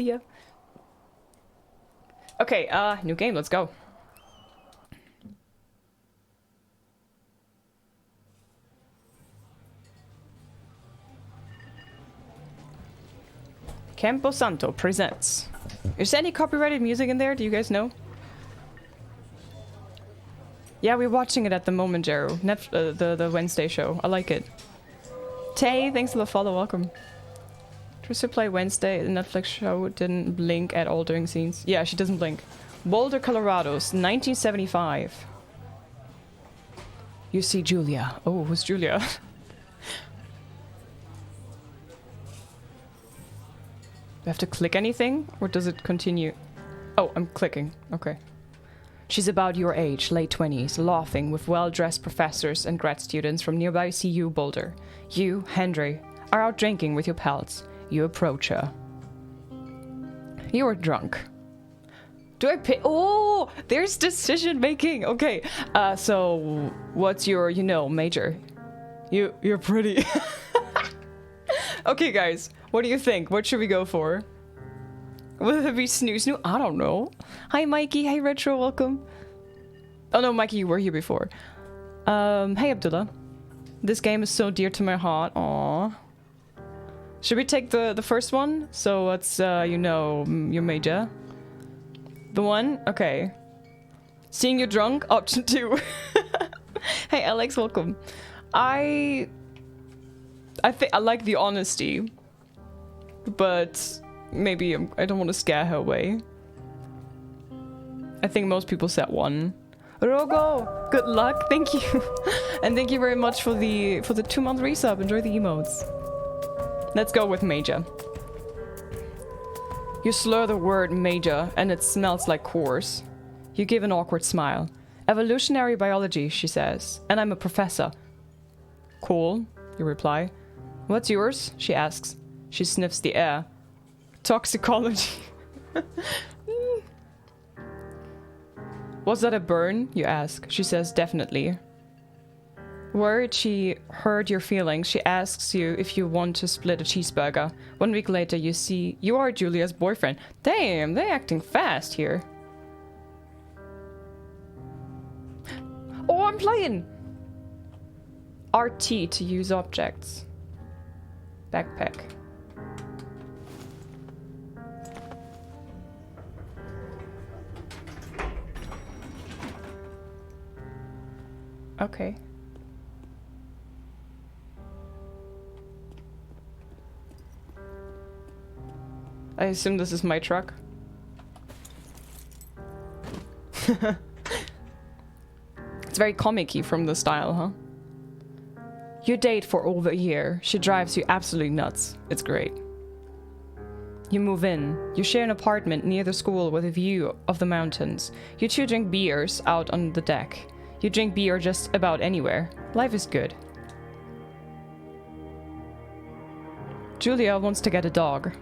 ya. Okay, new game, let's go. Campo Santo presents. Is there any copyrighted music in there? Do you guys know? Yeah, we're watching it at the moment, Jero. The Wednesday show. I like it. Tay, thanks for the follow. Welcome. Just to play Wednesday, the Netflix show didn't blink at all during scenes. Yeah, she doesn't blink. Boulder, Colorado, 1975. You see Julia. Oh, who's Julia? Do I have to click anything? Or does it continue? Oh, I'm clicking. Okay. She's about your age, late 20s, laughing with well-dressed professors and grad students from nearby CU Boulder. You, Henry, are out drinking with your pals. You approach her. You are drunk. Do I pick? Oh, there's decision making. Okay, so what's your, you know, major? You're pretty. Okay, guys, what do you think? What should we go for? Will it be snoo? I don't know. Hi, Mikey. Hey, Retro. Welcome. Oh no, Mikey, you were here before. Hey, Abdullah. This game is so dear to my heart. Aww. Should we take the first one? So what's, you know, your major? The one? Okay. Seeing you drunk? Option 2. Hey, Alex, welcome. I think I like the honesty, but maybe I don't want to scare her away. I think most people said 1. Rogo, good luck. Thank you, and thank you very much for the 2-month resub. Enjoy the emotes. Let's go with major. You slur the word major, and it smells like coarse. You give an awkward smile. Evolutionary biology, she says, and I'm a professor. Cool, you reply. What's yours? She asks. She sniffs the air. Toxicology. Was that a burn? You ask. She says, definitely. Worried she hurt your feelings, she asks you if you want to split a cheeseburger. 1 week later, you see you are Julia's boyfriend. Damn, they're acting fast here. Oh, I'm playing! RT to use objects. Backpack. Okay. I assume this is my truck. It's very comic-y from the style, huh? You date for over a year. She drives you absolutely nuts. It's great. You move in. You share an apartment near the school with a view of the mountains. You two drink beers out on the deck. You drink beer just about anywhere. Life is good. Julia wants to get a dog.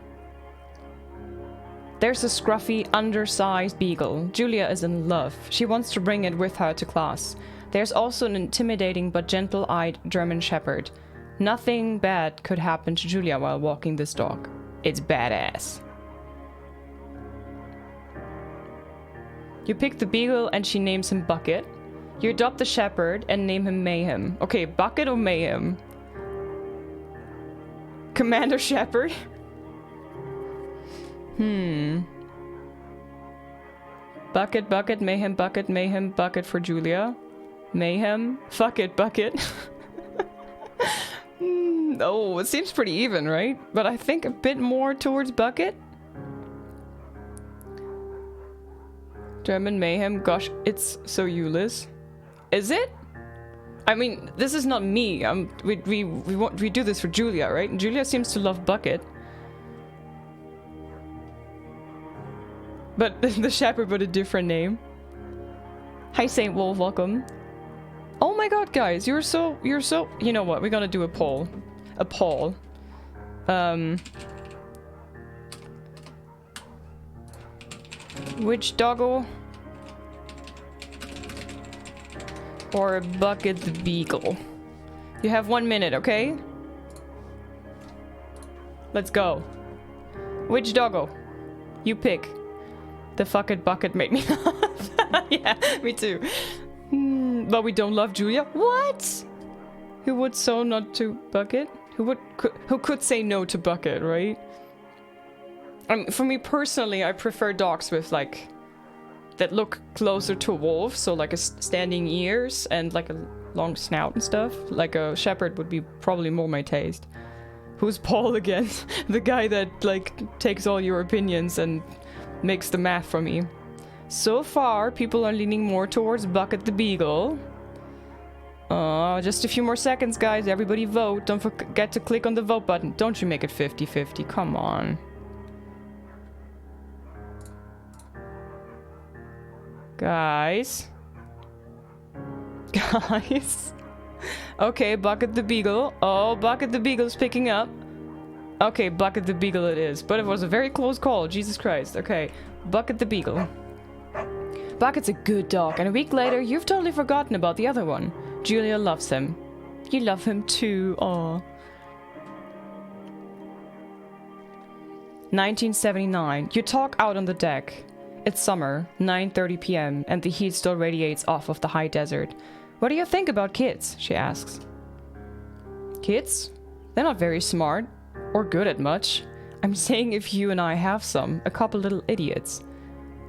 There's a scruffy, undersized beagle. Julia is in love. She wants to bring it with her to class. There's also an intimidating but gentle-eyed German shepherd. Nothing bad could happen to Julia while walking this dog. It's badass. You pick the beagle and she names him Bucket. You adopt the shepherd and name him Mayhem. Okay, Bucket or Mayhem? Commander Shepherd? Bucket, Bucket, Mayhem, Bucket for Julia. Mayhem, fuck it, Bucket. Oh, it seems pretty even, right? But I think a bit more towards Bucket. German Mayhem, gosh, it's so Ulysses. Is it? I mean, this is not me. We do this for Julia, right? And Julia seems to love Bucket. But the shepherd with a different name. Hi, Saint Wolf, welcome. Oh my god, guys, you're so... You know what, we're gonna do a poll. A poll. Which doggo? Or Bucket the Beagle? You have 1 minute, okay? Let's go. Which doggo? You pick. The fuck it bucket made me laugh. Yeah, me too. But we don't love Julia. What? Who would so not to bucket? Who could say no to bucket, right? For me personally, I prefer dogs with like that look closer to wolves, so like a standing ears and like a long snout and stuff. Like a shepherd would be probably more my taste. Who's Paul again? The guy that like takes all your opinions and makes the math for me. So far, people are leaning more towards Bucket the Beagle. Just a few more seconds, guys. Everybody vote. Don't forget to click on the vote button. Don't you make it 50-50. Come on. Guys. Guys. Okay, Bucket the Beagle. Oh, Bucket the Beagle's picking up. Okay, Bucket the Beagle it is. But it was a very close call. Jesus Christ. Okay, Bucket the Beagle. Bucket's a good dog. And a week later, you've totally forgotten about the other one. Julia loves him. You love him too. Aw. 1979. You talk out on the deck. It's summer, 9:30 p.m., and the heat still radiates off of the high desert. What do you think about kids? She asks. Kids? They're not very smart, or good at much. I'm saying if you and I have some, a couple little idiots.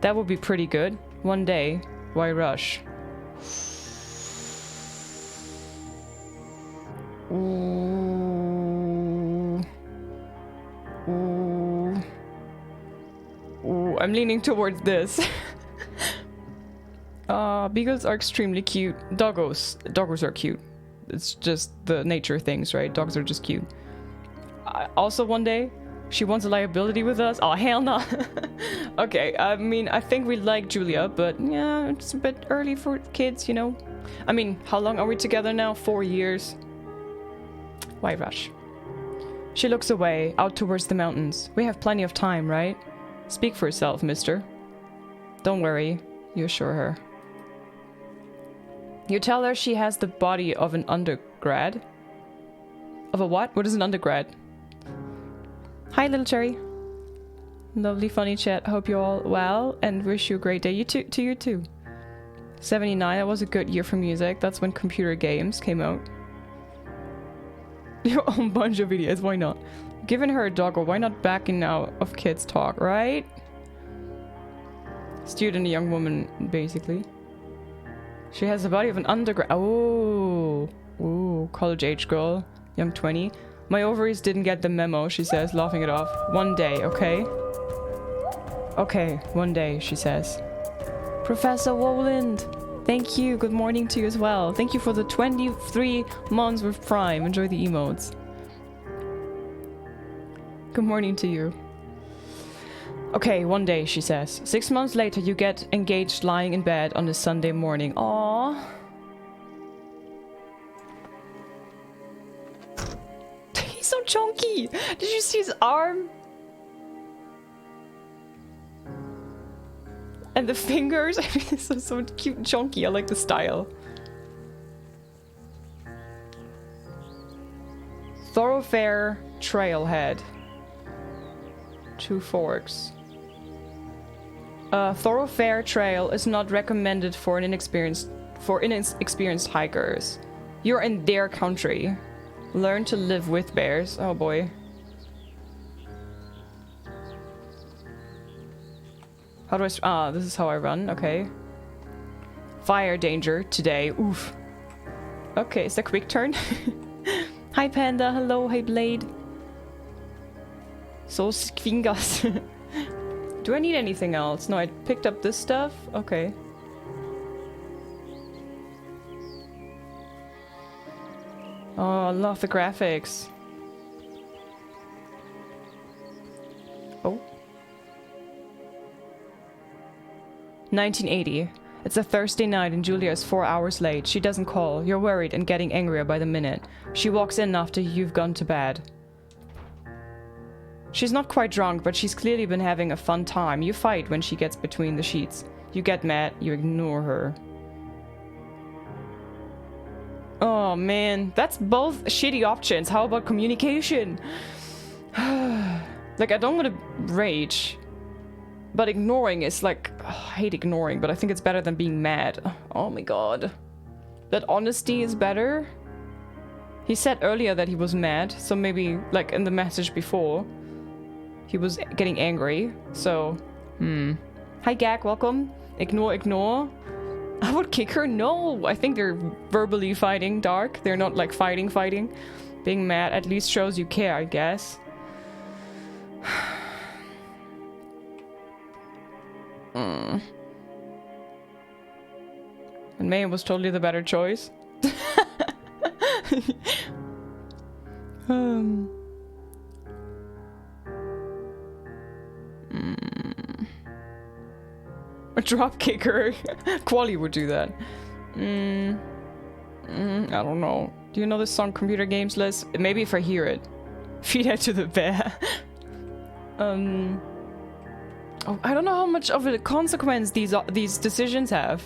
That would be pretty good. One day. Why rush? Ooh. Ooh. Ooh, I'm leaning towards this. Beagles are extremely cute. Doggos are cute. It's just the nature things, right? Dogs are just cute. Also one day, she wants a liability with us. Oh, hell no. Okay, I mean, I think we like Julia, but yeah, it's a bit early for kids, you know? I mean, how long are we together now? 4 years. Why rush? She looks away, out towards the mountains. We have plenty of time, right? Speak for yourself, mister. Don't worry, you assure her. You tell her she has the body of an undergrad? Of a what? What is an undergrad? Hi, little cherry. Lovely, funny chat. Hope you're all well and wish you a great day. You too, to you too. 79, that was a good year for music. That's when computer games came out. Your own bunch of idiots, why not? Giving her a dog, or why not backing out of kids talk, right? Student, a young woman, basically. She has the body of an undergrad. Oh, ooh, college age girl, young 20. My ovaries didn't get the memo, she says, laughing it off. One day, okay? Okay, one day, she says. Professor Woland, thank you. Good morning to you as well. Thank you for the 23 months with Prime. Enjoy the emotes. Good morning to you. Okay, one day, she says. 6 months later, you get engaged lying in bed on a Sunday morning. Aww. He's so chunky. Did you see his arm? And the fingers. I mean, it's so cute and chunky. I like the style. Thoroughfare Trailhead. 2 forks. Thoroughfare trail is not recommended for inexperienced hikers. You're in their country. Learn to live with bears. Oh boy. How do I... this is how I run. Okay. Fire danger today. Oof. Okay, is that quick turn? Hi Panda. Hello. Hey Blade. So Squingas. Do I need anything else? No, I picked up this stuff. Okay. Oh, I love the graphics. Oh. 1980. It's a Thursday night and Julia is 4 hours late. She doesn't call. You're worried and getting angrier by the minute. She walks in after you've gone to bed. She's not quite drunk, but she's clearly been having a fun time. You fight when she gets between the sheets. You get mad, you ignore her. Oh man, that's both shitty options. How about communication? Like, I don't want to rage. But ignoring is like... Oh, I hate ignoring, but I think it's better than being mad. Oh my god. That honesty is better? He said earlier that he was mad, so maybe, like, in the message before, he was getting angry, so... Hi, Gag, welcome. Ignore, ignore. I would kick her? No! I think they're verbally fighting, Dark. They're not, like, fighting. Being mad at least shows you care, I guess. And May was totally the better choice. A drop kicker. Quali would do that. I don't know. Do you know this song, Computer Games Liz? Maybe if I hear it. Feed it to the bear. Oh, I don't know how much of a consequence these decisions have.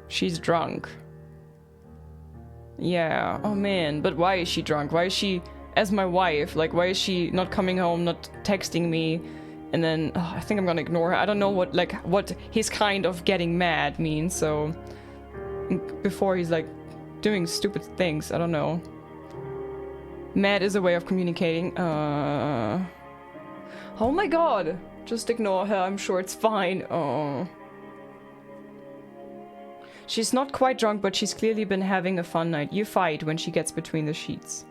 She's drunk. Yeah. Oh man. But why is she drunk? Why is she, as my wife, like, why is she not coming home, not texting me? And then, oh, I think I'm gonna ignore her. I don't know what his kind of getting mad means, so... Before he's, like, doing stupid things. I don't know. Mad is a way of communicating. Oh my god! Just ignore her, I'm sure it's fine. Oh. She's not quite drunk, but she's clearly been having a fun night. You fight when she gets between the sheets.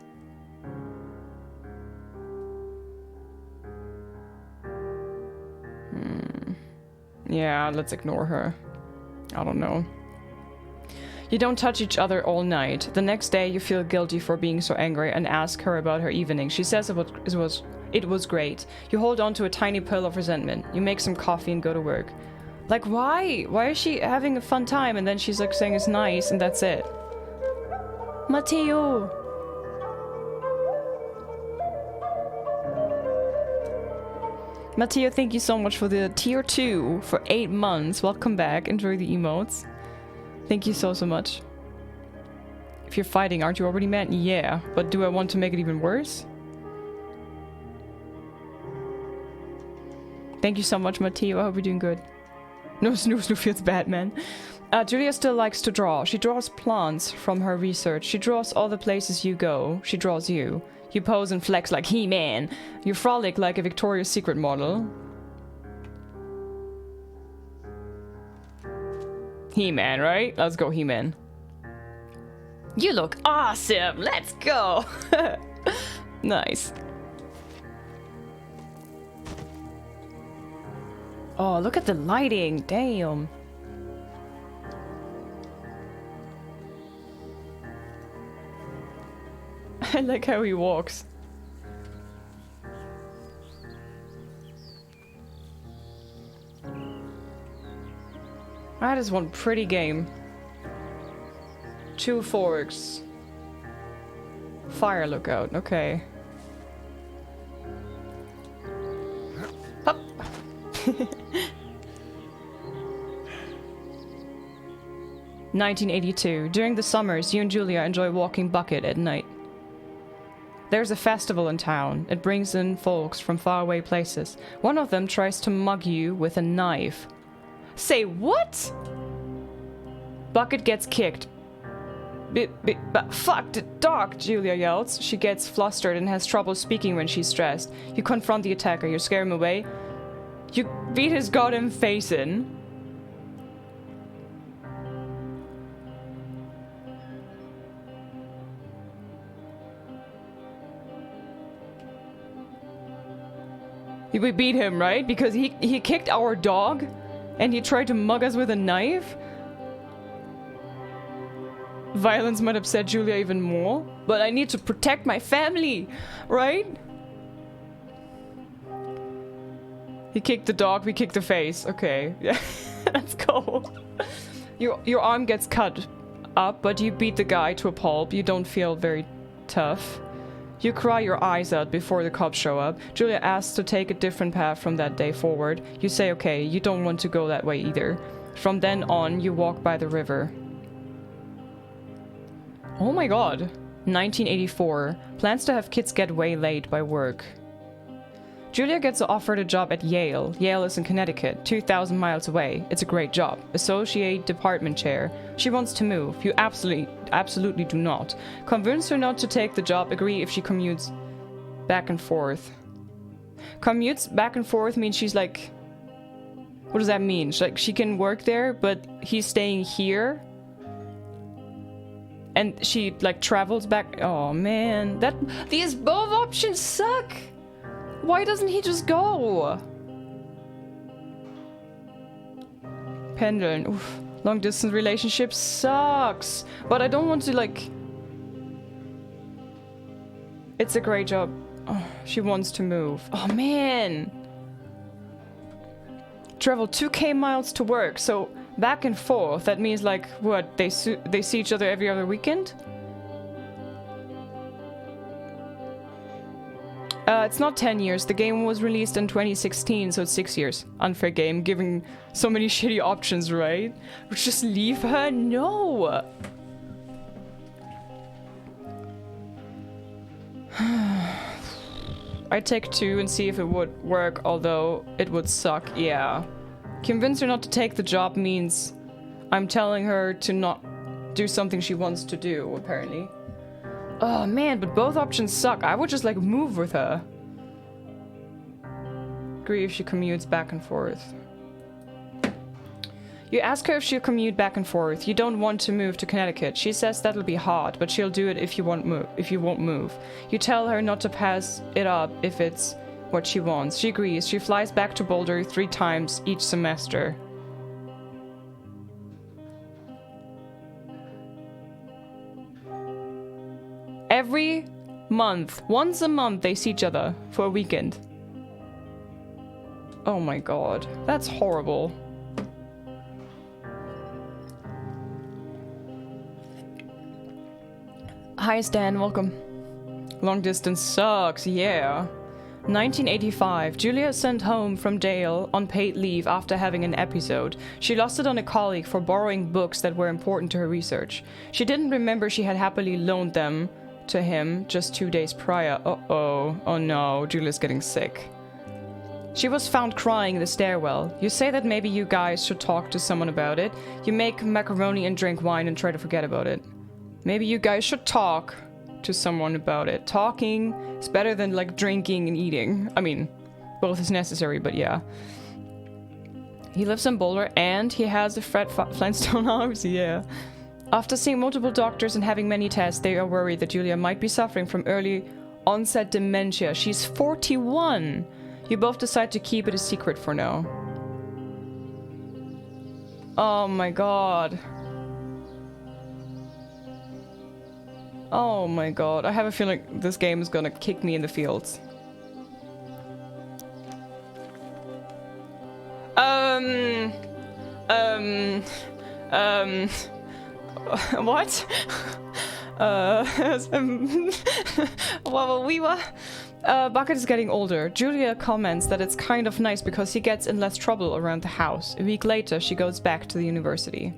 Yeah, let's ignore her. I don't know. You don't touch each other all night. The next day you feel guilty for being so angry and ask her about her evening. She says it was great. You hold on to a tiny pill of resentment. You make some coffee and go to work. Like, why? Why is she having a fun time and then she's like saying it's nice and that's it? Matteo! Matteo, thank you so much for the tier 2 for 8 months. Welcome back. Enjoy the emotes. Thank you so much. If you're fighting, aren't you already mad? Yeah, but do I want to make it even worse? Thank you so much, Matteo. I hope you're doing good. No, Snoo feels bad, man. Julia still likes to draw. She draws plants from her research. She draws all the places you go. She draws you. You pose and flex like He-Man. You frolic like a Victoria's Secret model. He-Man, right? Let's go, He-Man. You look awesome! Let's go! Nice. Oh, look at the lighting! Damn! I like how he walks. That is one pretty game. 2 forks. Fire lookout, okay. Up. 1982. During the summers, you and Julia enjoy walking Bucket at night. There's a festival in town. It brings in folks from faraway places. One of them tries to mug you with a knife. Say what? Bucket gets kicked. Fuck the dog, Julia yells. She gets flustered and has trouble speaking when she's stressed. You confront the attacker. You scare him away. You beat his goddamn face in. We beat him, right? Because he kicked our dog and he tried to mug us with a knife? Violence might upset Julia even more, but I need to protect my family, right? He kicked the dog, we kicked the face. Okay, yeah, let's go. Your arm gets cut up, but you beat the guy to a pulp. You don't feel very tough. You cry your eyes out before the cops show up. Julia asks to take a different path from that day forward. You say okay, you don't want to go that way either. From then on, you walk by the river. Oh my god. 1984. Plans to have kids get way late by work. Julia gets offered a job at Yale. Yale is in Connecticut, 2,000 miles away. It's a great job. Associate department chair. She wants to move. You absolutely do not. Convince her not to take the job. Agree if she commutes back and forth. Commutes back and forth means she's like... What does that mean? Like, she can work there, but he's staying here? And she, like, travels back... Oh, man. These both options suck! Why doesn't he just go? Pendulum. Oof. Long distance relationship sucks. But I don't want to, like... It's a great job. Oh, she wants to move. Oh, man. Travel 2k miles to work. So back and forth. That means, like, what? They see each other every other weekend? It's not 10 years. The game was released in 2016, so it's 6 years. Unfair game, giving so many shitty options, right? Just leave her? No! I'd take 2 and see if it would work, although it would suck, yeah. Convince her not to take the job means I'm telling her to not do something she wants to do, apparently. Oh man, but both options suck. I would just like move with her. Agree if she commutes back and forth. You ask her if she'll commute back and forth. You don't want to move to Connecticut. She says that'll be hard, but she'll do it if you won't move. You tell her not to pass it up if it's what she wants. She agrees. She flies back to Boulder 3 times each semester. Every month, once a month, they see each other for a weekend. Oh my god, that's horrible. Hi Stan, welcome. Long distance sucks, yeah. 1985, Julia sent home from jail on paid leave after having an episode. She lost it on a colleague for borrowing books that were important to her research. She didn't remember she had happily loaned them to him just 2 days prior. Uh-oh. Oh no, Julia's getting sick. She was found crying in the stairwell. You say that maybe you guys should talk to someone about it. You make macaroni and drink wine and try to forget about it. Maybe you guys should talk to someone about it. Talking is better than like drinking and eating. I mean, both is necessary, but yeah. He lives in Boulder and he has a Fred Flintstone house, yeah. After seeing multiple doctors and having many tests, they are worried that Julia might be suffering from early onset dementia. She's 41. You both decide to keep it a secret for now. Oh my god. Oh my god. I have a feeling this game is gonna kick me in the fields. What? Bucket is getting older. Julia comments that it's kind of nice because he gets in less trouble around the house. A week later, she goes back to the university.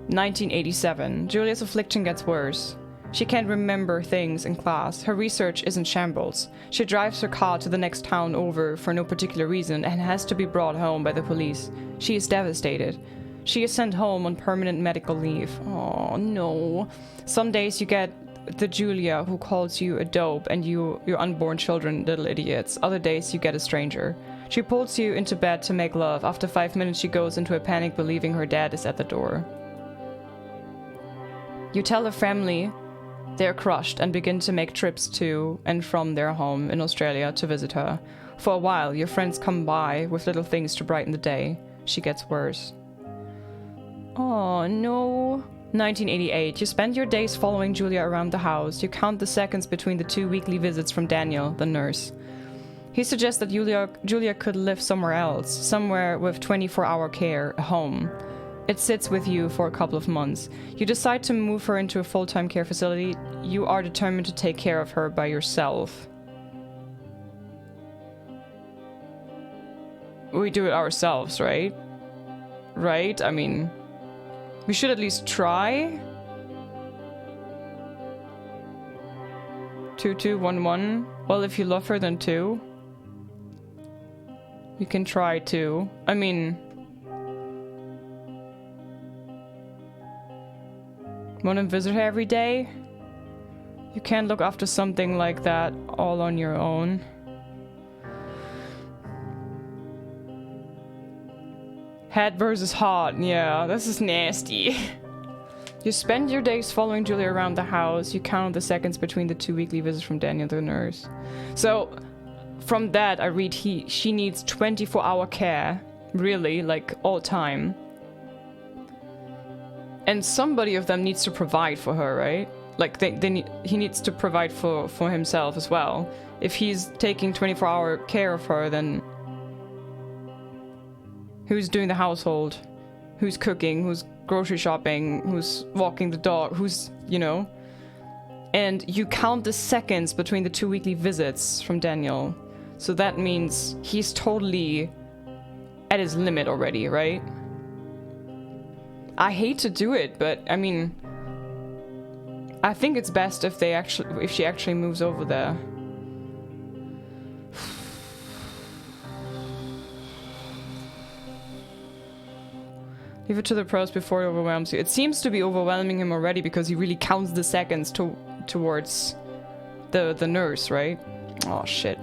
1987. Julia's affliction gets worse. She can't remember things in class. Her research is in shambles. She drives her car to the next town over for no particular reason and has to be brought home by the police. She is devastated. She is sent home on permanent medical leave. Oh no. Some days you get the Julia who calls you a dope and your unborn children little idiots. Other days you get a stranger. She pulls you into bed to make love. After 5 minutes she goes into a panic believing her dad is at the door. You tell the family they're crushed and begin to make trips to and from their home in Australia to visit her. For a while, your friends come by with little things to brighten the day. She gets worse. Oh no. 1988. You spend your days following Julia around the house. You count the seconds between the 2 weekly visits from Daniel, the nurse. He suggests that Julia could live somewhere else, somewhere with 24-hour care, a home. It sits with you for a couple of months. You decide to move her into a full-time care facility. You are determined to take care of her by yourself. We do it ourselves, right? Right? I mean, we should at least try 2211. Well, if you love her, then 2. You can try 2. I mean... Want to visit her every day? You can't look after something like that all on your own. Head versus heart. Yeah, this is nasty. You spend your days following Julia around the house. You count the seconds between the 2 weekly visits from Daniel the nurse. So, from that I read she needs 24-hour care. Really, like, all time. And somebody of them needs to provide for her, right? Like, he needs to provide for himself as well. If he's taking 24-hour care of her, then... Who's doing the household? Who's cooking? Who's grocery shopping? Who's walking the dog? Who's, you know? And you count the seconds between the 2 weekly visits from Daniel. So that means he's totally at his limit already, right? I hate to do it, but I mean, I think it's best if she actually moves over there. Leave it to the pros before it overwhelms you. It seems to be overwhelming him already because he really counts the seconds towards the nurse, right? Oh shit.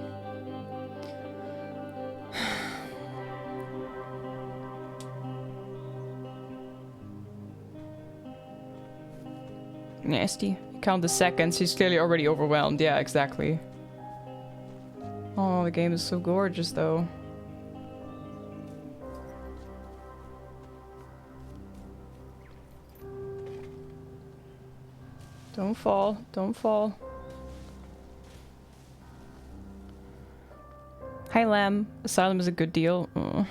Nasty. Count the seconds. He's clearly already overwhelmed. Yeah, exactly. Oh, the game is so gorgeous, though. Don't fall. Don't fall. Hi, Lamb. Asylum is a good deal. Oh.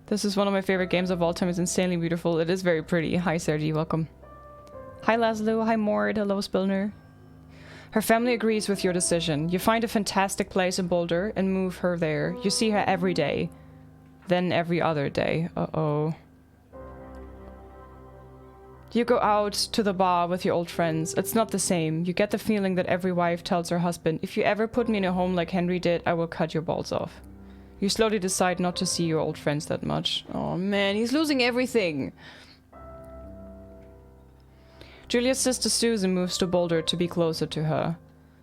This is one of my favorite games of all time. It's insanely beautiful. It is very pretty. Hi, Sergi. Welcome. Hi Laszlo, hi Mord, hello Spilner. Her family agrees with your decision. You find a fantastic place in Boulder and move her there. You see her every day. Then every other day. Uh-oh. You go out to the bar with your old friends. It's not the same. You get the feeling that every wife tells her husband, if you ever put me in a home like Henry did, I will cut your balls off. You slowly decide not to see your old friends that much. Oh man, he's losing everything. Julia's sister Susan moves to Boulder to be closer to her.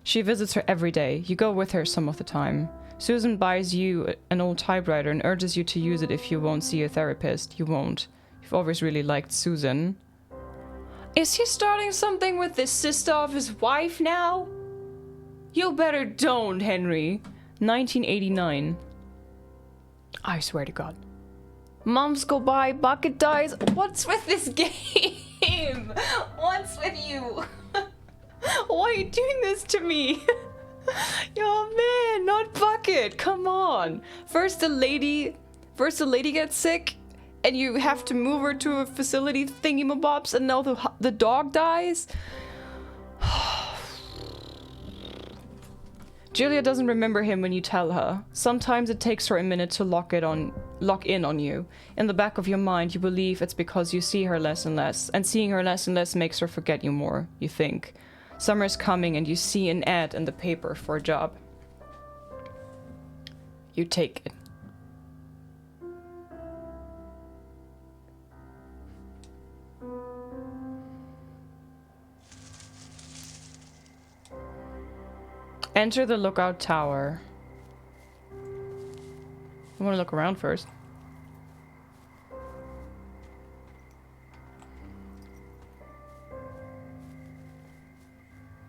She visits her every day. You go with her some of the time. Susan buys you an old typewriter and urges you to use it if you won't see a therapist. You won't. You've always really liked Susan. Is he starting something with the sister of his wife now? You better don't, Henry. 1989. I swear to God. Moms go by, bucket dies. What's with this game? What's with you? Why are you doing this to me? Oh man, not bucket. Come on. First the lady gets sick, and you have to move her to a facility thingy-mabobs, and now the dog dies. Julia doesn't remember him when you tell her. Sometimes it takes her a minute to lock in on you. In the back of your mind, you believe it's because you see her less and less, and seeing her less and less makes her forget you more, you think. Summer's coming and you see an ad in the paper for a job. You take it. Enter the lookout tower. I want to look around first.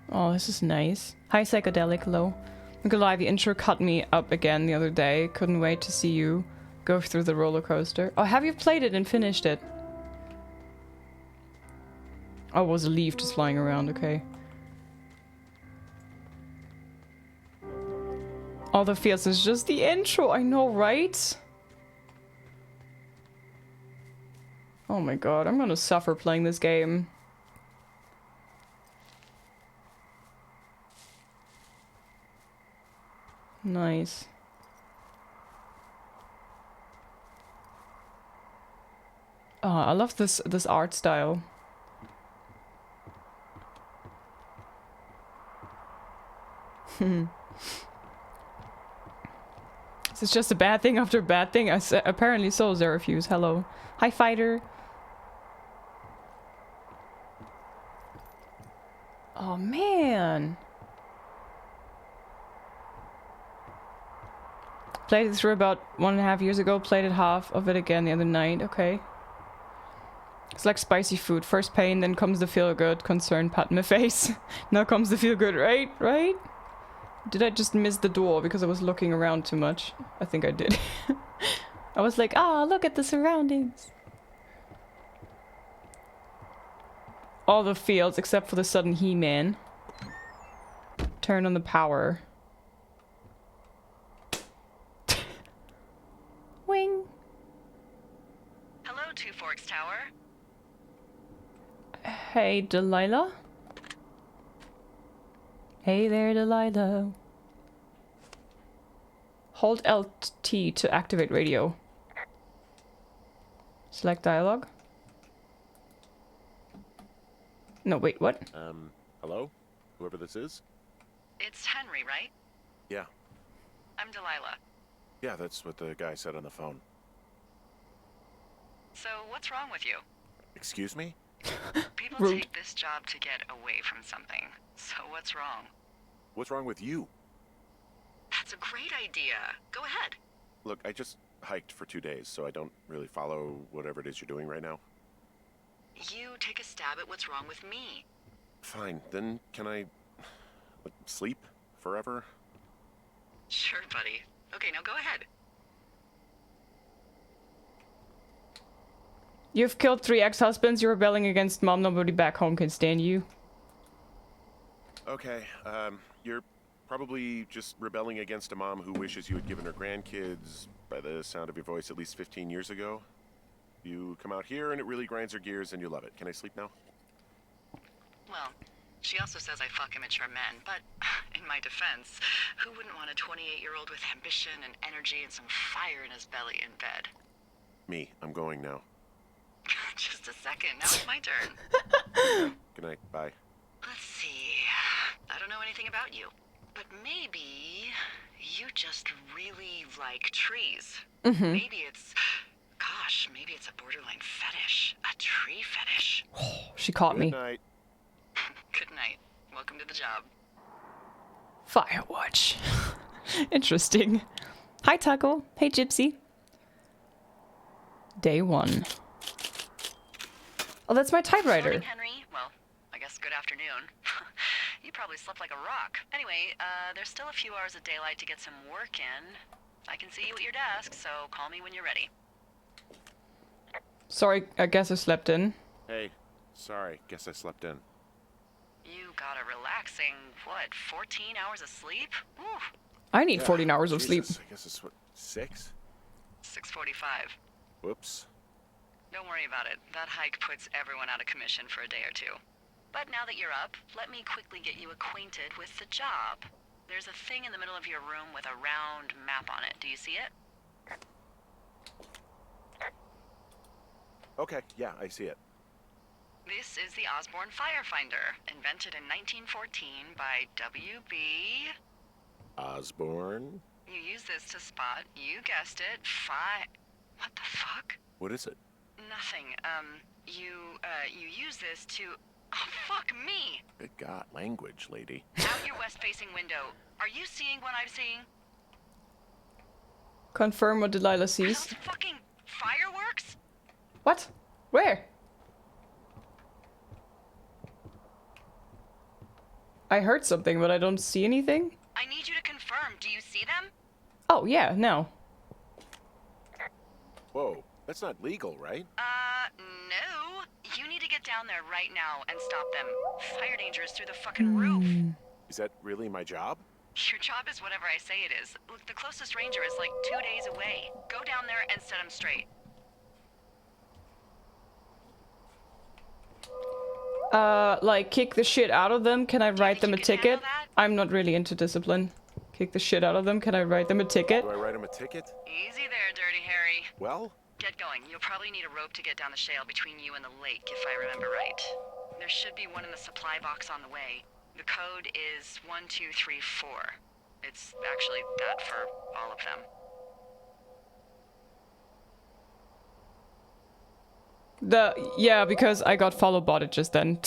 Oh, this is nice. Hi, Psychedelic. Hello. I'm gonna lie, the intro cut me up again the other day. Couldn't wait to see you go through the roller coaster. Oh, have you played it and finished it? Oh, was a leaf just flying around, okay. All the feels is just the intro, I know, right? Oh my god, I'm gonna suffer playing this game. Nice. Oh, I love this art style. This is just a bad thing after a bad thing. Apparently so, Zerafuse. Hello. Hi, fighter. Oh, man. Played it through about 1.5 years ago. Played it half of it again the other night. Okay. It's like spicy food. First pain, then comes the feel good. Concern, pat in my face. Now comes the feel good, right? Right? Did I just miss the door because I was looking around too much? I think I did. I was like, ah, look at the surroundings. All the fields except for the sudden He-Man. Turn on the power. Wing. Hello, Two Forks Tower. Hey, Delilah. Hey there, Delilah. Hold LT to activate radio. Select dialogue. No, wait, what? Hello? Whoever this is? It's Henry, right? Yeah. I'm Delilah. Yeah, that's what the guy said on the phone. So, what's wrong with you? Excuse me? People Rude. take this job to get away from something. So, what's wrong? What's wrong with you? That's a great idea. Go ahead. Look, I just hiked for 2 days, so I don't really follow whatever it is you're doing right now. You take a stab at what's wrong with me. Fine, then can I... like, sleep? Forever? Sure, buddy. Okay, now go ahead. You've killed 3 ex-husbands. You're rebelling against mom. Nobody back home can stand you. Okay, you're probably just rebelling against a mom who wishes you had given her grandkids, by the sound of your voice, at least 15 years ago. You come out here and it really grinds her gears and you love it. Can I sleep now? Well, she also says I fuck immature men, but in my defense, who wouldn't want a 28-year-old with ambition and energy and some fire in his belly in bed? Me, I'm going now. Just a second, now it's my turn. Good night, bye. Let's see. I don't know anything about you, but maybe you just really like trees. Maybe it's... gosh, maybe it's a borderline fetish. A tree fetish. She caught me. Good night. Good night. Welcome to the job. Firewatch. Interesting. Hi, Taco. Hey, Gypsy. Day 1. Oh, that's my typewriter. Morning, Henry. Well, I guess good afternoon. You probably slept like a rock. Anyway, there's still a few hours of daylight to get some work in. I can see you at your desk, so call me when you're ready. Sorry, I guess I slept in. Hey, sorry, guess I slept in. You got a relaxing, what, 14 hours of sleep? Whew. I need 14 hours of sleep. Jesus, I guess it's what, 6? 6:45. Whoops. Don't worry about it. That hike puts everyone out of commission for a day or two. But now that you're up, let me quickly get you acquainted with the job. There's a thing in the middle of your room with a round map on it. Do you see it? Okay, yeah, I see it. This is the Osborne Firefinder, invented in 1914 by W.B. Osborne? You use this to spot, you guessed it, What the fuck? What is it? Nothing. You use this to... Oh, fuck me! Good God, language, lady. Out your west-facing window. Are you seeing what I'm seeing? Confirm what Delilah Are sees. those fucking fireworks? What? Where? I heard something, but I don't see anything. I need you to confirm. Do you see them? Oh, yeah, no. Whoa, that's not legal, right? No. You need to get down there right now and stop them. Fire danger is through the fucking roof. Is that really my job? Your job is whatever I say it is. Look, the closest ranger is like 2 days away. Go down there and set them straight. Like, kick the shit out of them? Can I write them a you can ticket? handle that? I'm not really into discipline. Kick the shit out of them? Can I write them a ticket? Do I write him a ticket? Easy there, Dirty Harry. Well, Get going. You'll probably need a rope to get down the shale between you and the lake, if I remember right. There should be one in the supply box on the way. The code is 1234. It's actually that for all of them. Yeah, because I got follow botted just then.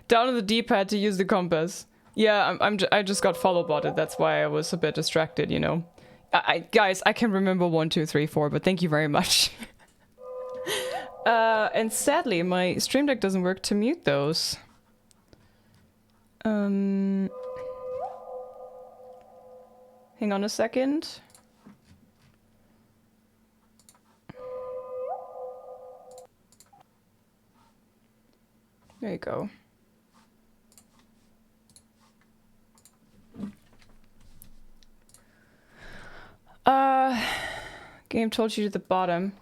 Down on the D-pad to use the compass. Yeah, I just got follow botted. That's why I was a bit distracted, you know. Guys, I can remember 1, 2, 3, 4, but thank you very much. And sadly, my Stream Deck doesn't work to mute those. Hang on a second. There you go. Game told you to the bottom.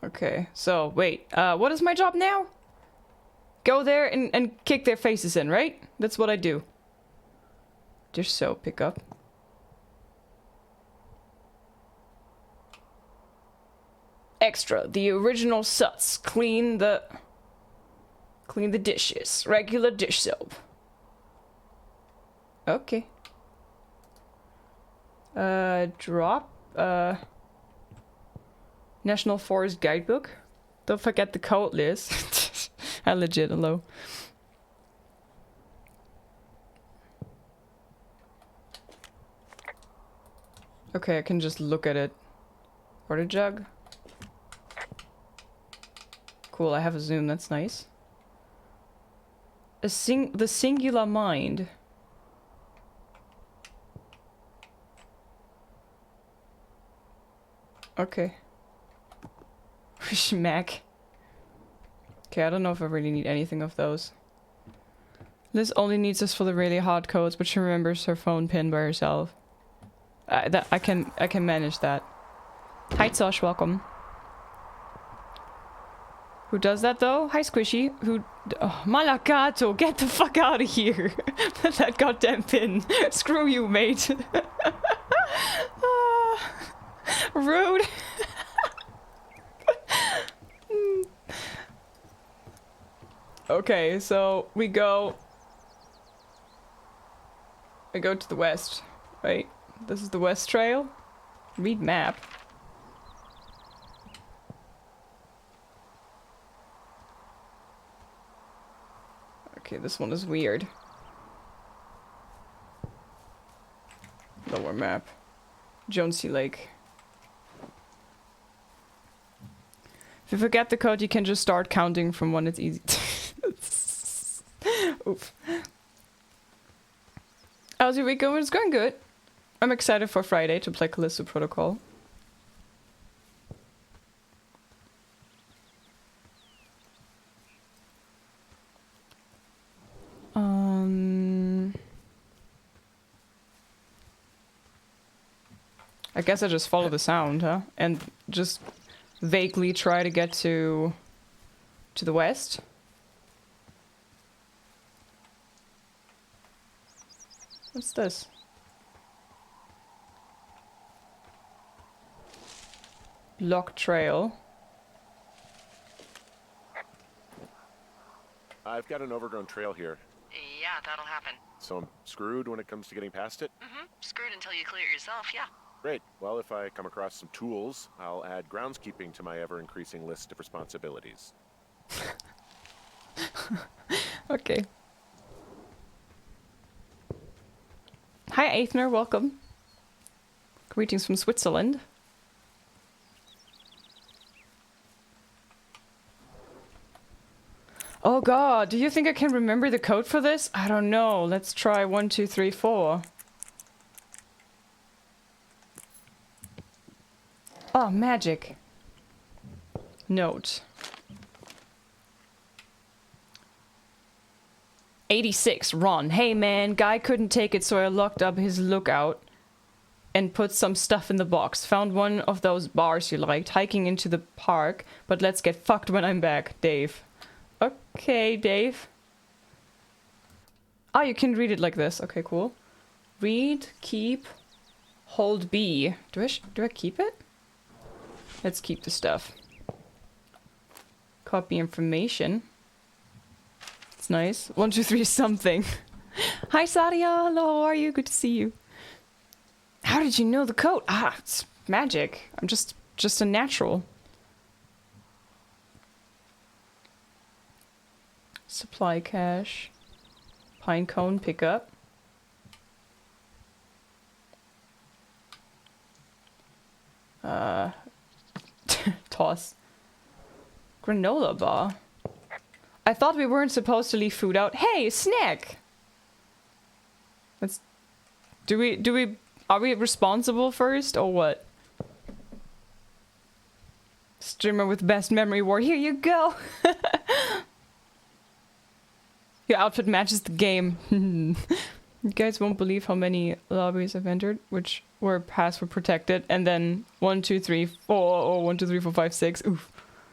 Okay, so wait, what is my job now? Go there and kick their faces in, right? That's what I do. Dish soap, pick up. Extra, the original suts. Clean the dishes. Regular dish soap. Okay. Drop, National Forest Guidebook. Don't forget the code, Liz. I legit hello. Okay, I can just look at it. Water jug. Cool, I have a zoom, that's nice. The singular mind. Okay. Schmack. Okay, I don't know if I really need anything of those. Liz only needs this for the really hard codes, but she remembers her phone pin by herself. I can manage that. Hi Tosh, welcome. Who does that though? Hi Squishy. Oh, Malakato, get the fuck out of here. That goddamn pin. Screw you, mate. Rude. Okay, so we go to the west, right? This is the west trail. Read map. Okay, this one is weird. Lower map. Jonesy Lake. If you forget the code, you can just start counting from when it's easy. Oof. How's your week going? It's going good. I'm excited for Friday to play Callisto Protocol. I guess I just follow the sound, huh? And just vaguely try to get to the west. What's this? Block trail. I've got an overgrown trail here. Yeah, that'll happen. So I'm screwed when it comes to getting past it? Mm-hmm. Screwed until you clear it yourself, yeah. Great. Well, if I come across some tools, I'll add groundskeeping to my ever-increasing list of responsibilities. Okay. Hi, Aethner, welcome. Greetings from Switzerland. Oh god, do you think I can remember the code for this? I don't know. Let's try 1, 2, 3, 4. Oh, magic. Note. 86, Ron. Hey man, guy couldn't take it, so I locked up his lookout and put some stuff in the box. Found one of those bars you liked, hiking into the park, but let's get fucked when I'm back, Dave. Okay, Dave. Ah, you can read it like this. Okay, cool. Read, keep, hold B. Do I keep it? Let's keep the stuff. Copy information. It's nice. 1, 2, 3 something. Hi Sadia, hello, how are you? Good to see you. How did you know the code? Ah, it's magic. I'm just a natural. Supply cache. Pine cone pickup. Toss. Granola bar. I thought we weren't supposed to leave food out. Hey, snack! Let's... Are we responsible first, or what? Streamer with best memory war. Here you go! Your outfit matches the game. You guys won't believe how many lobbies I've entered, which were password protected, and then 1, 2, 3, 4, or 1, 2, 3, 4, 5, 6. Oof.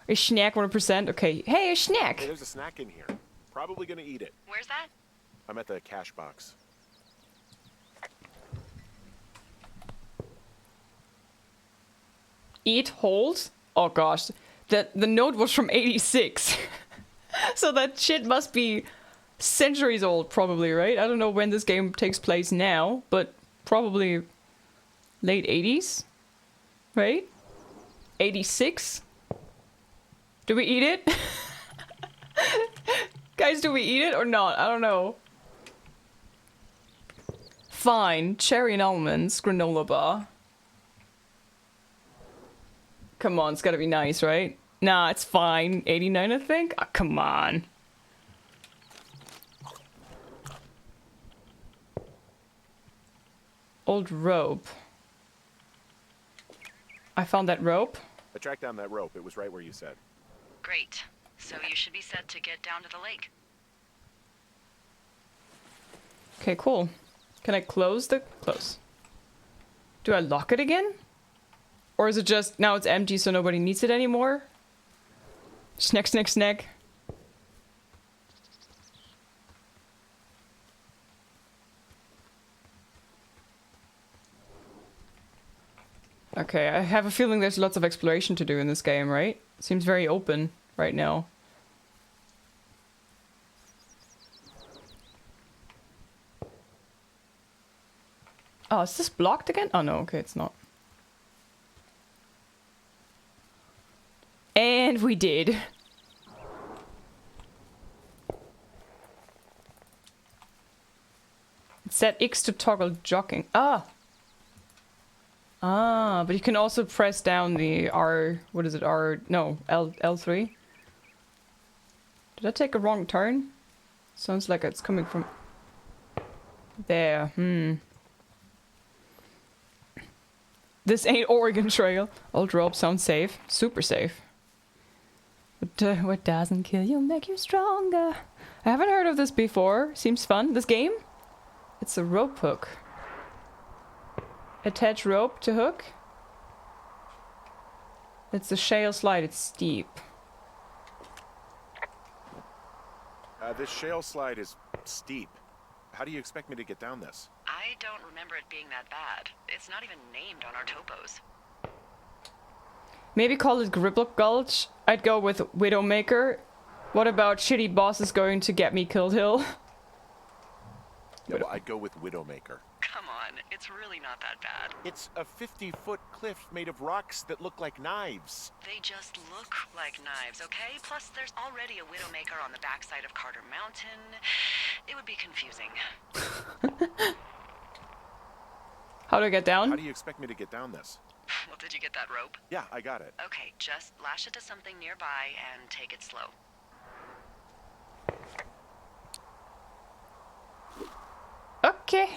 A snack 100%. Okay. Hey, a snack! Hey, there's a snack in here. Probably gonna eat it. Where's that? I'm at the cash box. Eat holes? Oh gosh. The note was from 86. So that shit must be centuries old, probably, right? I don't know when this game takes place now, but probably late 80s? Right? 86? Do we eat it? Guys, do we eat it or not? I don't know. Fine. Cherry and almonds. Granola bar. Come on, it's gotta be nice, right? Nah, it's fine. 89, I think? Oh, come on. Old rope. I found that rope. I tracked down that rope. It was right where you said. Great. So you should be set to get down to the lake. Okay, cool. Can I close the... Close. Do I lock it again? Or is it just... Now it's empty so nobody needs it anymore? Snack, snack, snack. Okay, I have a feeling there's lots of exploration to do in this game, right? Seems very open right now. Oh, is this blocked again? Oh no, okay, it's not. And we did. Set X to toggle jogging. Ah! Ah, but you can also press down the R... What is it? R... No, L3. Did I take a wrong turn? Sounds like it's coming from... There, This ain't Oregon Trail. Old rope sounds safe. Super safe. But what doesn't kill you make you stronger. I haven't heard of this before. Seems fun. This game? It's a rope hook. Attach rope to hook. It's a shale slide. It's steep. This shale slide is steep. How do you expect me to get down this? I don't remember it being that bad. It's not even named on our topos. Maybe call it Griplock Gulch. I'd go with Widowmaker. What about Shitty Boss is going to get me killed hill? Yeah, well, I'd go with Widowmaker. Come on, it's really not that bad. It's a 50-foot cliff made of rocks that look like knives. They just look like knives, okay? Plus, there's already a Widowmaker on the backside of Carter Mountain. It would be confusing. How do I get down? How do you expect me to get down this? Well, did you get that rope? Yeah, I got it. Okay, just lash it to something nearby and take it slow. Okay.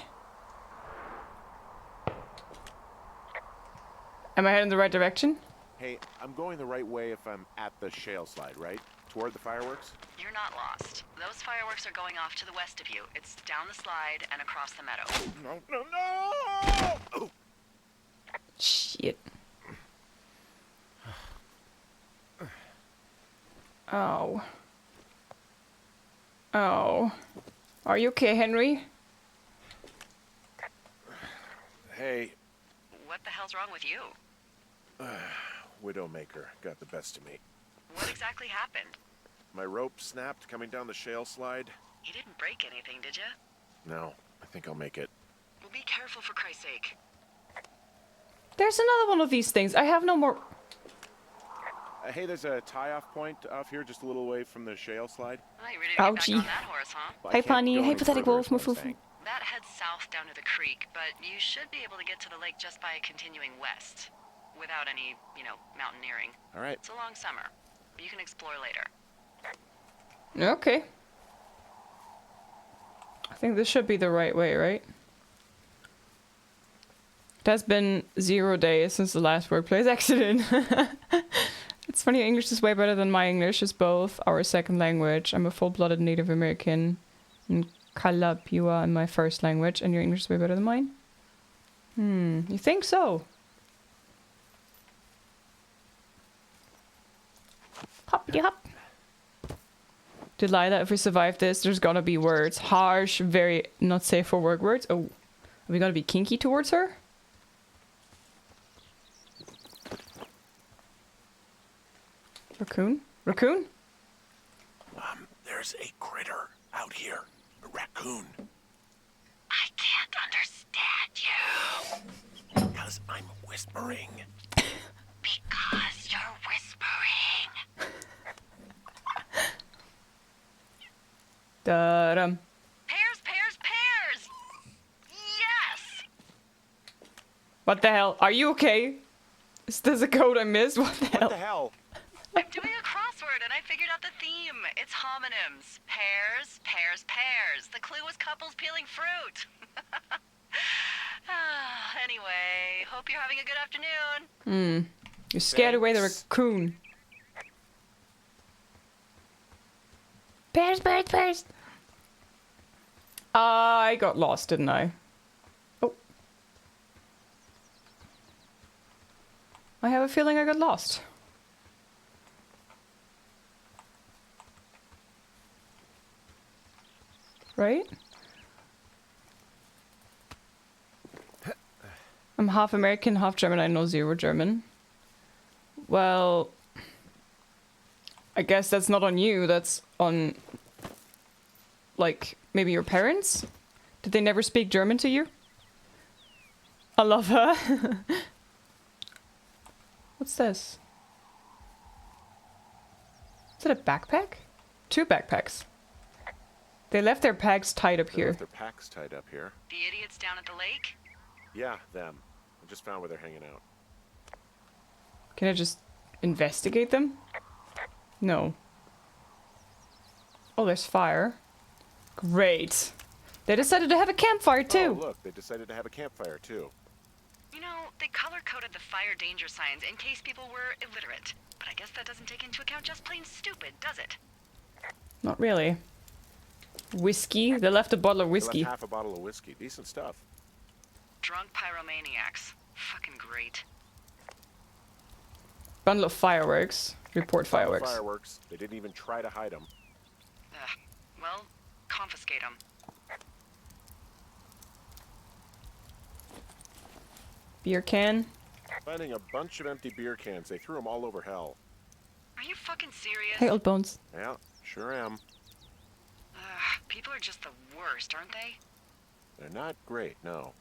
Am I heading the right direction? Hey, I'm going the right way if I'm at the shale slide, right? Toward the fireworks? You're not lost. Those fireworks are going off to the west of you. It's down the slide and across the meadow. No, no, no! Oh. Shit. Oh. Oh. Are you okay, Henry? Hey. What the hell's wrong with you? Widowmaker got the best of me. What exactly happened? My rope snapped coming down the shale slide. You didn't break anything, did you? No, I think I'll make it. Well, be careful for Christ's sake. There's another one of these things. I have no more... Hey, there's a tie-off point off here just a little away from the shale slide. Oh, you ready to get back Ouchie. on that horse, huh? Well, I Hey, can't Pani. go Hey, any pathetic further, wolf. is what I'm Move, saying. That heads south down to the creek, but you should be able to get to the lake just by continuing west. Without any, mountaineering. All right. It's a long summer. You can explore later. Okay. I think this should be the right way, right? It has been 0 days since the last workplace accident. It's funny, English is way better than my English. It's both our second language. I'm a full-blooded Native American. And Kalapua in my first language. And your English is way better than mine? You think so? Hoppity hop. Delilah, if we survive this, there's gonna be words. Harsh, very not safe for work words. Oh, are we gonna be kinky towards her? Raccoon? Raccoon? There's a critter out here. A raccoon. I can't understand you. Because I'm whispering. Because you're whispering. Da-dum. Pears, pears, pears! Yes! What the hell? Are you okay? Is this a code I missed? What the What hell? the hell? I'm doing a crossword and I figured out the theme. It's homonyms. Pears, pears, pears. The clue was couples peeling fruit. Anyway, hope you're having a good afternoon. You scared away the Thanks. raccoon. Pears, pears, pears. I got lost, didn't I? Oh. I have a feeling I got lost. Right? I'm half American, half German. I know 0 German. Well, I guess that's not on you. That's on, like, maybe your parents? Did they never speak German to you? I love her. What's this? Is it a backpack? 2 backpacks. They left their packs tied up They here. left their packs tied up here. The idiots down at the lake? Yeah, them. I just found where they're hanging out. Can I just investigate them? No. Oh, there's fire. Great. They decided to have a campfire too. Oh, look, they decided to have a campfire too. You know, they color-coded the fire danger signs in case people were illiterate. But I guess that doesn't take into account just plain stupid, does it? Not really. Whiskey? They left a bottle of They whiskey. left half a bottle of whiskey. Decent stuff. Drunk pyromaniacs. Fucking great. Bundle of fireworks. Report fireworks. Fireworks. They didn't even try to hide them. Well, confiscate them. Beer can. Finding a bunch of empty beer cans. They threw them all over hell. Are you fucking serious? Hey, old bones. Yeah, sure am. People are just the worst, aren't they? They're not great, no.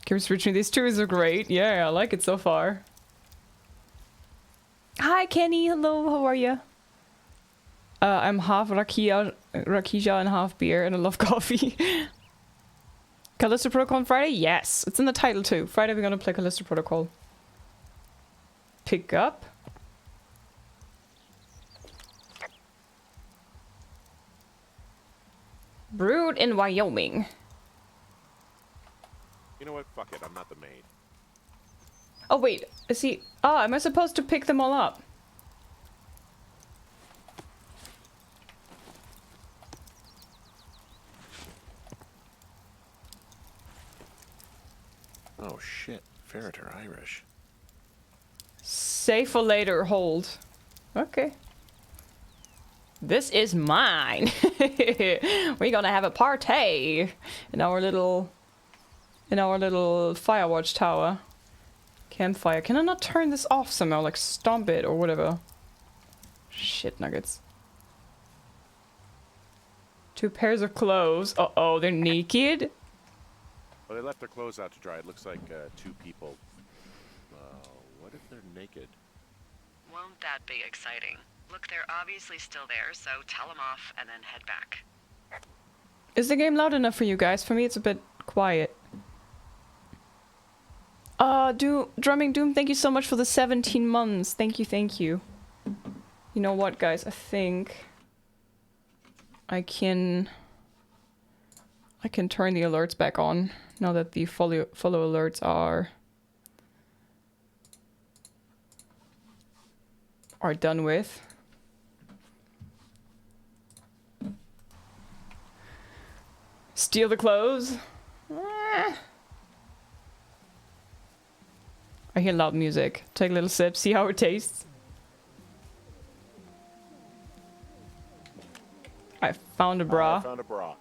Chemistry between these two is great. Yeah, I like it so far. Hi, Kenny. Hello, how are you? I'm half Rakia and half beer, and I love coffee. Callisto Protocol on Friday? Yes. It's in the title too. Friday we're gonna play Callisto Protocol. Pick up. Brewed in Wyoming. You know what? Fuck it. I'm not the maid. Oh wait, is he... Ah, am I supposed to pick them all up? Oh shit. Ferret are Irish. Save for later, hold. Okay. This is mine. We're gonna have a party in our little Firewatch tower. Campfire. Can I not turn this off somehow? Like stomp it or whatever. Shit nuggets. 2 pairs of clothes. Uh-oh, they're naked? Well, they left their clothes out to dry. It looks like 2 people. What if they're naked? Won't that be exciting? Look, they're obviously still there, so tell them off and then head back. Is the game loud enough for you guys? For me, it's a bit quiet. Drumming Doom, thank you so much for the 17 months. Thank you, thank you. You know what, guys? I think I can turn the alerts back on now that the follow alerts are done with. Steal the clothes. I hear loud music. Take a little sip, see how it tastes. I found a bra. I found a bra.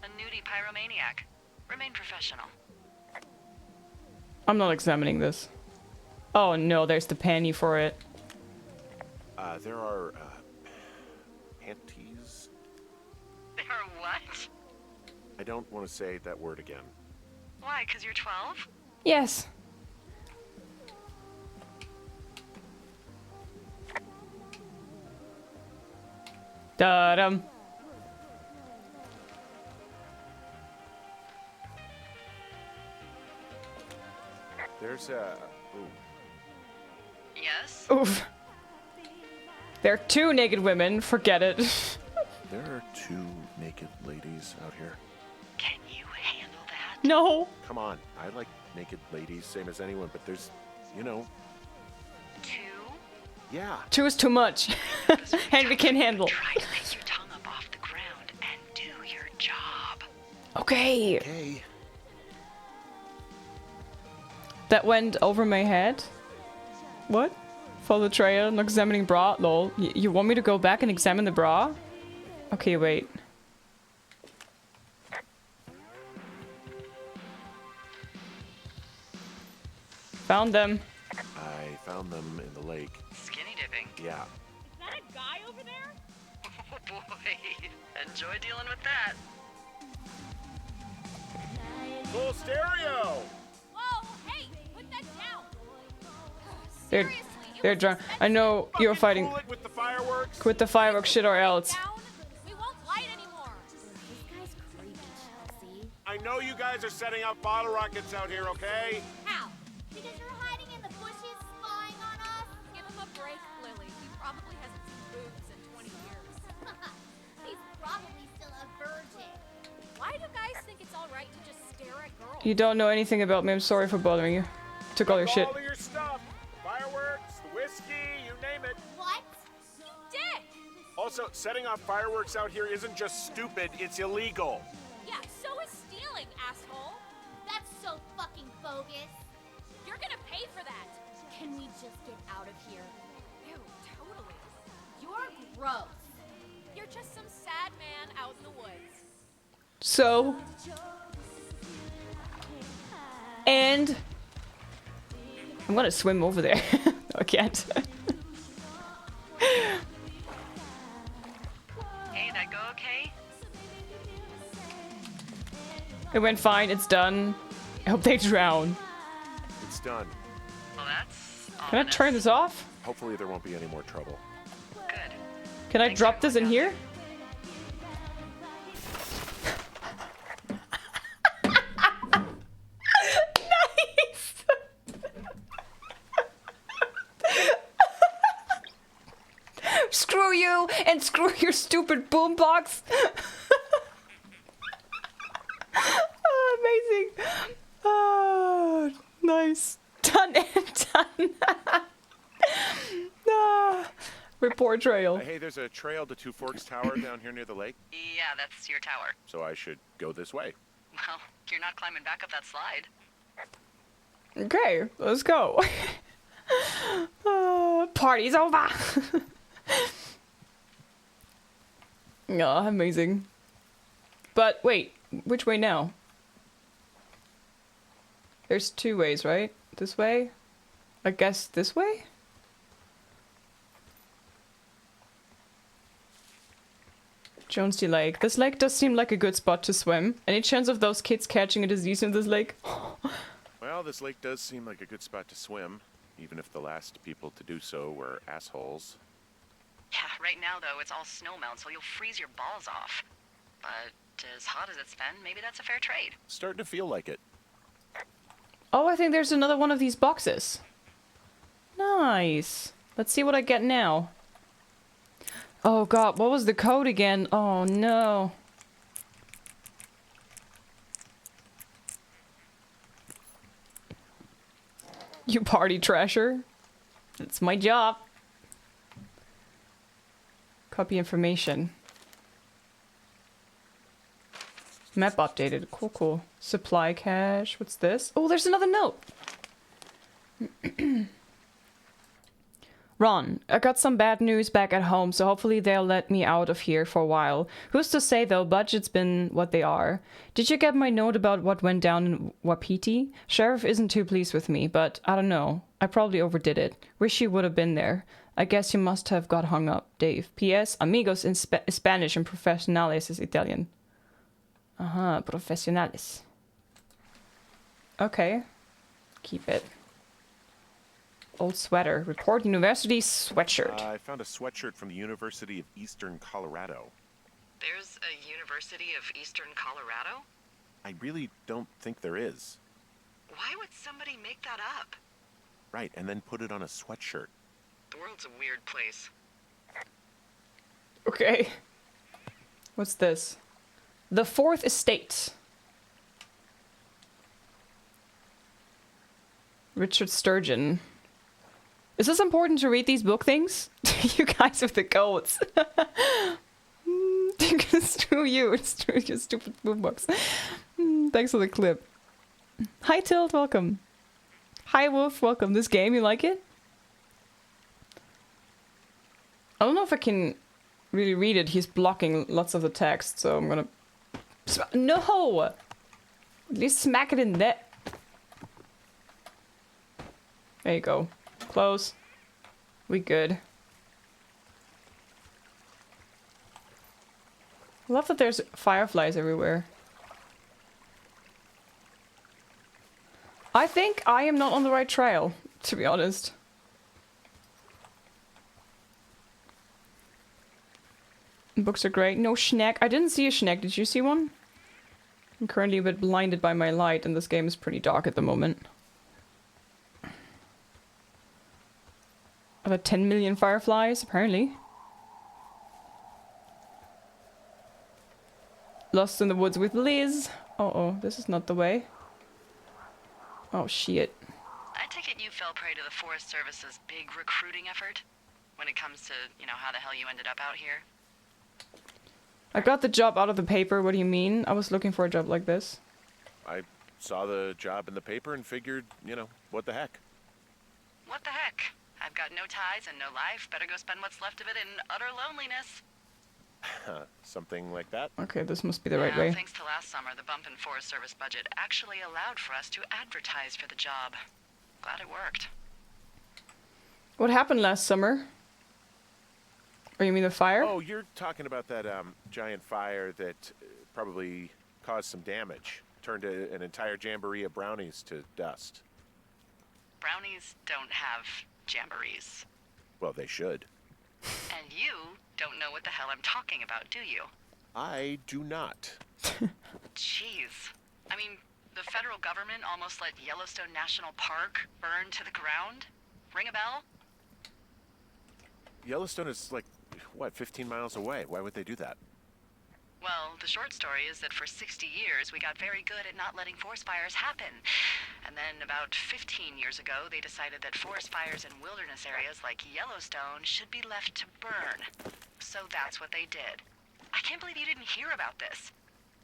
A nudie pyromaniac. Remain professional. I'm not examining this. Oh no, there's the panty for it. There are panties. There are what? I don't want to say that word again. Why, 'cause you're 12? Yes. Da-dum. There's a... Ooh. Yes? Oof. There are 2 naked women. Forget it. There are 2 naked ladies out here. Can you handle that? No. Come on. I like naked ladies, same as anyone, but there's, you know... 2? Yeah. 2 is too much. Henry can handle. Try to make your tongue up off the ground and do your job. Okay. Okay. That went over my head. What? Follow the trail, not examining bra. Lol. You want me to go back and examine the bra? Okay, wait. Found them. I found them in the lake. Skinny dipping. Yeah. Is that a guy over there? Oh boy. Enjoy dealing with that. Full stereo! Whoa, hey, put that down. They're Seriously, it they're was drunk. I know you're Fucking fighting. fool it with the fireworks. Quit the fireworks shit or else. down. We won't light anymore. This guy's creepy, Chelsea. I know you guys are setting up bottle rockets out here, okay? How? Because you're hiding in the bushes spying on us? Give him a break, Lily. He probably hasn't seen boobs in 20 years. He's probably still a virgin. Why do guys think it's all right to just stare at girls? You don't know anything about me. I'm sorry for bothering you. Took all your shit. All of your stuff. Fireworks, the whiskey, you name it. What? You dick! Also, setting off fireworks out here isn't just stupid, it's illegal. Yeah, so is stealing, asshole. That's so fucking bogus. You're gonna pay for that. Can we just get out of here? Ew, totally. You're gross. You're just some sad man out in the woods. So. And. I'm gonna swim over there. No, I can't. Hey, that go okay? It went fine. It's done. I hope they drown. It's done. Well, that's Can I turn this off? Hopefully there won't be any more trouble. Good. Can I Thanks drop for this in looking here? Nice! Screw you and screw your stupid boombox. Oh, amazing. Oh, nice. Done and done. Ah, report trail. Hey, there's a trail to Two Forks Tower down here near the lake, Yeah, that's your tower. so I should go this way. Well, you're not climbing back up that slide. Okay, let's go. Party's over. Oh, amazing. But wait, which way now? There's 2 ways, right? This way I guess this way? Jonesy Lake. This lake does seem like a good spot to swim. Any chance of those kids catching a disease in this lake? Well, this lake does seem like a good spot to swim, even if the last people to do so were assholes. Yeah, right now, though, it's all snowmelt, so you'll freeze your balls off. But as hot as it's been, maybe that's a fair trade. Starting to feel like it. Oh, I think there's another one of these boxes. Nice. Let's see what I get now. Oh god, what was the code again? Oh no. You party trasher. It's my job. Copy information. Map updated. Cool, cool. Supply cache. What's this? Oh, there's another note. Ron, I got some bad news back at home, so hopefully they'll let me out of here for a while. Who's to say, though, budget's been what they are. Did you get my note about what went down in Wapiti? Sheriff isn't too pleased with me, but I don't know. I probably overdid it. Wish you would have been there. I guess you must have got hung up, Dave. P.S. Amigos in Spanish and profesionales is Italian. Aha, profesionales. Okay. Keep it. Old sweater. Report university sweatshirt. I found a sweatshirt from the University of Eastern Colorado. There's a University of Eastern Colorado? I really don't think there is. Why would somebody make that up? Right, and then put it on a sweatshirt. The world's a weird place. Okay. What's this? The Fourth Estate. Richard Sturgeon. Is this important to read these book things? You guys with the codes. Screw you. Screw your stupid boombox. Thanks for the clip. Hi Tilt, welcome. Hi Wolf, welcome. This game, you like it? I don't know if I can really read it. He's blocking lots of the text, so I'm gonna... No! At least smack it in there. There you go. Close. We good. I love that there's fireflies everywhere. I think I am not on the right trail, to be honest. Books are great. No schneck. I didn't see a schneck. Did you see one? I'm currently a bit blinded by my light, and this game is pretty dark at the moment. About 10 million fireflies, apparently. Lost in the woods with Liz. Uh-oh, this is not the way. Oh, shit. I take it you fell prey to the Forest Service's big recruiting effort? When it comes to, you know, how the hell you ended up out here? I got the job out of the paper, what do you mean? I was looking for a job like this. I saw the job in the paper and figured, you know, what the heck. What the heck? I've got no ties and no life. Better go spend what's left of it in utter loneliness. Something like that. Okay, this must be the right Yeah, way. thanks to last summer, the bump in Forest Service budget actually allowed for us to advertise for the job. Glad it worked. What happened last summer? Or you mean the fire? Oh, you're talking about that giant fire that probably caused some damage. Turned an entire jamboree of brownies to dust. Brownies don't have jamborees. Well, they should. And you don't know what the hell I'm talking about, do you? I do not. Jeez. I mean, the federal government almost let Yellowstone National Park burn to the ground? Ring a bell? Yellowstone is like, what, 15 miles away? Why would they do that? Well, the short story is that for 60 years, we got very good at not letting forest fires happen. And then about 15 years ago, they decided that forest fires in wilderness areas like Yellowstone should be left to burn. So that's what they did. I can't believe you didn't hear about this.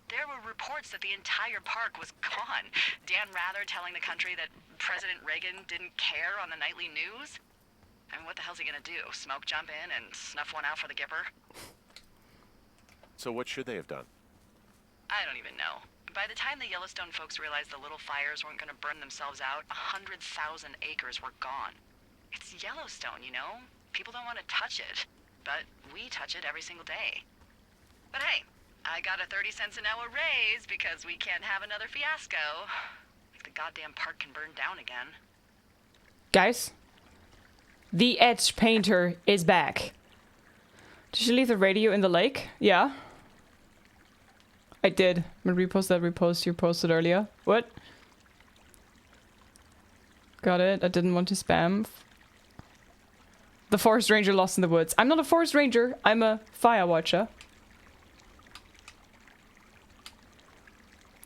There were reports that the entire park was gone. Dan Rather telling the country that President Reagan didn't care on the nightly news. I mean, what the hell's he gonna do? Smoke jump in and snuff one out for the Gipper? So what should they have done? I don't even know. By the time the Yellowstone folks realized the little fires weren't gonna burn themselves out, 100,000 acres were gone. It's Yellowstone, you know? People don't want to touch it, but we touch it every single day. But hey, I got a 30 cents an hour raise because we can't have another fiasco. Like the goddamn park can burn down again. Guys, the edge painter is back. Did you leave the radio in the lake? Yeah. I did. I'm gonna repost that repost you posted earlier. What? Got it. I didn't want to spam. The forest ranger lost in the woods. I'm not a forest ranger. I'm a firewatcher.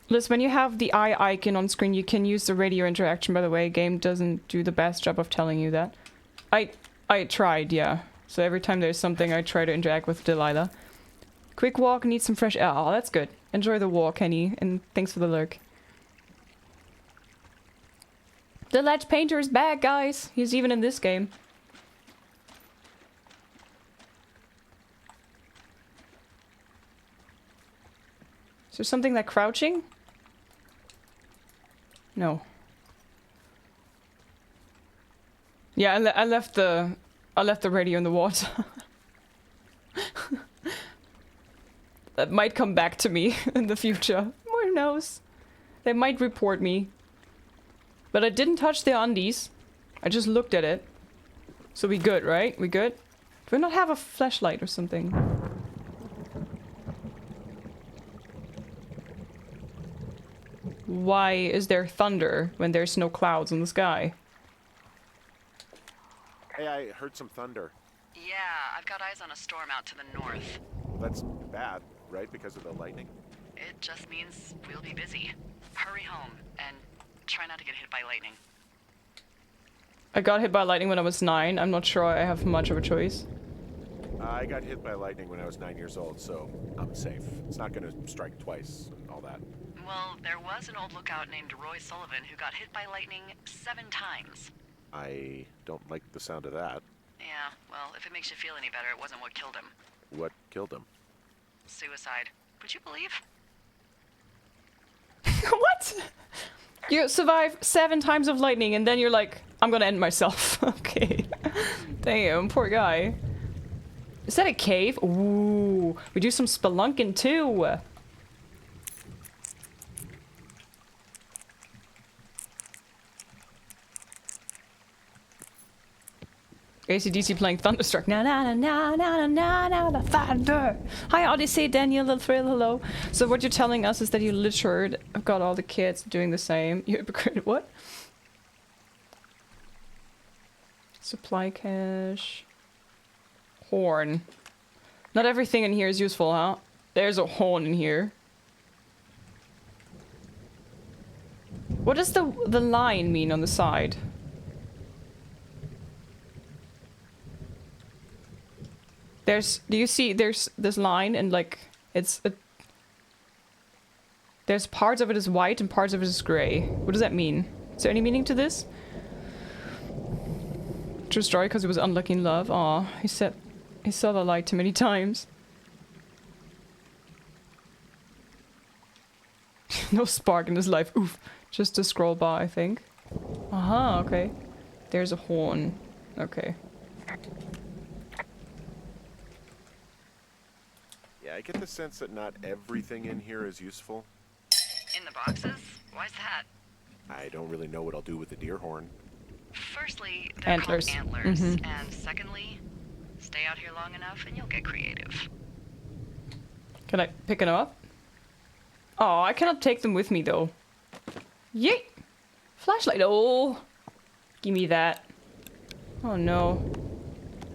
Liz, when you have the eye icon on screen, you can use the radio interaction, by the way. Game doesn't do the best job of telling you that. I tried, yeah. So every time there's something, I try to interact with Delilah. Quick walk, need some fresh air. Oh, that's good. Enjoy the walk, Henny, and thanks for the lurk. The ledge painter is back, guys. He's even in this game. Is there something like crouching? No. Yeah, I left the radio in the water. That might come back to me in the future. Who knows? They might report me. But I didn't touch the undies. I just looked at it. So we good, right? We good? Do we not have a flashlight or something? Why is there thunder when there's no clouds in the sky? Hey, I heard some thunder. Yeah, I've got eyes on a storm out to the north. That's bad, right? Because of the lightning? It just means we'll be busy. Hurry home, and try not to get hit by lightning. I got hit by lightning when I was 9. I'm not sure I have much of a choice. I got hit by lightning when I was 9 years old, so I'm safe. It's not gonna strike twice and all that. Well, there was an old lookout named Roy Sullivan who got hit by lightning 7 times. I don't like the sound of that. Yeah, well, if it makes you feel any better, it wasn't what killed him. What killed him? Suicide. Would you believe? What? You survive 7 times of lightning and then you're like, I'm gonna end myself. Okay. Damn, poor guy. Is that a cave? Ooh, we do some spelunking too. AC/DC playing Thunderstruck. Na na na na na na na na thunder. Hi Odyssey, Daniel, Little Thrill, hello. So what you're telling us is that you literally have got all the kids doing the same. You hypocrite. What? Supply cache. Horn. Not everything in here is useful, huh? There's a horn in here. What does the line mean on the side? Do you see there's this line and like there's parts of it is white and parts of it is gray. What does that mean? Is there any meaning to this? True story, because he was unlucky in love. Aw, he saw the light too many times. No spark in his life. Oof. Just a scroll bar, I think. Aha, okay. There's a horn. Okay. Yeah, I get the sense that not everything in here is useful. In the boxes? Why's that? I don't really know what I'll do with the deer horn. Firstly, they're Antlers. called antlers. And secondly, stay out here long enough and you'll get creative. Can I pick them up? Oh, I cannot take them with me though. Yeet! Flashlight. Oh, give me that. Oh no.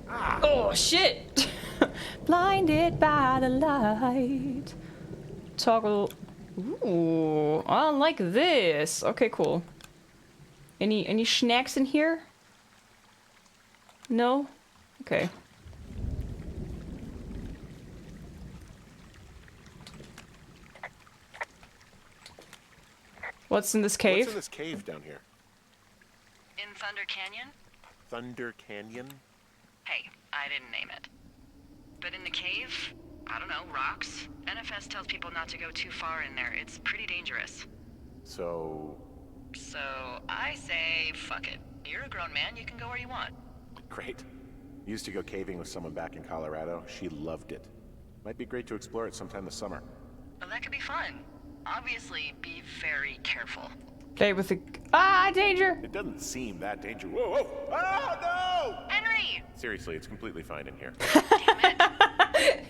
Oh shit! Blinded by the light. Toggle. Ooh, I like this. Okay, cool. Any snacks in here? No? Okay. What's in this cave? What's in this cave down here? In Thunder Canyon? Thunder Canyon? Hey, I didn't name it. But in the cave, I don't know, rocks and a manifest tells people not to go too far in there. It's pretty dangerous. So... So, I say, fuck it. You're a grown man, you can go where you want. Great. Used to go caving with someone back in Colorado. She loved it. Might be great to explore it sometime this summer. Well, that could be fun. Obviously, be very careful. Play with the... Ah, danger! It doesn't seem that dangerous. Whoa, whoa! Oh, no! Henry! Seriously, it's completely fine in here. Damn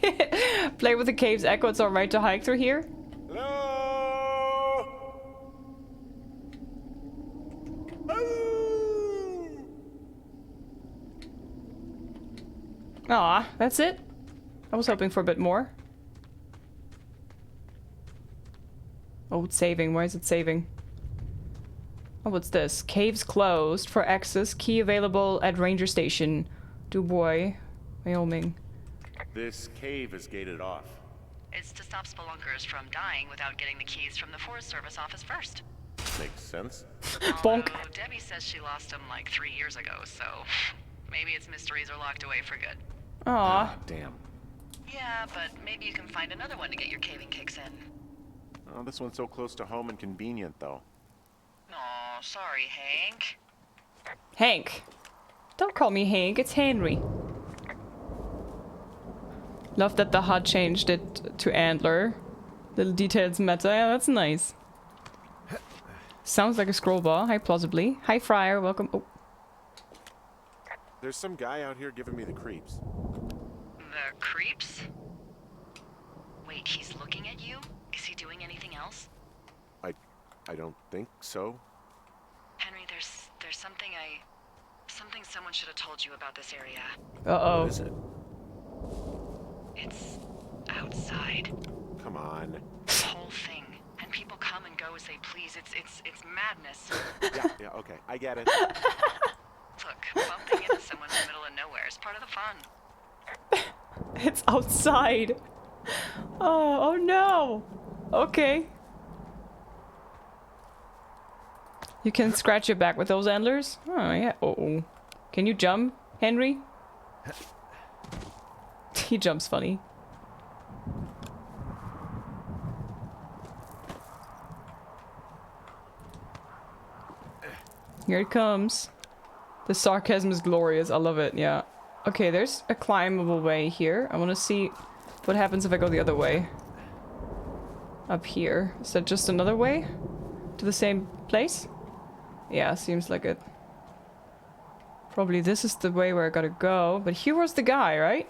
it. Play with the cave's echo. It's alright to hike through here. Hello? Aw, that's it? I was hoping for a bit more. Oh, it's saving. Why is it saving? Oh, what's this? Caves closed for access. Key available at Ranger Station. Dubois, Wyoming. This cave is gated off. It's to stop spelunkers from dying without getting the keys from the Forest Service office first. Makes sense. Bonk. Although Debbie says she lost them like 3 years ago, so maybe its mysteries are locked away for good. Aw. Damn. Yeah, but maybe you can find another one to get your caving kicks in. Oh, this one's so close to home and convenient, though. Aw, sorry, Hank. Hank. Don't call me Hank, it's Henry. Love that the HUD changed it to antler. Little details matter. Yeah, that's nice. Sounds like a scroll bar. Hi, plausibly. Hi, Friar. Welcome. Oh. There's some guy out here giving me the creeps. The creeps? Wait, he's looking at you? Is he doing anything else? I don't think so. Henry, there's something someone should have told you about this area. Uh-oh. What is it? It's outside. Come on. The whole thing. And people come and go as they please. It's madness. Yeah, okay. I get it. Look, bumping into someone in the middle of nowhere is part of the fun. It's outside. Oh no. Okay. You can scratch your back with those antlers? Oh, yeah. Uh-oh. Can you jump, Henry? He jumps funny. Here it comes. The sarcasm is glorious. I love it. Yeah. Okay, there's a climbable way here. I want to see what happens if I go the other way. Up here. Is that just another way? To the same place? Yeah, seems like it. Probably this is the way where I gotta go. But here was the guy, right?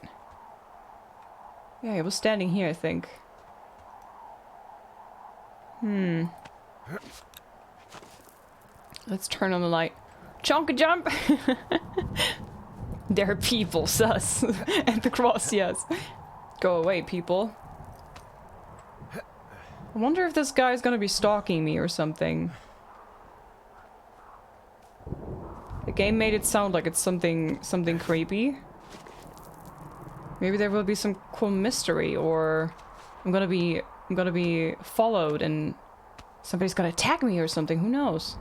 Yeah, he was standing here, I think. Let's turn on the light. Chonka jump! There are people, sus. And the cross, yes. Go away, people. I wonder if this guy's gonna be stalking me or something. The game made it sound like it's something creepy. Maybe there will be some cool mystery, or I'm gonna be followed and somebody's gonna attack me or something. Who knows?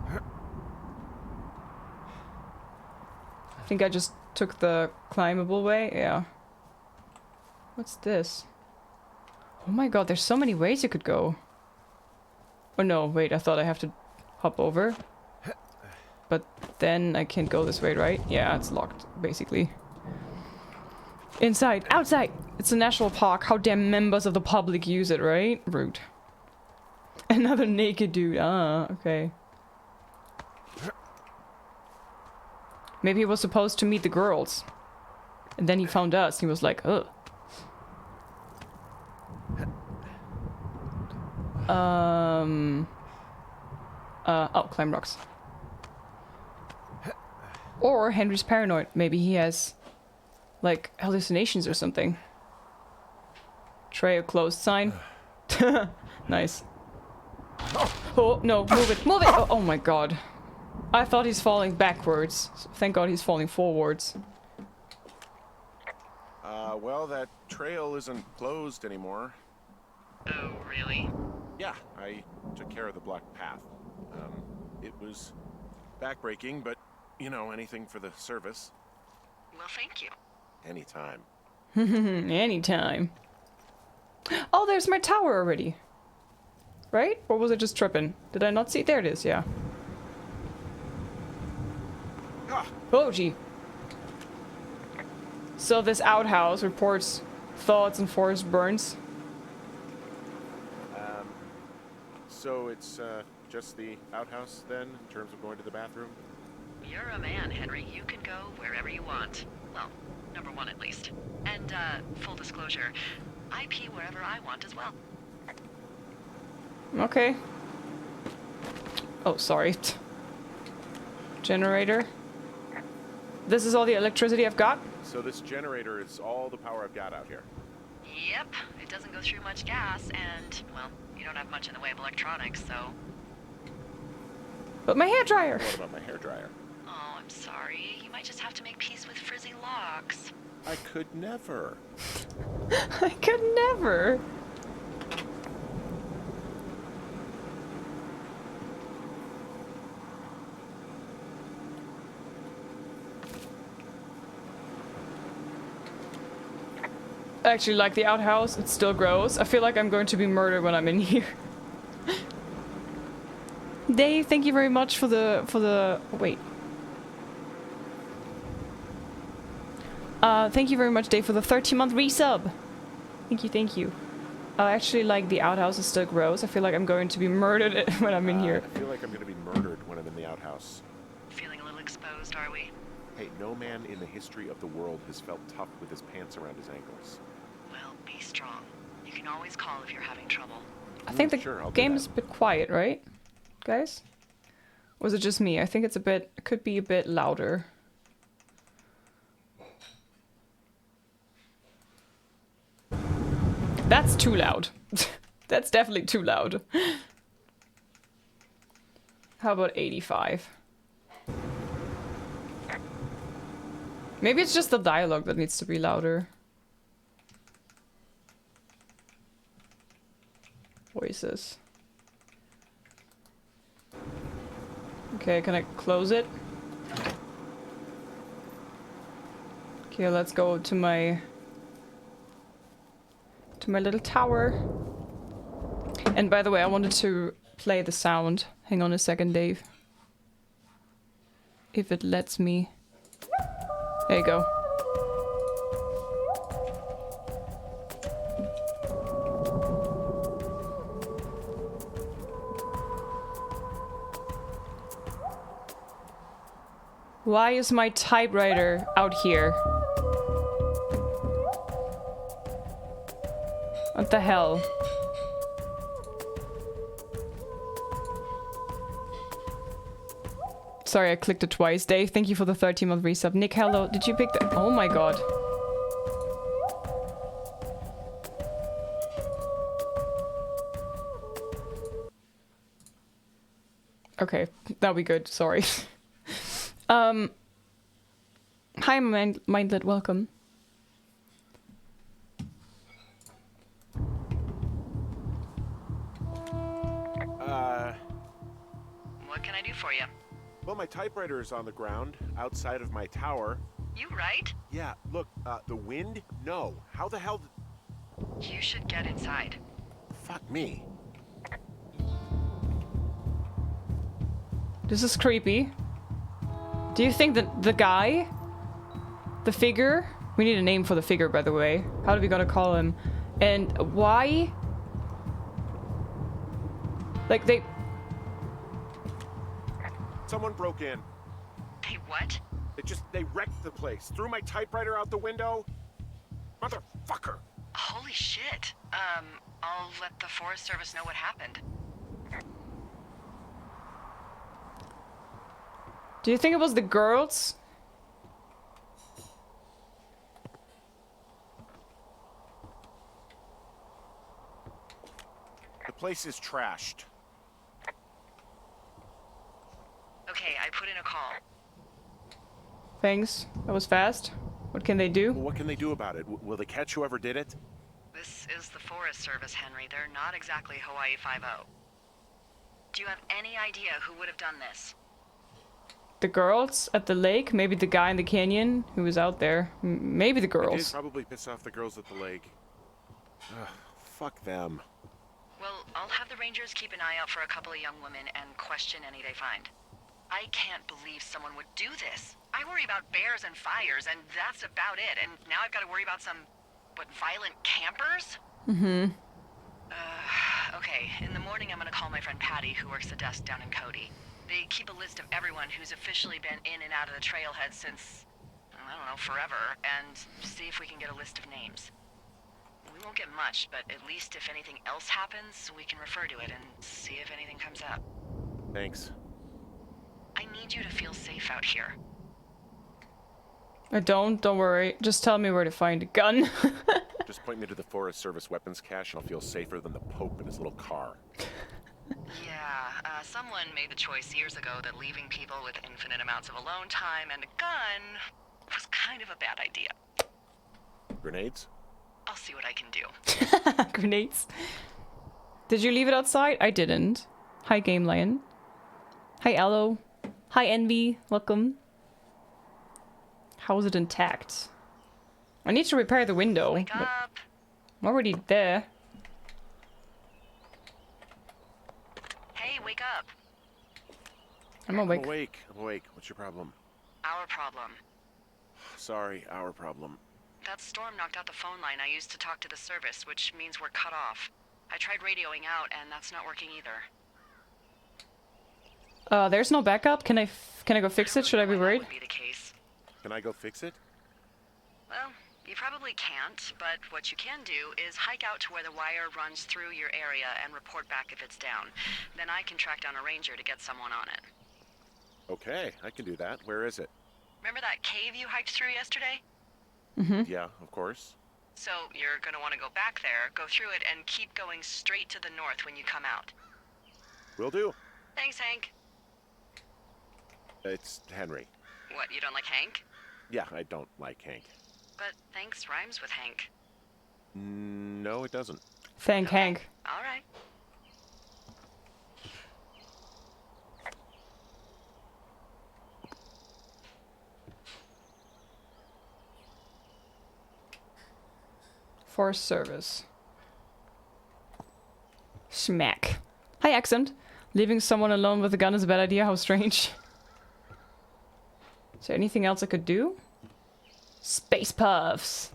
I think I just took the climbable way. Yeah. What's this? Oh my god, there's so many ways you could go. Oh no, wait, I thought I have to hop over. But then I can't go this way, right? Yeah, it's locked, basically. Inside, outside! It's a national park. How dare members of the public use it, right? Rude. Another naked dude. Ah, okay. Maybe he was supposed to meet the girls. And then he found us. He was like, ugh. Oh, climb rocks. Or Henry's paranoid. Maybe he has, like, hallucinations or something. Trail closed sign. Nice. Oh, no, move it, move it! Oh, oh my god. I thought he's falling backwards. Thank god he's falling forwards. Well, that trail isn't closed anymore. Oh, really? Yeah, I took care of the blocked path. It was backbreaking, but, you know, anything for the service. Well, thank you. Anytime. Anytime. Oh, there's my tower already. Right? Or was it just tripping? Did I not see? There it is, yeah. Oh, gee. So this outhouse reports thoughts and forest burns. So it's just the outhouse then, in terms of going to the bathroom? You're a man, Henry. You can go wherever you want. Well, number one at least. And, full disclosure, I pee wherever I want as well. Okay. Oh, sorry. Generator. This is all the electricity I've got? So this generator is all the power I've got out here. Yep, it doesn't go through much gas, and, well, you don't have much in the way of electronics, so... But my hairdryer! What about my hairdryer? Oh, I'm sorry. You might just have to make peace with frizzy locks. I could never. I could never! I actually like the outhouse. It still grows. I feel like I'm going to be murdered when I'm in here. Dave, thank you very much for the wait. Thank you very much, Dave, for the 13-month resub. Thank you, thank you. I actually like the outhouse. It still grows. I feel like I'm going to be murdered when I'm in here. I feel like I'm going to be murdered when I'm in the outhouse. Feeling a little exposed, are we? Hey, no man in the history of the world has felt tough with his pants around his ankles. Well, be strong. You can always call if you're having trouble. I think the Sure, I'll do game that. is a bit quiet, right, guys? Or is it just me? I think it's a bit. It could be a bit louder. That's too loud. That's definitely too loud. How about 85? Maybe it's just the dialogue that needs to be louder. Voices. Okay, can I close it? Okay, let's go to my little tower. And by the way, I wanted to play the sound. Hang on a second, Dave. If it lets me. There you go. Why is my typewriter out here? What the hell? Sorry, I clicked it twice. Dave, thank you for the 13-month resub. Nick, hello. Did you pick the... Oh my god. Okay, that'll be good. Sorry. Hi, Mindlet. Welcome. What can I do for you? Well, my typewriter is on the ground, outside of my tower. You right? Yeah, look, the wind? No. How the hell You should get inside. Fuck me. This is creepy. Do you think that the guy? The figure? We need a name for the figure, by the way. How are we gonna call him? And why? Like, they... Someone broke in. Hey, what? They wrecked the place. Threw my typewriter out the window. Motherfucker. Holy shit. I'll let the Forest Service know what happened. Do you think it was the girls? The place is trashed. Okay, I put in a call. Thanks. That was fast. What can they do? Well, what can they do about it? Will they catch whoever did it? This is the Forest Service, Henry. They're not exactly Hawaii Five-0. Do you have any idea who would have done this? The girls at the lake? Maybe the guy in the canyon who was out there? Maybe the It did girls. probably piss off the girls at the lake. Ugh, Fuck them. Well, I'll have the Rangers keep an eye out for a couple of young women and question any they find. I can't believe someone would do this. I worry about bears and fires, and that's about it. And now I've got to worry about some, violent campers? Mm-hmm. Okay, in the morning I'm gonna call my friend Patty, who works the desk down in Cody. They keep a list of everyone who's officially been in and out of the trailhead since, I don't know, forever, and see if we can get a list of names. We won't get much, but at least if anything else happens, we can refer to it and see if anything comes up. Thanks. I need you to feel safe out here. I don't worry. Just tell me where to find a gun. Just point me to the Forest Service weapons cache and I'll feel safer than the Pope in his little car. Yeah, someone made the choice years ago that leaving people with infinite amounts of alone time and a gun was kind of a bad idea. Grenades? I'll see what I can do. Grenades. Did you leave it outside? I didn't. Hi, Game Lion. Hi, Aloe. Hi, Envy. Welcome. How is it intact? I need to repair the window. Wake But up. I'm already there. Hey, wake up. I'm awake. I'm awake. I'm awake. What's your problem? Our problem. Sorry, our problem. That storm knocked out the phone line I used to talk to the service, which means we're cut off. I tried radioing out, and that's not working either. There's no backup. Can I go fix it? Should I be worried? That would be the case. Can I go fix it? Well, you probably can't, but what you can do is hike out to where the wire runs through your area and report back if it's down. Then I can track down a ranger to get someone on it. Okay, I can do that. Where is it? Remember that cave you hiked through yesterday? Mm-hmm. Yeah, of course. So you're gonna want to go back there, go through it, and keep going straight to the north when you come out. Will do. Thanks, Hank. It's Henry. What, you don't like Hank? Yeah, I don't like Hank. But thanks rhymes with Hank. No, it doesn't. Thank Okay. Hank. All right. Forest Service. Smack. Hi, Accent. Leaving someone alone with a gun is a bad idea. How strange. Is there anything else I could do? Space Puffs.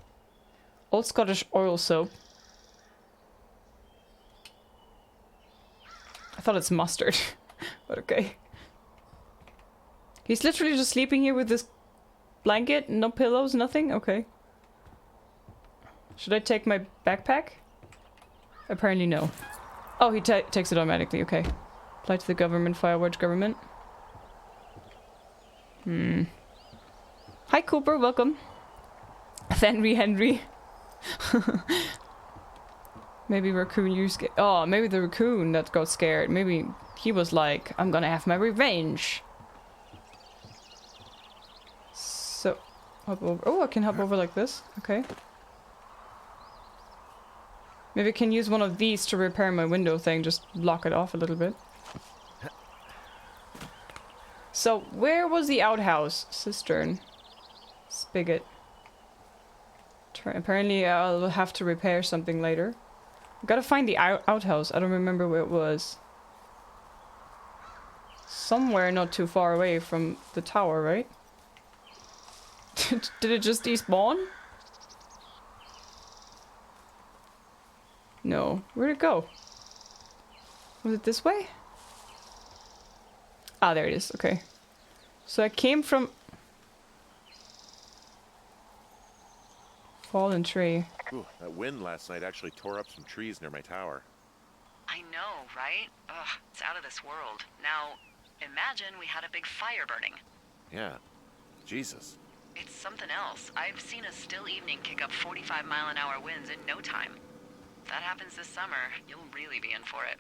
Old Scottish oil soap. I thought it's mustard. But okay. He's literally just sleeping here with this blanket, no pillows, nothing? Okay. Should I take my backpack? Apparently no. Oh, he takes it automatically, okay. Apply to the government, Firewatch government. Hi Cooper, welcome. Henry. Maybe raccoon you scared. Oh, maybe the raccoon that got scared. Maybe he was like, I'm gonna have my revenge. So, hop over. Oh, I can hop over like this. Okay. Maybe I can use one of these to repair my window thing. Just block it off a little bit. So, where was the outhouse? Cistern. Spigot. Apparently, I'll have to repair something later. Gotta find the outhouse. I don't remember where it was. Somewhere not too far away from the tower, right? Did it just despawn? No. Where'd it go? Was it this way? Ah, there it is. Okay. So I came from... Fallen tree. Ooh, that wind last night actually tore up some trees near my tower. I know, right? Ugh, it's out of this world. Now, imagine we had a big fire burning. Yeah. Jesus. It's something else. I've seen a still evening kick up 45-mile-an-hour winds in no time. If that happens this summer, you'll really be in for it.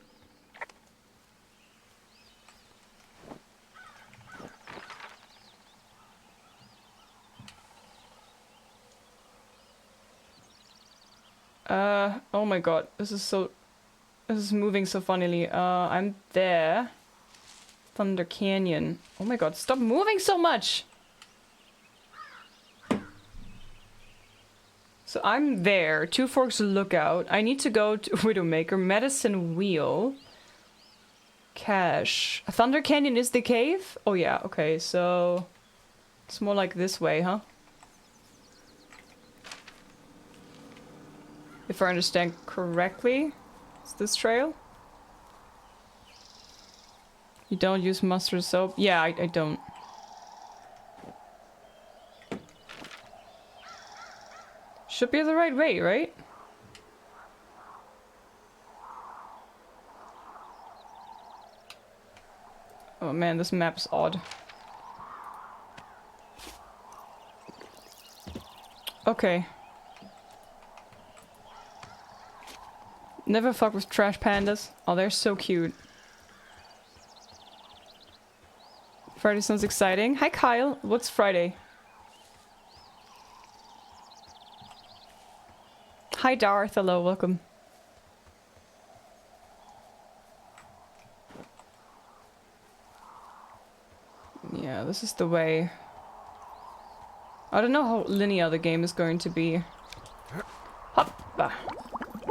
Oh my god, this is moving so funnily. I'm there. Thunder Canyon. Oh my god, stop moving so much! So I'm there. Two Forks Lookout. I need to go to Widowmaker. Medicine Wheel. Cache. Thunder Canyon is the cave? Oh yeah, okay, so... It's more like this way, huh? If I understand correctly. It's this trail? You don't use mustard soap? Yeah, I don't. Should be the right way, right? Oh man, this map is odd. Okay. Never fuck with trash pandas. Oh, they're so cute. Friday sounds exciting. Hi Kyle, what's Friday? Hi Darth, hello, welcome. Yeah, this is the way. I don't know how linear the game is going to be. Hop!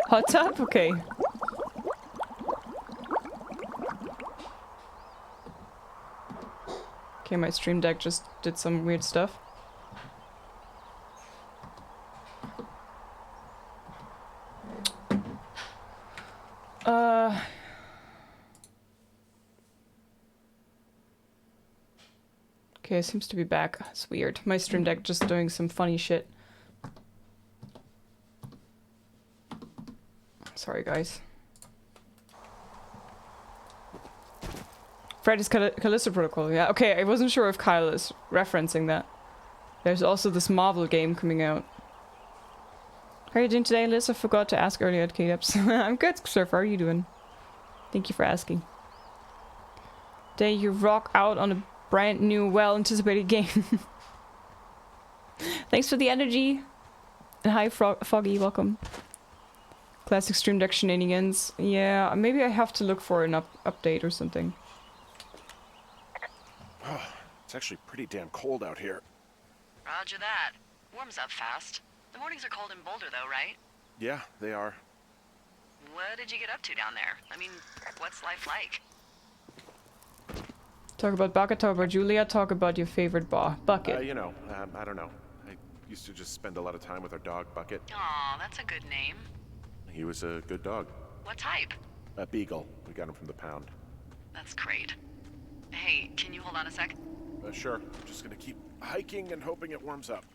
Hot tub? Okay. Okay, my stream deck just did some weird stuff. Okay, it seems to be back. It's weird. My stream deck just doing some funny shit. Sorry, guys. Freddy's Callisto Protocol. Yeah, okay, I wasn't sure if Kyle is referencing that. There's also this Marvel game coming out. How are you doing today, Liz? I forgot to ask earlier at K-Dubs. I'm good, Surf. How are you doing? Thank you for asking. Day you rock out on a brand new, well-anticipated game. Thanks for the energy. And hi, Foggy, welcome. Classic stream deck shenanigans. Yeah, maybe I have to look for an update or something. Oh, it's actually pretty damn cold out here. Roger that. Warms up fast. The mornings are cold in Boulder, though, right? Yeah, they are. What did you get up to down there? I mean, what's life like? Talk about bucket, talk about Julia, talk about your favorite bucket. You know, I don't know. I used to just spend a lot of time with our dog, Bucket. Aw, that's a good name. He was a good dog. What type? A beagle. We got him from the pound. That's great. Hey, can you hold on a sec? Sure. Just gonna keep hiking and hoping it warms up.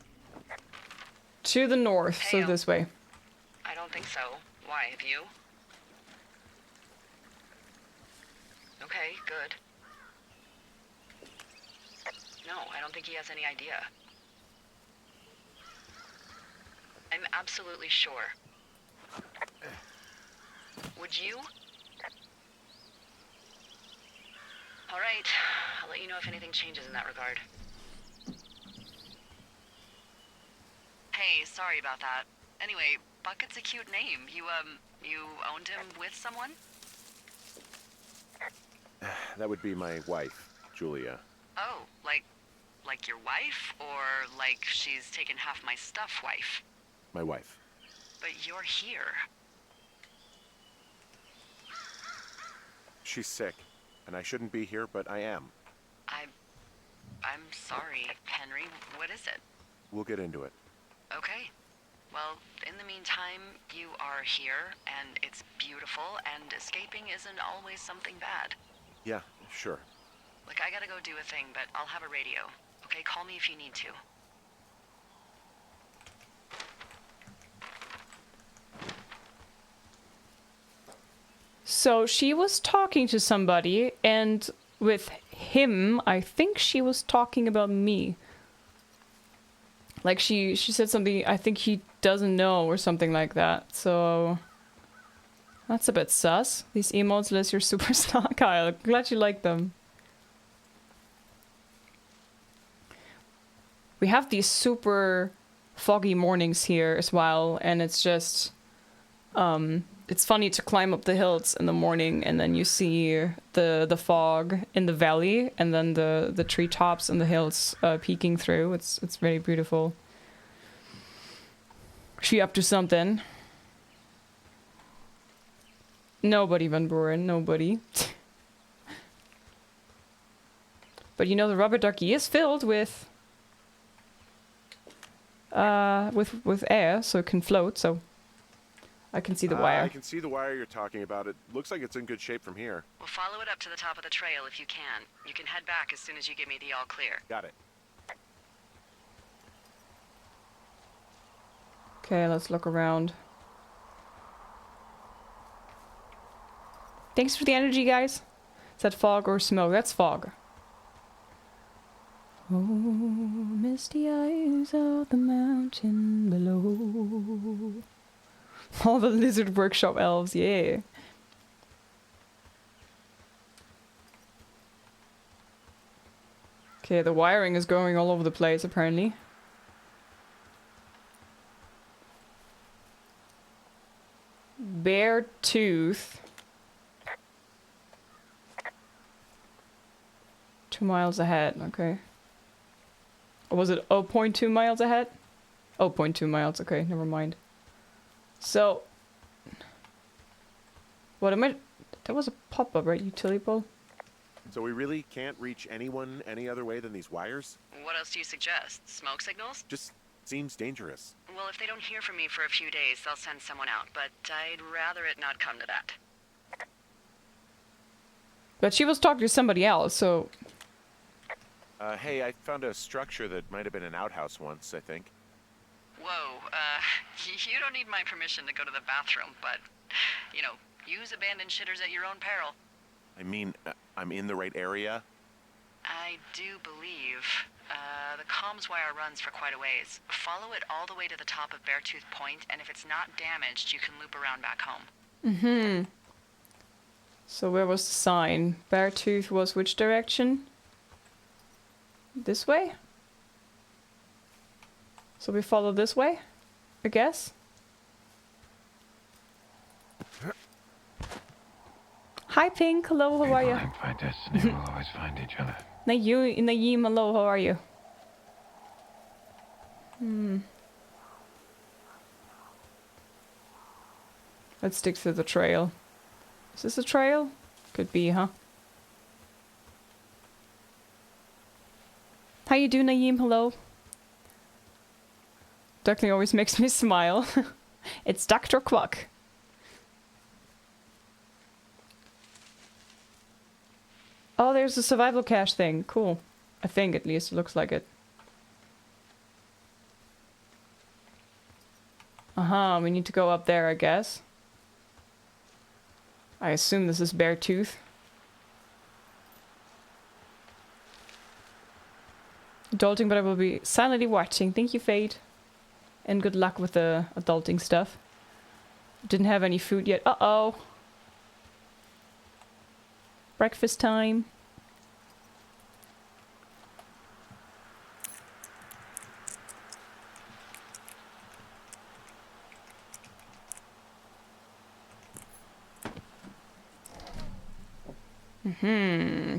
To the north, so this way. I don't think so. Why, have you? Okay, good. No, I don't think he has any idea. I'm absolutely sure. Would you? All right, I'll let you know if anything changes in that regard. Hey, sorry about that. Anyway, Bucket's a cute name. You owned him with someone? That would be my wife, Julia. Oh, like your wife? Or like she's taken half my stuff wife? My wife. But you're here. She's sick, and I shouldn't be here, but I am. I'm sorry, Henry. What is it? We'll get into it. Okay. Well, in the meantime, you are here, and it's beautiful, and escaping isn't always something bad. Yeah, sure. Look, I gotta go do a thing, but I'll have a radio. Okay, call me if you need to. So she was talking to somebody, and with him, I think she was talking about me. Like she said something I think he doesn't know or something like that. So that's a bit sus. These emotes, Liz, you're superstar. Kyle, glad you like them. We have these super foggy mornings here as well, and it's just it's funny to climb up the hills in the morning, and then you see the fog in the valley, and then the treetops and the hills peeking through. It's very beautiful. She up to something. Nobody, Van Buren, nobody. But you know the rubber ducky is filled with air, so it can float, so I can see the wire. I can see the wire you're talking about. It looks like it's in good shape from here. We'll follow it up to the top of the trail if you can. You can head back as soon as you give me the all clear. Got it. Okay, let's look around. Thanks for the energy, guys. Is that fog or smoke? That's fog. Oh, misty eyes of the mountain below. All the lizard workshop elves, yeah. Okay, the wiring is going all over the place, apparently. Bear tooth. 2 miles ahead, okay. Or was it 0.2 miles ahead? 0.2 miles, okay, never mind. So, what am I? That was a pop-up, right? Utility pole? So we really can't reach anyone any other way than these wires? What else do you suggest? Smoke signals? Just seems dangerous. Well, if they don't hear from me for a few days, they'll send someone out, but I'd rather it not come to that. But she was talking to somebody else, so... Hey, I found a structure that might have been an outhouse once, I think. Whoa, you don't need my permission to go to the bathroom, but, you know, use abandoned shitters at your own peril. I mean, I'm in the right area? I do believe. The comms wire runs for quite a ways. Follow it all the way to the top of Beartooth Point, and if it's not damaged, you can loop around back home. Mm-hmm. So where was the sign? Beartooth was which direction? This way? So we follow this way, I guess? Hi Pink, hello, how are you? People by destiny will always find each other. Naeem, hello, how are you? Let's stick to the trail. Is this a trail? Could be, huh? How you doing, Naeem? Hello. Duckling always makes me smile. It's Dr. Quack. Oh, there's a survival cache thing. Cool. I think, at least, it looks like it. We need to go up there, I guess. I assume this is Beartooth. Adulting, but I will be silently watching. Thank you, Fade. And good luck with the adulting stuff. Didn't have any food yet. Uh-oh. Breakfast time.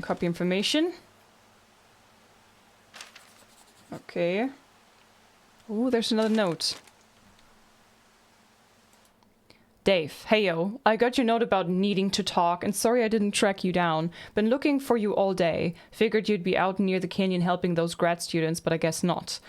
Copy information. Okay. Oh, there's another note. Dave, heyo, I got your note about needing to talk, and sorry I didn't track you down. Been looking for you all day. Figured you'd be out near the canyon helping those grad students, but I guess not.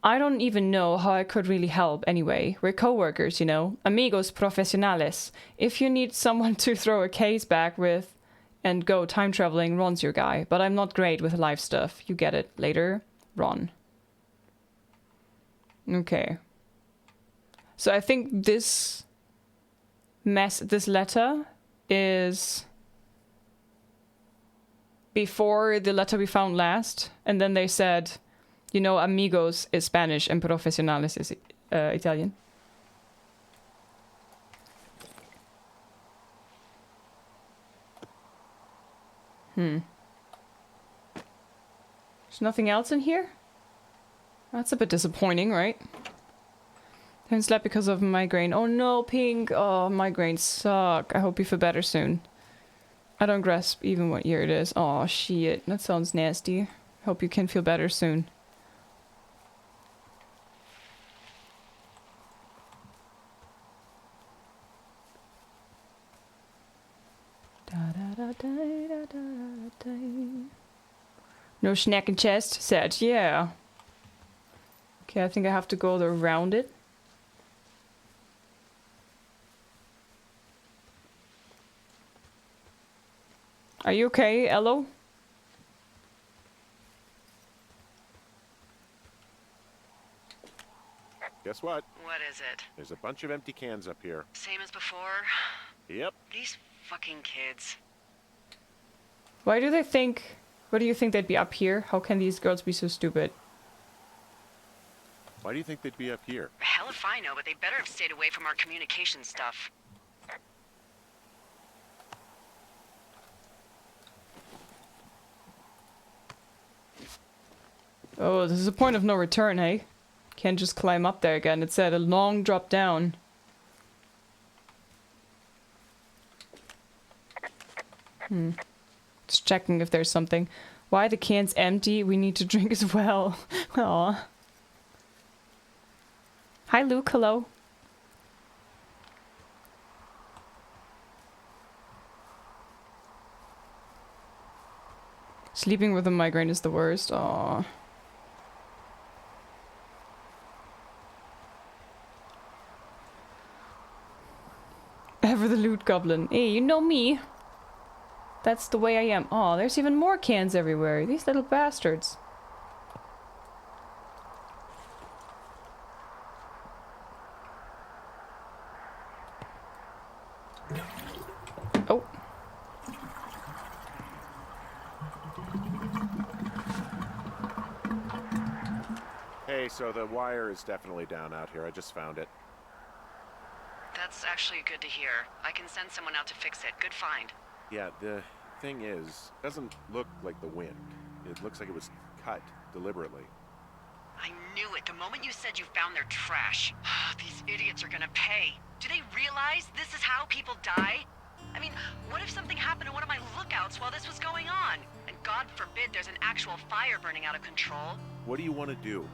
I don't even know how I could really help anyway. We're co-workers, you know. Amigos profesionales. If you need someone to throw a case back with and go time traveling, Ron's your guy. But I'm not great with life stuff. You get it. Later, Ron. Okay. So I think this letter is before the letter we found last, and then they said, you know, amigos is Spanish and profesionales is Italian. There's nothing else in here? That's a bit disappointing, right? Haven't slept because of migraine. Oh no, Pink! Oh, migraines suck. I hope you feel better soon. I don't grasp even what year it is. Oh shit, that sounds nasty. Hope you can feel better soon. No snack and chest set, yeah. Okay, I think I have to go around it. Are you okay, Ello? Guess what? What is it? There's a bunch of empty cans up here. Same as before? Yep. These fucking kids. Why do they think... Why do you think they'd be up here? How can these girls be so stupid? Why do you think they'd be up here? Hell if I know, but they better have stayed away from our communication stuff. Oh, this is a point of no return, hey? Can't just climb up there again. It said a long drop down. Just checking if there's something. Why the can's empty? We need to drink as well. Aw. Hi, Luke. Hello. Sleeping with a migraine is the worst. Aw. Ever the loot goblin. Hey, you know me. That's the way I am. Aw, there's even more cans everywhere. These little bastards. Oh. Hey, so the wire is definitely down out here. I just found it. That's actually good to hear. I can send someone out to fix it. Good find. Yeah, the thing is, it doesn't look like the wind. It looks like it was cut deliberately. I knew it. The moment you said you found their trash. These idiots are gonna pay. Do they realize this is how people die? I mean, what if something happened to one of my lookouts while this was going on? And God forbid there's an actual fire burning out of control. What do you want to do?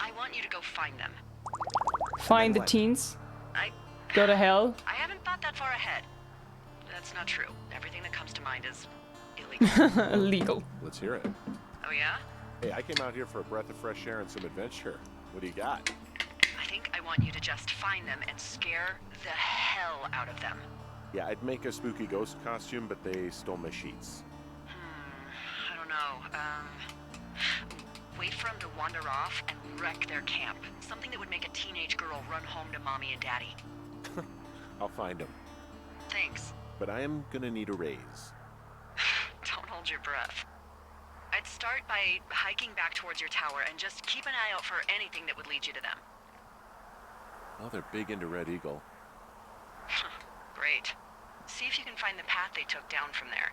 I want you to go find them. Find the what? teens. I Go to hell. haven't thought that far ahead. That's not true. Everything that comes to mind is illegal. Illegal. Let's hear it. Oh yeah? Hey, I came out here for a breath of fresh air and some adventure. What do you got? I think I want you to just find them and scare the hell out of them. Yeah, I'd make a spooky ghost costume, but they stole my sheets. I don't know. Wait for them to wander off and wreck their camp. Something that would make a teenage girl run home to mommy and daddy. I'll find them. Thanks. But I am gonna need a raise. Don't hold your breath. I'd start by hiking back towards your tower and just keep an eye out for anything that would lead you to them. Oh, they're big into Red Eagle. Great. See if you can find the path they took down from there.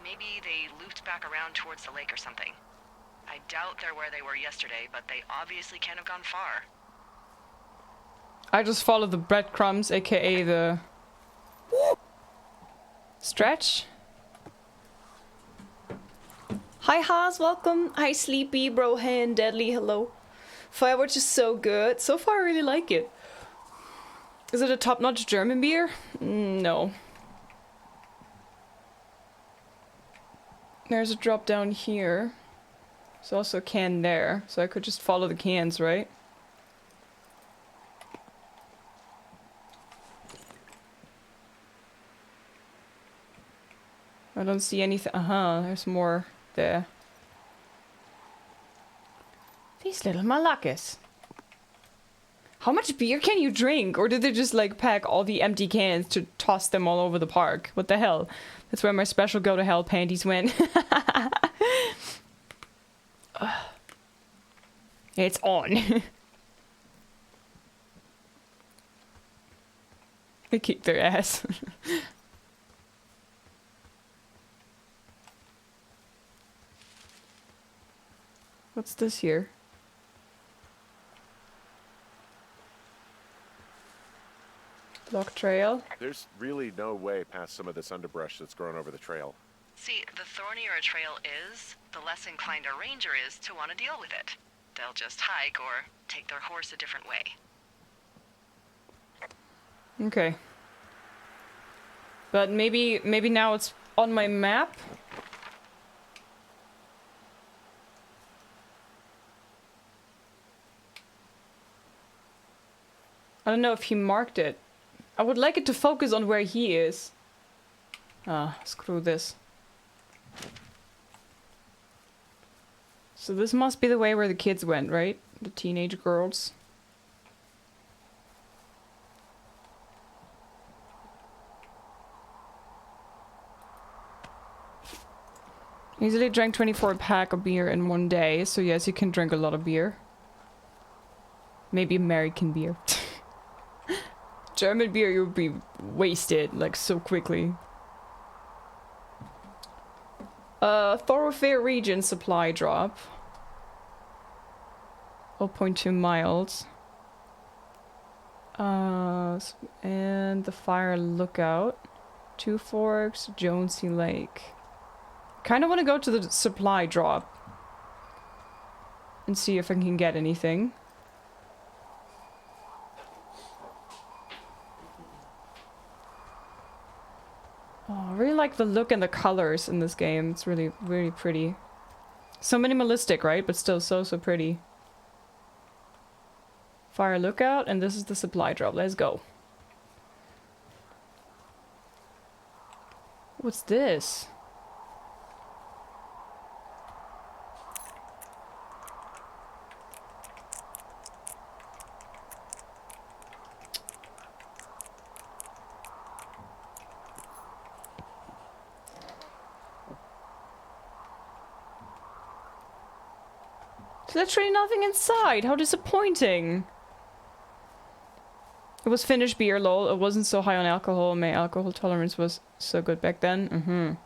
Maybe they looped back around towards the lake or something. I doubt they're where they were yesterday, but they obviously can't have gone far. I just follow the breadcrumbs, aka the... stretch. Hi Haas, welcome. Hi Sleepy, Brohan, Deadly, hello. Firewatch is so good. So far I really like it. Is it a top-notch German beer? No. There's a drop down here. There's also a can there, so I could just follow the cans, right? I don't see anything. There's more there. These little malakas. How much beer can you drink? Or did they just like pack all the empty cans to toss them all over the park? What the hell? That's where my special go to hell panties went. It's on. They kicked their ass. What's this here? Block trail. There's really no way past some of this underbrush that's grown over the trail. See, the thornier a trail is, the less inclined a ranger is to want to deal with it. They'll just hike or take their horse a different way. Okay. But maybe now it's on my map. I don't know if he marked it. I would like it to focus on where he is. Ah, screw this. So this must be the way where the kids went, right? The teenage girls. Easily drank 24 pack of beer in one day, so yes, you can drink a lot of beer. Maybe American beer. German beer, you would be wasted, like, so quickly. Thoroughfare region supply drop. 0.2 miles. And the fire lookout. Two Forks, Jonesy Lake. Kind of want to go to the supply drop. And see if I can get anything. Oh, I really like the look and the colors in this game. It's really, really pretty. So minimalistic, right? But still so pretty. Fire lookout, and this is the supply drop. Let's go. What's this? There's literally nothing inside. How disappointing. It was Finnish beer, lol. It wasn't so high on alcohol. My alcohol tolerance was so good back then.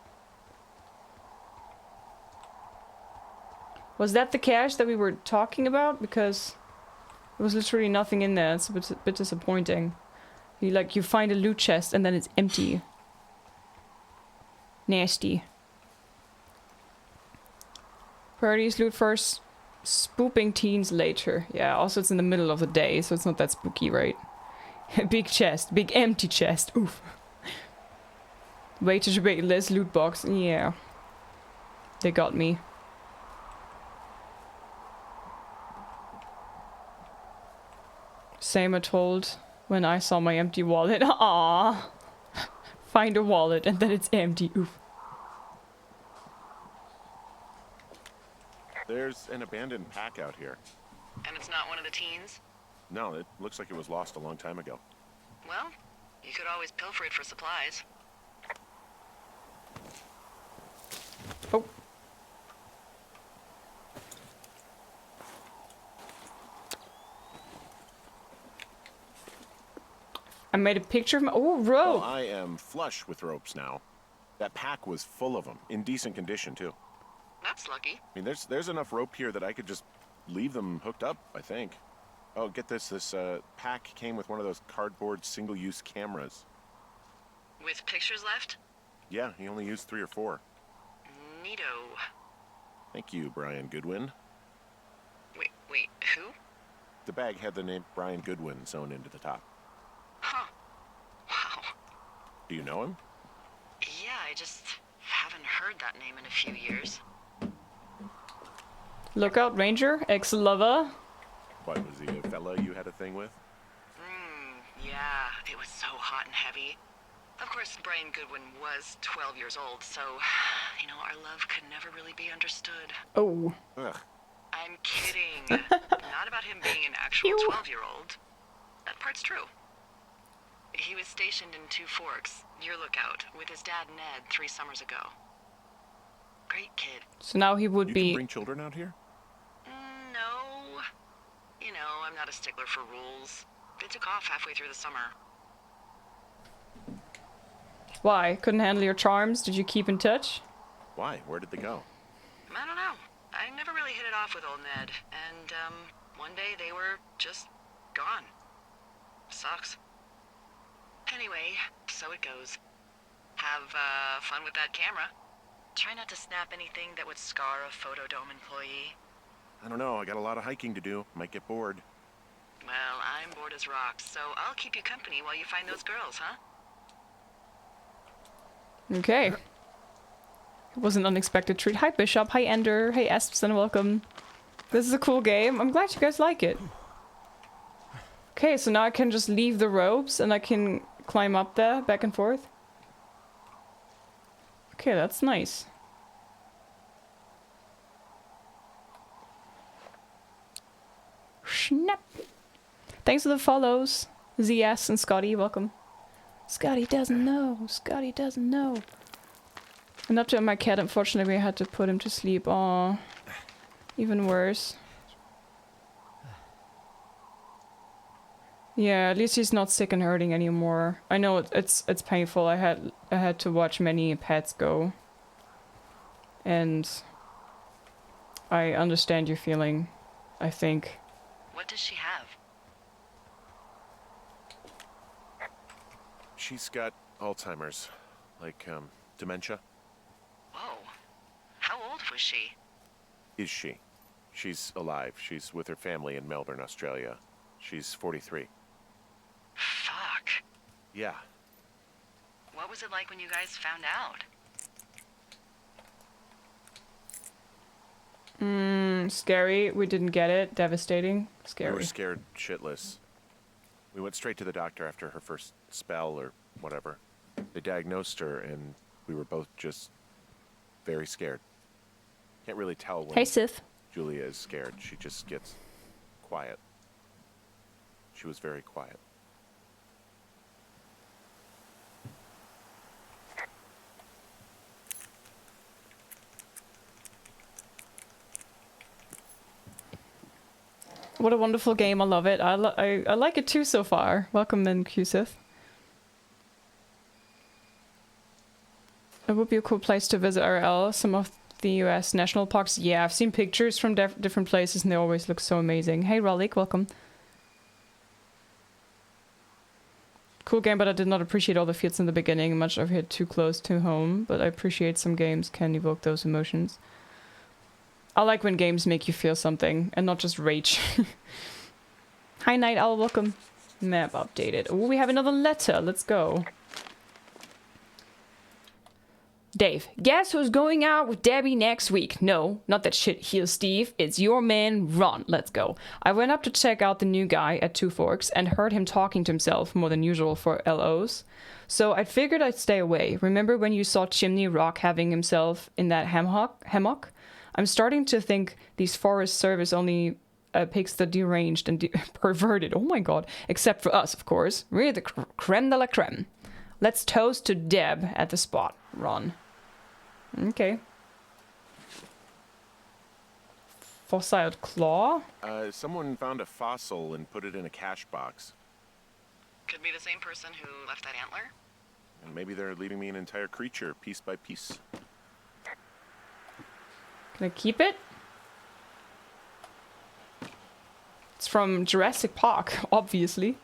Was that the cache that we were talking about? Because there was literally nothing in there. It's a bit disappointing. You find a loot chest and then it's empty. Nasty. Priorities loot first. Spooping teens later. Yeah, also it's in the middle of the day, so it's not that spooky, right? Big chest. Big empty chest. Oof. Wait to debate LIZZ loot box. Yeah. They got me. Same I told when I saw my empty wallet. Ah. Find a wallet and then it's empty. Oof. There's an abandoned pack out here. And it's not one of the teens? No, it looks like it was lost a long time ago. Well, you could always pilfer it for supplies. Oh. I made a picture of my... Oh, rope! Well, I am flush with ropes now. That pack was full of them, in decent condition, too. That's lucky. I mean, there's enough rope here that I could just leave them hooked up, I think. Oh, get this. This pack came with one of those cardboard single-use cameras. With pictures left? Yeah, he only used 3 or 4. Neato. Thank you, Brian Goodwin. Wait, who? The bag had the name Brian Goodwin sewn into the top. Huh. Wow. Do you know him? Yeah, I just haven't heard that name in a few years. Lookout Ranger, ex-lover. What, was he a fella you had a thing with? Yeah, it was so hot and heavy. Of course, Brian Goodwin was 12 years old, so, you know, our love could never really be understood. Oh. Ugh. I'm kidding. Not about him being an actual Ew. 12-year-old. That part's true. He was stationed in Two Forks, near Lookout, with his dad Ned 3 summers ago. Great kid. So now he would You be... can bring children out here? No. You know, I'm not a stickler for rules. They took off halfway through the summer. Why? Couldn't handle your charms? Did you keep in touch? Why? Where did they go? I don't know. I never really hit it off with old Ned, and, one day they were just gone. Sucks. Anyway, so it goes. Have, fun with that camera. Try not to snap anything that would scar a Photodome employee. I don't know. I got a lot of hiking to do. Might get bored. Well, I'm bored as rocks, so I'll keep you company while you find those girls, huh? Okay. It was an unexpected treat. Hi Bishop, hi Ender, hey Espson, welcome. This is a cool game. I'm glad you guys like it. Okay, so now I can just leave the ropes and I can climb up there, back and forth. Okay, that's nice. Snap. Thanks for the follows. ZS and Scotty, welcome. Scotty doesn't know. Scotty doesn't know. And up to my cat, unfortunately, I had to put him to sleep. Aw. Even worse. Yeah, at least he's not sick and hurting anymore. I know it's painful. I had to watch many pets go. And I understand your feeling, I think. What does she have? She's got Alzheimer's, like dementia. Whoa. How old was she? Is she? She's alive. She's with her family in Melbourne, Australia. She's 43. Fuck. Yeah. What was it like when you guys found out? Scary. We didn't get it. Devastating. We Scary. were scared shitless. We went straight to the doctor after her first spell or whatever. They diagnosed her and we were both just very scared. Can't really tell when Hey, Sith. Julia is scared. She just gets quiet. She was very quiet. What a wonderful game. I love it. I like it too so far. Welcome in, Q-Sith. It would be a cool place to visit RL. Some of the US national parks. Yeah, I've seen pictures from different places and they always look so amazing. Hey, Ralik, welcome. Cool game, but I did not appreciate all the fields in the beginning. Much of it too close to home, but I appreciate some games can evoke those emotions. I like when games make you feel something and not just rage. Hi, Night Owl, welcome. Map updated. Oh, we have another letter. Let's go. Dave, guess who's going out with Debbie next week? No, not that shit heel Steve. It's your man, Ron. Let's go. I went up to check out the new guy at Two Forks and heard him talking to himself more than usual for LOs. So I figured I'd stay away. Remember when you saw Chimney Rock having himself in that hammock? I'm starting to think these Forest Service only picks the deranged and perverted. Oh my god. Except for us, of course. We're the creme de la creme. Let's toast to Deb at the spot, Ron. Okay. Fossiled claw? Someone found a fossil and put it in a cash box. Could be the same person who left that antler? And maybe they're leaving me an entire creature, piece by piece. Can I keep it? It's from Jurassic Park, obviously.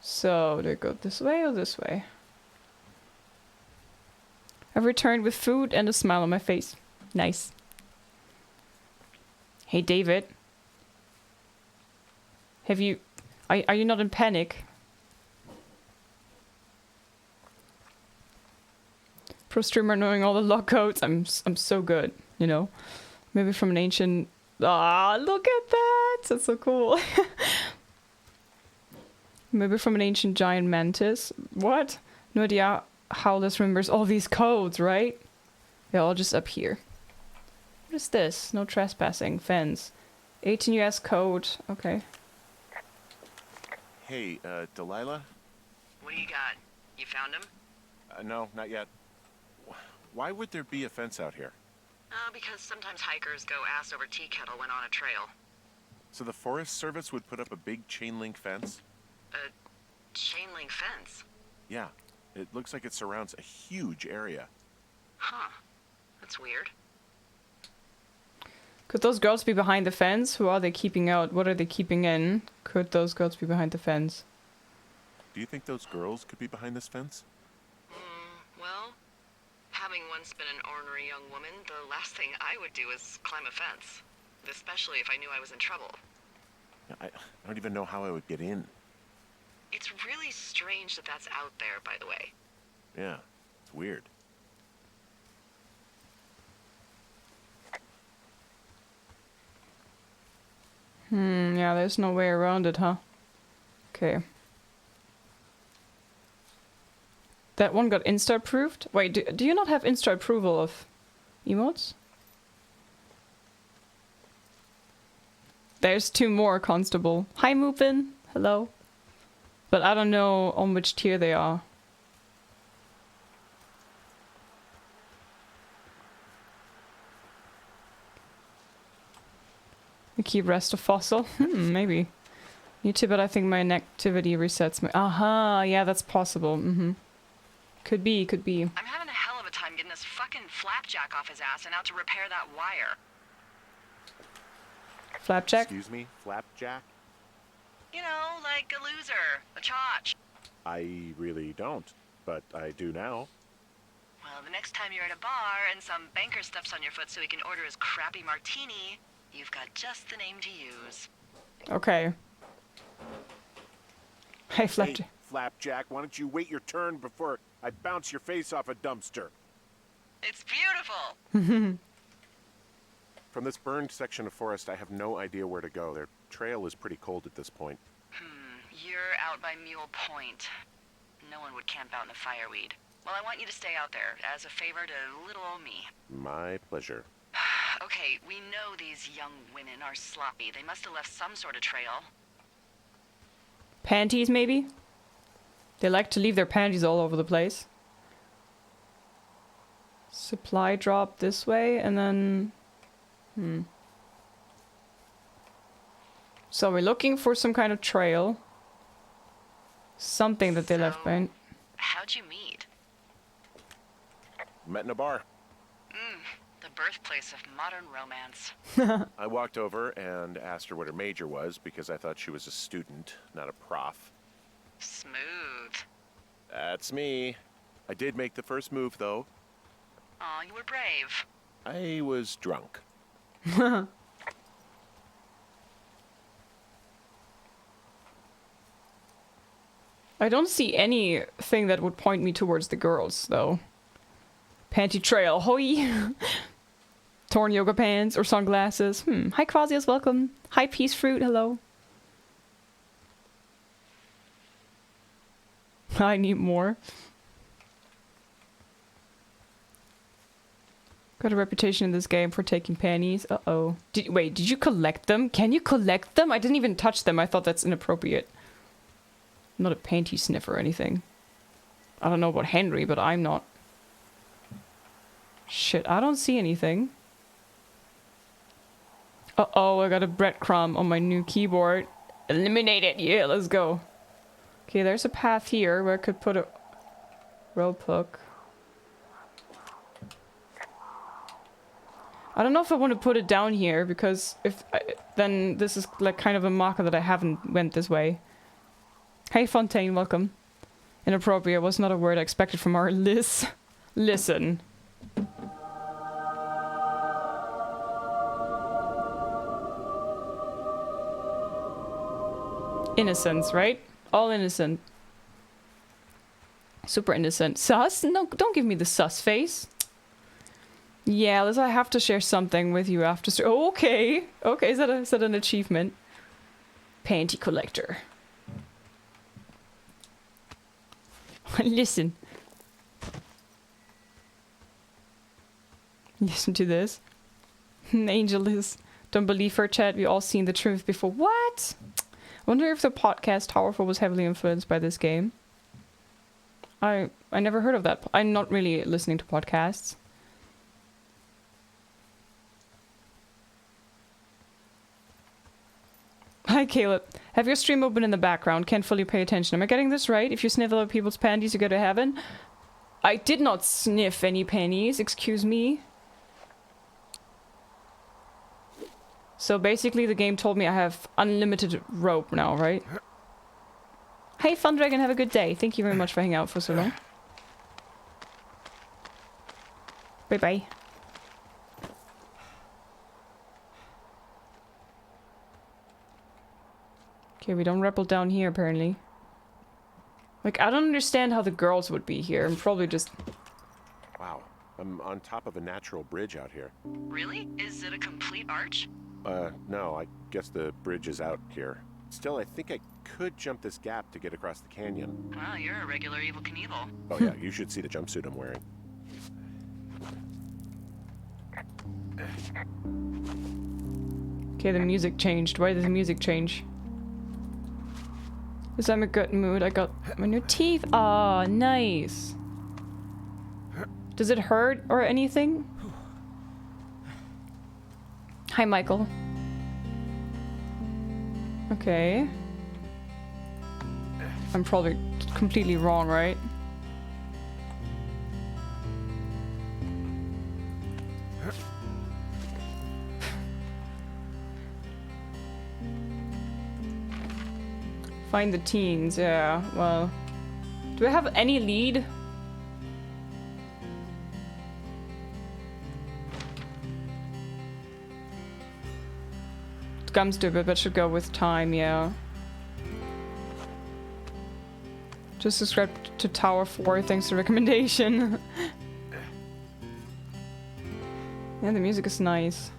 So, do I go this way or this way? I've returned with food and a smile on my face. Nice. Hey, David. Have you... Are you not in panic? Pro streamer knowing all the log codes. I'm so good, you know. Maybe from an ancient... Ah, look at that! That's so cool. Maybe from an ancient giant mantis. What? No idea how this remembers all these codes, right? They're all just up here. What is this? No trespassing. Fence. 18 US code. Okay. Hey, Delilah? What do you got? You found him? No, not yet. Why would there be a fence out here? Because sometimes hikers go ass over tea kettle when on a trail. So the Forest Service would put up a big chain link fence? A chain link fence? Yeah. It looks like it surrounds a huge area. Huh. That's weird. Could those girls be behind the fence? Who are they keeping out? What are they keeping in? Could those girls be behind the fence? Do you think those girls could be behind this fence? Well, having once been an ornery young woman, the last thing I would do is climb a fence. Especially if I knew I was in trouble. I don't even know how I would get in. strange that that's out there, by the way. Yeah, it's weird. Yeah, there's no way around it, huh? Okay. That one got insta-approved? Wait, do you not have insta-approval of emotes? There's 2 more, Constable. Hi, Moopin. Hello. But I don't know on which tier they are. We keep rest of fossil? Maybe. Need to, but I think my inactivity resets me. Aha, yeah, that's possible. Could be, could be. I'm having a hell of a time getting this fucking flapjack off his ass and out to repair that wire. Flapjack? Excuse me, Flapjack? You know, like a loser, a chotch. I really don't, but I do now. Well, the next time you're at a bar and some banker steps on your foot so he can order his crappy martini, you've got just the name to use. Okay. Hey, Flapjack. Hey, Flapjack, why don't you wait your turn before I bounce your face off a dumpster? It's beautiful! From this burned section of forest, I have no idea where to go. Their trail is pretty cold at this point. You're out by Mule Point. No one would camp out in the fireweed. Well, I want you to stay out there as a favor to little old me. My pleasure. Okay, we know these young women are sloppy. They must have left some sort of trail. Panties, maybe? They like to leave their panties all over the place. Supply drop this way, and then... So we're looking for some kind of trail. Something that they left behind. How'd you meet? Met in a bar. The birthplace of modern romance. I walked over and asked her what her major was because I thought she was a student, not a prof. Smooth. That's me. I did make the first move, though. Aw, you were brave. I was drunk. I don't see anything that would point me towards the girls, though. Panty trail, hoi! Torn yoga pants or sunglasses. Hi, Quasios, welcome. Hi, Peace Fruit, hello. I need more. Got a reputation in this game for taking panties. Uh-oh. Wait, did you collect them? Can you collect them? I didn't even touch them. I thought that's inappropriate. I'm not a panty sniffer or anything. I don't know about Henry, but I'm not. Shit, I don't see anything. Uh-oh, I got a breadcrumb on my new keyboard. Eliminate it! Yeah, let's go. Okay, there's a path here where I could put a rope hook. I don't know if I want to put it down here, because then this is like kind of a marker that I haven't went this way. Hey Fontaine, welcome. Inappropriate was not a word I expected from our LIZZ. Listen. Innocence, right? All innocent. Super innocent. Sus? No, don't give me the sus face. Yeah, Liz, I have to share something with you after. Okay. Okay, is that an achievement? Panty collector. Listen. Listen to this. Angel is. Don't believe her, chat. We all seen the truth before. What? I wonder if the podcast Towerful was heavily influenced by this game. I never heard of that. I'm not really listening to podcasts. Hi, Caleb. Have your stream open in the background. Can't fully pay attention. Am I getting this right? If you sniff other people's panties, you go to heaven? I did not sniff any panties. Excuse me. So basically, the game told me I have unlimited rope now, right? Hey, Fun Dragon. Have a good day. Thank you very much for hanging out for so long. Bye-bye. Okay, we don't rappel down here, apparently. Like, I don't understand how the girls would be here. I'm probably just... Wow, I'm on top of a natural bridge out here. Really? Is it a complete arch? No, I guess the bridge is out here. Still, I think I could jump this gap to get across the canyon. Wow, you're a regular Evel Knievel. Oh yeah, you should see the jumpsuit I'm wearing. Okay, the music changed. Why did the music change? Because I'm in a good mood. I got my new teeth. Ah, nice. Does it hurt or anything? Hi, Michael. Okay. I'm probably completely wrong, right? Find the teens, yeah, well... Do I have any lead? Gum stupid, but should go with time, yeah. Just subscribe to Tower 4, thanks for recommendation. Yeah, the music is nice.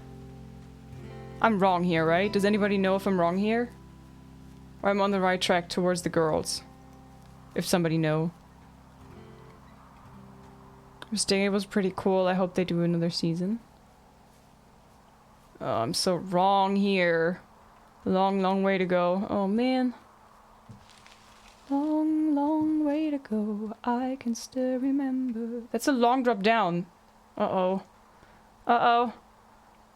I'm wrong here, right? Does anybody know if I'm wrong here? Or I'm on the right track towards the girls. If somebody know. Stingray was pretty cool. I hope they do another season. Oh, I'm so wrong here. Long, long way to go. Oh, man. Long, long way to go. I can still remember. That's a long drop down. Uh-oh. Uh-oh.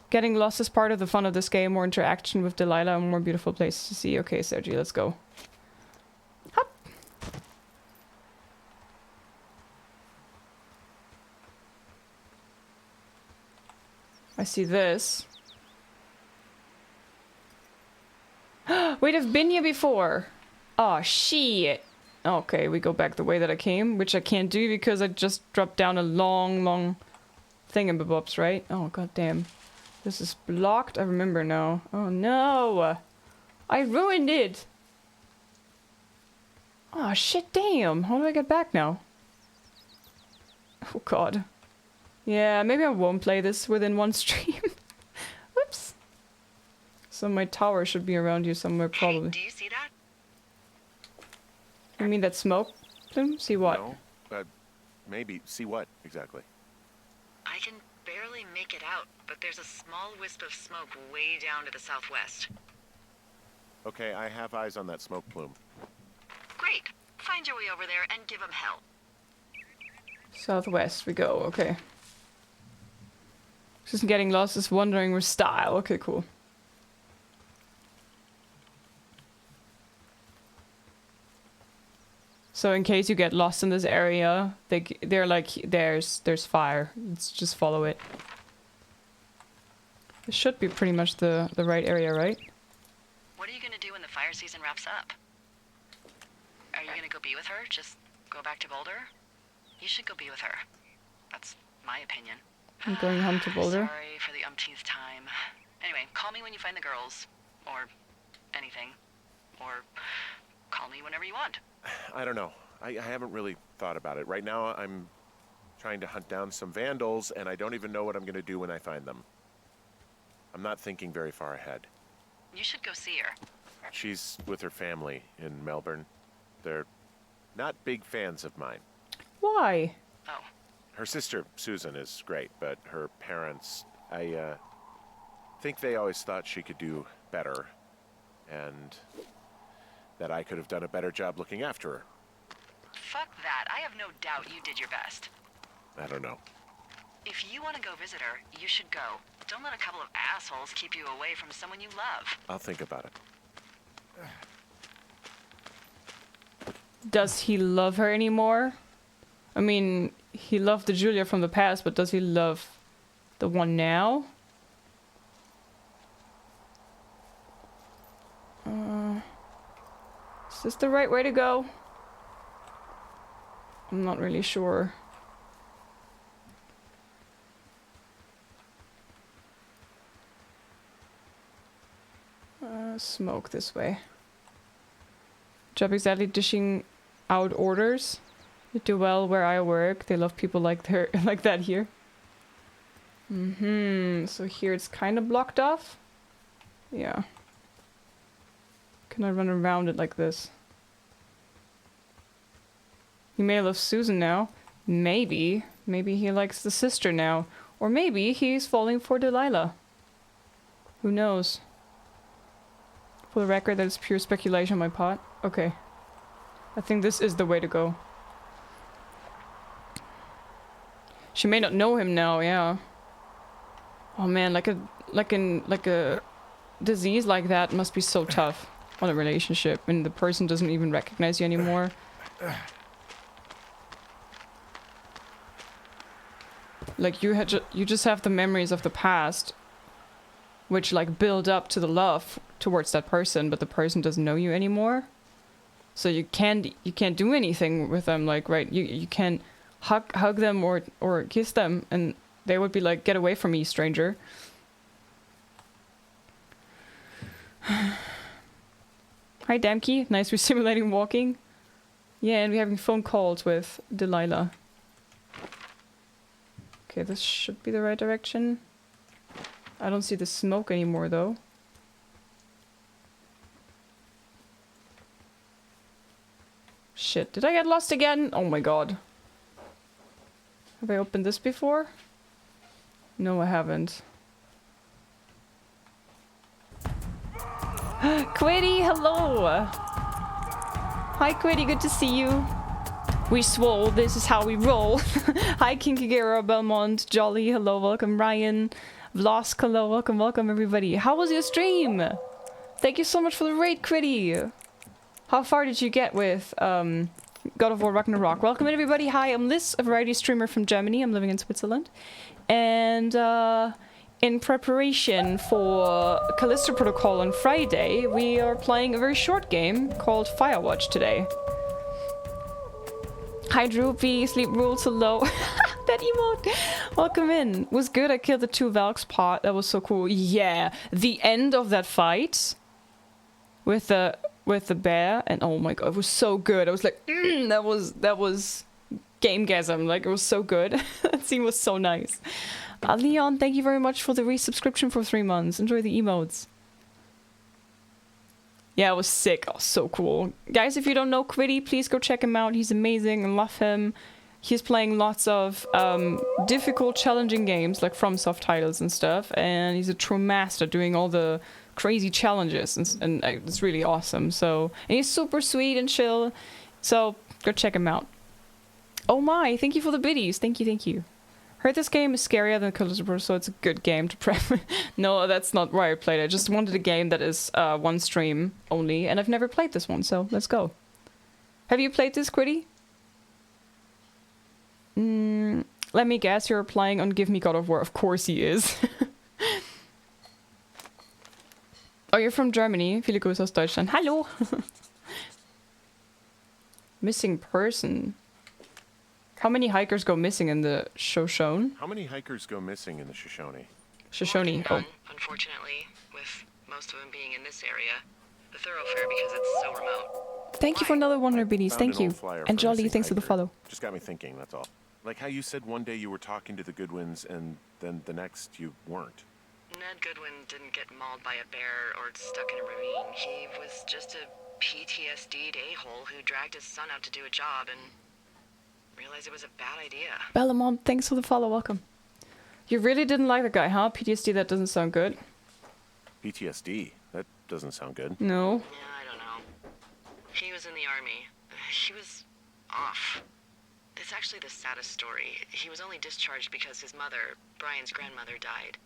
Getting lost is part of the fun of this game. More interaction with Delilah, a more beautiful place to see. Okay, Sergi, let's go. Hop. I see this. Wait, I've been here before. Oh, shit. Okay, we go back the way that I came, which I can't do because I just dropped down a long, long thingamabobs, right? Oh, goddamn. This is blocked. I remember now. Oh no! I ruined it! Oh shit, damn! How do I get back now? Oh god. Yeah, maybe I won't play this within one stream. Whoops. So my tower should be around here somewhere, probably. Hey, do you see that? You mean that smoke plume? See what? No, maybe. See what, exactly? I can barely make it out, but there's a small wisp of smoke way down to the southwest. Okay, I have eyes on that smoke plume. Great. Find your way over there and give them hell. Southwest we go, okay. Just getting lost is wandering with style. Okay, cool. So in case you get lost in this area, they're like, there's fire. Let's just follow it. This should be pretty much the right area, right? What are you gonna do when the fire season wraps up? Are you gonna go be with her? Just go back to Boulder? You should go be with her. That's my opinion. I'm going home to Boulder. Sorry for the umpteenth time. Anyway, call me when you find the girls. Or anything. Or call me whenever you want. I don't know. I haven't really thought about it. Right now, I'm trying to hunt down some vandals, and I don't even know what I'm going to do when I find them. I'm not thinking very far ahead. You should go see her. She's with her family in Melbourne. They're not big fans of mine. Why? Oh. Her sister, Susan, is great, but her parents, I think they always thought she could do better, and that I could have done a better job looking after her. Fuck that. I have no doubt you did your best. I don't know. If you want to go visit her, you should go. Don't let a couple of assholes keep you away from someone you love. I'll think about it. Does he love her anymore? I mean, he loved the Julia from the past, but does he love the one now? Is this the right way to go? I'm not really sure. Smoke this way. Job exactly dishing out orders. They do well where I work. They love people like like that here. So here it's kind of blocked off. Yeah. Can I run around it like this? He may love Susan now. Maybe. Maybe he likes the sister now. Or maybe he's falling for Delilah. Who knows? For the record, that is pure speculation on my part. Okay. I think this is the way to go. She may not know him now, yeah. Oh man, like a disease like that must be so tough on a relationship when the person doesn't even recognize you anymore. Like you just have the memories of the past, which like build up to the love towards that person, but the person doesn't know you anymore. So you can't do anything with them, like, right? You can't hug them or kiss them, and they would be like, "Get away from me, stranger." Hi, Damkey. Nice, we're simulating walking. Yeah, and we're having phone calls with Delilah. Okay, this should be the right direction. I don't see the smoke anymore, though. Shit, did I get lost again? Oh my god. Have I opened this before? No, I haven't. Quiddy, hello! Hi Quiddy, good to see you. We swole, this is how we roll. Hi Kinkigera, Belmont, Jolly, hello, welcome Ryan. Vlosk, hello, welcome everybody. How was your stream? Thank you so much for the raid, Quiddy. How far did you get with God of War Ragnarok? Welcome everybody. Hi, I'm Liz, a variety streamer from Germany. I'm living in Switzerland. And in preparation for Callisto Protocol on Friday, we are playing a very short game called Firewatch today. Hi Droopy, sleep rules, hello. That emote. Welcome in. Was good. I killed the 2 Valks part. That was so cool. Yeah. The end of that fight with the bear, and oh my god, it was so good. I was like, that was gamegasm. Like, it was so good. That scene was so nice. Leon, thank you very much for the resubscription for 3 months. Enjoy the emotes. Yeah, it was sick. Oh, so cool. Guys, if you don't know Quiddy, please go check him out. He's amazing. I love him. He's playing lots of difficult, challenging games, like FromSoft titles and stuff. And he's a true master doing all the crazy challenges. And it's really awesome. So, and he's super sweet and chill. So, go check him out. Oh my, thank you for the biddies. Thank you, thank you. Heard this game is scarier than Callisto Protocol, so it's a good game to prep. No, that's not why I played it. I just wanted a game that is one stream only, and I've never played this one, so let's go. Have you played this, Quiddy? Let me guess, you're playing on Give Me God of War. Of course he is. Oh, you're from Germany. Viele Grüße aus Deutschland. Hallo! Missing person. How many hikers go missing in the Shoshone? How many hikers go missing in the Shoshone? Shoshone, oh. Unfortunately, with most of them being in this area, the thoroughfare because it's so remote. Thank you for another 100 biddies, Found thank an you. old flyer And for a Jolly, missing thanks for the hiker. follow. Just got me thinking, that's all. Like how you said one day you were talking to the Goodwins and then the next you weren't. Ned Goodwin didn't get mauled by a bear or stuck in a ravine. He was just a PTSD'd a-hole who dragged his son out to do a job and realized it was a bad idea. Bellamont, thanks for the follow, welcome. You really didn't like the guy, huh? PTSD, that doesn't sound good. PTSD? That doesn't sound good. No. Yeah, I don't know. He was in the army. He was off. It's actually the saddest story. He was only discharged because his mother, Brian's grandmother, died.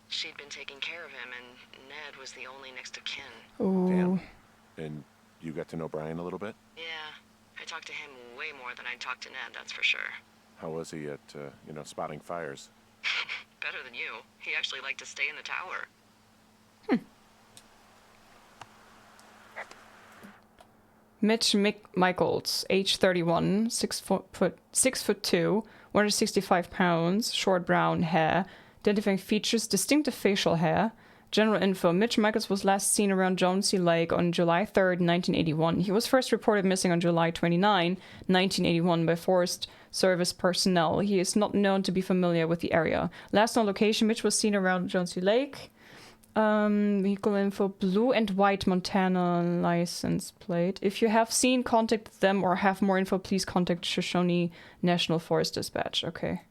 She'd been taking care of him, and Ned was the only next of kin. Ooh. Damn. And you got to know Brian a little bit? Yeah, I talked to him way more than I'd talked to Ned, that's for sure. How was he at, spotting fires? Better than you. He actually liked to stay in the tower. Mitch Michaels, age 31, 6 foot 2, 165 pounds, short brown hair, identifying features, distinctive facial hair, General info. Mitch Michaels was last seen around Jonesy Lake on July 3rd, 1981. He was first reported missing on July 29, 1981 by Forest Service personnel. He is not known to be familiar with the area. Last known location, Mitch was seen around Jonesy Lake. Vehicle info. Blue and white Montana license plate. If you have seen, contact them or have more info, please contact Shoshone National Forest Dispatch. Okay.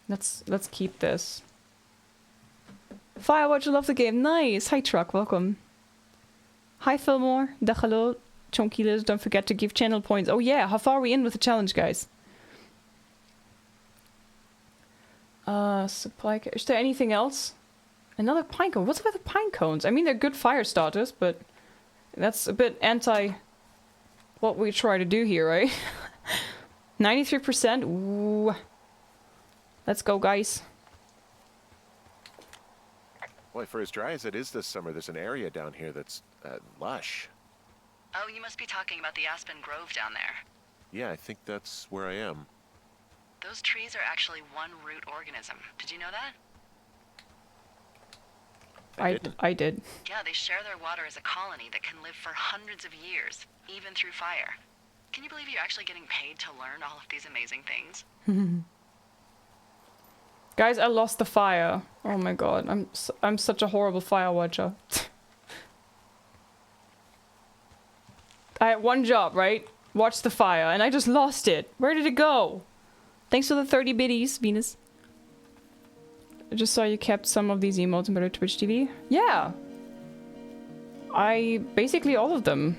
Let's keep this. Firewatch, I love the game. Nice. Hi, Truck. Welcome. Hi, Fillmore. Dachalo. Chunky Liz. Don't forget to give channel points. Oh, yeah. How far are we in with the challenge, guys? Supply... Is there anything else? Another pine cone. What's with the pine cones? I mean, they're good fire starters, but... That's a bit anti... what we try to do here, right? 93%? Ooh. Let's go, guys. Boy, for as dry as it is this summer, there's an area down here that's lush. Oh, you must be talking about the Aspen Grove down there. Yeah, I think that's where I am. Those trees are actually one root organism. Did you know that? I did. Yeah, they share their water as a colony that can live for hundreds of years, even through fire. Can you believe you're actually getting paid to learn all of these amazing things? Guys, I lost the fire. Oh my god, I'm such a horrible fire watcher. I had one job, right? Watch the fire, and I just lost it. Where did it go? Thanks for the 30 biddies, Venus. I just saw you kept some of these emotes in better Twitch TV. Yeah. Basically all of them.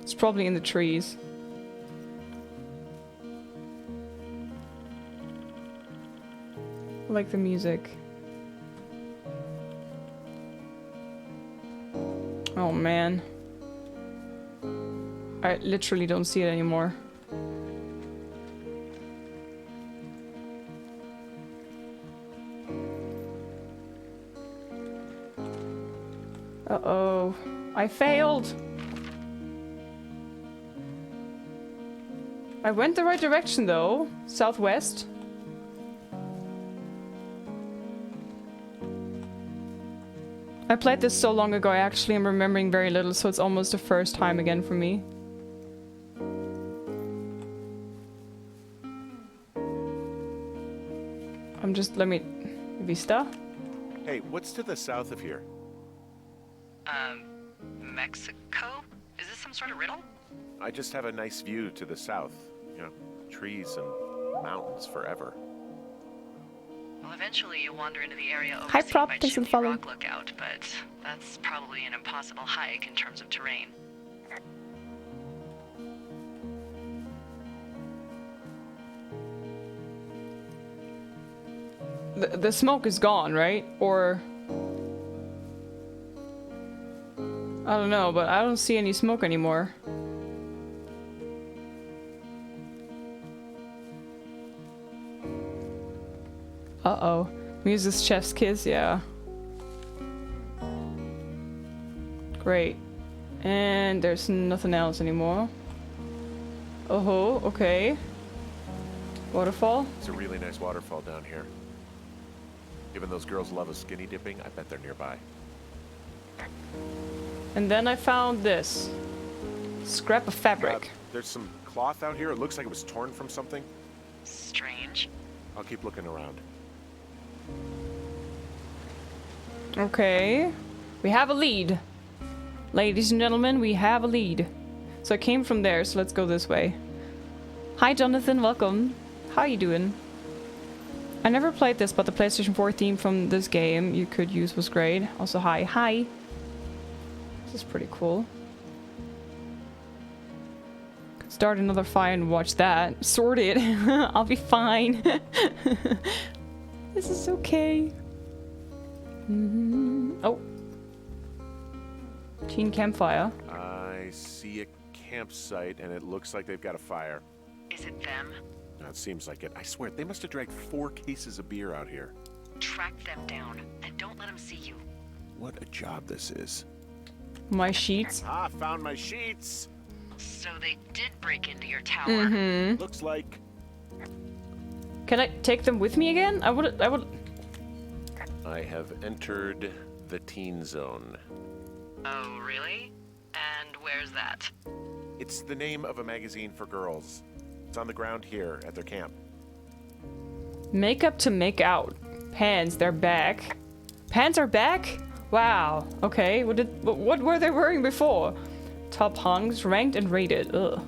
It's probably in the trees. I like the music. Oh man. I literally don't see it anymore. Uh-oh. I failed! I went the right direction though. Southwest. I played this so long ago, I actually am remembering very little, so it's almost the first time again for me. Let me... Vista? Hey, what's to the south of here? Mexico? Is this some sort of riddle? I just have a nice view to the south. You know, trees and mountains forever. Well, eventually you'll wander into the area Hi, overseen Prop. by Thanks for Chimney following. Rock Lookout, but that's probably an impossible hike in terms of terrain. The smoke is gone, right? Or... I don't know, but I don't see any smoke anymore. Uh-oh. Muse's chef's kiss, yeah. Great. And there's nothing else anymore. Oh-ho, okay. Waterfall? It's a really nice waterfall down here. Given those girls love a skinny dipping, I bet they're nearby. And then I found this. Scrap of fabric. There's some cloth out here. It looks like it was torn from something. Strange. I'll keep looking around. Okay. We have a lead. Ladies and gentlemen, we have a lead. So I came from there, so let's go this way. Hi Jonathan, welcome. How you doing? I never played this, but the PlayStation 4 theme from this game you could use was great. Also, hi. Hi! This is pretty cool. Could start another fire and watch that. Sort it. I'll be fine. This is okay. Oh. Teen campfire. I see a campsite, and it looks like they've got a fire. Is it them? No, it seems like it. I swear, they must have dragged 4 cases of beer out here. Track them down, and don't let them see you. What a job this is. My sheets. Ah, found my sheets! So they did break into your tower. Mm-hmm. Looks like... Can I take them with me again? I would... I have entered the teen zone. Oh, really? And where's that? It's the name of a magazine for girls. It's on the ground here at their camp. Makeup to make out. Pants, they're back. Pants are back? Wow. Okay. What were they wearing before? Top hunks, ranked and rated. Ugh.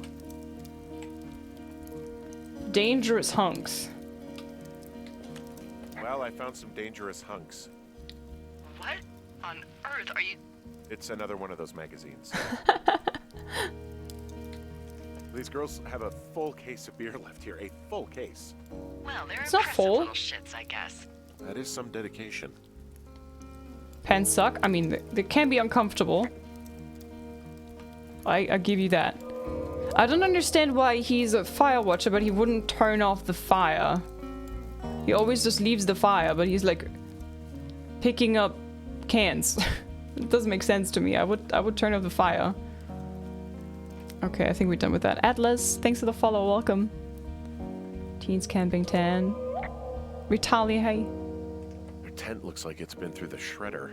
Dangerous hunks. Well, I found some dangerous hunks. What on earth are you... It's another one of those magazines. These girls have a full case of beer left here. A full case. Well, they're It's not impressive full. little shits, I guess. That is some dedication. Pants suck. I mean, they can be uncomfortable. I give you that. I don't understand why he's a fire watcher, but he wouldn't turn off the fire. He always just leaves the fire, but he's like picking up cans. It doesn't make sense to me. I would turn off the fire. Okay, I think we're done with that. Atlas, thanks for the follow. Welcome. Teens camping 10. Retaliate. Their tent looks like it's been through the shredder,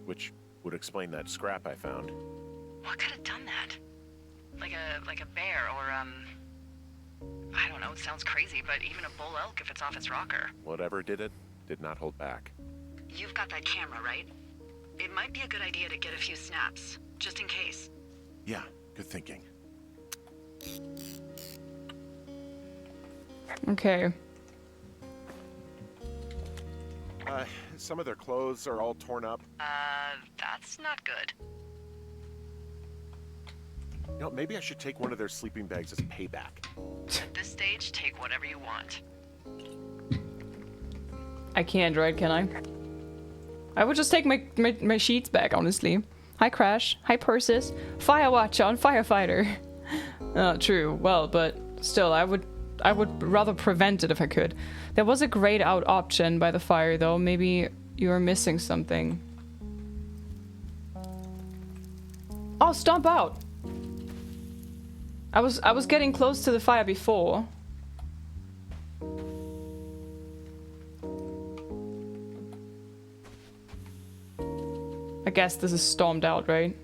which would explain that scrap I found. What could have done that? Like a bear or, I don't know, it sounds crazy, but even a bull elk if it's off its rocker. Whatever did it, did not hold back. You've got that camera, right? It might be a good idea to get a few snaps, just in case. Yeah, good thinking. Okay. Some of their clothes are all torn up. That's not good. You know, maybe I should take one of their sleeping bags as payback. At this stage, take whatever you want. I can't, right? Can I? I would just take my sheets back, honestly. Hi, Crash. Hi, Persis. Firewatch on Firefighter. True. Well, but still, I would rather prevent it if I could. There was a grayed out option by the fire, though. Maybe you were missing something. Oh, stomp out! I was getting close to the fire before. I guess this is stormed out, right?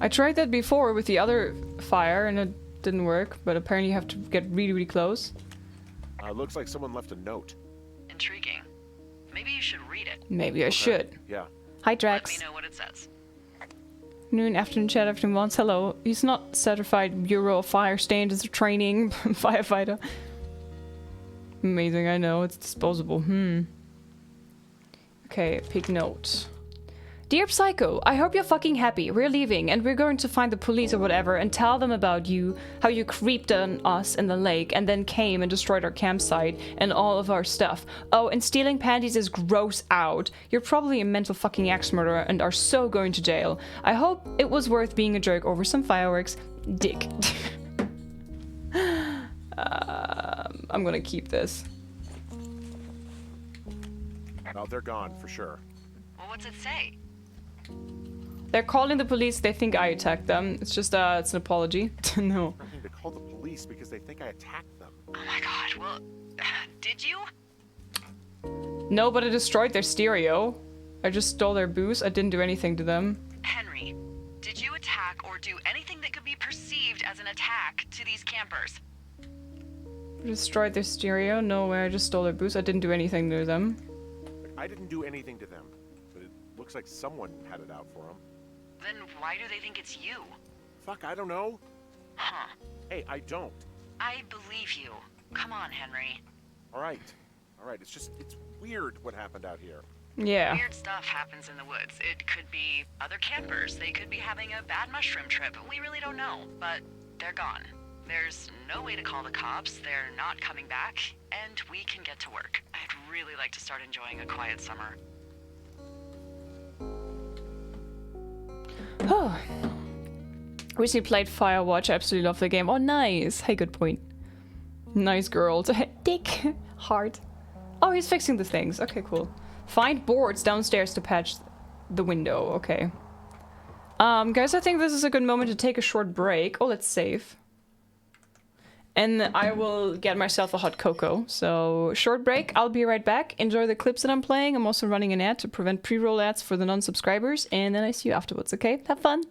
I tried that before with the other fire and it didn't work, but apparently you have to get really, really close. Looks like someone left a note. Intriguing. Maybe you should read it. Maybe I should. Yeah. Hi, Let Drax. me know what it says. Noon, afternoon, chat, afternoon, once. Hello. He's not certified Bureau of Fire Standards training firefighter. Amazing, I know. It's disposable. Okay, pick note. Dear Psycho, I hope you're fucking happy. We're leaving and we're going to find the police or whatever and tell them about you, how you creeped on us in the lake and then came and destroyed our campsite and all of our stuff. Oh, and stealing panties is gross out. You're probably a mental fucking axe murderer and are so going to jail. I hope it was worth being a jerk over some fireworks. Dick. I'm gonna keep this. Well, they're gone for sure. Well, what's it say? They're calling the police. They think I attacked them. It's just, it's an apology. No. I need to call the police because they think I attacked them. Oh my god, well, did you? No, but I destroyed their stereo. I just stole their booze. I didn't do anything to them. Henry, did you attack or do anything that could be perceived as an attack to these campers? I destroyed their stereo. No way. I just stole their booze. I didn't do anything to them. I didn't do anything to them, but it looks like someone had it out for them. Then why do they think it's you? Fuck, I don't know. Huh. Hey, I don't. I believe you. Come on, Henry. All right. It's weird what happened out here. Yeah. Weird stuff happens in the woods. It could be other campers. They could be having a bad mushroom trip. We really don't know, but they're gone. There's no way to call the cops. They're not coming back, and we can get to work. I'd really like to start enjoying a quiet summer. Oh. Recently played Firewatch. I absolutely love the game. Oh, nice. Hey, good point. Nice girl. Dick. Heart. Oh, he's fixing the things. Okay, cool. Find boards downstairs to patch the window. Okay. Guys, I think this is a good moment to take a short break. Oh, let's save. And I will get myself a hot cocoa. So, short break. I'll be right back. Enjoy the clips that I'm playing. I'm also running an ad to prevent pre-roll ads for the non-subscribers. And then I see you afterwards, okay? Have fun.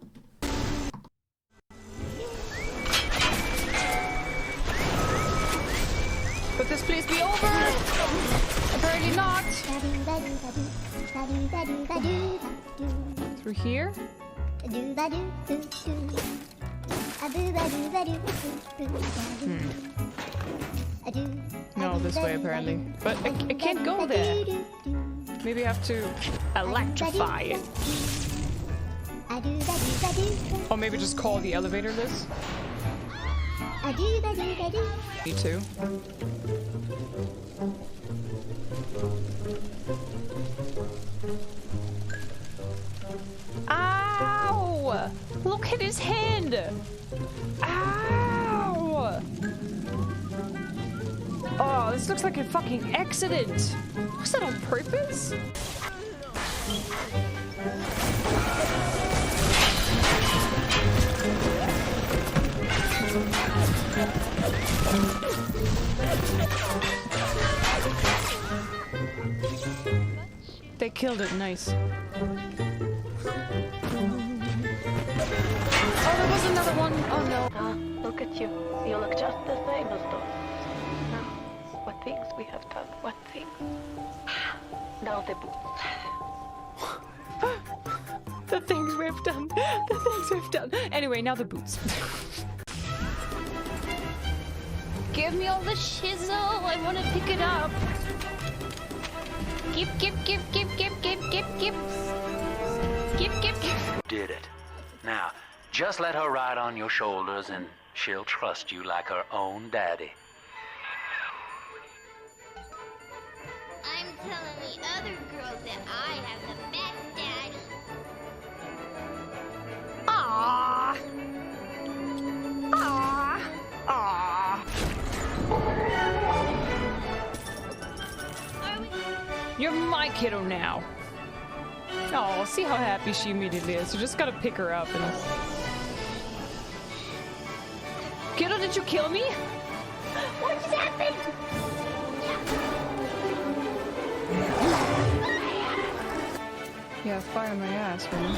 Could this please be over? Apparently not. Through here? No, this way apparently. But I can't go there. Maybe I have to electrify it. Or maybe just call the elevator this. Me too. Ow! Look at his hand! Ow! Oh, this looks like a fucking accident. Was that on purpose? They killed it, nice. Oh, there was another one. Oh no. Look at you. You look just the same as those. Now, what things we have done. What things. Now the boots. The things we've done. The things we've done. Anyway, now the boots. Give me all the shizzle. I want to pick it up. Give. Did it. Now, just let her ride on your shoulders and she'll trust you like her own daddy. I'm telling the other girls that I have the best daddy. Aww. Aww. Aww. You're my kiddo now. Oh, see how happy she immediately is. You just gotta pick her up and... Kiddo, did you kill me? What just happened? Yeah, fire my ass, man.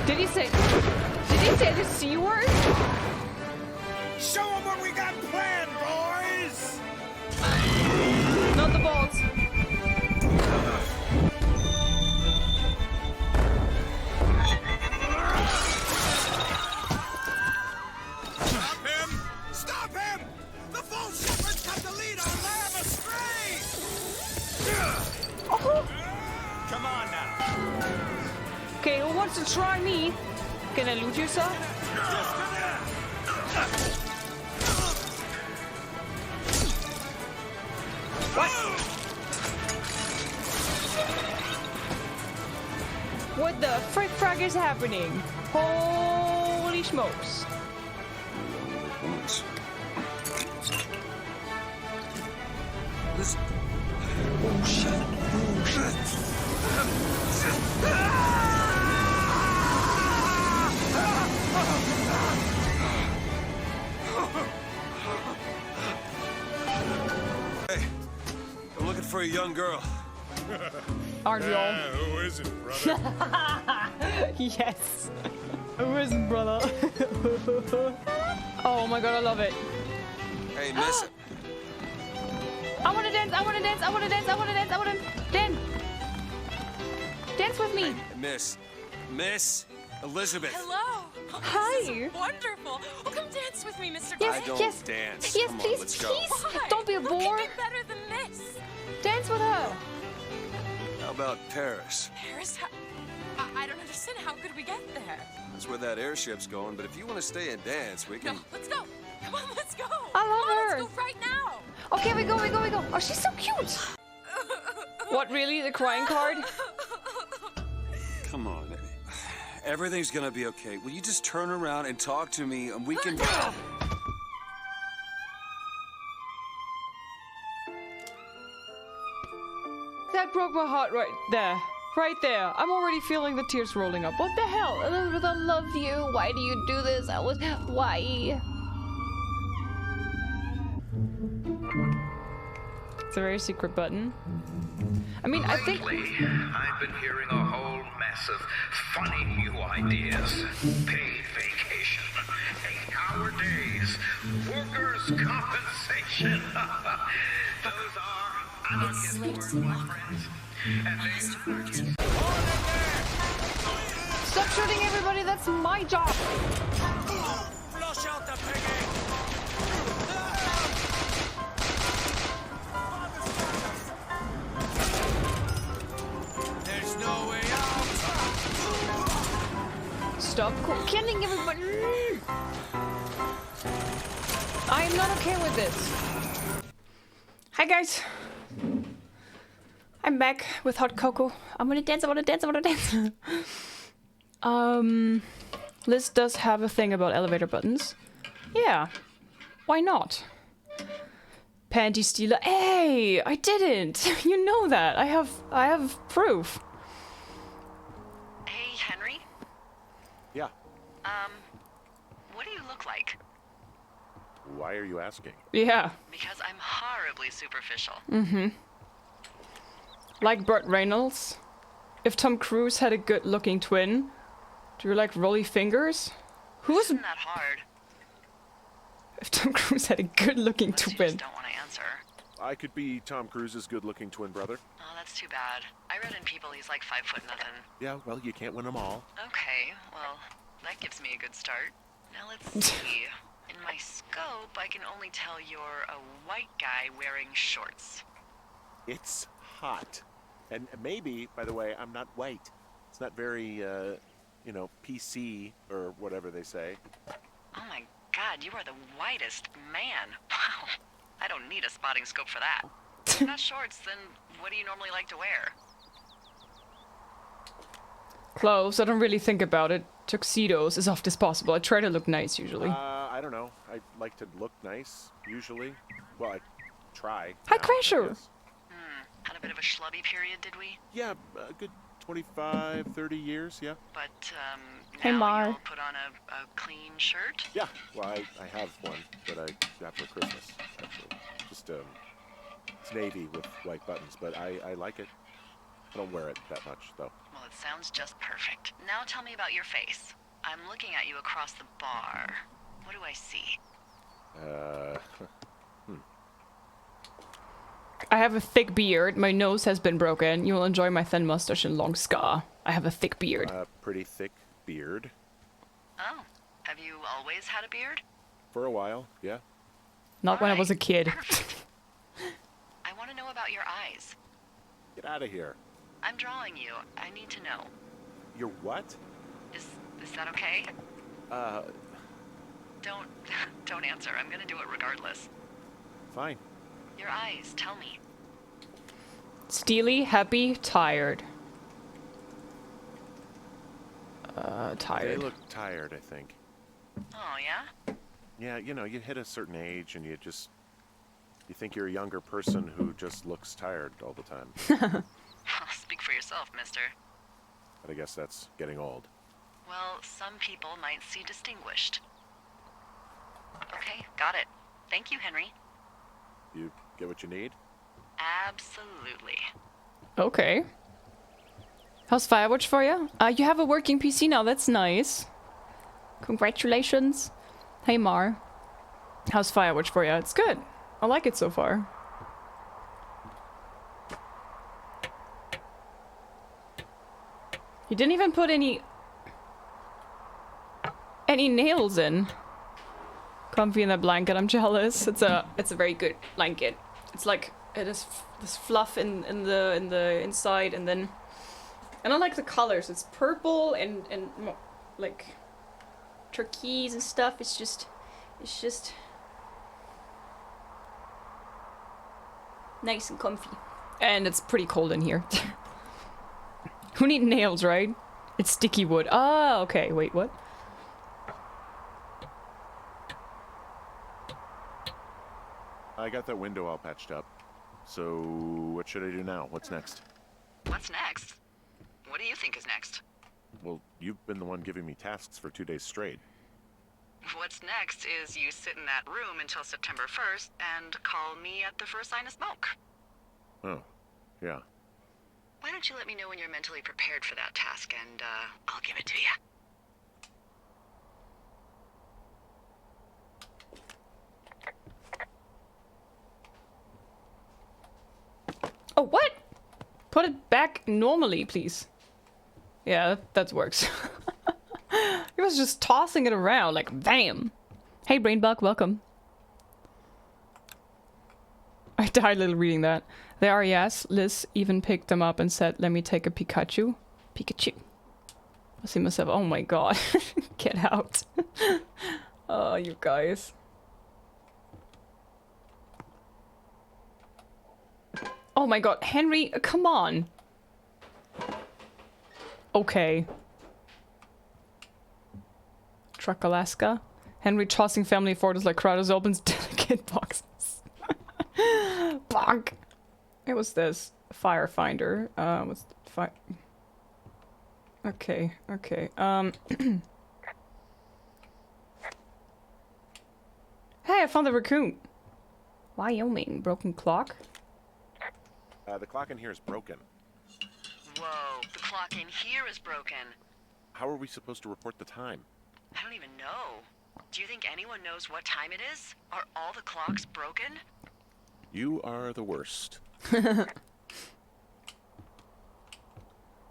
Did he say the C word? Show them what we got planned, boys! Not the bolts. Stop him! Stop him! The false shepherds come to lead our lamb astray! Oh. Come on now. Okay, who wants to try me? Can I loot you, sir? What? What the frick frag is happening? Holy smokes. Listen. Oh shit. Oh shit. Hey, I'm looking for a young girl. Aren't we all? Who is it, brother? Yes. Who isn't, brother? Oh my god, I love it. Hey, miss. I wanna dance, I wanna dance, I wanna dance, I wanna dance, I wanna dance. Dance with me. Miss Elizabeth. Hello. Oh, Hi. This is wonderful. Oh, come dance with me, Mr. Yes, I don't yes. dance. Yes, Come on, please, let's go. please. Why? Don't be a Who bore. can be better than this? Dance with her. How about Paris? Paris? I don't understand. How could we get there? That's where that airship's going, but if you want to stay and dance, we No, can... let's go. Come on, let's go. I love her. Let's go right now. Okay, we go. Oh, she's so cute. What, really? The crying card? Come on. Everything's gonna be okay. Will you just turn around and talk to me and we can... That broke my heart right there. Right there. I'm already feeling the tears rolling up. What the hell? Elizabeth, I love you. Why do you do this? Why? It's a very secret button. I mean, I think... I've been hearing a whole mess of funny new ideas. Paid vacation, 8-hour days, workers' compensation. Those are uncared my friends. And they... Stop shooting everybody, that's my job! Flush out the piggy! There's no way out! Stop killing everybody! I am not okay with this. Hi guys. I'm back with hot cocoa. I wanna dance, I wanna dance, I wanna dance. Liz does have a thing about elevator buttons. Yeah. Why not? Panty stealer. Hey! I didn't! You know that. I have proof. Hey, Henry? Yeah. What do you look like? Why are you asking? Yeah. Because I'm horribly superficial. Mm-hmm. Like Burt Reynolds? If Tom Cruise had a good-looking twin? Do you like rolly fingers? Who's... Isn't that hard? If Tom Cruise had a good-looking Unless you twin. just don't want to answer. I could be Tom Cruise's good-looking twin brother. Oh, that's too bad. I read in People he's like 5 foot nothing. Yeah, well, you can't win them all. Okay, well, that gives me a good start. Now let's see. In my scope, I can only tell you're a white guy wearing shorts. It's hot. And maybe, by the way, I'm not white. It's not very, you know, PC or whatever they say. Oh my god, you are the whitest man. Wow. I don't need a spotting scope for that. If not shorts, then what do you normally like to wear? Clothes, I don't really think about it. Tuxedos as often as possible. I try to look nice usually. I don't know. I like to look nice, usually. Well, I try. Hi, now, Crasher! I guess. Had a bit of a schlubby period, did we? Yeah, a good 25, 30 years, yeah. But, Hey, now Mar. you'll put on a clean shirt? Yeah, well, I have one that I got for Christmas, actually. Just, it's navy with white buttons, but I like it. I don't wear it that much, though. Well, it sounds just perfect. Now tell me about your face. I'm looking at you across the bar. What do I see? I have a thick beard. My nose has been broken. You will enjoy my thin mustache and long scar. I have a thick beard. Pretty thick beard. Oh, have you always had a beard? For a while, yeah. Not when I was a kid. I want to know about your eyes. Get out of here. I'm drawing you. I need to know. You're what? Is that okay? Don't answer. I'm gonna do it regardless. Fine. Your eyes, tell me. Steely, happy, tired. Tired. They look tired, I think. Oh, yeah? Yeah, you know, you hit a certain age and you think you're a younger person who just looks tired all the time. Speak for yourself, mister. But I guess that's getting old. Well, some people might see distinguished. Okay, got it. Thank you, Henry. You get what you need? Absolutely. Okay. How's Firewatch for you? You have a working PC now, that's nice. Congratulations. Hey Mar. How's Firewatch for you? It's good. I like it so far. You didn't even put any nails in. Comfy in that blanket, I'm jealous. It's a very good blanket. It's like it is this fluff in the inside, and I like the colors. It's purple and like turquoise and stuff. It's just nice and comfy. And it's pretty cold in here. Who need nails, right? It's sticky wood. Ah, okay. Wait, what? I got that window all patched up. So, what should I do now? What's next? What's next? What do you think is next? Well, you've been the one giving me tasks for 2 days straight. What's next is you sit in that room until September 1st and call me at the first sign of smoke. Oh, yeah. Why don't you let me know when you're mentally prepared for that task, and I'll give it to you. Oh, what? Put it back normally, please. Yeah, that works. He was just tossing it around like, bam. Hey, Brainbug, welcome. I died a little reading that. There are, yes. Liz even picked them up and said, let me take a Pikachu. Pikachu. I see myself, oh my god. Get out. Oh, you guys. Oh my god, Henry, come on. Okay. Truck Alaska. Henry tossing family photos like Kratos opens delicate boxes. Bonk. It was this firefinder. What's the fire? Okay, okay. Hey, I found the raccoon. Wyoming, broken clock. The clock in here is broken. Whoa, the clock in here is broken. How are we supposed to report the time? I don't even know. Do you think anyone knows what time it is? Are all the clocks broken? You are the worst.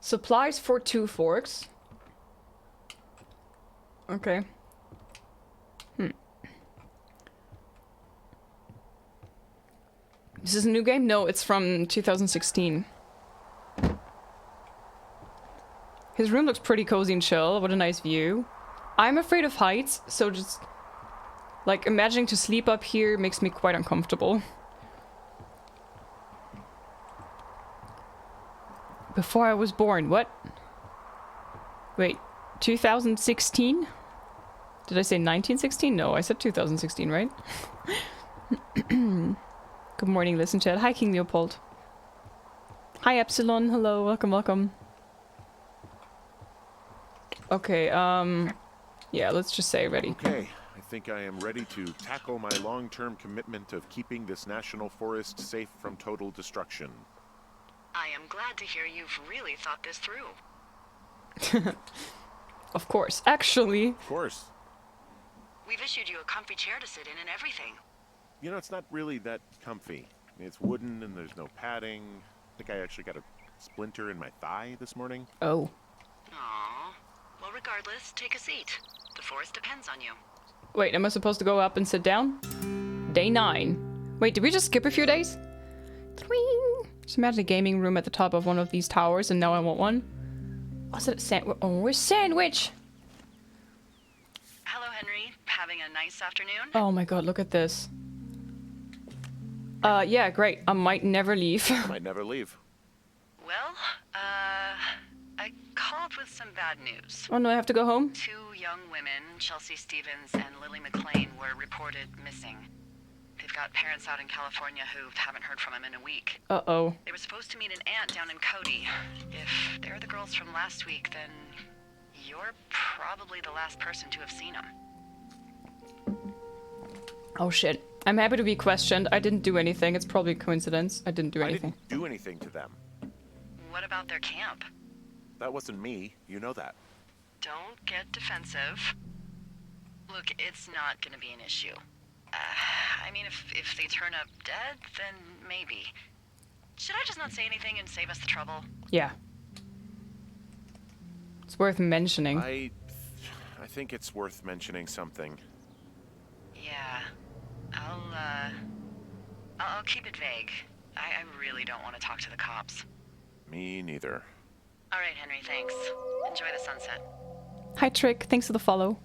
Supplies for 2 forks. Okay. This is a new game? No, it's from 2016. His room looks pretty cozy and chill. What a nice view. I'm afraid of heights, so just... like, imagining to sleep up here makes me quite uncomfortable. Before I was born, what? Wait, 2016? Did I say 1916? No, I said 2016, right? Good morning, listen chat. Hi, King Leopold. Hi, Epsilon. Hello, welcome, welcome. Okay, yeah, let's just say ready. Okay, I think I am ready to tackle my long-term commitment of keeping this national forest safe from total destruction. I am glad to hear you've really thought this through. Of course. Actually... Of course. We've issued you a comfy chair to sit in and everything. You know, it's not really that comfy. I mean, it's wooden and there's no padding. I think I actually got a splinter in my thigh this morning. Oh. Aww. Well, regardless, take a seat. The forest depends on you. Wait, am I supposed to go up and sit down? Day 9. Wait, did we just skip a few days? Twing! Just imagine a gaming room at the top of one of these towers, and now I want one. What's it? Oh, a sandwich! Hello, Henry. Having a nice afternoon? Oh my god, look at this. Yeah, great. I might never leave. Might never leave. Well, I called with some bad news. Oh no, I have to go home? 2 young women, Chelsea Stevens and Lily McLean, were reported missing. They've got parents out in California who haven't heard from them in a week. Uh-oh. They were supposed to meet an aunt down in Cody. If they're the girls from last week, then you're probably the last person to have seen them. Oh shit. I'm happy to be questioned. I didn't do anything. It's probably a coincidence. I didn't do anything. I didn't do anything to them. What about their camp? That wasn't me. You know that. Don't get defensive. Look, it's not gonna be an issue. I mean, if they turn up dead, then maybe. Should I just not say anything and save us the trouble? Yeah. It's worth mentioning. I think it's worth mentioning something. Yeah. I'll keep it vague. I really don't want to talk to the cops. Me neither. All right, Henry, thanks. Enjoy the sunset. Hi, Trick. Thanks for the follow.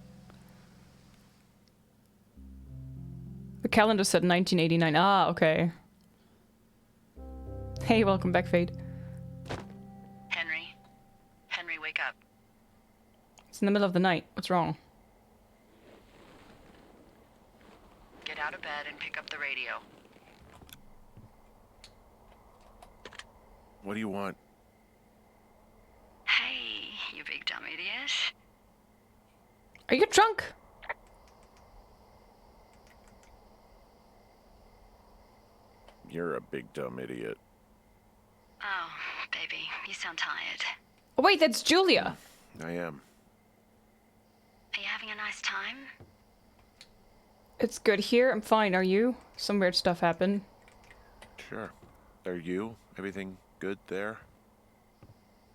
The calendar said 1989. Ah, okay. Hey, welcome back, Fade. Henry? Henry, wake up. It's in the middle of the night. What's wrong? Get out of bed and pick up the radio. you big dumb idiot. Are you drunk? You're a big dumb idiot. Oh, baby, you sound tired. Oh, wait, that's Julia. I am. Are you having a nice time? It's good here. I'm fine. Are you? Some weird stuff happened. Sure. Are you? Everything good there?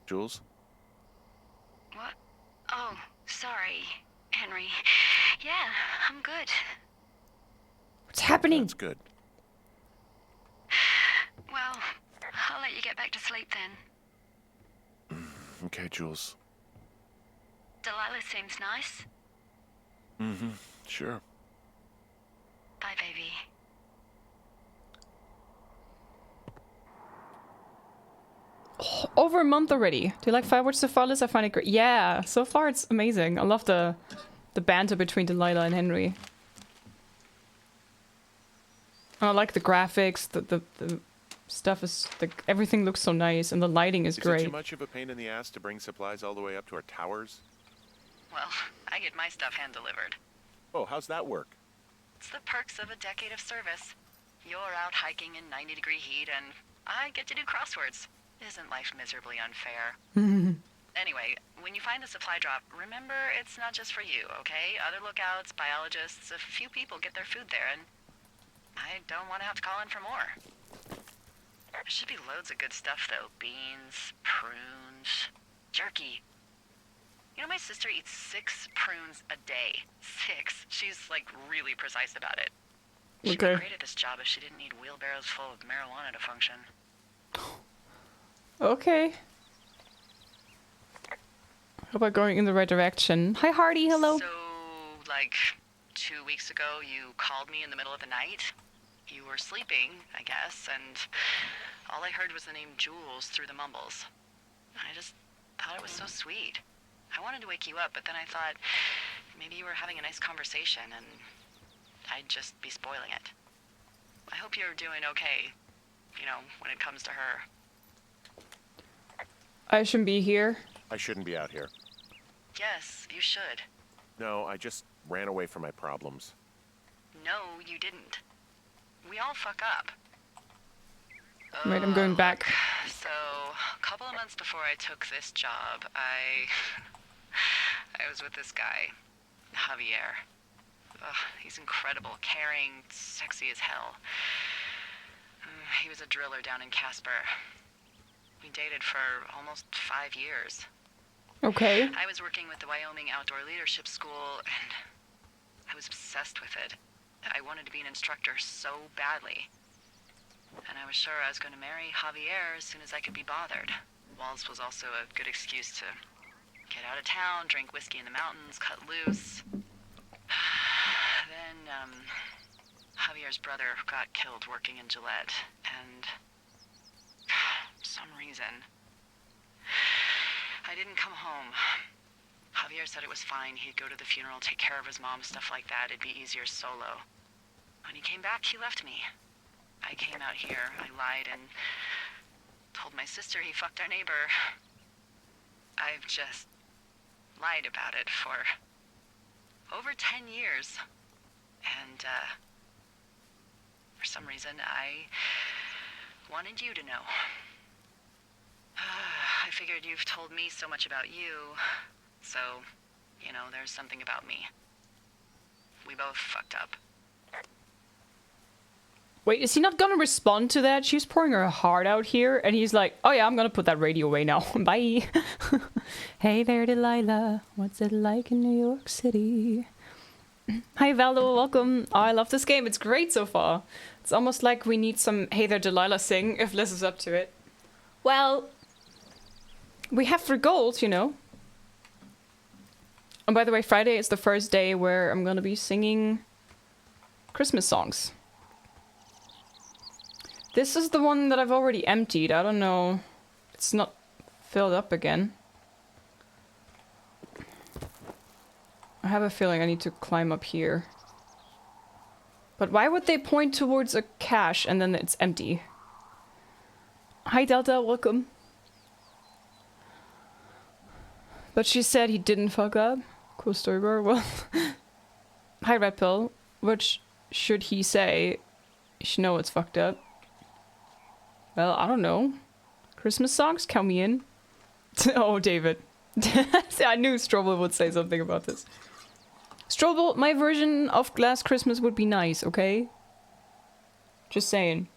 Jules? What? Oh, sorry, Henry. Yeah, I'm good. What's happening? That's good. Well, I'll let you get back to sleep then. Okay, Jules. Delilah seems nice. Mm-hmm. Sure. Bye, baby. Oh, over a month already. Do you like Firewatch so far, Liz? I find it great. Yeah, so far it's amazing. I love the banter between Delilah and Henry. And I like the graphics. The stuff is everything looks so nice, and the lighting is great. Is it too much of a pain in the ass to bring supplies all the way up to our towers? Well, I get my stuff hand-delivered. Oh, how's that work? It's the perks of a decade of service. You're out hiking in 90-degree heat, and I get to do crosswords. Isn't life miserably unfair? Anyway, when you find the supply drop, remember it's not just for you, okay? Other lookouts, biologists, a few people get their food there, and I don't want to have to call in for more. There should be loads of good stuff, though. Beans, prunes, jerky. You know, my sister eats 6 prunes a day. 6. She's, like, really precise about it. She'd be great at this job if she didn't need wheelbarrows full of marijuana to function. Okay. Hope I'm going in the right direction. Hi, Hardy. Hello. So, like, 2 weeks ago, you called me in the middle of the night. You were sleeping, I guess, and all I heard was the name Jules through the mumbles. I just thought it was so sweet. I wanted to wake you up, but then I thought maybe you were having a nice conversation and I'd just be spoiling it. I hope you're doing okay, you know, when it comes to her. I shouldn't be here. I shouldn't be out here. Yes, you should. No, I just ran away from my problems. No, you didn't. We all fuck up. Right, I'm going back. So, a couple of months before I took this job, I was with this guy, Javier. Ugh, he's incredible, caring, sexy as hell. He was a driller down in Casper. We dated for almost 5 years. Okay. I was working with the Wyoming Outdoor Leadership School, and I was obsessed with it. I wanted to be an instructor so badly. And I was sure I was going to marry Javier as soon as I could be bothered. Walls was also a good excuse to get out of town, drink whiskey in the mountains, cut loose. Then, Javier's brother got killed working in Gillette, and for some reason, I didn't come home. Javier said it was fine. He'd go to the funeral, take care of his mom, stuff like that. It'd be easier solo. When he came back, he left me. I came out here, I lied, and told my sister he fucked our neighbor. I've just lied about it for over 10 years. And, for some reason, I wanted you to know. I figured you've told me so much about you, so, you know, there's something about me. We both fucked up. Wait, is he not gonna respond to that? She's pouring her heart out here, and he's like, oh yeah, I'm gonna put that radio away now. Bye. Hey there, Delilah. What's it like in New York City? Hi, Valo. Welcome. Oh, I love this game. It's great so far. It's almost like we need some Hey there, Delilah sing, if Liz is up to it. Well, we have for gold, you know. And by the way, Friday is the first day where I'm gonna be singing Christmas songs. This is the one that I've already emptied. I don't know. It's not filled up again. I have a feeling I need to climb up here. But why would they point towards a cache and then it's empty? Hi Delta, welcome. But she said he didn't fuck up. Cool story, bro. Well, hi, Red Pill. What should he say? You should know it's fucked up. Well, I don't know. Christmas songs? Count me in. Oh, David. I knew Strobel would say something about this. Strobel, my version of Last Christmas would be nice, okay? Just saying.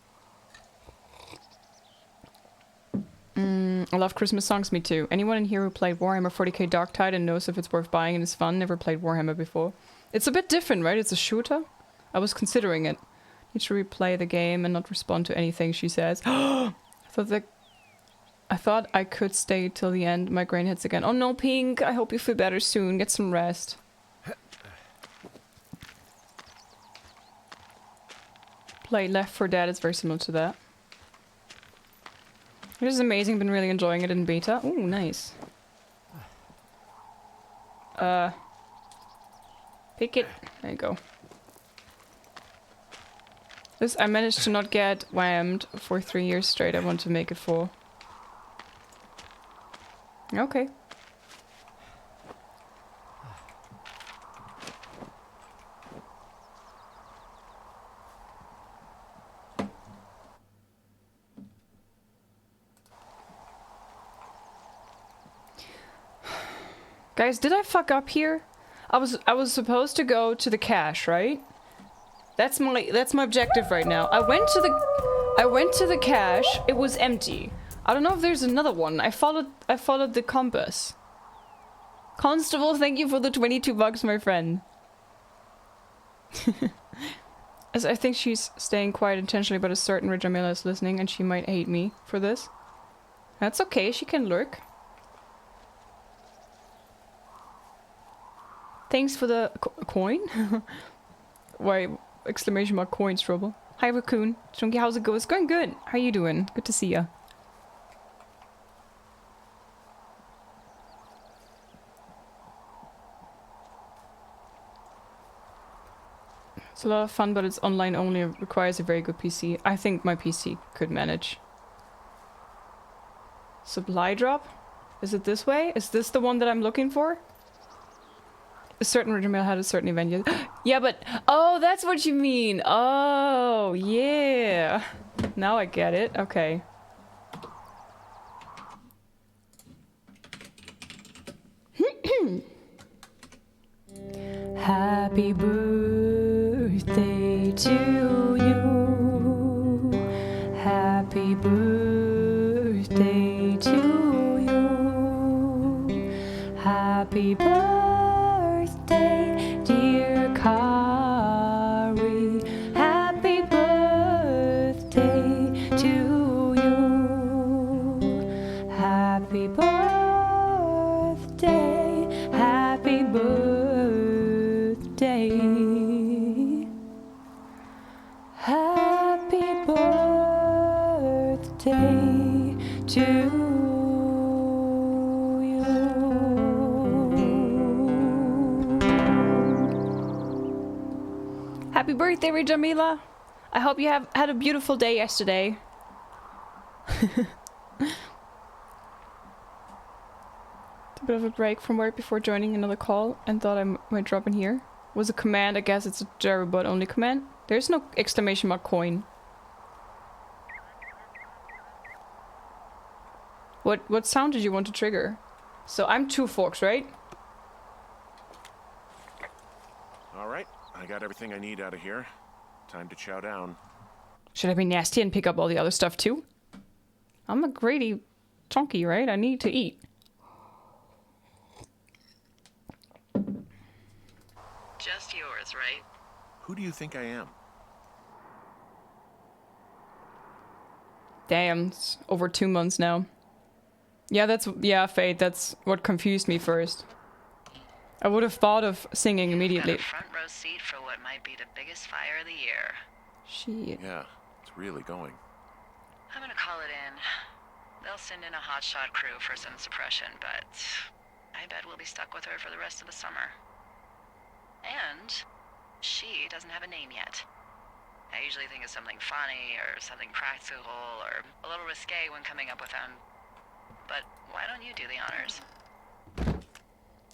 I love Christmas songs, me too. Anyone in here who played Warhammer 40k Darktide and knows if it's worth buying and is fun? Never played Warhammer before. It's a bit different, right? It's a shooter? I was considering it. Need to replay the game and not respond to anything she says. I thought I could stay till the end. My brain hits again. Oh no, Pink! I hope you feel better soon. Get some rest. Play Left 4 Dead is very similar to that. It is amazing, been really enjoying it in beta. Ooh, nice. Pick it. There you go. This, I managed to not get whammed for 3 years straight. I want to make it 4. Okay. Guys, did I fuck up here? I was supposed to go to the cache, right? That's my objective right now. I went to the cache. It was empty. I don't know if there's another one. I followed the compass. Constable, thank you for the 22 bucks, my friend. As I think she's staying quiet intentionally, but a certain Rajamila is listening and she might hate me for this. That's okay, she can lurk. Thanks for the coin? Why, exclamation mark coins, trouble. Hi, Raccoon. Chunky, how's it going? It's going good. How you doing? Good to see ya. It's a lot of fun, but it's online only. It requires a very good PC. I think my PC could manage. Supply drop? Is it this way? Is this the one that I'm looking for? A certain Ridgermail had a certain event. Yeah, but... Oh, that's what you mean! Oh, yeah! Now I get it. Okay. Happy birthday to you. Happy birthday to you. Happy birthday, dear Kari. Happy birthday to you. Happy birthday, happy birthday. Happy birthday to you. Happy birthday, Rajamila. I hope you have had a beautiful day yesterday. A bit of a break from work before joining another call and thought I might drop in here. Was a command, I guess it's a Jerubot only command. There's no exclamation mark coin. What sound did you want to trigger? So I'm 2 forks, right? Alright, I got everything I need out of here. Time to chow down. Should I be nasty and pick up all the other stuff too? I'm a greedy chunky, right? I need to eat. Just yours, right? Who do you think I am? Damn, it's over 2 months now. Yeah, Fate, that's what confused me first. I would have thought of singing immediately. Got a front row seat for what might be the biggest fire of the year. Shit. Yeah, it's really going. I'm gonna call it in. They'll send in a hotshot crew for some suppression, but I bet we'll be stuck with her for the rest of the summer. And she doesn't have a name yet. I usually think of something funny or something practical or a little risque when coming up with them. But why don't you do the honors?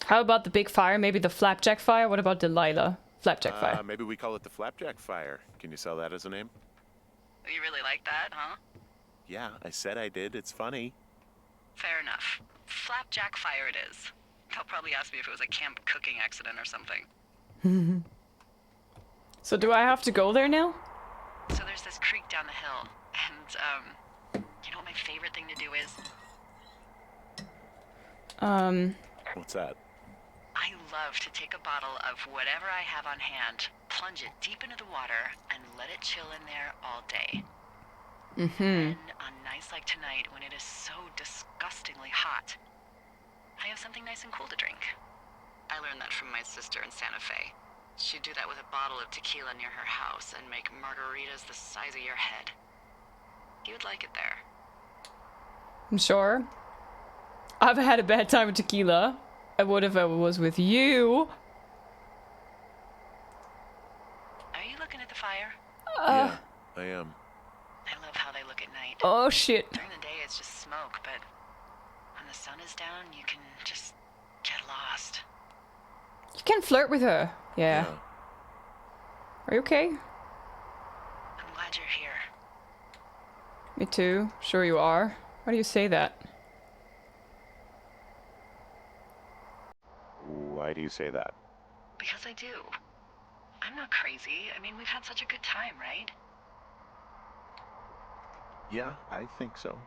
How about the big fire? Maybe the flapjack fire? What about Delilah? Flapjack fire. Maybe we call it the Flapjack Fire. Can you sell that as a name? You really like that, huh? Yeah, I said I did. It's funny. Fair enough. Flapjack Fire it is. They'll probably ask me if it was a camp cooking accident or something. So do I have to go there now? So there's this creek down the hill, and, you know what my favorite thing to do is? What's that? I love to take a bottle of whatever I have on hand, plunge it deep into the water, and let it chill in there all day. Mm-hmm. And on nights like tonight, when it is so disgustingly hot, I have something nice and cool to drink. I learned that from my sister in Santa Fe. She'd do that with a bottle of tequila near her house and make margaritas the size of your head. You would like it there. I'm sure. I've had a bad time with tequila. I would if I was with you. Are you looking at the fire? Yeah, I am. I love how they look at night. Oh shit. During the day, it's just smoke, but when the sun is down, you can just get lost. You can flirt with her. Yeah. Are you okay? I'm glad you're here. Me too. Sure you are. Why do you say that? Why do you say that? Because I do. I'm not crazy. I mean, we've had such a good time, right? Yeah, I think so.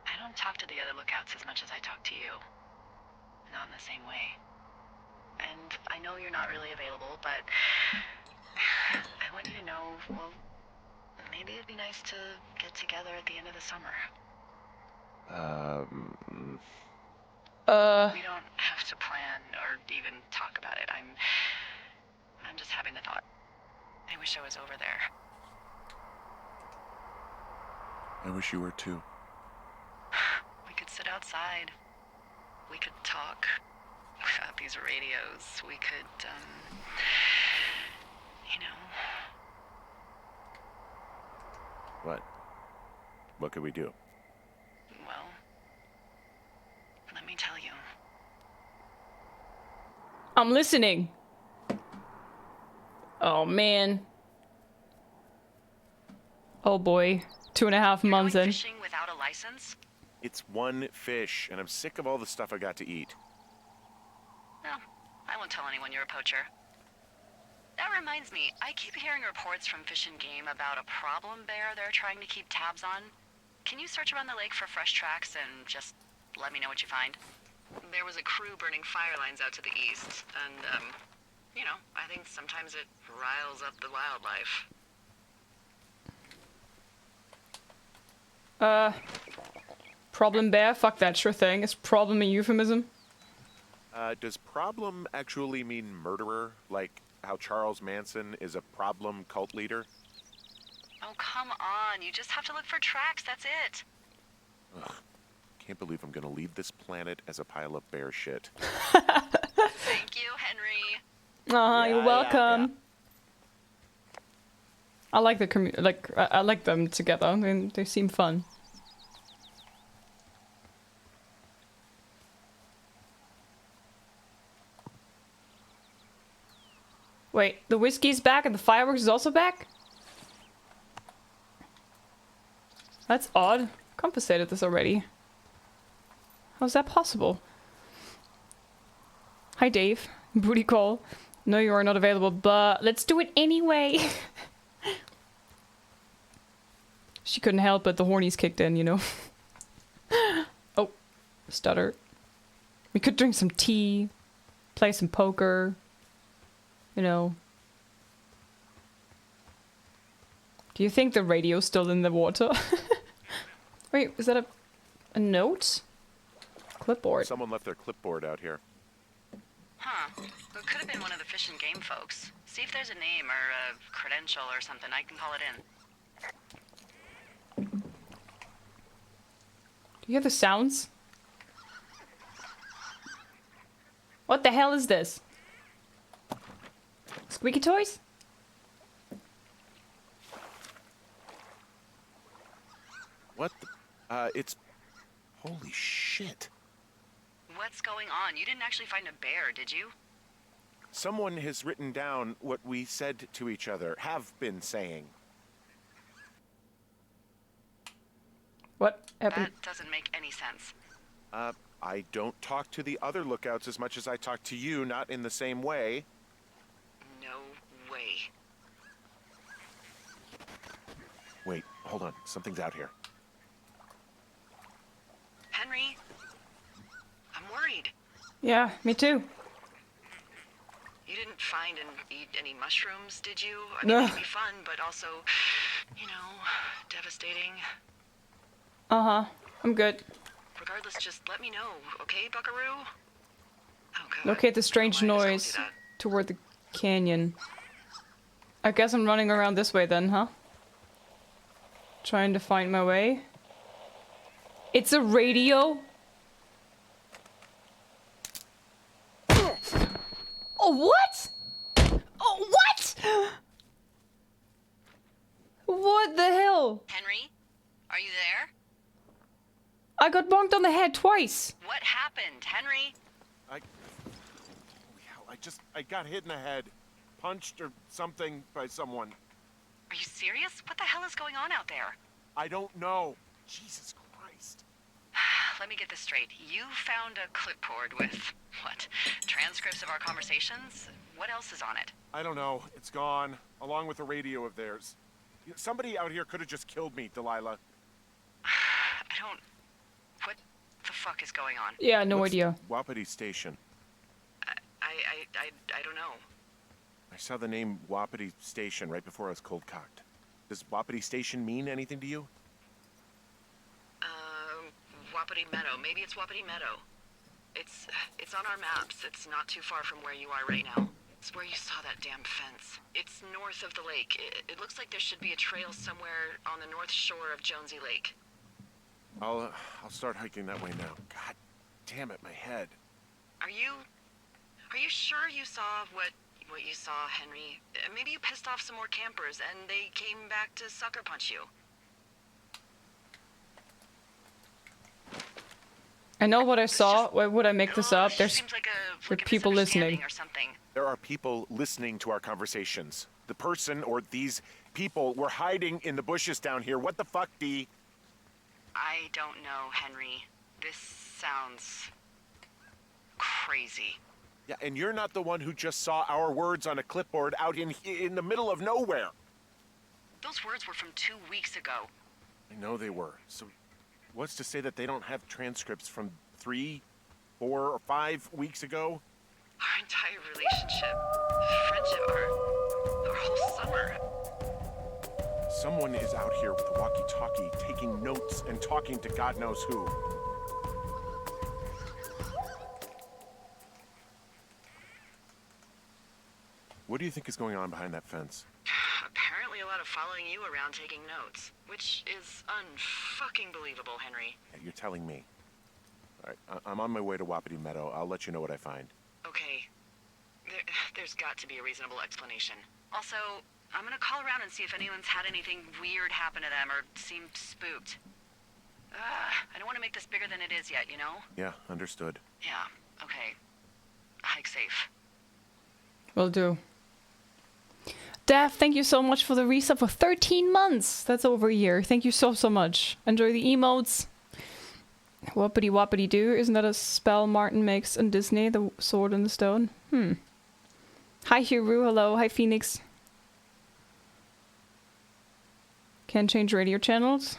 I don't talk to the other lookouts as much as I talk to you. Not in the same way. And I know you're not really available, but I want you to know, well, maybe it'd be nice to get together at the end of the summer. We don't have to plan or even talk about it. I'm just having the thought. I wish I was over there. I wish you were too. We could sit outside. We could talk without these radios. We could, you know. What? What could we do? Well, let me tell you. I'm listening. Oh man. Oh boy. 2.5 months in. Fishing without a license? It's one fish, and I'm sick of all the stuff I got to eat. No, I won't tell anyone you're a poacher. That reminds me, I keep hearing reports from Fish and Game about a problem bear they're trying to keep tabs on. Can you search around the lake for fresh tracks and just let me know what you find? There was a crew burning fire lines out to the east, and, you know, I think sometimes it riles up the wildlife. Problem bear? Fuck that, sure thing. Is problem a euphemism? Does problem actually mean murderer? Like how Charles Manson is a problem cult leader? Oh, come on. You just have to look for tracks, that's it. Ugh. Can't believe I'm gonna leave this planet as a pile of bear shit. Thank you, Henry. You're welcome. I like the I like them together. I mean, they seem fun. Wait, the whiskey's back and the fireworks is also back? That's odd. Confiscated this already. How's that possible? Hi, Dave. Booty call. No, you are not available, but let's do it anyway. She couldn't help it. The hornies kicked in, you know. Oh, stutter. We could drink some tea, play some poker. You know. Do you think the radio's still in the water? Wait, is that a note? Clipboard. Someone left their clipboard out here. Huh. It could have been one of the Fish and Game folks. See if there's a name or a credential or something. I can call it in. Do you hear the sounds? What the hell is this? Squeaky toys? What the? It's... Holy shit. what's going on? You didn't actually find a bear, did you? Someone has written down what we said to each other, have been saying. What happened? That doesn't make any sense. I don't talk to the other lookouts as much as I talk to you, not in the same way. No way. Wait, hold on. Something's out here. Henry, I'm worried. Yeah, me too. You didn't find and eat any mushrooms, did you? I mean, it'd be fun, but also, you know, devastating. Uh-huh. I'm good. Regardless, just let me know, okay, buckaroo? Oh, God. Locate the strange Why does noise it do that? toward the canyon. I guess I'm running around this way then, huh? Trying to find my way. It's a radio? Oh, what? Oh, what? What the hell? Henry, are you there? I got bonked on the head twice. What happened, Henry? Holy hell, I got hit in the head. Punched or something by someone. Are you serious? What the hell is going on out there? I don't know. Jesus Christ. Let me get this straight. You found a clipboard with, what, transcripts of our conversations? What else is on it? I don't know. It's gone, along with a radio of theirs. Somebody out here could have just killed me, Delilah. What the fuck is going on? Yeah, no What's idea. Wapiti Station. I don't know. I saw the name Wapiti Station right before I was cold-cocked. Does Wapiti Station mean anything to you? Wapiti Meadow. Maybe it's Wapiti Meadow. It's on our maps. It's not too far from where you are right now. It's where you saw that damn fence. It's north of the lake. It looks like there should be a trail somewhere on the north shore of Jonesy Lake. I'll start hiking that way now. God damn it, my head. Are you sure you saw what you saw, Henry? Maybe you pissed off some more campers and they came back to sucker punch you. I know what I saw. Why would I make this up? There's Seems like there are people listening. misunderstanding or something. There are people listening to our conversations. The person or these people were hiding in the bushes down here. What the fuck, Dee? I don't know, Henry. This sounds crazy. Yeah, and you're not the one who just saw our words on a clipboard out in the middle of nowhere. Those words were from 2 weeks ago. I know they were. So what's to say that they don't have transcripts from 3, 4, or 5 weeks ago? Our entire relationship, friendship, our whole summer. Someone is out here with a walkie-talkie, taking notes and talking to God knows who. What do you think is going on behind that fence? Apparently a lot of following you around taking notes, which is unfucking believable, Henry. Yeah, you're telling me. All right, I'm on my way to Wapiti Meadow. I'll let you know what I find. Okay. There's got to be a reasonable explanation. Also, I'm gonna call around and see if anyone's had anything weird happen to them or seemed spooked. I don't want to make this bigger than it is yet, you know? Yeah, understood. Yeah, okay. Hike safe. Will do. Dav, thank you so much for the resub for 13 months. That's over a year. Thank you so much. Enjoy the emotes. Whoopity whoppity doo. Isn't that a spell Martin makes in Disney? The sword and the stone? Hi Hiru, hello. Hi Phoenix. Can't change radio channels?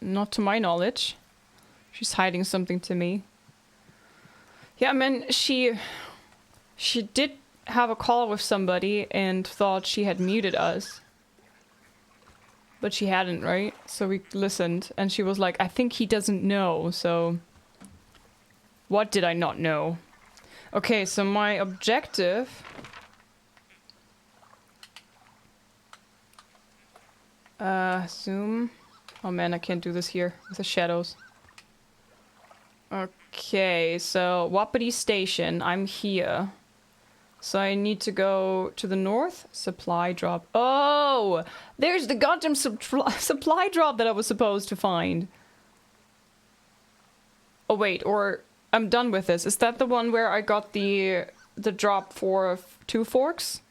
Not to my knowledge. She's hiding something to me. Yeah, man, she did have a call with somebody and thought she had muted us. But she hadn't, right? So we listened and she was like, I think he doesn't know, so... What did I not know? Okay, so my objective... zoom. Oh man, I can't do this here with the shadows. Okay, so Wapiti Station, I'm here. So I need to go to the north. Supply drop. Oh! There's the goddamn supply drop that I was supposed to find. Oh wait, or I'm done with this. Is that the one where I got the drop for 2 forks?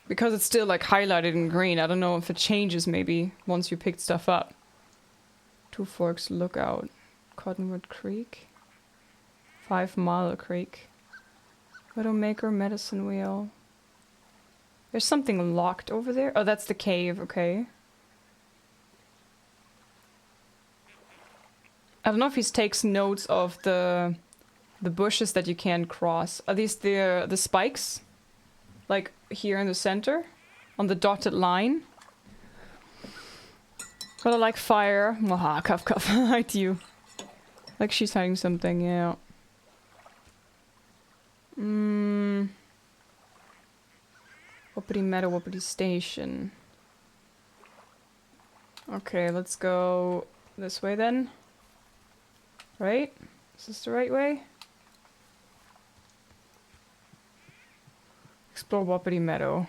Because it's still like highlighted in green. I don't know if it changes maybe once you picked stuff up. 2 forks, lookout. Cottonwood Creek. 5 Mile Creek. Widowmaker, medicine wheel. There's something locked over there. Oh, that's the cave, okay. I don't know if he takes notes of the bushes that you can cross. Are these the spikes? Like here in the center? On the dotted line? But I like fire. Waha, cuff cuff. Hi to you. Like she's hiding something, yeah. Whoopity Meadow, Whoopity Station. Okay, let's go this way then. Right? Is this the right way? Explore Whoopity Meadow.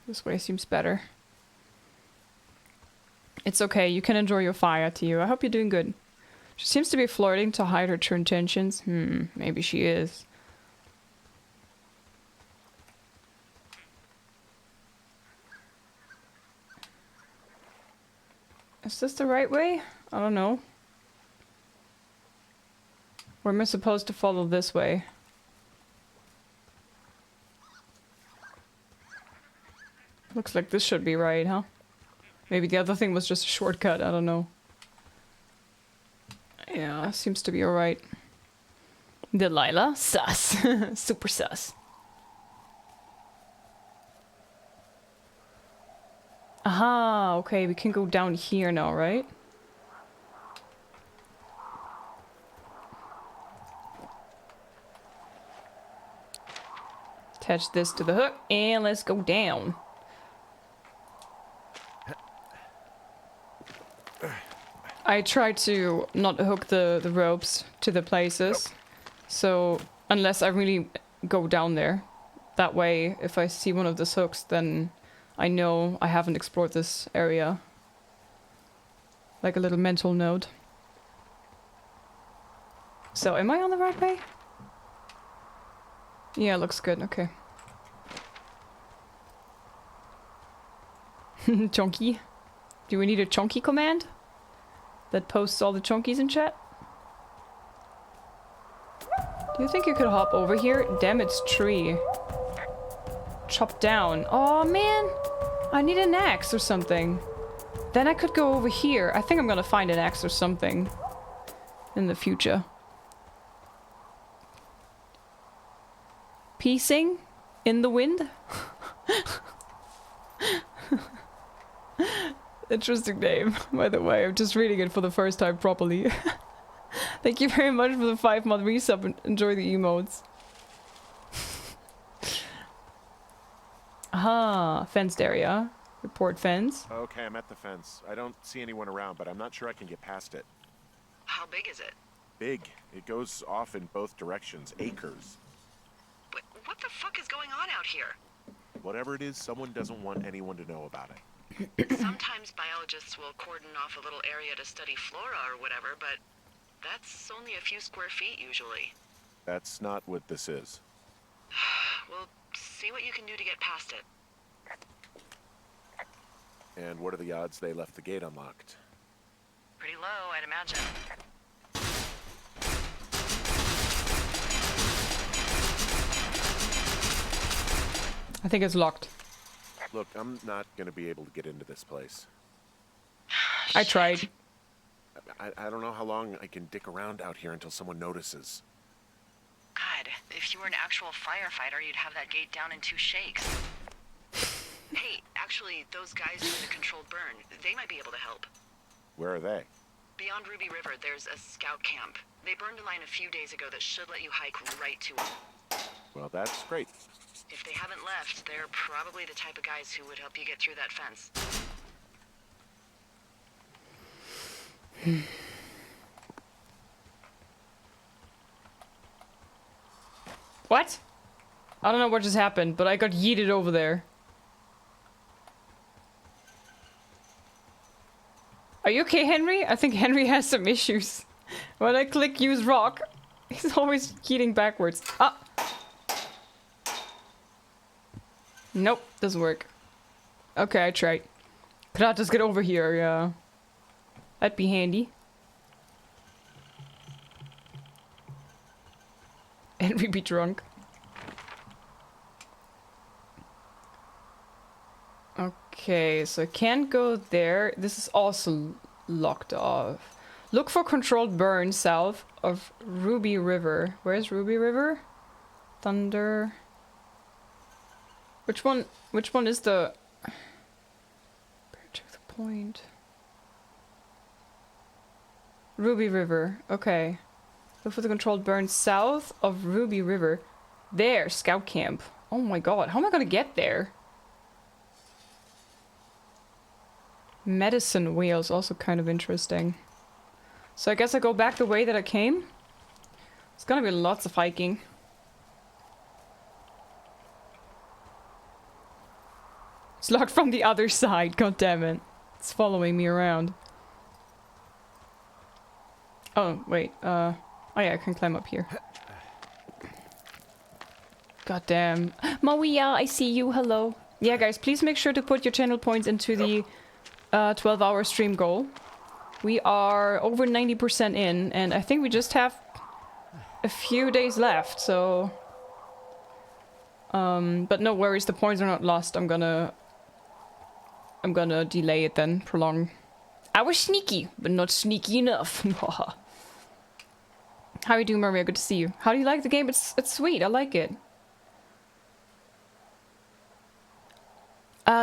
This way seems better. It's okay, you can enjoy your fire, to you. I hope you're doing good. She seems to be flirting to hide her true intentions. Maybe she is. Is this the right way? I don't know. Or am I supposed to follow this way? Looks like this should be right, huh? Maybe the other thing was just a shortcut, I don't know. Yeah, seems to be alright. Delilah, sus. Super sus. Aha, okay, we can go down here now, right? Attach this to the hook, and let's go down. I try to not hook the ropes to the places, so unless I really go down there. That way, if I see one of those hooks, then I know I haven't explored this area. Like a little mental note. So, am I on the right way? Yeah, looks good, okay. Chunky? Do we need a chunky command? That posts all the chunkies in chat? Do you think you could hop over here? Damn, it's tree. Chop down. Oh man! I need an axe or something. Then I could go over here. I think I'm gonna find an axe or something. In the future. Piecing? In the wind? Interesting name, by the way. I'm just reading it for the first time properly. Thank you very much for the 5-month resub and enjoy the emotes. Aha, fenced area. Report fence. Okay, I'm at the fence. I don't see anyone around, but I'm not sure I can get past it. How big is it? Big. It goes off in both directions. Acres. What the fuck is going on out here? Whatever it is, someone doesn't want anyone to know about it. Sometimes biologists will cordon off a little area to study flora or whatever, but that's only a few square feet usually. That's not what this is. Well, see what you can do to get past it. And what are the odds they left the gate unlocked? Pretty low, I'd imagine. I think it's locked. Look, I'm not gonna be able to get into this place. I tried. I don't know how long I can dick around out here until someone notices. God, if you were an actual firefighter, you'd have that gate down in 2 shakes. Hey, actually, those guys doing the controlled burn, they might be able to help. Where are they? Beyond Ruby River, there's a scout camp. They burned a line a few days ago that should let you hike right to it. Well, that's great. If they haven't left, they're probably the type of guys who would help you get through that fence. What? I don't know what just happened, but I got yeeted over there. Are you okay, Henry? I think Henry has some issues. When I click use rock, he's always yeeting backwards. Ah! Nope, doesn't work. Okay, I tried. Could I just get over here? Yeah. That'd be handy. Henry be drunk. Okay, so I can't go there. This is also locked off. Look for controlled burn south of Ruby River. Where's Ruby River? Thunder. Which one is the... To the point. Ruby River. Okay. Look for the controlled burn south of Ruby River. There, scout camp. Oh my god, how am I gonna get there? Medicine whales, also kind of interesting. So I guess I go back the way that I came. It's gonna be lots of hiking. It's locked from the other side, god damn it. It's following me around. Oh, wait, oh yeah, I can climb up here. God damn. Maria, I see you, hello. Yeah, guys, please make sure to put your channel points into the 12-hour stream goal. We are over 90% in, and I think we just have a few days left, so... but no worries, the points are not lost. I'm gonna delay it then, prolong. I was sneaky, but not sneaky enough. How are you doing, Maria? Good to see you. How do you like the game? It's sweet, I like it.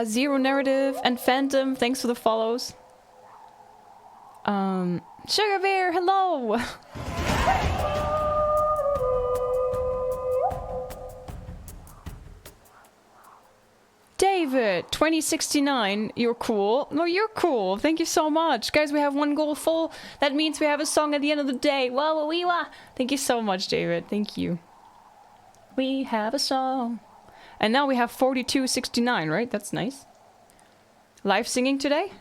Zero Narrative and Phantom, thanks for the follows. Sugar Bear, hello! David, 2069, you're cool. No, you're cool. Thank you so much. Guys, we have one goal full. That means we have a song at the end of the day. Wow, wee wah. Thank you so much, David. Thank you. We have a song. And now we have 4269, right? That's nice. Live singing today?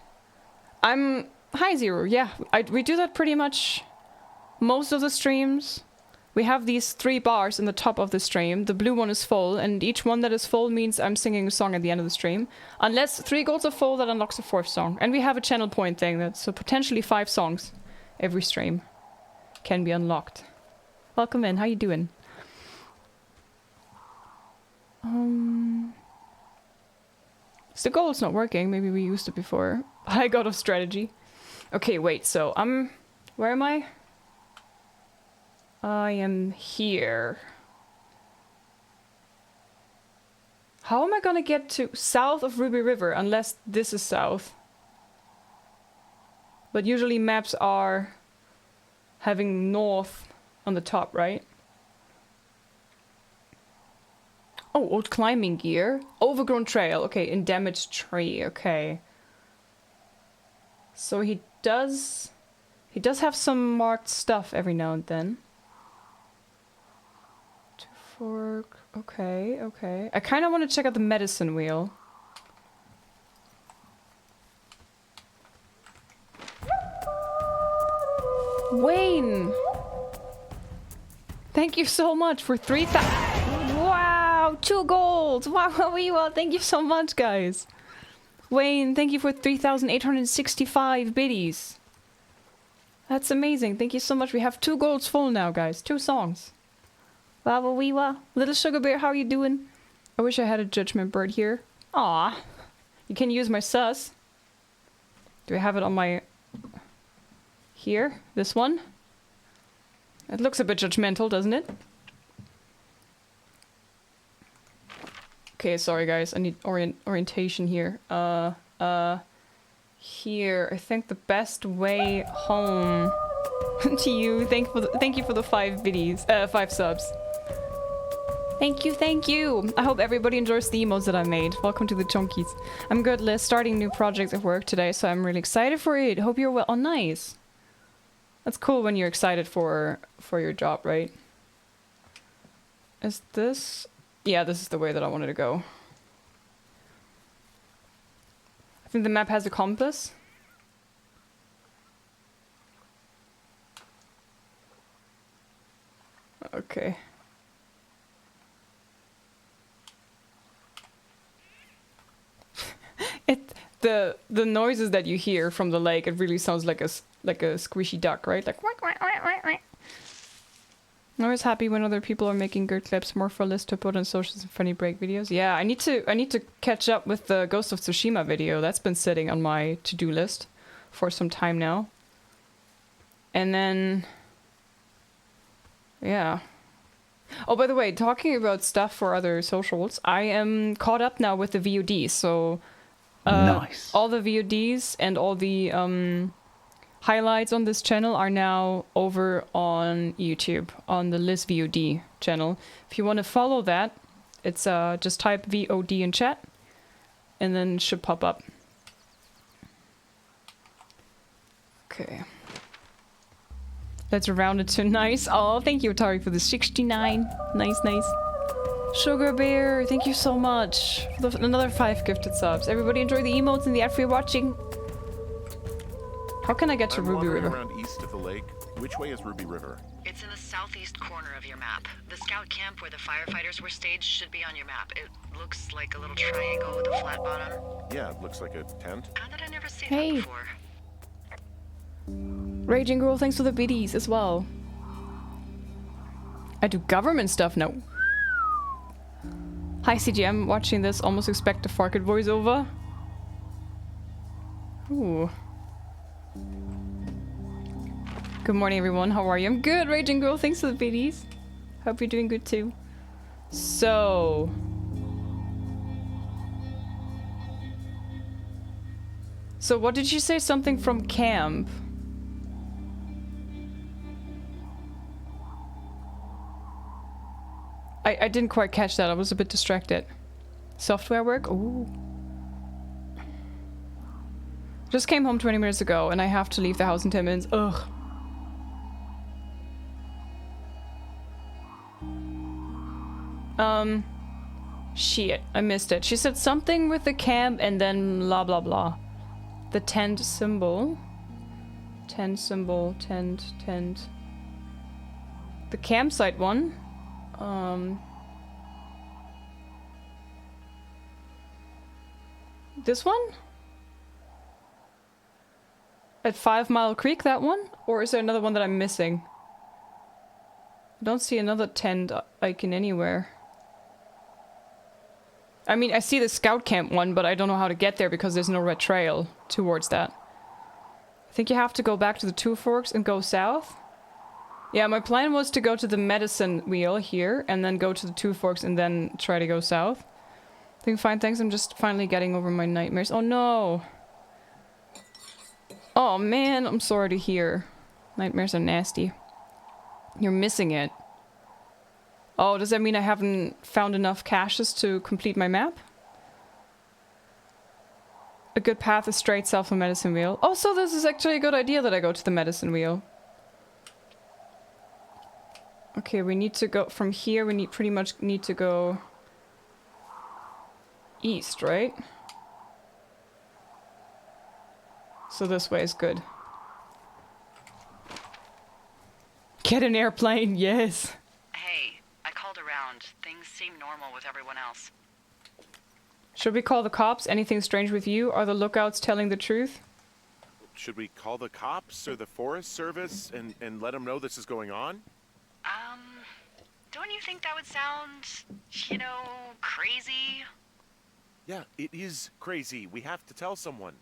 Hi, Zero. Yeah, we do that pretty much most of the streams. We have these 3 bars in the top of the stream. The blue one is full, and each one that is full means I'm singing a song at the end of the stream. Unless 3 goals are full, that unlocks a 4th song. And we have a channel point thing, that's so potentially 5 songs every stream can be unlocked. Welcome in, how you doing? The goal's not working, maybe we used it before. I got off strategy. Okay, wait, so where am I? I am here. How am I gonna get to south of Ruby River unless this is south? But usually maps are having north on the top, right? Oh, old climbing gear. Overgrown trail. Okay, in damaged tree. Okay. So he does have some marked stuff every now and then. To fork. Okay, okay. I kind of want to check out the medicine wheel. Wayne! Thank you so much for 3,000. Wow, 2 golds. Wow, well, thank you so much, guys. Wayne, thank you for 3,865 biddies. That's amazing. Thank you so much. We have 2 golds full now, guys. 2 songs. Wow, wee wah. Little Sugar Bear, how are you doing? I wish I had a judgment bird here. Aw. You can use my sus. Do I have it on my... Here? This one? It looks a bit judgmental, doesn't it? Okay, sorry guys. I need orientation here. Here. I think the best way home to you. Thank you for the 5 biddies. 5 subs. Thank you, thank you! I hope everybody enjoys the emotes that I made. Welcome to the Chunkies. I'm good, Liz. Starting new projects at work today, so I'm really excited for it. Hope you're well. Oh, nice. That's cool when you're excited for your job, right? Is this... Yeah, this is the way that I wanted to go. I think the map has a compass. Okay. The noises that you hear from the lake, it really sounds like a squishy duck, right? Like quack, quack, quack, quack, quack. I'm always happy when other people are making good clips, more for lists to put on socials and funny break videos. Yeah, I need to catch up with the Ghost of Tsushima video. That's been sitting on my to-do list for some time now. And then yeah. Oh, by the way, talking about stuff for other socials, I am caught up now with the VODs, so Nice. all the VODs and all the highlights on this channel are now over on YouTube, on the LIZZ VOD channel. If you want to follow that, it's just type VOD in chat, and then it should pop up. Okay. Let's round it to nice. Oh, thank you, Atari, for the 69. Nice, nice. Sugar Bear, thank you so much for another 5 gifted subs. Everybody enjoy the emotes and the ad for watching. How can I get to Ruby River? Around east of the lake. Which way is Ruby River? It's in the southeast corner of your map. The scout camp where the firefighters were staged should be on your map. It looks like a little triangle with a flat bottom. Yeah, it looks like a tent. How did I never see Hey. that before? Raging Girl, thanks for the biddies as well. I do government stuff now. Hi CGM, watching this, almost expect a Farked voiceover. Ooh. Good morning everyone, how are you? I'm good, Raging Girl, thanks for the biddies. Hope you're doing good too. So... So what did you say? Something from camp? I didn't quite catch that. I was a bit distracted. Software work? Ooh. Just came home 20 minutes ago and I have to leave the house in 10 minutes. Ugh. Shit. I missed it. She said something with the camp and then blah blah blah. The tent symbol. Tent symbol. Tent. The campsite one. This one? At 5 Mile Creek, that one? Or is there another one that I'm missing? I don't see another tent icon anywhere. I mean, I see the scout camp one, but I don't know how to get there because there's no red trail towards that. I think you have to go back to the Two Forks and go south. Yeah, my plan was to go to the medicine wheel here and then go to the Two Forks and then try to go south. I think fine, thanks. I'm just finally getting over my nightmares. Oh no! Oh man, I'm sorry to hear. Nightmares are nasty. You're missing it. Oh, does that mean I haven't found enough caches to complete my map? A good path is straight south of medicine wheel. Oh, so this is actually a good idea that I go to the medicine wheel. Okay, we need to go from here. We pretty much need to go east, right? So this way is good. Get an airplane, yes. Hey, I called around. Things seem normal with everyone else. Should we call the cops? Anything strange with you? Are the lookouts telling the truth? Should we call the cops or the Forest Service and let them know this is going on? Don't you think that would sound, you know, crazy? Yeah, it is crazy. We have to tell someone.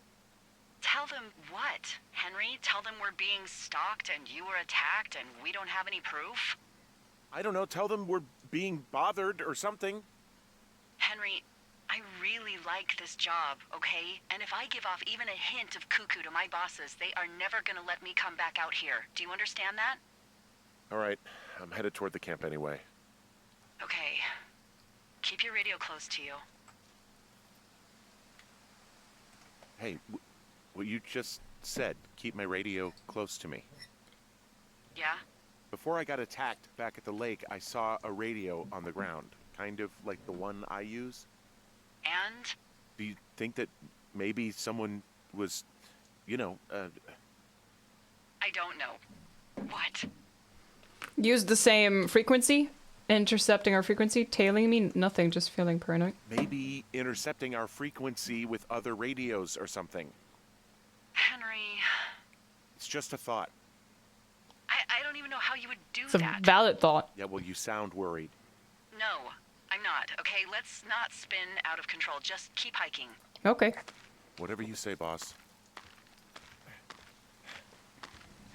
Tell them what, Henry? Tell them we're being stalked and you were attacked and we don't have any proof? I don't know, tell them we're being bothered or something. Henry, I really like this job, okay? And if I give off even a hint of cuckoo to my bosses, they are never gonna let me come back out here. Do you understand that? All right, I'm headed toward the camp anyway. Okay. Keep your radio close to you. Hey, what you just said, keep my radio close to me. Yeah? Before I got attacked back at the lake, I saw a radio on the ground, kind of like the one I use. And? Do you think that maybe someone was, you know, I don't know. What? Use the same frequency? Intercepting our frequency? Tailing me? Nothing, just feeling paranoid. Maybe intercepting our frequency with other radios or something. Henry, It's just a thought. I don't even know how you would do It's a that. valid thought. Yeah, well, you sound worried. No, I'm not. Okay, let's not spin out of control. Just keep hiking. Okay. Whatever you say, boss.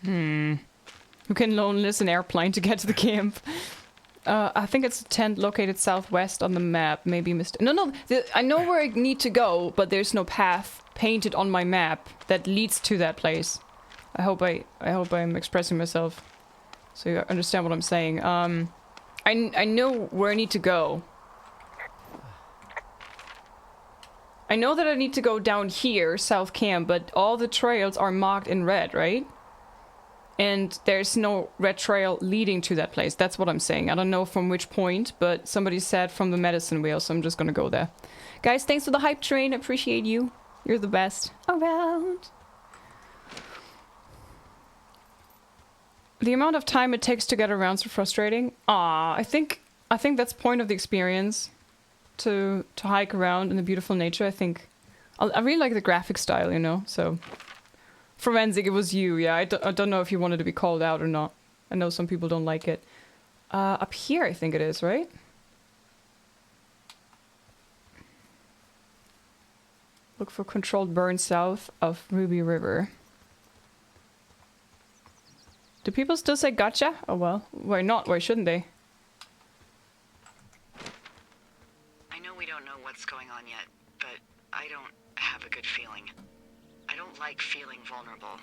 We can loan this an airplane to get to the camp. I think it's a tent located southwest on the map. Maybe missed. No. I know where I need to go, but there's no path painted on my map that leads to that place. I hope I'm expressing myself, so you understand what I'm saying. I know where I need to go. I know that I need to go down here, South Camp, but all the trails are marked in red, right? And there's no red trail leading to that place. That's what I'm saying. I don't know from which point, but somebody said from the medicine wheel, so I'm just gonna go there. Guys, thanks for the hype train. Appreciate you. You're the best around. The amount of time it takes to get around is so frustrating. I think that's point of the experience. To hike around in the beautiful nature. I really like the graphic style, you know, so... Forensic, it was you, yeah. I don't know if you wanted to be called out or not. I know some people don't like it. Up here, I think it is, right? Look for controlled burn south of Ruby River. Do people still say gotcha? Oh well, why not? Why shouldn't they? I know we don't know what's going on yet, but I don't have a good feeling. I don't like feeling vulnerable.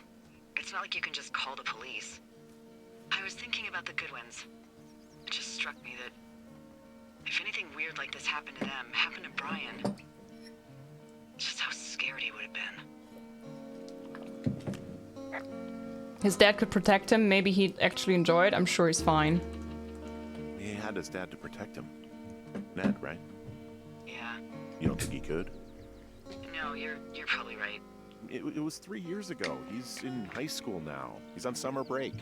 It's not like you can just call the police. I was thinking about the Goodwins. It just struck me that if anything weird like this happened to them, happened to Brian, just how scared he would have been. His dad could protect him. Maybe he'd actually enjoy it. I'm sure he's fine. He had his dad to protect him. Ned, right? Yeah. You don't think he could? No, you're probably right. It was 3 years ago. He's in high school now. He's on summer break.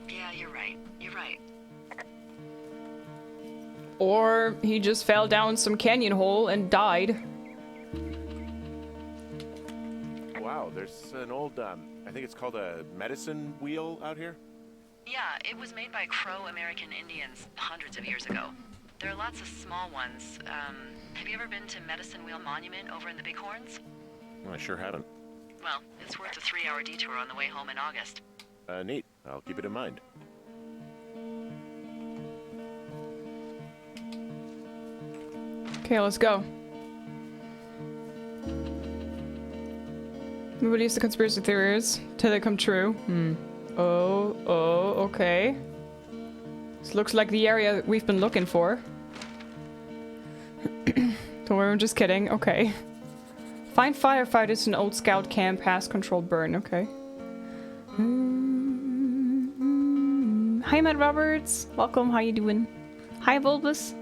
Yeah, you're right. You're right. Or he just fell down some canyon hole and died. Wow, there's an old, I think it's called a medicine wheel out here? Yeah, it was made by Crow American Indians hundreds of years ago. There are lots of small ones. Have you ever been to Medicine Wheel Monument over in the Bighorns? I sure haven't. Well, it's worth a 3-hour detour on the way home in August. Neat. I'll keep it in mind. Okay, let's go. We release the conspiracy theories till they come true. Oh, okay. This looks like the area we've been looking for. Don't worry, I'm just kidding. Okay. Find firefighters in old scout camp, past controlled burn. Okay. Hi, Matt Roberts. Welcome. How you doing? Hi, Bulbous.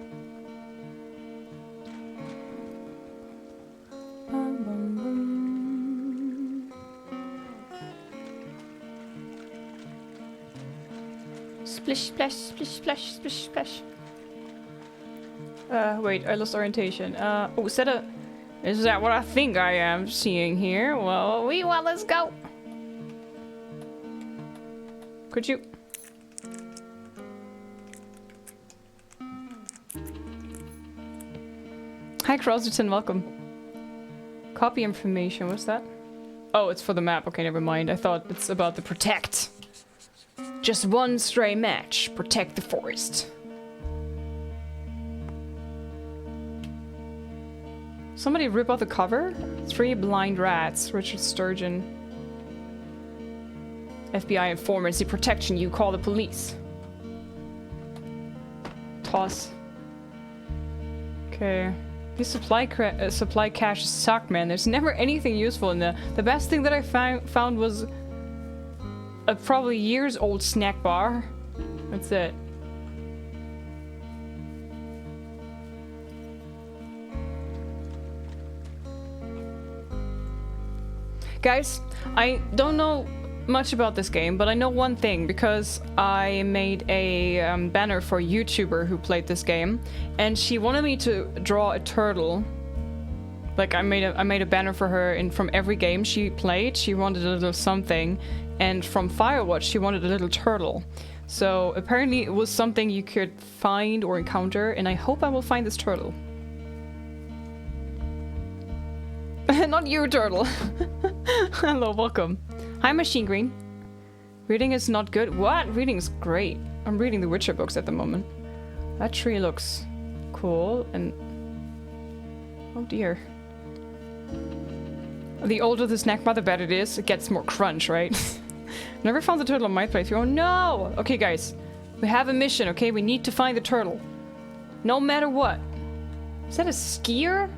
Splish, splash, splish, splash, splish, splash. Wait, I lost orientation. Oh, is that what I think I am seeing here? Well, let's go. Could you? Hi, Crosserton, welcome. Copy information, what's that? Oh, it's for the map. Okay, never mind. I thought it's about the protect. Just one stray match. Protect the forest. Somebody rip out the cover? 3 blind rats. Richard Sturgeon. FBI informants, the protection. You call the police. Toss. Okay. These supply caches suck, man. There's never anything useful in there. The best thing that I found was a probably years old snack bar. That's it. Guys, I don't know much about this game, but I know one thing because I made a banner for a YouTuber who played this game, and she wanted me to draw a turtle. Like I made a banner for her, and from every game she played, she wanted a little something, and from Firewatch she wanted a little turtle. So apparently it was something you could find or encounter, and I hope I will find this turtle. Not you, turtle. Hello, welcome. Hi, Machine Green. Reading is not good. What? Reading is great. I'm reading the Witcher books at the moment. That tree looks cool and... oh dear. The older the snack bar, the better it is. It gets more crunch, right? Never found the turtle on my playthrough. Oh no! Okay, guys. We have a mission, okay? We need to find the turtle. No matter what. Is that a skier?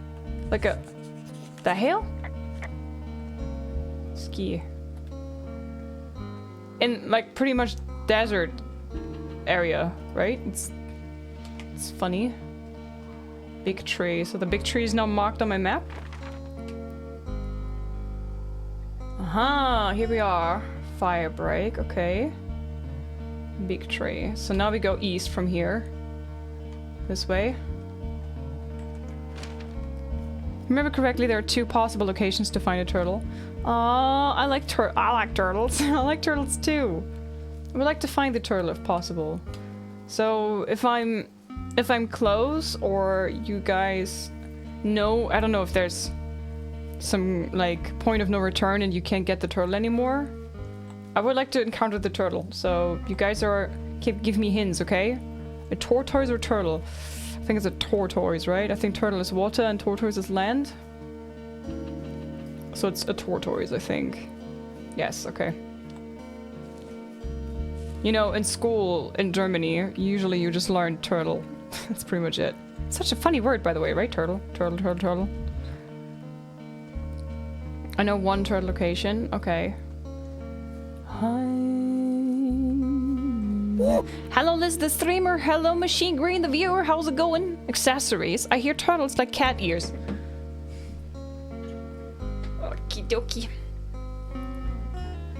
Like a... the hell? Ski. In, like, pretty much desert area, right? It's funny. Big tree. So the big tree is now marked on my map. Aha, here we are. Fire break, okay. Big tree. So now we go east from here. This way. Remember correctly, there are 2 possible locations to find a turtle. I like turtles. I like turtles too. I would like to find the turtle if possible. So if I'm close, or you guys know, I don't know if there's some like point of no return and you can't get the turtle anymore, I would like to encounter the turtle. So you guys give me hints, okay? A tortoise or turtle? I think it's a tortoise, right? I think turtle is water and tortoise is land. So it's a tortoise, I think. Yes, okay. You know, in school in Germany, usually you just learn turtle. That's pretty much it. It's such a funny word, by the way, right? Turtle. Turtle, turtle, turtle. I know one turtle location. Okay. Hi. Hello, LIZZ the streamer. Hello, Machine Green the viewer. How's it going? Accessories. I hear turtles like cat ears. Okie dokie.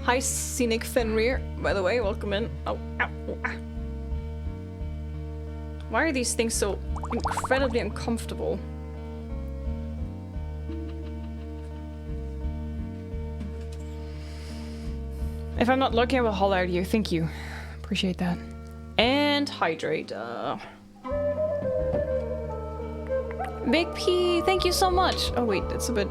Hi, Scenic Fenrir. By the way, welcome in. Oh, ow, oh, ah. Why are these things so incredibly uncomfortable? If I'm not lucky, I will holler at you. Thank you. Appreciate that. And hydrate. Big P, thank you so much. Oh wait, it's a bit...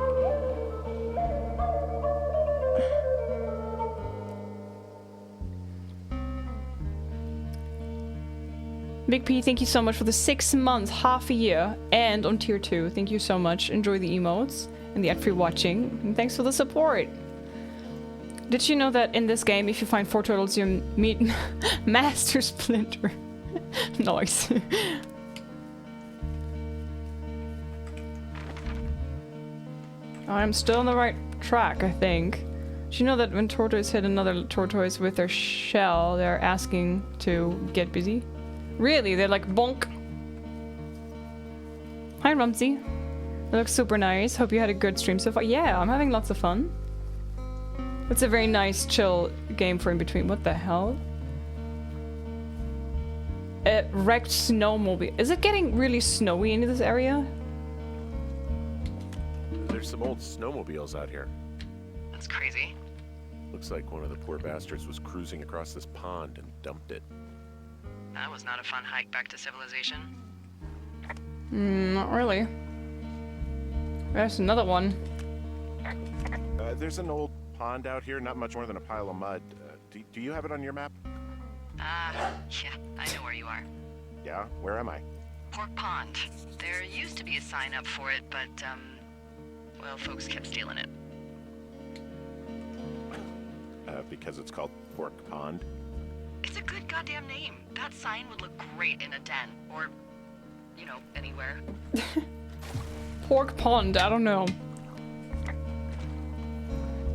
Big P, thank you so much for the 6 months, half a year, and on tier 2. Thank you so much. Enjoy the emotes and the ad-free watching. And thanks for the support. Did you know that in this game, if you find 4 turtles, you meet Master Splinter? Nice. I'm still on the right track, I think. Did you know that when tortoise hit another tortoise with their shell, they're asking to get busy? Really? They're like, bonk. Hi, Rumsey. That looks super nice. Hope you had a good stream so far. Yeah, I'm having lots of fun. It's a very nice, chill game for in between. What the hell? A wrecked snowmobile. Is it getting really snowy in this area? There's some old snowmobiles out here. That's crazy. Looks like one of the poor bastards was cruising across this pond and dumped it. That was not a fun hike back to civilization. Not really. There's another one. There's an old pond out here, not much more than a pile of mud. Do you have it on your map? Yeah, I know where you are. Yeah? Where am I? Pork Pond. There used to be a sign up for it, but, well, folks kept stealing it. Because it's called Pork Pond? It's a good goddamn name. That sign would look great in a den, or, you know, anywhere. Pork Pond, I don't know.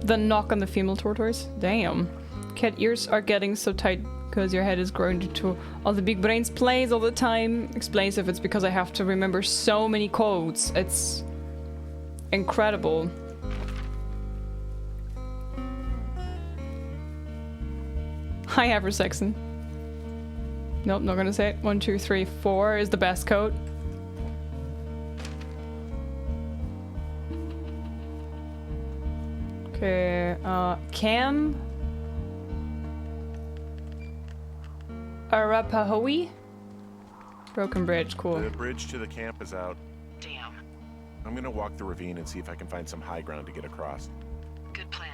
The knock on the female tortoise? Damn. Cat ears are getting so tight because your head is growing into all the big brains plays all the time. Explains if it's because I have to remember so many codes. It's incredible. Hi, Aversaxon. Nope, not gonna say it. 1, 2, 3, 4 is the best coat. Okay, Cam Arapahoe? Broken bridge, cool. The bridge to the camp is out. Damn. I'm gonna walk the ravine and see if I can find some high ground to get across. Good plan.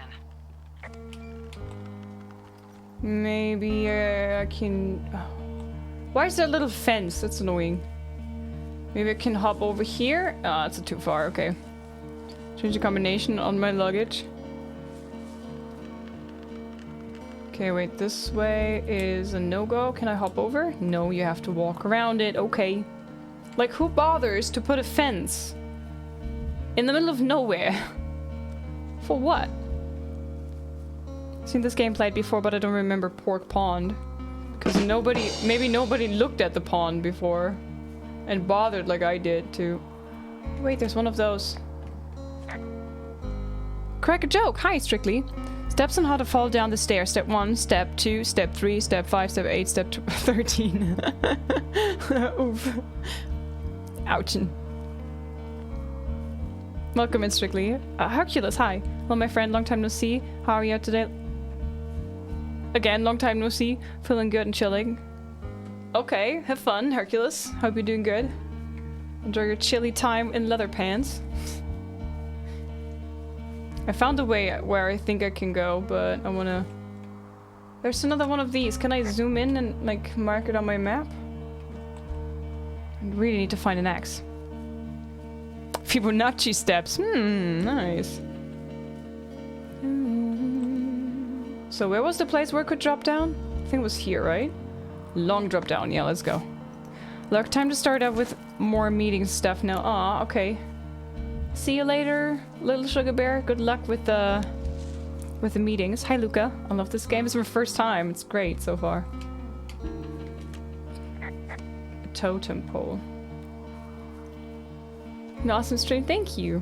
Maybe I can... Oh. Why is there a little fence? That's annoying. Maybe I can hop over here? Ah, it's too far, okay. Change the combination on my luggage. Okay, wait, this way is a no-go. Can I hop over? No, you have to walk around it, okay. Like, who bothers to put a fence in the middle of nowhere? For what? Seen this game played before, but I don't remember Pork Pond. Because maybe nobody looked at the pond before. And bothered like I did, too. Wait, there's one of those. Crack a joke! Hi, Strictly! Steps on how to fall down the stairs. Step 1, step 2, step 3, step 5, step 8, step 13. Oof. Ouchin. Welcome in, Strictly. Hercules, hi. Hello, my friend. Long time no see. How are you today? Again, long time no see. Feeling good and chilling. Okay, have fun, Hercules. Hope you're doing good. Enjoy your chilly time in leather pants. I found a way where I think I can go, but I wanna... There's another one of these. Can I zoom in and, like, mark it on my map? I really need to find an axe. Fibonacci steps. Nice. So where was the place where I could drop down? I think it was here, right? Long drop down. Yeah, let's go. Look, time to start out with more meeting stuff now. Aw, okay. See you later, little sugar bear. Good luck with the meetings. Hi, Luca. I love this game. It's my first time. It's great so far. A totem pole. An awesome stream. Thank you.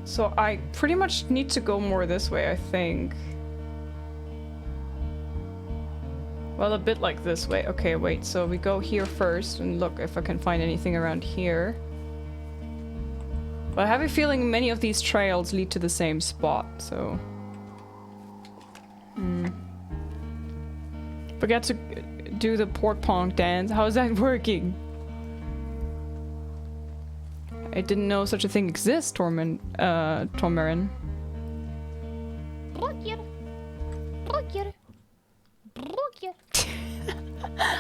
So I pretty much need to go more this way, I think. Well, a bit like this way. Okay, wait, so we go here first and look if I can find anything around here. But I have a feeling many of these trails lead to the same spot, so... Forget to do the pork pong dance. How is that working? I didn't know such a thing exists, Tormarin.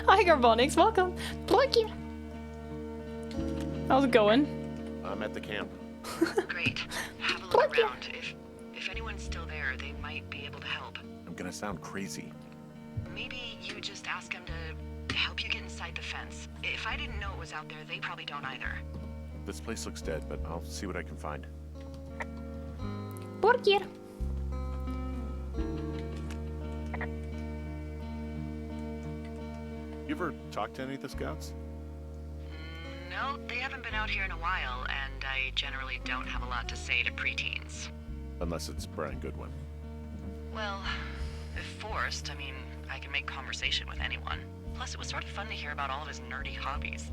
Hi, Garbonix, welcome. How's it going? I'm at the camp. Great. Have a look around. If anyone's still there, they might be able to help. I'm gonna sound crazy. Maybe you just ask them to help you get inside the fence. If I didn't know it was out there, they probably don't either. This place looks dead, but I'll see what I can find. Burger. You ever talked to any of the scouts? No, they haven't been out here in a while, and I generally don't have a lot to say to preteens. Unless it's Brian Goodwin. Well, if forced, I mean, I can make conversation with anyone. Plus, it was sort of fun to hear about all of his nerdy hobbies.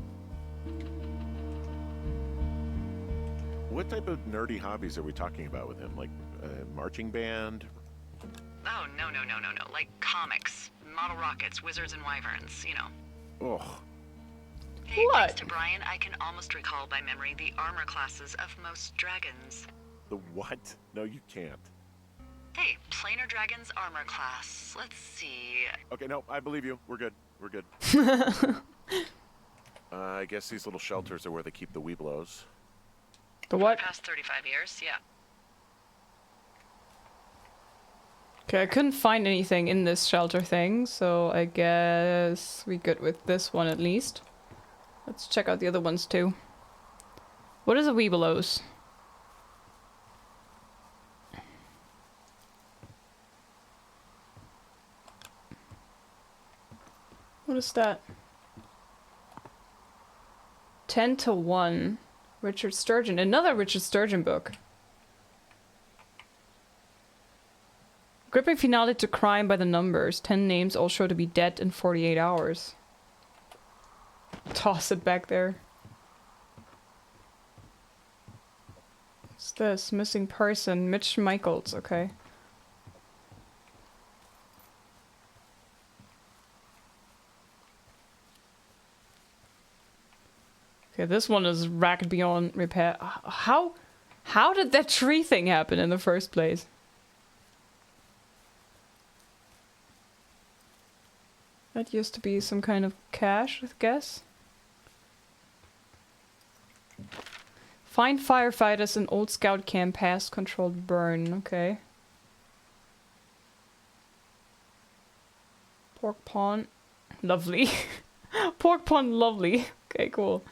What type of nerdy hobbies are we talking about with him? Like marching band? Oh, no. Like comics, model rockets, wizards and wyverns, you know. Oh. Hey, what? thanks to Brian, I can almost recall by memory the armor classes of most dragons. The what? No, you can't. Hey, planar dragons armor class. Let's see. Okay, no, I believe you. We're good. We're good. I guess these little shelters are where they keep the Weeblos. The what? For the past 35 years, yeah. Okay, I couldn't find anything in this shelter thing, so I guess we good with this one at least. Let's check out the other ones too. What is a Weebelos? What is that? 10 to 1. Richard Sturgeon. Another Richard Sturgeon book. Gripping finale to crime by the numbers. 10 names all show to be dead in 48 hours. Toss it back there. What's this? Missing person. Mitch Michaels. Okay. Okay, this one is wrecked beyond repair. How did that tree thing happen in the first place? That used to be some kind of cache, I guess. Find firefighters in old scout camp past controlled burn. Okay. Pork pond. Lovely. Pork pond lovely. Okay, cool.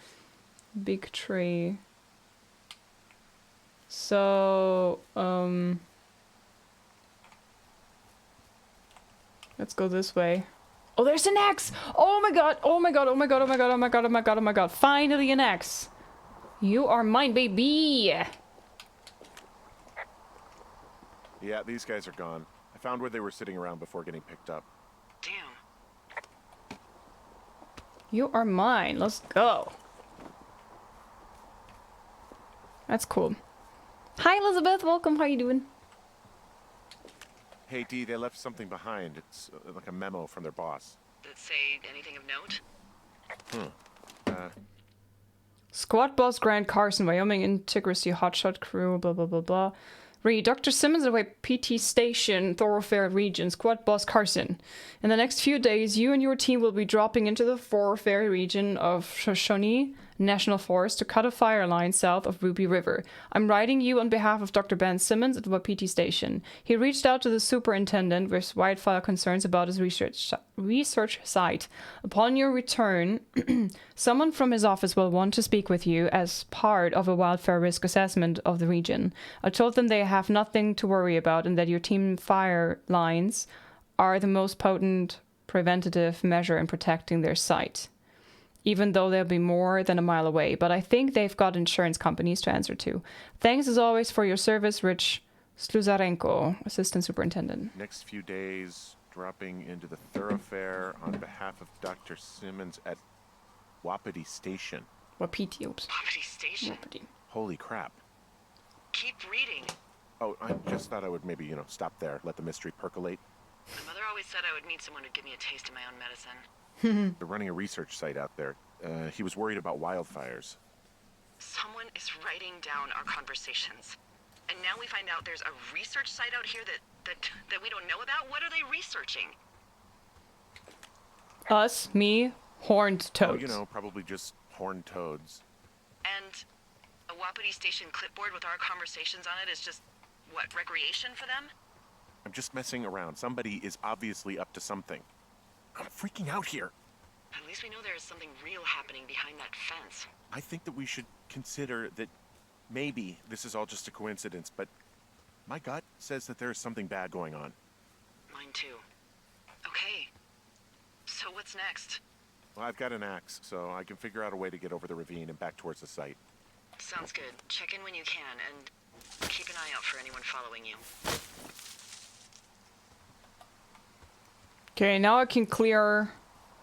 Big tree. So, let's go this way. Oh, there's an axe! Oh my god! Oh my god! Oh my god! Oh my god! Oh my god! Oh my god! Oh my god! Finally an axe! You are mine, baby! Yeah, these guys are gone. I found where they were sitting around before getting picked up. Damn. You are mine. Let's go. That's cool. Hi, Elizabeth. Welcome. How you doing? Hey, Dee, they left something behind. It's like a memo from their boss. Did it say anything of note? Squad boss Grant Carson, Wyoming Integrity Hotshot Crew, blah blah blah blah. Read Dr. Simmons away PT Station, Thoroughfare Region, Squad boss Carson. In the next few days, you and your team will be dropping into the Thoroughfare Region of Shoshone National Forest to cut a fire line south of Ruby River. I'm writing you on behalf of Dr. Ben Simmons at Wapiti Station. He reached out to the superintendent with wildfire concerns about his research site. Upon your return, someone from his office will want to speak with you as part of a wildfire risk assessment of the region. I told them they have nothing to worry about and that your team fire lines are the most potent preventative measure in protecting their site, even though they'll be more than a mile away. But I think they've got insurance companies to answer to. Thanks as always for your service, Rich Sluzarenko, Assistant Superintendent. Next few days, dropping into the Thoroughfare on behalf of Dr. Simmons at Wapiti Station. Wapiti, oops. Wapiti Station? Wapiti. Holy crap. Keep reading. Oh, I just thought I would maybe, stop there, let the mystery percolate. My mother always said I would meet someone who'd give me a taste of my own medicine. They're running a research site out there. He was worried about wildfires. Someone is writing down our conversations. And now we find out there's a research site out here that we don't know about? What are they researching? Us, me, horned toads. Oh, probably just horned toads. And a Wapiti Station clipboard with our conversations on it is just, what, recreation for them? I'm just messing around. Somebody is obviously up to something. I'm freaking out here. At least we know there is something real happening behind that fence. I think that we should consider that maybe this is all just a coincidence, but my gut says that there is something bad going on. Mine too. Okay. So what's next? Well, I've got an axe, so I can figure out a way to get over the ravine and back towards the site. Sounds good. Check in when you can, and keep an eye out for anyone following you. Okay, now I can clear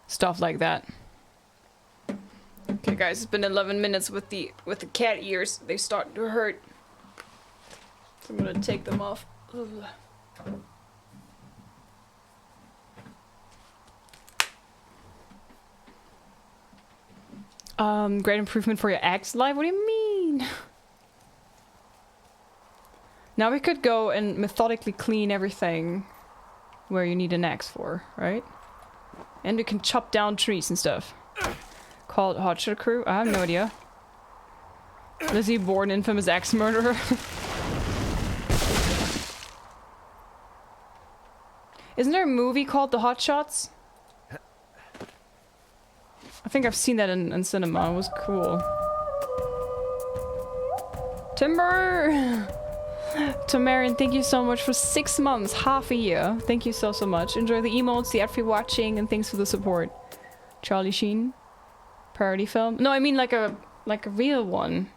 stuff like that. Okay, guys, it's been 11 minutes with the cat ears. They start to hurt. So I'm gonna take them off. Ugh. Great improvement for your axe life? What do you mean? Now we could go and methodically clean everything where you need an axe for, right? And we can chop down trees and stuff. Called Hotshot Crew? I have no idea. Lizzie born infamous axe murderer? Isn't there a movie called The Hotshots? I think I've seen that in cinema. It was cool. Timber! Tamarian, thank you so much for 6 months, half a year. Thank you so much. Enjoy the emotes, the ad free watching, and thanks for the support. Charlie Sheen, parody film. No, I mean like a real one.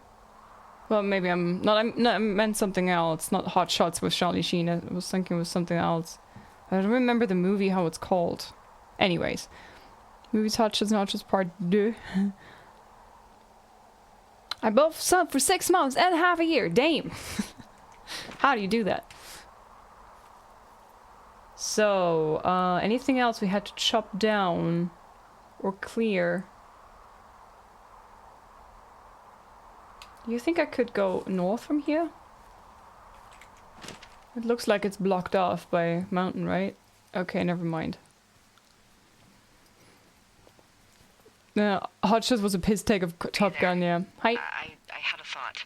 Well, maybe I'm not. I meant something else. Not Hot Shots with Charlie Sheen. I was thinking it was something else. I don't remember the movie how it's called. Anyways, movies Hot Shots, Not Shots Part 2. I both subbed for 6 months and half a year. Damn. How do you do that? So, anything else we had to chop down or clear? Do you think I could go north from here? It looks like it's blocked off by mountain, right? Okay, never mind. Hot Shots was a piss take of Top Gun, yeah. Hi. I had a thought.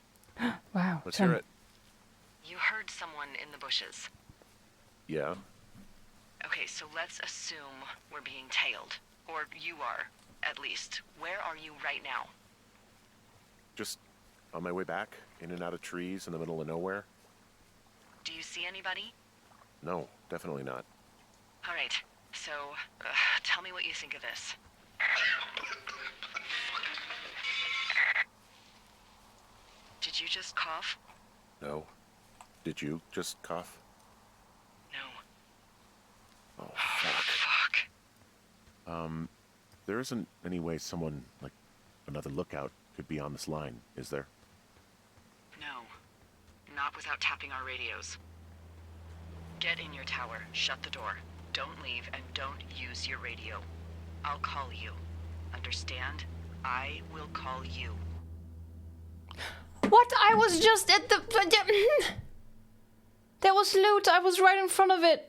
Wow. Let's hear it. You heard someone in the bushes. Yeah. Okay, so let's assume we're being tailed. Or you are, at least. Where are you right now? Just on my way back, in and out of trees in the middle of nowhere. Do you see anybody? No, definitely not. All right, so tell me what you think of this. Did you just cough? No. Did you just cough? No. Oh, fuck. Fuck. There isn't any way someone, like, another lookout could be on this line, is there? No. Not without tapping our radios. Get in your tower, shut the door. Don't leave, and don't use your radio. I'll call you. Understand? I will call you. What? I was just at the... There was loot. I was right in front of it.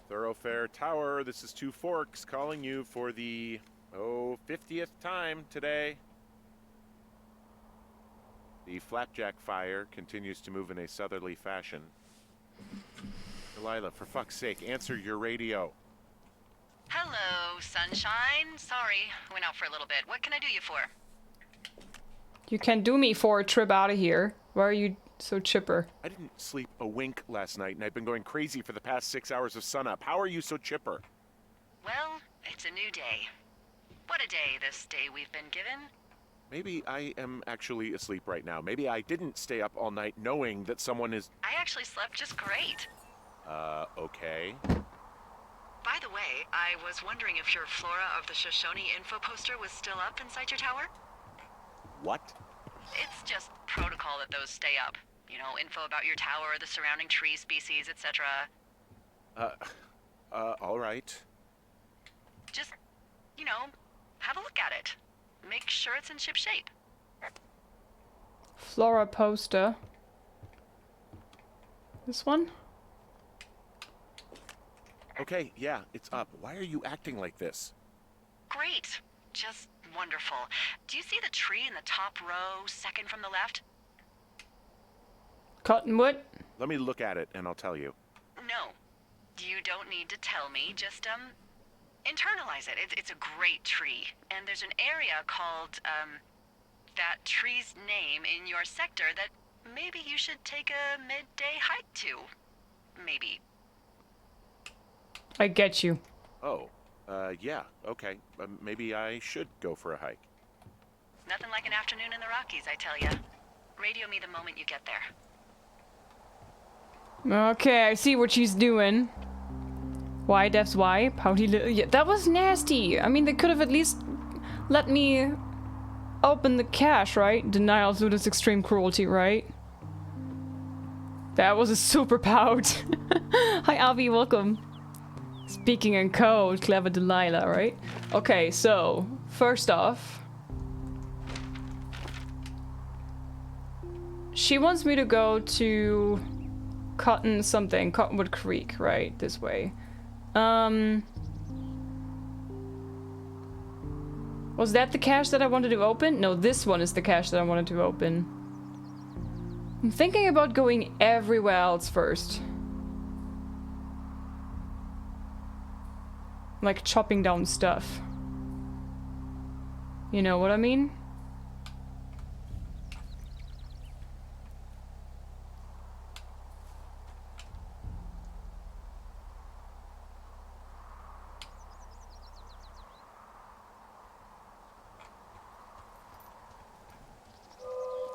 Thoroughfare Tower, this is Two Forks calling you for the, 50th time today. The flapjack fire continues to move in a southerly fashion. Delilah, for fuck's sake, answer your radio. Hello, sunshine. Sorry, went out for a little bit. What can I do you for? You can do me for a trip out of here. Why are you so chipper? I didn't sleep a wink last night, and I've been going crazy for the past 6 hours of sunup. How are you so chipper? Well, it's a new day. What a day, this day we've been given. Maybe I am actually asleep right now. Maybe I didn't stay up all night knowing that someone is... I actually slept just great. Okay. By the way, I was wondering if your Flora of the Shoshone info poster was still up inside your tower? What? It's just protocol that those stay up. You know, info about your tower, the surrounding tree species, etc. All right. Just, you know, have a look at it. Make sure it's in ship shape. Flora poster. This one? Okay, yeah, it's up. Why are you acting like this? Great. Just wonderful. Do you see the tree in the top row, second from the left? Cottonwood? Let me look at it and I'll tell you. No. You don't need to tell me. Just, internalize it. It's a great tree. And there's an area called, that tree's name in your sector that maybe you should take a midday hike to. Maybe. I get you. Oh, yeah, okay. Maybe I should go for a hike. Nothing like an afternoon in the Rockies, I tell ya. Radio me the moment you get there. Okay, I see what she's doing. Why, Dev's why? Pouty little... Yeah, that was nasty. I mean, they could have at least let me open the cache, right? Denial through this extreme cruelty, right? That was a super pout. Hi, Avi, welcome. Speaking in code, clever Delilah, right? Okay, so, first off... She wants me to go to... Cottonwood Creek, right? This way. Was that the cache that I wanted to open? No, this one is the cache that I wanted to open. I'm thinking about going everywhere else first. Like chopping down stuff. You know what I mean?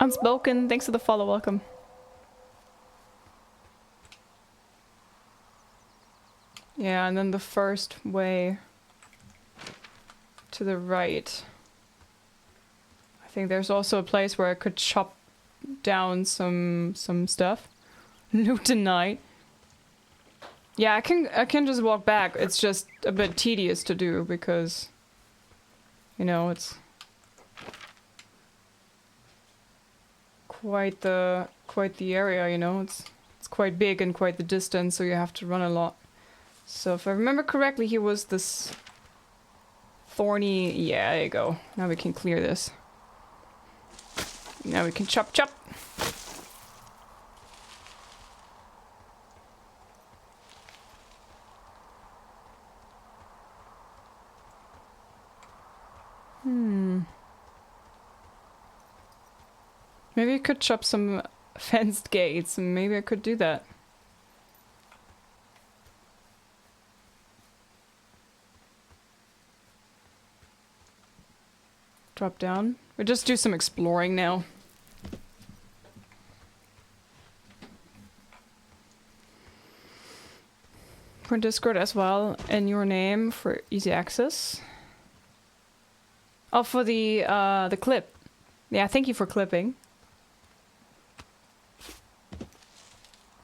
Unspoken, thanks for the follow, welcome. Yeah, and then the first way to the right. I think there's also a place where I could chop down some stuff. Loot tonight. Yeah, I can just walk back. It's just a bit tedious to do because, you know, it's quite the area, you know. It's quite big and quite the distance, so you have to run a lot. So if I remember correctly, he was this thorny. Yeah, there you go. Now we can clear this. Now we can chop. Maybe I could chop some fenced gates, and maybe I could do that. Drop down. We'll just do some exploring now. For Discord as well, and your name for easy access. Oh, for the clip. Yeah, thank you for clipping.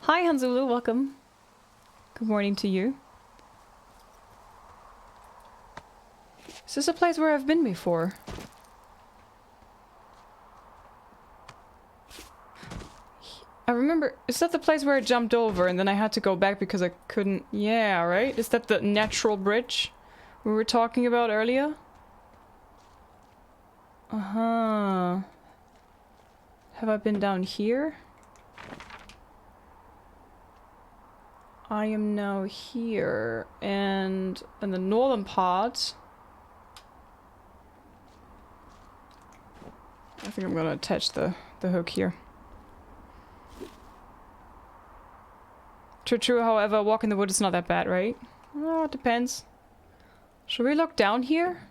Hi Hanzulu, welcome. Good morning to you. Is this a place where I've been before? I remember, is that the place where I jumped over and then I had to go back because I couldn't... Yeah, right? Is that the natural bridge we were talking about earlier? Uh-huh. Have I been down here? I am now here, and in the northern part... I think I'm gonna attach the hook here. True, however, walk in the wood is not that bad, right? Oh, it depends. Should we look down here?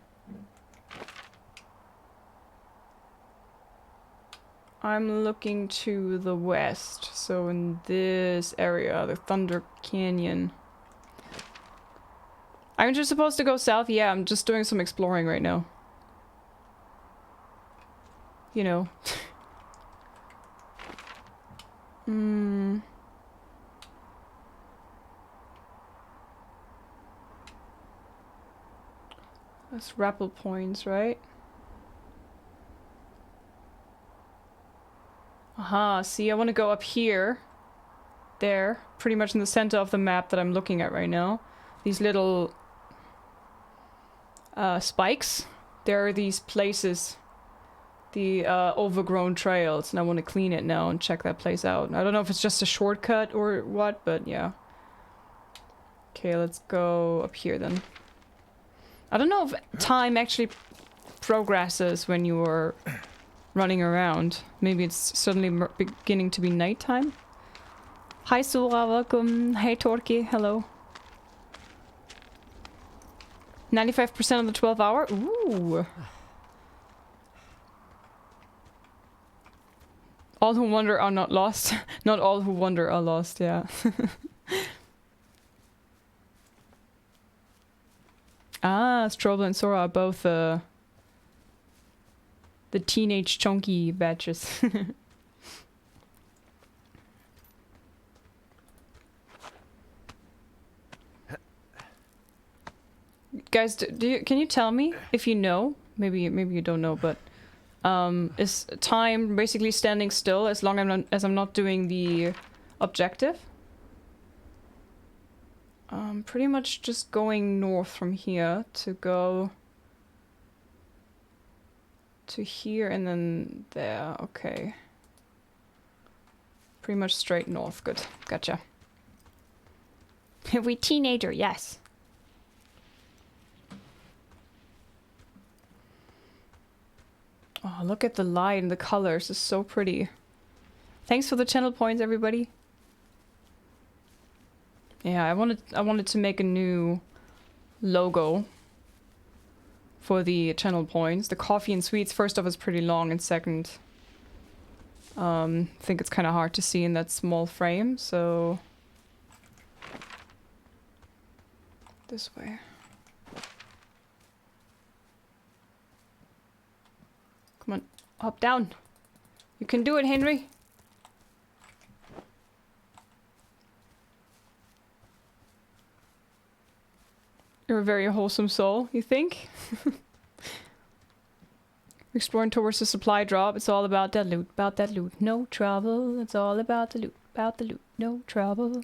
I'm looking to the west, so in this area, the Thunder Canyon. Aren't you supposed to go south? Yeah, I'm just doing some exploring right now. You know. That's rappel points, right? Aha, see, I want to go up here. There. Pretty much in the center of the map that I'm looking at right now. These little... spikes. There are these places. The overgrown trails. And I want to clean it now and check that place out. I don't know if it's just a shortcut or what, but yeah. Okay, let's go up here then. I don't know if time actually progresses when you are... running around. Maybe it's suddenly beginning to be nighttime. Hi Sura, welcome. Hey Torki, hello. 95% of the 12 hour? Ooh. All who wander are not lost. Not all who wander are lost, yeah. Ah, Strobel and Sora are both the teenage chunky batches. Guys, can you tell me if you know? Maybe you don't know, but is time basically standing still as long as I'm not doing the objective? Pretty much just going north from here to go to here and then there. Okay. Pretty much straight north. Good. Gotcha. We teenager, yes. Oh, look at the light and the colors. It's so pretty. Thanks for the channel points, everybody. Yeah, I wanted to make a new logo for the channel points. The coffee and sweets, first off, is pretty long, and second, I think it's kind of hard to see in that small frame, so... This way. Come on, hop down. You can do it, Henry. You're a very wholesome soul, you think? Exploring towards the supply drop. It's all about that loot, no trouble. It's all about the loot, no trouble.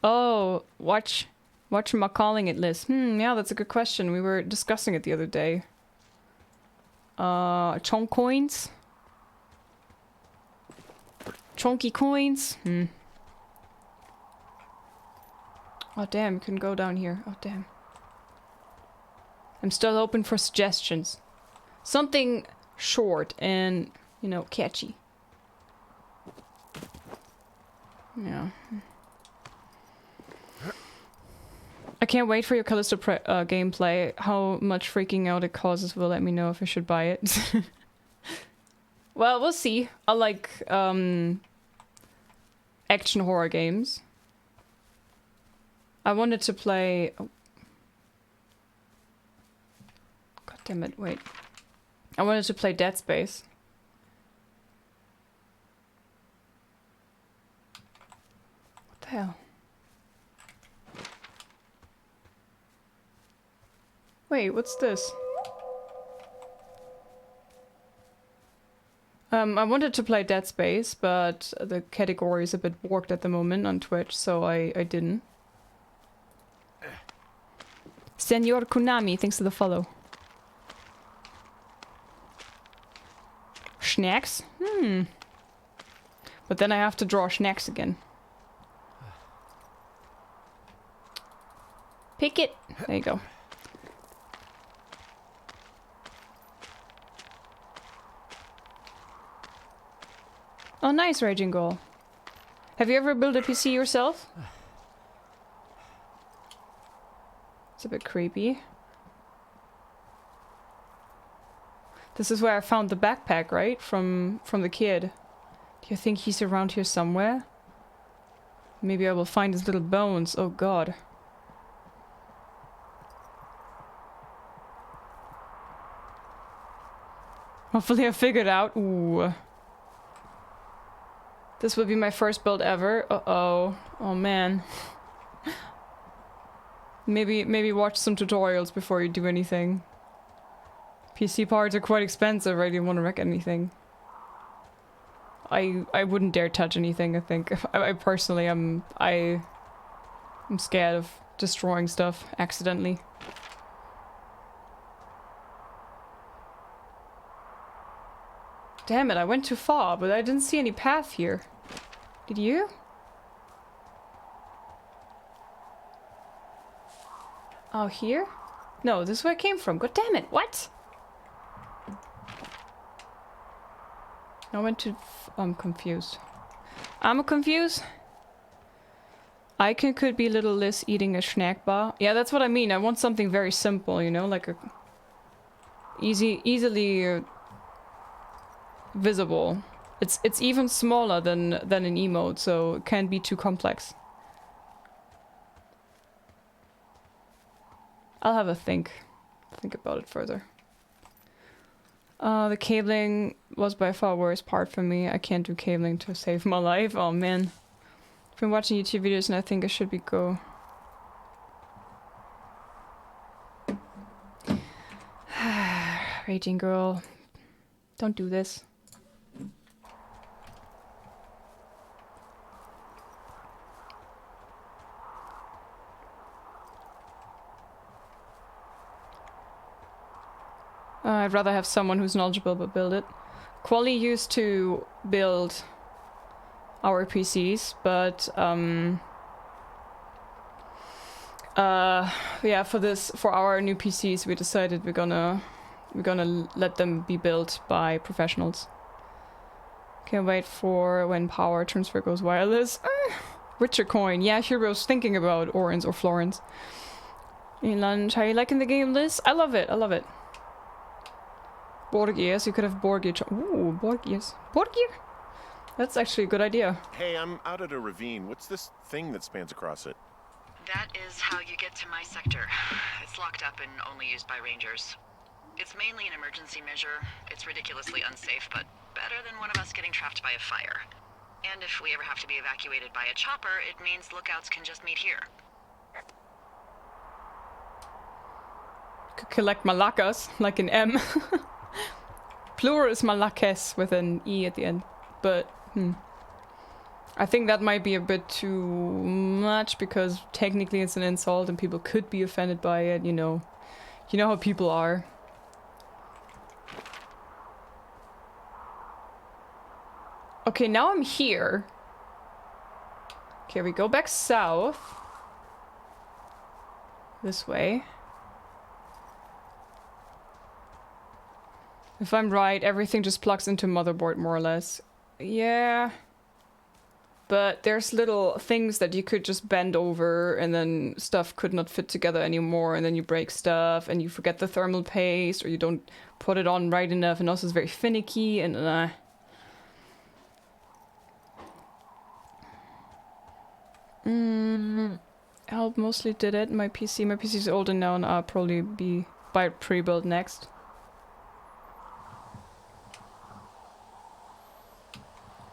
Oh, watch am I calling it, Liz? Yeah, that's a good question. We were discussing it the other day. Chonk coins? Chonky coins? Oh damn, you can go down here. Oh damn. I'm still open for suggestions. Something short and, you know, catchy. Yeah. I can't wait for your Callisto gameplay. How much freaking out it causes will let me know if I should buy it. Well, we'll see. I like action horror games. I wanted to play... Oh. God damn it, wait. I wanted to play Dead Space. What the hell? Wait, what's this? I wanted to play Dead Space, but the category is a bit warped at the moment on Twitch, so I didn't. Senor Konami, thanks for the follow. Snacks? But then I have to draw snacks again. Pick it! There you go. Oh, nice, Raging Goal. Have you ever built a PC yourself? It's a bit creepy. This is where I found the backpack, right? From the kid. Do you think he's around here somewhere? Maybe I will find his little bones. Oh god. Hopefully I figured out. Ooh. This will be my first build ever. Uh-oh. Oh man. Maybe watch some tutorials before you do anything. PC parts are quite expensive. I didn't want to wreck anything. I wouldn't dare touch anything, I think. I personally I'm scared of destroying stuff accidentally. Damn it, I went too far, but I didn't see any path here. Did you? Oh, here? No, this is where I came from. God damn it, what? I went to... I'm confused. I'm confused? Icon could be little Liz eating a snack bar. Yeah, that's what I mean. I want something very simple, you know? Like a... easily... visible. It's even smaller than an emote, so it can't be too complex. I'll have a think about it further. The cabling was by far worst part for me. I can't do cabling to save my life. Oh man. I've been watching YouTube videos and I think I should be go. Raging girl. Don't do this. I'd rather have someone who's knowledgeable but build it. Quali used to build our PCs, but yeah, for our new PCs we decided we're gonna let them be built by professionals. Can't wait for when power transfer goes wireless. Witcher coin. Yeah, Hero was thinking about Orange or Florence. In lunch, are you liking the game, Liz? I love it. I love it. Board gears. You could have board gear. Ooh, board gears. Board gear. That's actually a good idea. Hey, I'm out at a ravine. What's this thing that spans across it? That is how you get to my sector. It's locked up and only used by rangers. It's mainly an emergency measure. It's ridiculously unsafe, but better than one of us getting trapped by a fire. And if we ever have to be evacuated by a chopper, it means lookouts can just meet here. Could collect malakas, like an M. Plural is malakes with an E at the end. But, I think that might be a bit too much because technically it's an insult and people could be offended by it, you know. You know how people are. Okay, now I'm here. Okay, we go back south. This way. If I'm right, everything just plugs into motherboard more or less. Yeah. But there's little things that you could just bend over and then stuff could not fit together anymore and then you break stuff and you forget the thermal paste or you don't put it on right enough and also it's very finicky and Help mostly did it. My PC is older now and I'll probably be buy pre-built next.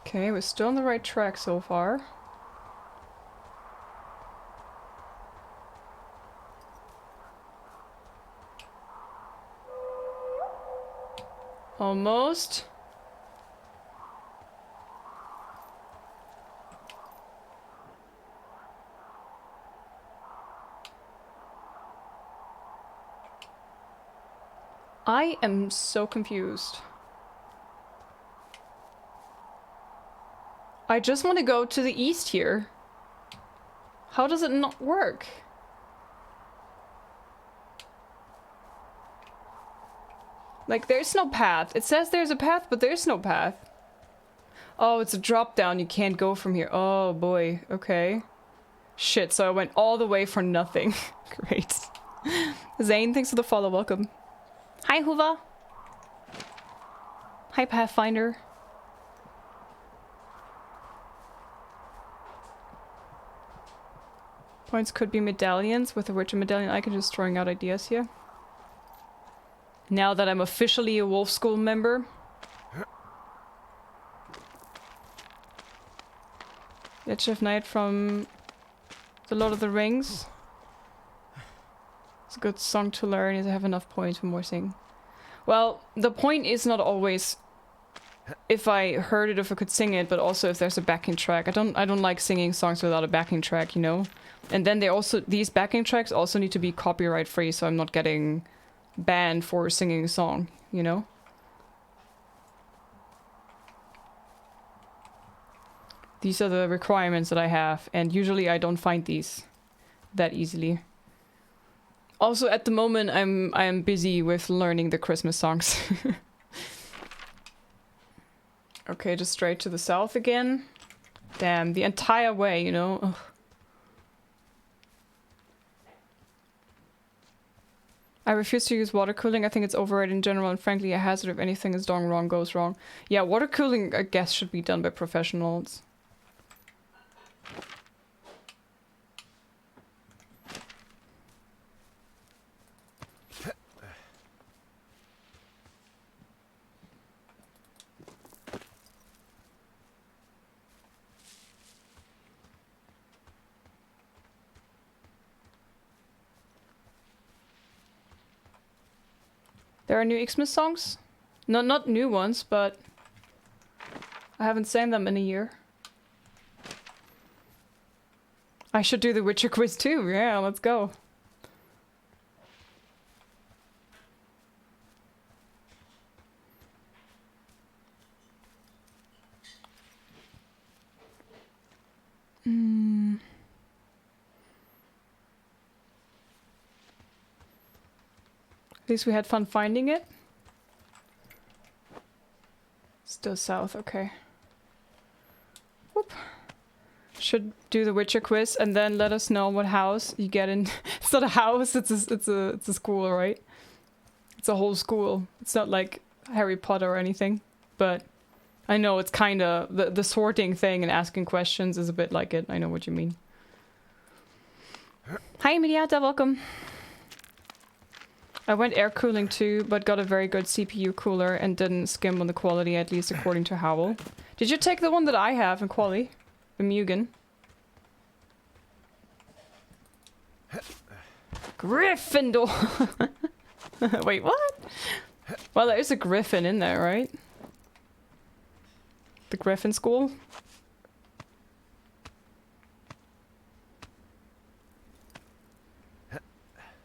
Okay, we're still on the right track so far. Almost. I am so confused. I just want to go to the east here. How does it not work? Like, there's no path. It says there's a path, but there's no path. Oh, it's a drop down. You can't go from here. Oh, boy. Okay. Shit, so I went all the way for nothing. Great. Zane, thanks for the follow. Welcome. Hi, Hoover. Hi, Pathfinder. Points could be medallions. With a Witcher medallion, I can just throwing out ideas here. Now that I'm officially a Wolf School member. Lich of Night from The Lord of the Rings. It's a good song to learn if I have enough points for more singing. Well, the point is not always if I heard it, if I could sing it, but also if there's a backing track. I don't like singing songs without a backing track, you know? And then they also, these backing tracks also need to be copyright free, so I'm not getting banned for singing a song, you know? These are the requirements that I have, and usually I don't find these that easily. Also, at the moment, I am busy with learning the Christmas songs. Okay, just straight to the south again. Damn, the entire way, you know? Ugh. I refuse to use water cooling. I think it's overrated in general, and frankly a hazard if anything is done wrong goes wrong. Yeah, water cooling, I guess, should be done by professionals. There are new Xmas songs? No, not new ones, but I haven't sang them in a year. I should do the Witcher quiz too. Yeah, let's go. At least we had fun finding it. Still south, okay. Whoop. Should do the Witcher quiz and then let us know what house you get in. It's not a house, it's a school, right? It's a whole school. It's not like Harry Potter or anything, but I know it's kind of the sorting thing and asking questions is a bit like it. I know what you mean. Hi, Mediata, welcome. I went air cooling too, but got a very good CPU cooler and didn't skim on the quality, at least according to Howl. Did you take the one that I have in quality? The Mugen? Gryffindor! Wait, what? Well, there is a griffin in there, right? The Griffin School?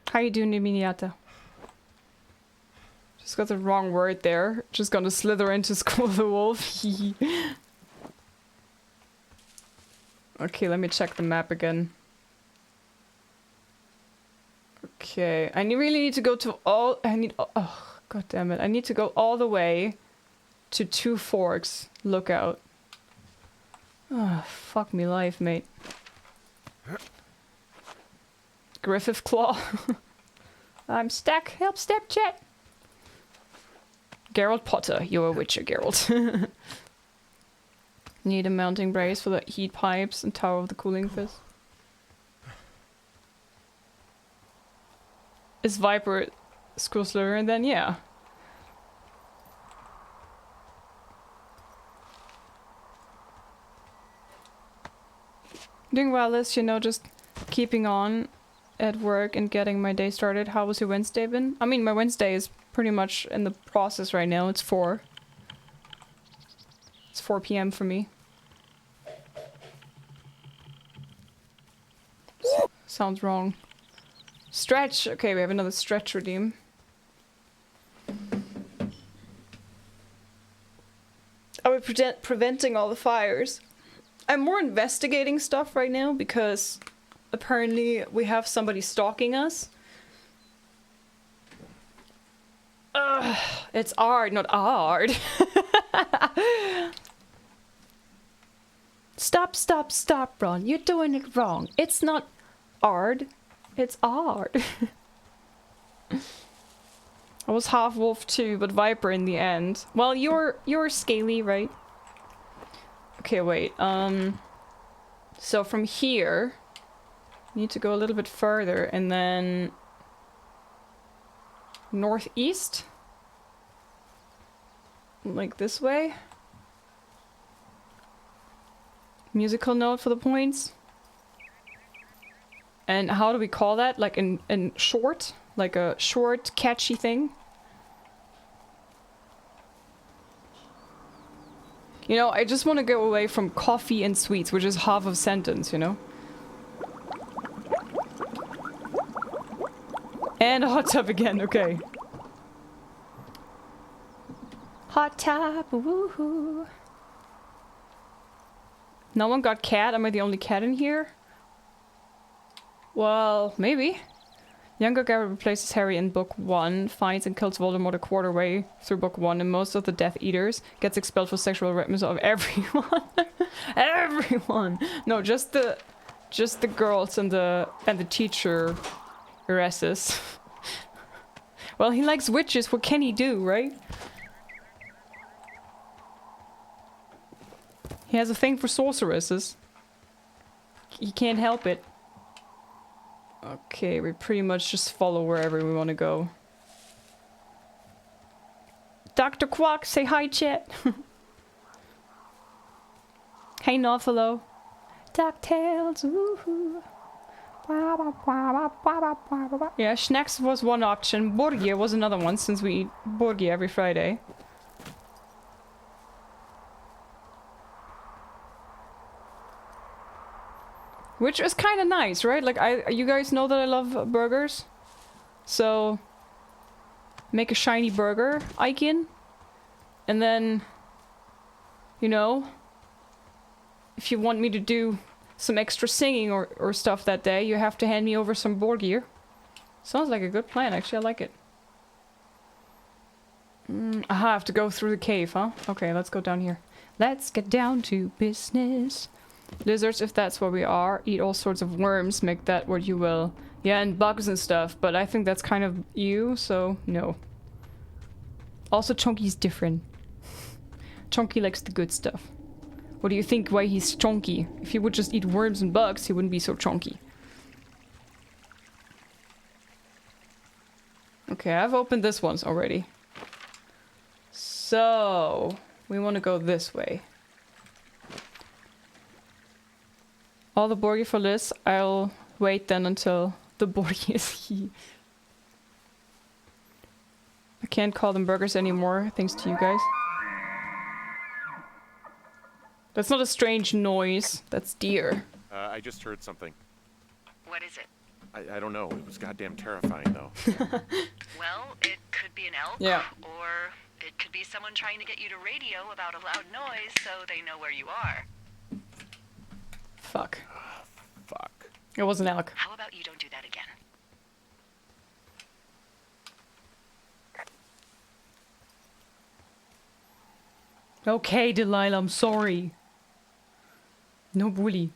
How you doing, Miniata? Just got the wrong word there. Just gonna slither into School of the Wolf. Okay, let me check the map again. Okay, I really need to go to all... Oh, god damn it. I need to go all the way to Two Forks. Lookout. Oh, fuck me life, mate. Griffith Claw. I'm stuck. Help, step chat. Geralt Potter. You're a witcher, Geralt. Need a mounting brace for the heat pipes and Tower of the Cooling Fist. Is Viper School Slytherin then? Yeah. Doing well, Liz, you know, just keeping on at work and getting my day started. How was your Wednesday been? I mean, my Wednesday is pretty much in the process right now. It's 4. It's 4 p.m. for me. Sounds wrong. Stretch! Okay, we have another stretch redeem. Are we preventing all the fires? I'm more investigating stuff right now because apparently we have somebody stalking us. It's Ard, not Ard. Stop, stop, stop, Ron. You're doing it wrong. It's not Ard. It's Ard. I was half wolf too, but Viper in the end. Well, you're scaly, right? Okay, wait. So from here, you need to go a little bit further and then northeast, like this way. Musical note for the points. And how do we call that? Like in short, like a short, catchy thing. You know, I just want to go away from coffee and sweets, which is half of a sentence, you know? And a hot tub again, okay. Hot tub, woohoo. No one got cat? Am I the only cat in here? Well, maybe. Younger Garrett replaces Harry in book 1, finds and kills Voldemort a quarter way through book 1, and most of the Death Eaters gets expelled for sexual harassment of everyone. Everyone! No, just the girls and the teacher Eresus. Well, he likes witches, what can he do, right? He has a thing for sorceresses. He can't help it. Okay, we pretty much just follow wherever we want to go. Dr. Quack, say hi, chat. Hey, Nothalo. DuckTales, woohoo. Yeah, Schnacks was one option. Borgia was another one, since we eat Borgia every Friday. Which is kind of nice, right? Like, you guys know that I love burgers. So, make a shiny burger icon. And then, you know, if you want me to do some extra singing or stuff that day, you have to hand me over some board gear. Sounds like a good plan, actually. I like it. I have to go through the cave, huh? Okay, let's go down here. Let's get down to business. Lizards, if that's where we are, eat all sorts of worms, make that what you will. Yeah, and bugs and stuff, but I think that's kind of you, so no. Also, Chunky's different. Chonky likes the good stuff. What do you think why he's chonky? If he would just eat worms and bugs, he wouldn't be so chonky. Okay, I've opened this once already. So, we want to go this way. All the Borgie for Liz. I'll wait then until the Borgie is he. I can't call them burgers anymore, thanks to you guys. That's not a strange noise. That's deer. I just heard something. What is it? I don't know. It was goddamn terrifying, though. Well, it could be an elk. Yeah. Or it could be someone trying to get you to radio about a loud noise so they know where you are. Fuck. Fuck. It was an elk. How about you don't do that again? Okay, Delilah, I'm sorry. No bully.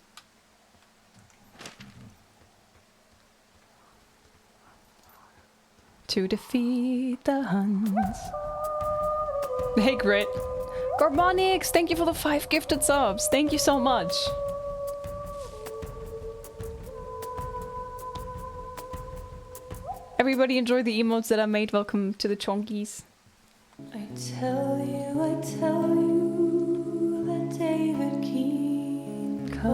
To defeat the Huns. Hey, Grit. Garbonix, thank you for the 5 gifted subs. Thank you so much. Everybody enjoy the emotes that I made. Welcome to the Chonkies. I tell you that David Keane comes.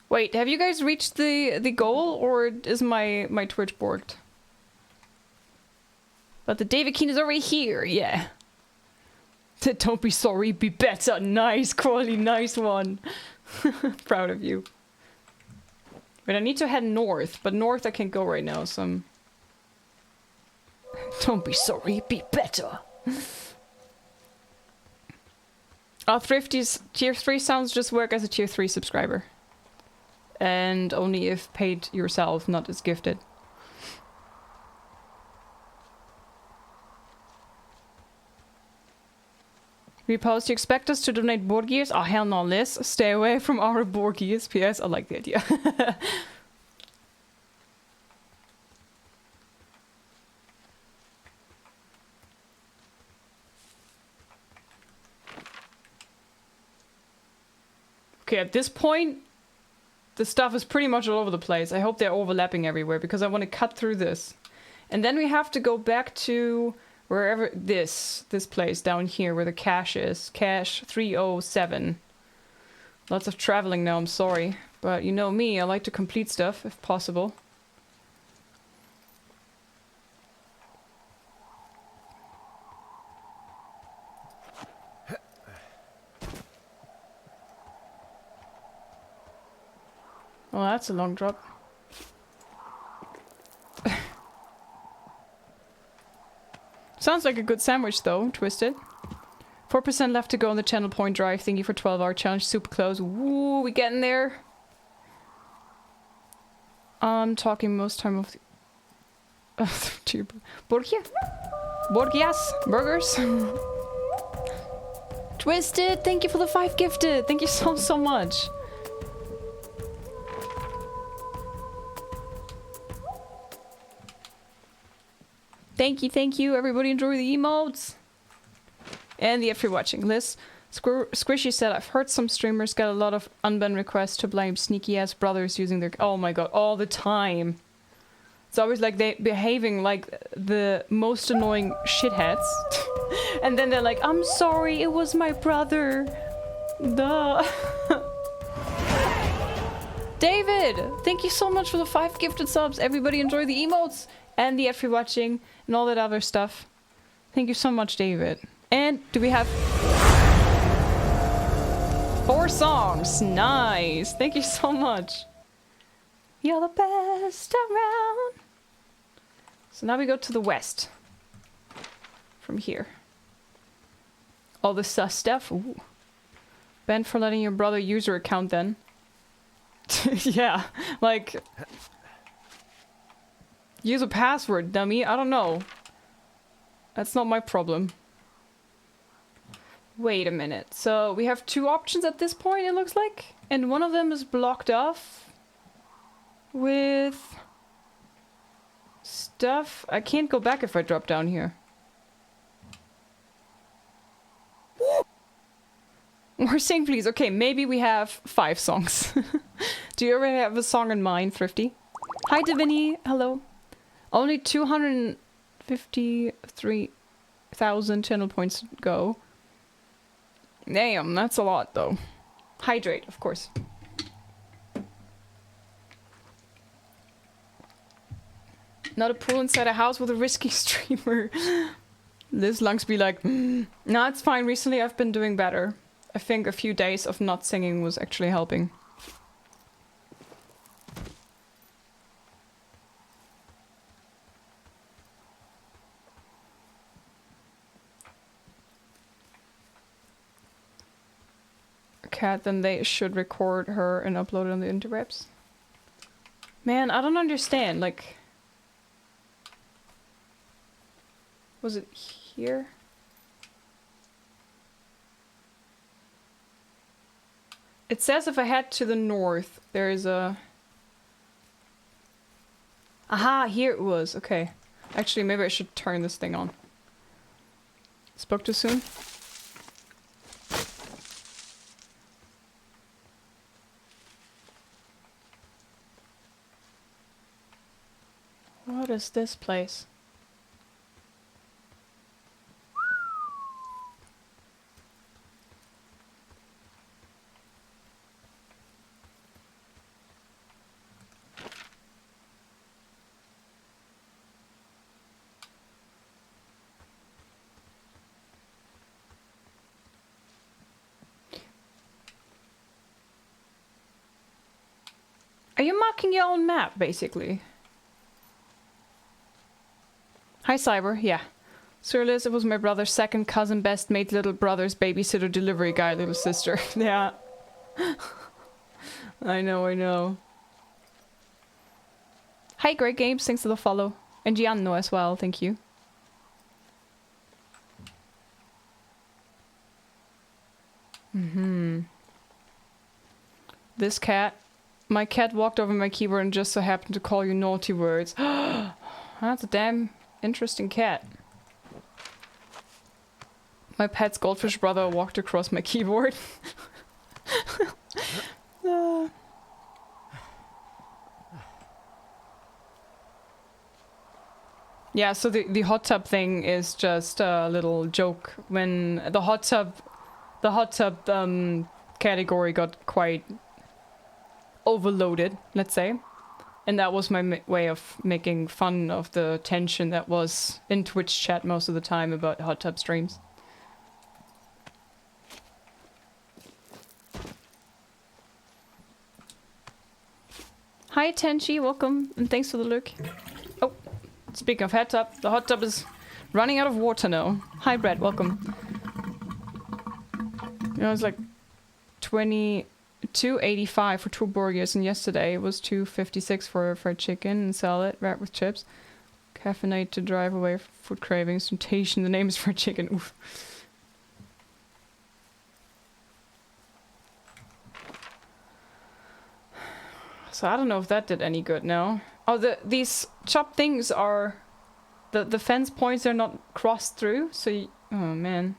Wait, have you guys reached the goal, or is my Twitch borked? But the David Keane is already here, yeah. Don't be sorry, be better. Nice, quality, nice one. Proud of you. But I need to head north, but north I can't go right now, so I'm... Don't be sorry, be better. Thrifty's tier 3 sounds just work as a tier 3 subscriber. And only if paid yourself, not as gifted. Repost, you expect us to donate Borgies? Oh, hell no, Liz. Stay away from our Borgies. P.S. I like the idea. Okay, at this point, the stuff is pretty much all over the place. I hope they're overlapping everywhere, because I want to cut through this. And then we have to go back to... wherever this place down here where the cache is. Cache 307. Lots of traveling now, I'm sorry. But you know me, I like to complete stuff if possible. Well, that's a long drop. Sounds like a good sandwich though, Twisted. 4% left to go on the channel point drive. Thank you for 12-hour challenge. Super close. Woo, we getting there. I'm talking most time of the... Borgia? Borgias? Burgers? Twisted, thank you for the 5 gifted. Thank you so much. Thank you, everybody enjoy the emotes. And the for watching. Liz, Squishy said, I've heard some streamers get a lot of unbanned requests to blame sneaky ass brothers using their... Oh my god, all the time. It's always like they behaving like the most annoying shitheads. And then they're like, I'm sorry, it was my brother. Duh. David, thank you so much for the 5 gifted subs. Everybody enjoy the emotes and the for watching and all that other stuff. Thank you so much, David. And do we have 4 songs? Nice. Thank you so much. You're the best around. So now we go to the west. From here. All the sus stuff. Ooh. Banned for letting your brother use your account then. Yeah, like... Use a password, dummy. I don't know. That's not my problem. Wait a minute. So we have 2 options at this point, it looks like. And one of them is blocked off with Stuff. I can't go back if I drop down here. More sing, please. Okay, maybe we have 5 songs. Do you already have a song in mind, Thrifty? Hi, Divini. Hello. Only 253,000 channel points to go. Damn, that's a lot, though. Hydrate, of course. Not a pool inside a house with a risky streamer. Liz Lungs be like, no, it's fine. Recently I've been doing better. I think a few days of not singing was actually helping. Cat, then they should record her and upload it on the interwebs. Man, I don't understand, like... Was it here? It says if I head to the north, there is a... Aha, here it was, okay. Actually, maybe I should turn this thing on. Spoke too soon? What is this place? Are you marking your own map, basically? Hi, Cyber. Yeah. Sir Liz, it was my brother's second cousin, best mate, little brother's babysitter, delivery guy, little sister. Yeah. I know, I know. Hi, Great Games. Thanks for the follow. And Gianno as well. Thank you. This cat. My cat walked over my keyboard and just so happened to call you naughty words. That's a damn interesting cat. My pet's goldfish brother walked across my keyboard. Yeah, so the hot tub thing is just a little joke. When the hot tub category got quite overloaded, let's say. And that was my way of making fun of the tension that was in Twitch chat most of the time about hot tub streams. Hi Tenchi, welcome, and thanks for the look. Oh, speaking of hot tub, the hot tub is running out of water now. Hi Brett, welcome. You know, it's like 285 for 2 burgers, and yesterday it was 256 for fried chicken and salad wrapped with chips. Caffeinate to drive away food cravings. Temptation, the name is fried chicken. Oof. So I don't know if that did any good now. Oh, these chopped things are... The fence points are not crossed through, so you, oh man.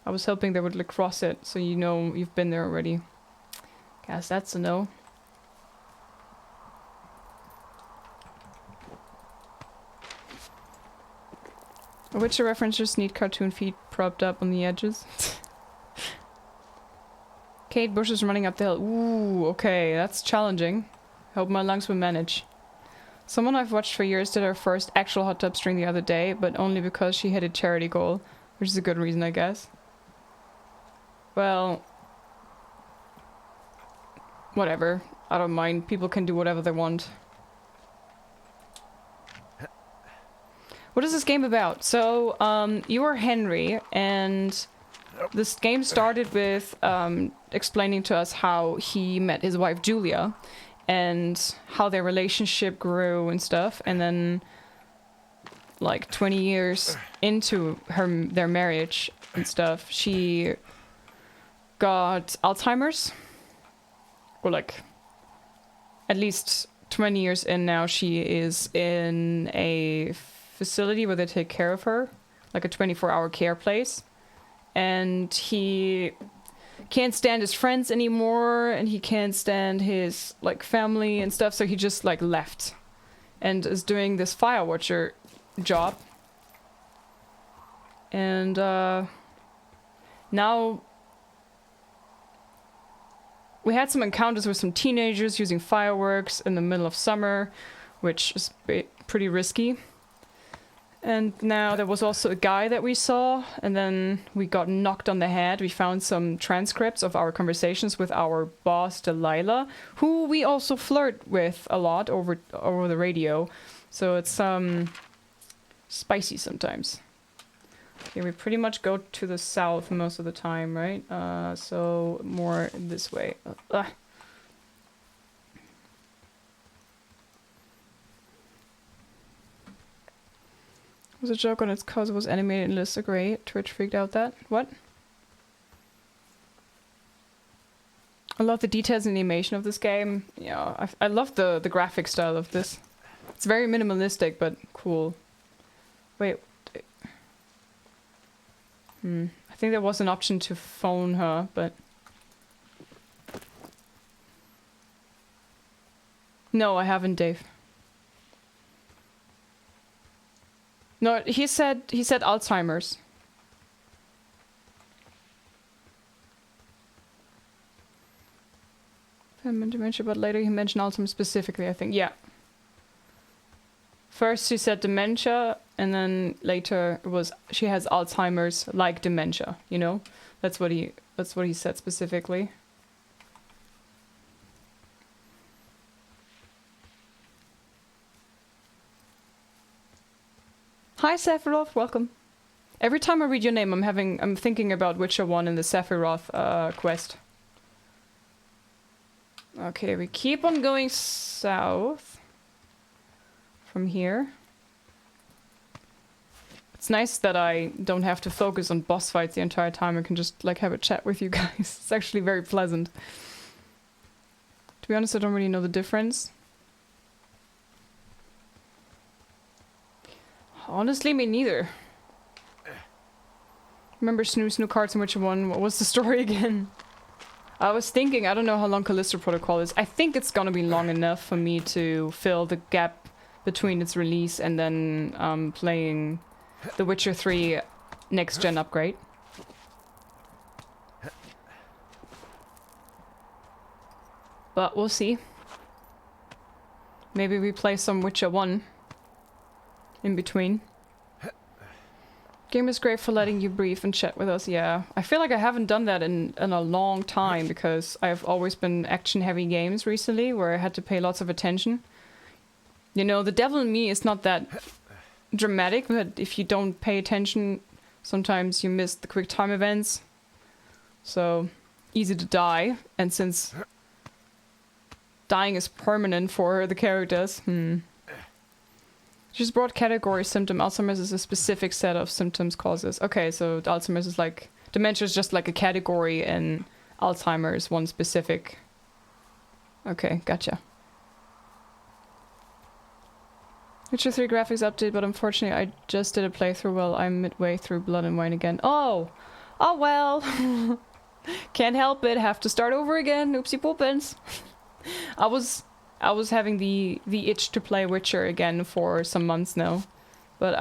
I was hoping they would like cross it, so you know you've been there already. Guess that's a no. Witcher references need cartoon feet propped up on the edges. Kate Bush is running up the hill. Ooh, okay, that's challenging. Hope my lungs will manage. Someone I've watched for years did her first actual hot tub stream the other day, but only because she hit a charity goal, which is a good reason, I guess. Well... whatever. I don't mind. People can do whatever they want. What is this game about? So, you are Henry, and this game started with explaining to us how he met his wife Julia, and how their relationship grew and stuff, and then like 20 years into their marriage and stuff, she got Alzheimer's. Or like, at least 20 years in now, she is in a facility where they take care of her, like a 24-hour care place. And he can't stand his friends anymore, and he can't stand his like family and stuff, so he just like left and is doing this Firewatcher job. And now we had some encounters with some teenagers using fireworks in the middle of summer, which is pretty risky. And now there was also a guy that we saw, and then we got knocked on the head. We found some transcripts of our conversations with our boss, Delilah, who we also flirt with a lot over the radio. So it's spicy sometimes. Okay, we pretty much go to the south most of the time, right? So more this way. It was a joke on its cause it was animated in LIZZ. Great. Twitch freaked out that. What? I love the details and animation of this game. Yeah, I love the graphic style of this. It's very minimalistic, but cool. Wait. I think there was an option to phone her, but... No, I haven't, Dave. No, he said Alzheimer's. I meant dementia, but later he mentioned Alzheimer's specifically, I think. Yeah. First he said dementia, and then later it was she has Alzheimer's like dementia, you know? That's what he said specifically. Hi Sephiroth, welcome. Every time I read your name I'm thinking about Witcher 1 and the Sephiroth quest. Okay, we keep on going south from here. It's nice that I don't have to focus on boss fights the entire time. I can just like have a chat with you guys. It's actually very pleasant. To be honest, I don't really know the difference. Honestly, me neither. Remember Snoo cards in Witcher 1? What was the story again? I was thinking, I don't know how long Callisto Protocol is. I think it's gonna be long enough for me to fill the gap between its release and then playing The Witcher 3 next gen upgrade. But we'll see. Maybe we play some Witcher 1 in between. Game is great for letting you breathe and chat with us. Yeah, I feel like I haven't done that in a long time because I've always been action-heavy games recently where I had to pay lots of attention. You know, the devil in me is not that dramatic, but if you don't pay attention, sometimes you miss the quick time events. So, easy to die. And since dying is permanent for the characters, Just broad category symptom. Alzheimer's is a specific set of symptoms causes. Okay, so Alzheimer's is like... Dementia is just like a category and Alzheimer's one specific. Okay, gotcha. Witcher 3 graphics update, but unfortunately I just did a playthrough while I'm midway through Blood and Wine again. Oh! Oh well! Can't help it, have to start over again. Oopsie poopins. I was having the itch to play Witcher again for some months now. But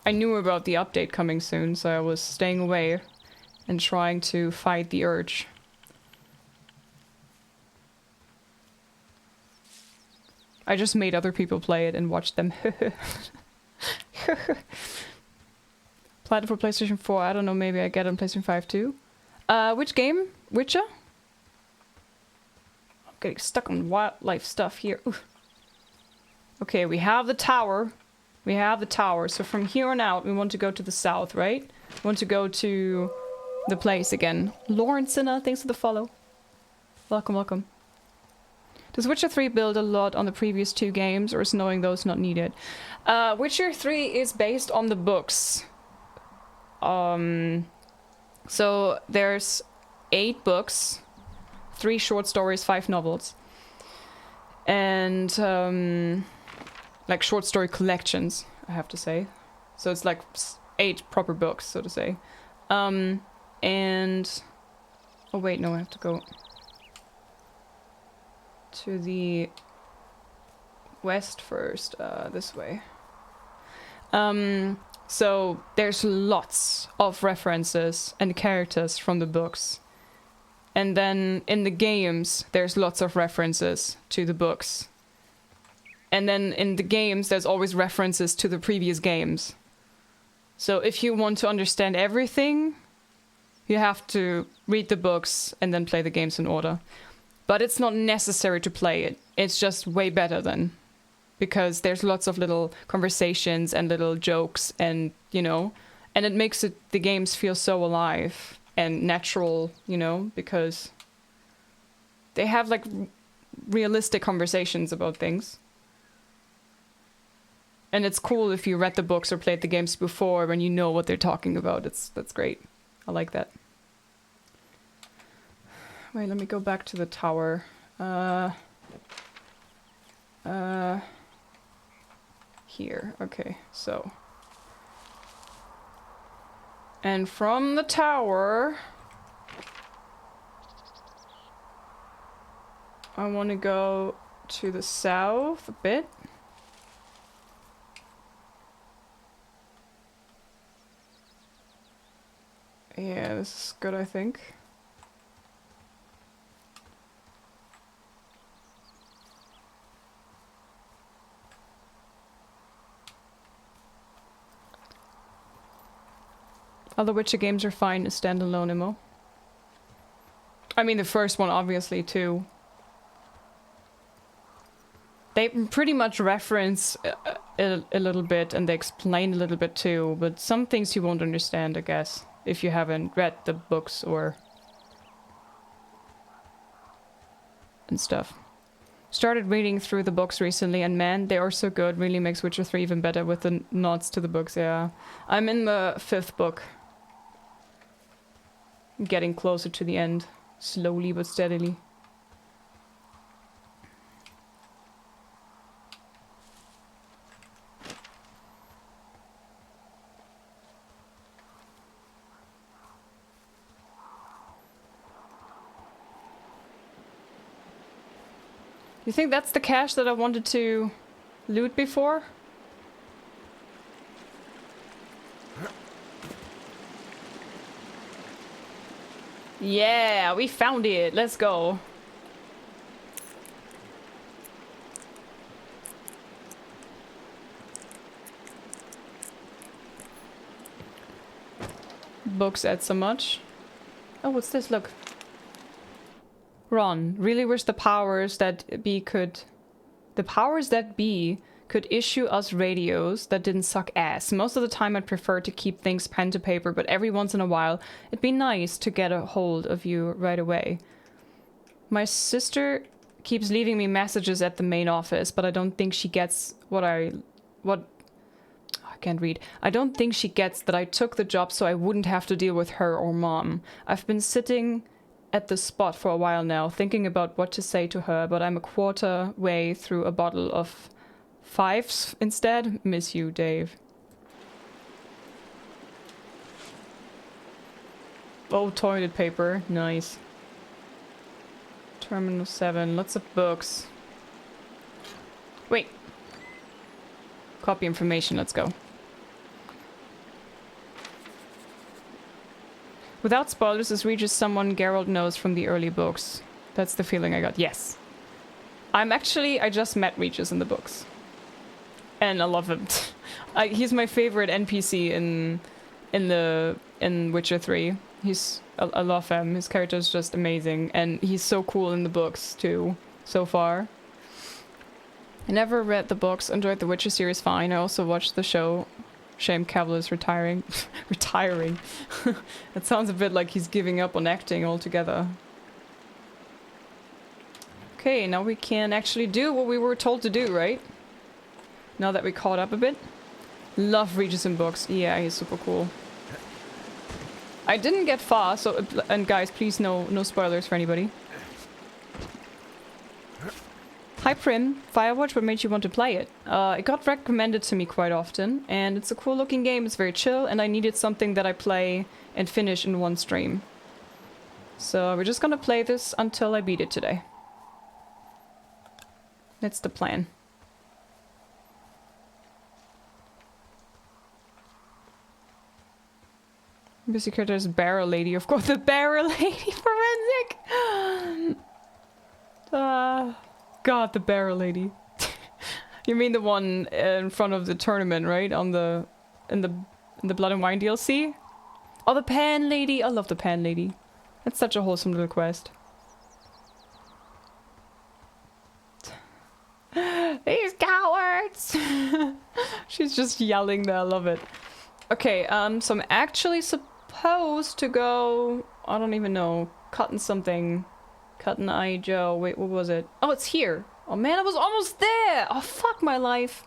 I knew about the update coming soon, so I was staying away and trying to fight the urge. I just made other people play it and watched them. Played it for PlayStation 4, I don't know, maybe I get it on PlayStation 5 too. Which game? Witcher? Getting stuck on wildlife stuff here. Ooh. Okay, we have the tower. We have the tower. So from here on out, we want to go to the south, right? We want to go to the place again. Lawrencina, thanks for the follow. Welcome, welcome. Does Witcher 3 build a lot on the previous two games, or is knowing those not needed? Witcher 3 is based on the books. So there's 8 books. 3 short stories, 5 novels. and like short story collections, I have to say. So it's like 8 proper books, so to say. And oh wait, no, I have to go to the west first, this way. So there's lots of references and characters from the books. And then in the games, there's lots of references to the books. And then in the games, there's always references to the previous games. So if you want to understand everything, you have to read the books and then play the games in order. But it's not necessary to play it. It's just way better then. Because there's lots of little conversations and little jokes and, you know, and it makes the games feel so alive and natural, you know, because they have like realistic conversations about things. And it's cool if you read the books or played the games before when you know what they're talking about. That's great. I like that. Wait, let me go back to the tower. Here, okay, so. And from the tower, I want to go to the south a bit. Yeah, this is good, I think. Other Witcher games are fine as standalone MMO. I mean, the first one, obviously, too. They pretty much reference a little bit, and they explain a little bit, too. But some things you won't understand, I guess, if you haven't read the books or... and stuff. Started reading through the books recently, and man, they are so good. Really makes Witcher 3 even better with the nods to the books, yeah. I'm in the 5th book. Getting closer to the end. Slowly but steadily. You think that's the cache that I wanted to loot before? Yeah, we found it. Let's go. Books add so much. Oh, what's this? Look. Ron, really wish the powers that be could issue us radios that didn't suck ass. Most of the time I'd prefer to keep things pen to paper, but every once in a while it'd be nice to get a hold of you right away. My sister keeps leaving me messages at the main office, but I don't think she gets I can't read. I don't think she gets that I took the job so I wouldn't have to deal with her or mom. I've been sitting at the spot for a while now, thinking about what to say to her, but I'm a quarter way through a bottle of Fives instead. Miss you, Dave. Oh, toilet paper. Nice. Terminal 7. Lots of books. Wait. Copy information. Let's go. Without spoilers, is Regis someone Geralt knows from the early books? That's the feeling I got. Yes. I just met Regis in the books. And I love him. He's my favorite NPC in Witcher 3. I love him. His character is just amazing, and he's so cool in the books too. So far, I never read the books. Enjoyed the Witcher series fine. I also watched the show. Shame Cavill is retiring. Retiring. That sounds a bit like he's giving up on acting altogether. Okay, now we can actually do what we were told to do, right? Now that we caught up a bit. Love Regis in books. Yeah, he's super cool. I didn't get far, so... And guys, please no spoilers for anybody. Hi Prim, Firewatch, what made you want to play it? It got recommended to me quite often, and it's a cool looking game, it's very chill, and I needed something that I play and finish in one stream. So we're just gonna play this until I beat it today. That's the plan. Busy character is Barrel Lady, of course, the Barrel Lady forensic! God, the Barrel Lady. You mean the one in front of the tournament, right? On the in the Blood and Wine DLC? Oh, the Pan Lady! I love the Pan Lady. That's such a wholesome little quest. These cowards! She's just yelling there, I love it. Okay, so I'm actually supposed to go... I don't even know. Cotton something. Cotton Eye Joe. Wait, what was it? Oh, it's here! Oh man, I was almost there! Oh, fuck my life.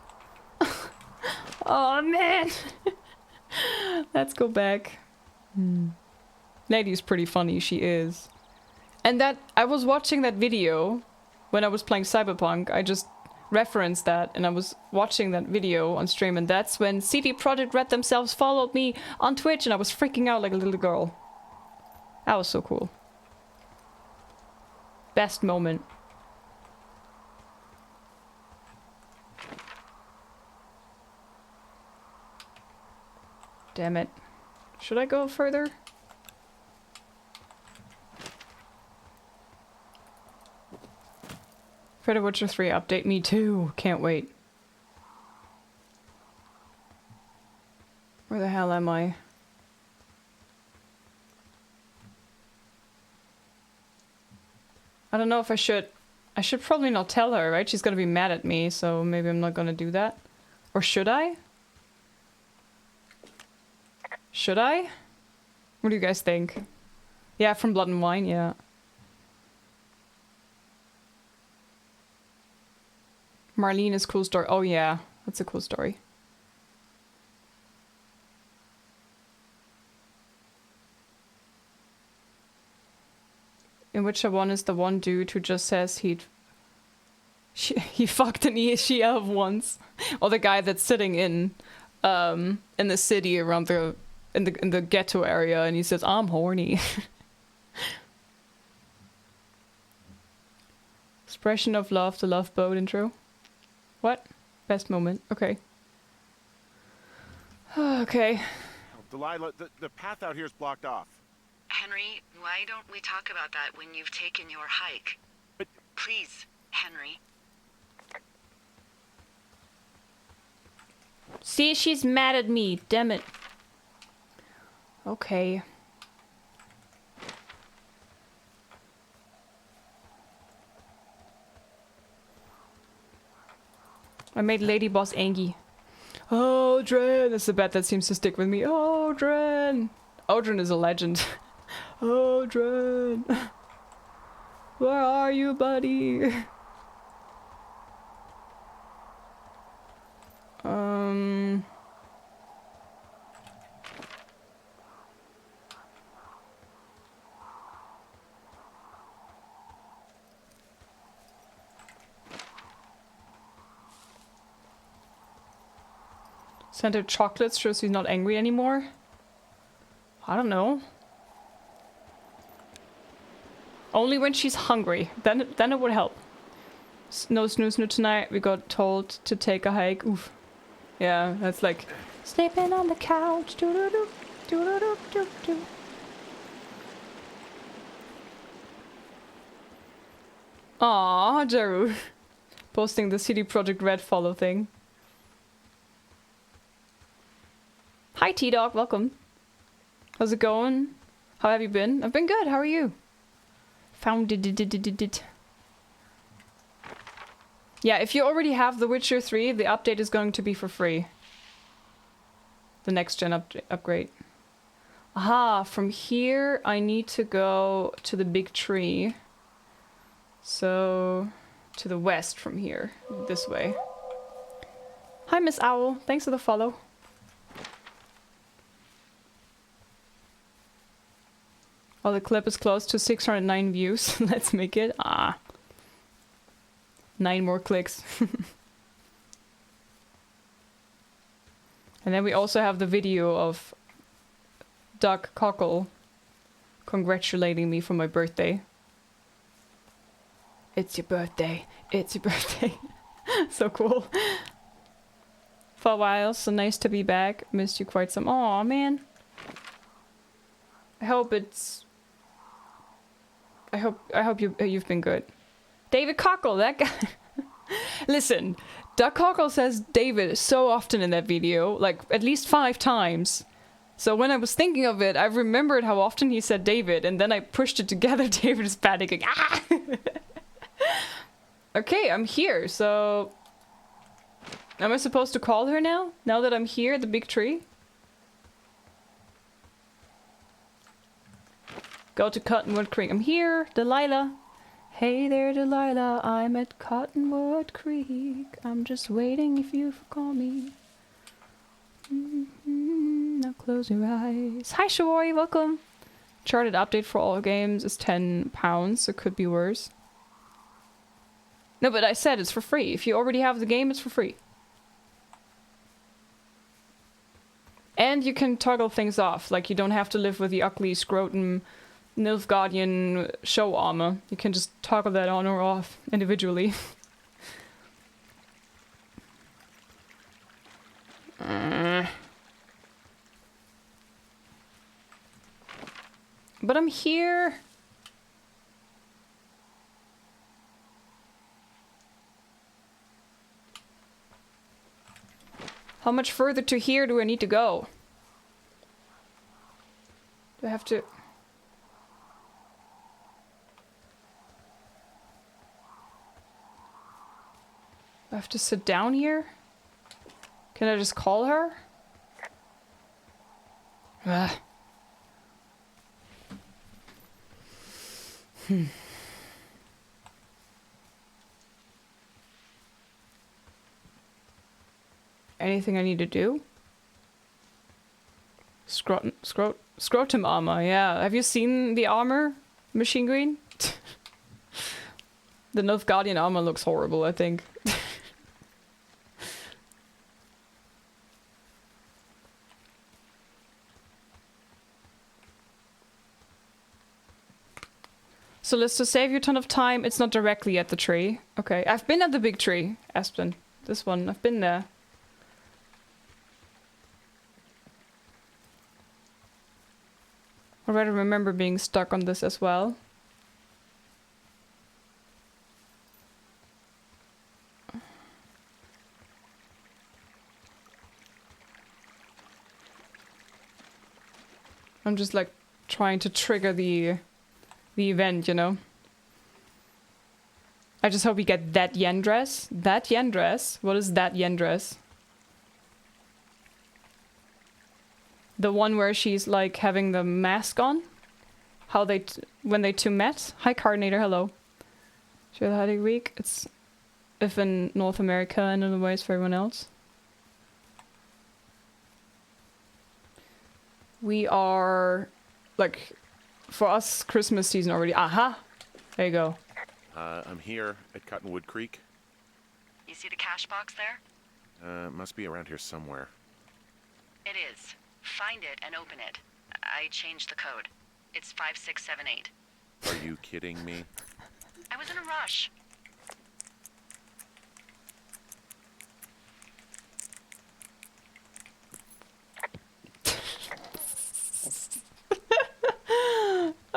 Oh man! Let's go back. Lady's pretty funny, she is. And that... I was watching that video when I was playing Cyberpunk. I just referenced that and I was watching that video on stream, and that's when CD Projekt Red themselves followed me on Twitch and I was freaking out like a little girl. That was so cool. Best moment. Damn it. Should I go further? Firewatch 3 update, me too. Can't wait. Where the hell am I? I don't know if I should... I should probably not tell her, right? She's gonna be mad at me, so maybe I'm not gonna do that. Or should I? Should I? What do you guys think? Yeah, from Blood and Wine, yeah. Marlene is cool story. Oh yeah, that's a cool story. In which one is the one dude who just says he fucked an ESGL once, or the guy that's sitting in the city around in the ghetto area, and he says, "I'm horny." Expression of love, the Love Boat intro. What? Best moment. Okay. Okay. Delilah, the path out here is blocked off. Henry, why don't we talk about that when you've taken your hike? But please, Henry. See, she's mad at me. Damn it. Okay. I made Lady Boss angry. Odrin! That's the bet that seems to stick with me. Odrin! Odrin is a legend. Odrin! Where are you, buddy? Sent her chocolates, shows she's not angry anymore. I don't know. Only when she's hungry. Then it would help. No snooze tonight. We got told to take a hike. Oof. Yeah, that's like sleeping on the couch. Do do do do do do do do. Aww, Jeru. Posting the CD Projekt Red follow thing. Hi T-Dog, welcome. How's it going? How have you been? I've been good, how are you? Found it. Yeah, if you already have The Witcher 3, the update is going to be for free. The next gen upgrade. Aha, from here I need to go to the big tree. So, to the west from here, this way. Hi Miss Owl, thanks for the follow. Oh, the clip is close to 609 views. Let's make it. Ah. 9 more clicks. And then we also have the video of Doug Cockle congratulating me for my birthday. It's your birthday. It's your birthday. So cool. For a while, so nice to be back. Missed you quite some. Aw, man. I hope you've been good. David Cockle, that guy. Listen, Doug Cockle says David so often in that video, like at least 5 times. So when I was thinking of it, I remembered how often he said David, and then I pushed it together. David is panicking. Ah! Okay, I'm here, so... Am I supposed to call her now? Now that I'm here at the big tree? Go to Cottonwood Creek. I'm here, Delilah. Hey there, Delilah. I'm at Cottonwood Creek. I'm just waiting if you call me. Now close your eyes. Hi, Shawari. Welcome. Charted update for all games is £10, so it could be worse. No, but I said it's for free. If you already have the game, it's for free. And you can toggle things off. Like, you don't have to live with the ugly scrotum Nilfgaardian show armor. You can just toggle that on or off individually. But I'm here. How much further to here do I need to go? Do I have to... I have to sit down here? Can I just call her? Ugh. Anything I need to do? Scrotum armor, yeah. Have you seen the armor? Machine Green? The Nilfgaardian armor looks horrible, I think. So let's just save you a ton of time. It's not directly at the tree. Okay, I've been at the big tree, Aspen. This one, I've been there. I already remember being stuck on this as well. I'm just like trying to trigger the event, you know? I just hope we get that yen dress. That yen dress? What is that yen dress? The one where she's like having the mask on? How they when they two met? Hi Cardinator, hello. Sure, had a week. It's if in North America and otherwise for everyone else. We are like for us Christmas season already. Aha! There you go. I'm here at Cottonwood Creek. You see the cash box there? Must be around here somewhere. It is. Find it and open it. I changed the code. It's 5678. Are you kidding me? I was in a rush.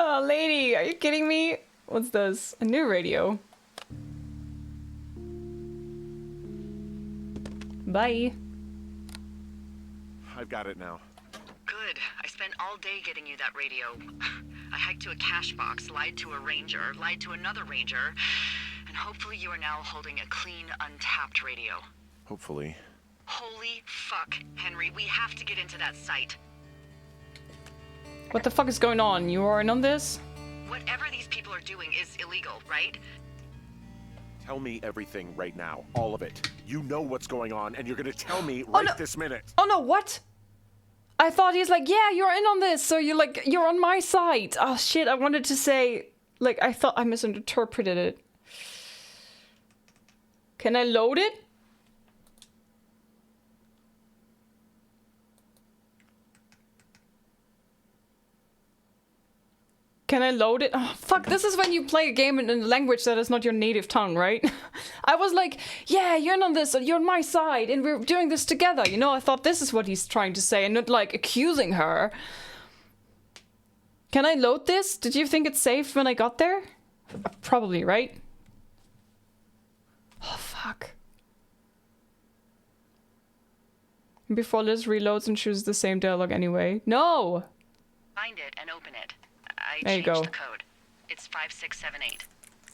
Oh, lady, are you kidding me? What's this? A new radio. Bye. I've got it now. Good. I spent all day getting you that radio. I hiked to a cash box, lied to a ranger, lied to another ranger, and hopefully you are now holding a clean, untapped radio. Hopefully. Holy fuck, Henry, we have to get into that site. What the fuck is going on? You are in on this? Whatever these people are doing is illegal, right? Tell me everything right now. All of it. You know what's going on, and you're gonna tell me right this minute. Oh no, what? I thought he's like, yeah, you're in on this, so you're on my side. Oh shit, I wanted to say, like, I thought I misinterpreted it. Can I load it? Can I load it? Oh, fuck, this is when you play a game in a language that is not your native tongue, right? I was like, yeah, you're on this, you're on my side, and we're doing this together. You know, I thought this is what he's trying to say, and not, like, accusing her. Can I load this? Did you think it's safe when I got there? Probably, right? Oh, fuck. Before Liz reloads and chooses the same dialogue anyway. No! Find it and open it. I There you changed go. the code. It's 5678.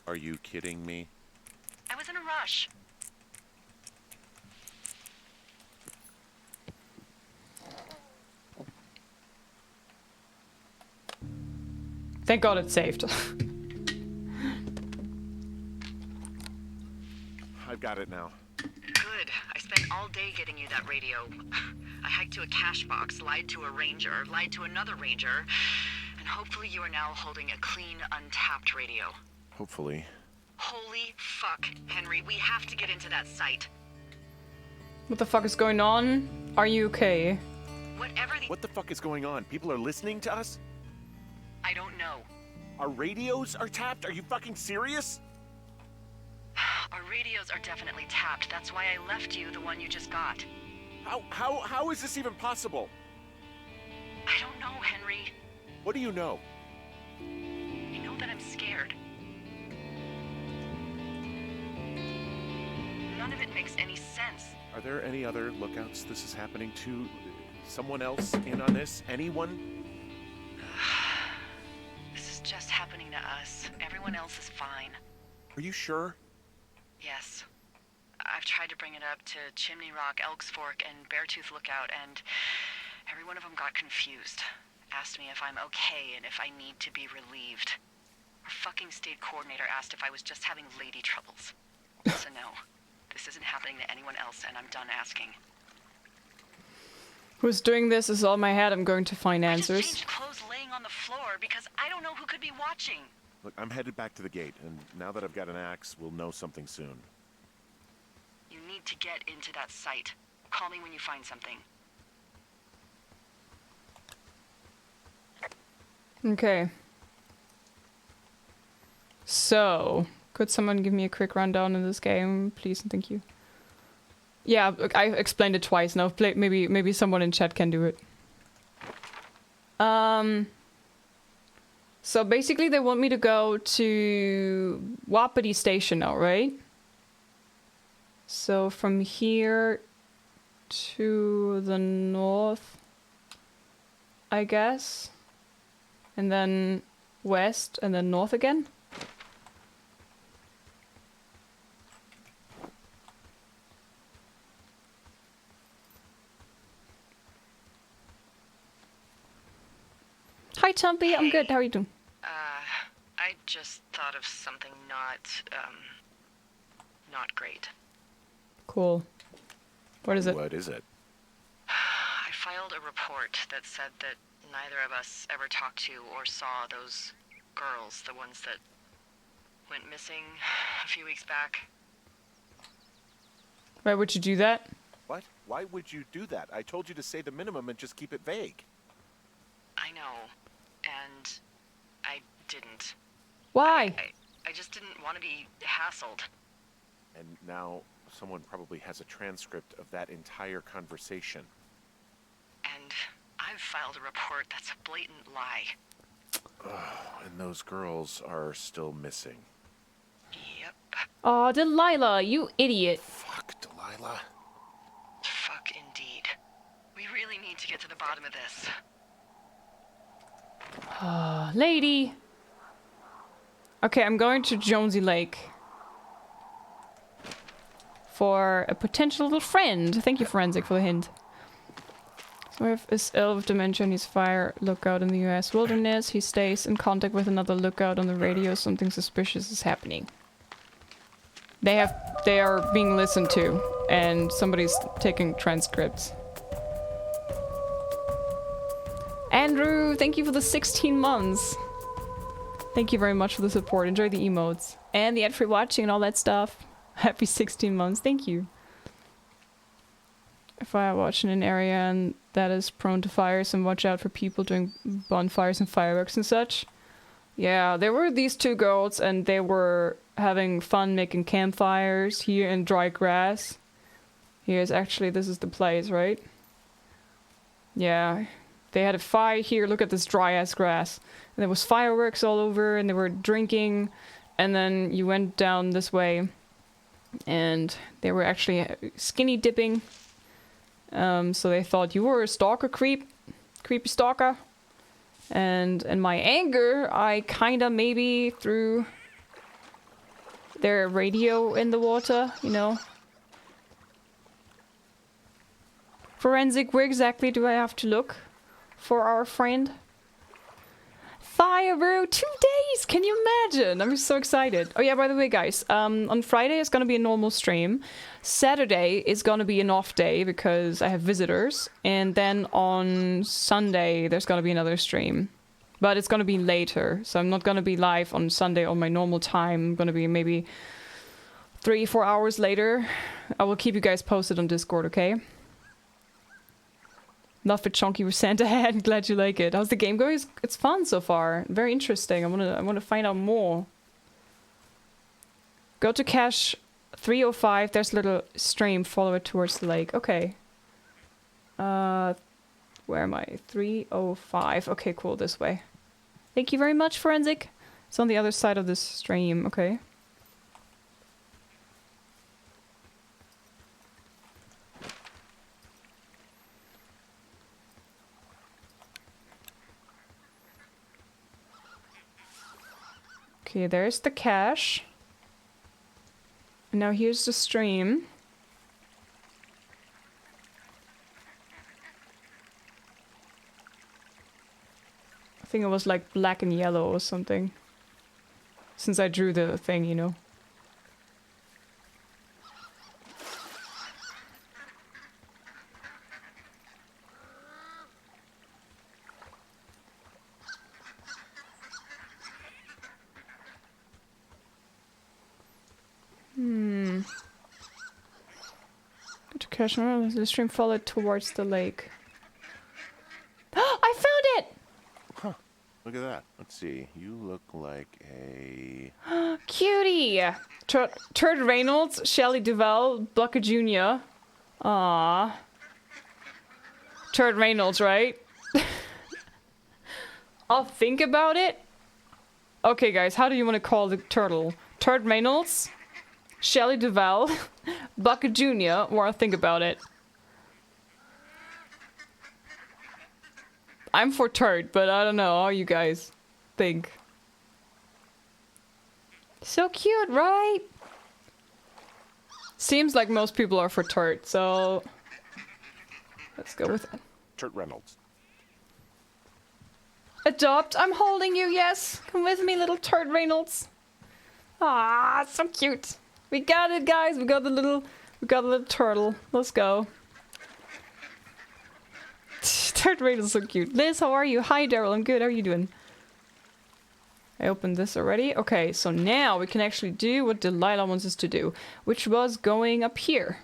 Are you kidding me? I was in a rush. Thank God it's saved. I've got it now. Good. I spent all day getting you that radio. I hiked to a cash box, lied to a ranger, lied to another ranger, and hopefully you are now holding a clean, untapped radio. Hopefully. Holy fuck, Henry, we have to get into that site. What the fuck is going on? Are you okay? What the fuck is going on? People are listening to us? I don't know. Our radios are tapped? Are you fucking serious? Our radios are definitely tapped. That's why I left you the one you just got. How is this even possible? I don't know, Henry. What do you know? I know that I'm scared. None of it makes any sense. Are there any other lookouts this is happening to? Someone else in on this? Anyone? This is just happening to us. Everyone else is fine. Are you sure? Yes. I've tried to bring it up to Chimney Rock, Elks Fork, and Beartooth Lookout, and every one of them got confused. Asked me if I'm okay and if I need to be relieved. Our fucking state coordinator asked if I was just having lady troubles. So no, this isn't happening to anyone else, and I'm done asking. Who's doing this is all in my head. I'm going to find I answers. just changed clothes laying on the floor because I don't know who could be watching. Look, I'm headed back to the gate, and now that I've got an axe, we'll know something soon. You need to get into that site. Call me when you find something. Okay. So, could someone give me a quick rundown in this game, please and thank you? Yeah, I explained it twice now. Maybe someone in chat can do it. So basically they want me to go to Wapiti Station now, right? So from here to the north, I guess. And then west and then north again. Hi, Tumpy. I'm good. How are you doing? I just thought of something not great. Cool. What is it? What is it? I filed a report that said that neither of us ever talked to or saw those girls, the ones that went missing a few weeks back. Why would you do that? What? Why would you do that? I told you to say the minimum and just keep it vague. I know, and I didn't. Why? I just didn't want to be hassled. And now someone probably has a transcript of that entire conversation. And I've filed a report that's a blatant lie. And those girls are still missing. Yep. Oh, Delilah, you idiot. Fuck, Delilah. Fuck indeed. We really need to get to the bottom of this. Lady. Okay, I'm going to Jonesy Lake. For a potential little friend. Thank you, Forensic, for the hint. Smurf is ill with dementia and he's fire lookout in the US wilderness. He stays in contact with another lookout on the radio. Something suspicious is happening. They are being listened to, and somebody's taking transcripts. Andrew, thank you for the 16 months. Thank you very much for the support. Enjoy the emotes and the ad-free watching and all that stuff. Happy 16 months. Thank you. Firewatch in an area and that is prone to fires, and watch out for people doing bonfires and fireworks and such. Yeah, there were these two girls and they were having fun making campfires here in dry grass. Here's actually, this is the place, right? Yeah, they had a fire here. Look at this dry ass grass. And there was fireworks all over and they were drinking. And then you went down this way and they were actually skinny dipping. So they thought you were a stalker creepy stalker. And in my anger, I kinda maybe threw their radio in the water, you know. Forensic, where exactly do I have to look for our friend? Fire, 2 days! Can you imagine? I'm so excited. Oh yeah, by the way, guys, on Friday is gonna be a normal stream. Saturday is gonna be an off day because I have visitors. And then on Sunday, there's gonna be another stream. But it's gonna be later, so I'm not gonna be live on Sunday on my normal time. I'm gonna be maybe 3-4 hours later. I will keep you guys posted on Discord, okay? Love it, Chunky with Santa hat. Glad you like it. How's the game going? It's fun so far. Very interesting. I wanna find out more. Go to cache 305. There's a little stream. Follow it towards the lake. Okay. Where am I? 305. Okay, cool. This way. Thank you very much, Forensic. It's on the other side of this stream. Okay. Okay, there's the cache. And now here's the stream. I think it was like black and yellow or something. Since I drew the thing, you know. Go to cache. The stream followed towards the lake. I found it! Huh. Look at that. Let's see. You look like a... Cutie! Turd Reynolds, Shelley Duvall, Blucker Jr. Aww. Turd Reynolds, right? I'll think about it. Okay, guys, how do you want to call the turtle? Turd Reynolds, Shelley Duvall, Blucker Jr., or I'll think about it. I'm for turd, but I don't know how you guys think. So cute, right? Seems like most people are for turd, so let's go with it. Turd Reynolds. Adopt. I'm holding you, yes. Come with me, little Turd Reynolds. Ah, so cute. We got it, guys. We got the little turtle. Let's go. Turd Reynolds, so cute. Liz, how are you? Hi, Daryl. I'm good. How are you doing? I opened this already. Okay, so now we can actually do what Delilah wants us to do, which was going up here.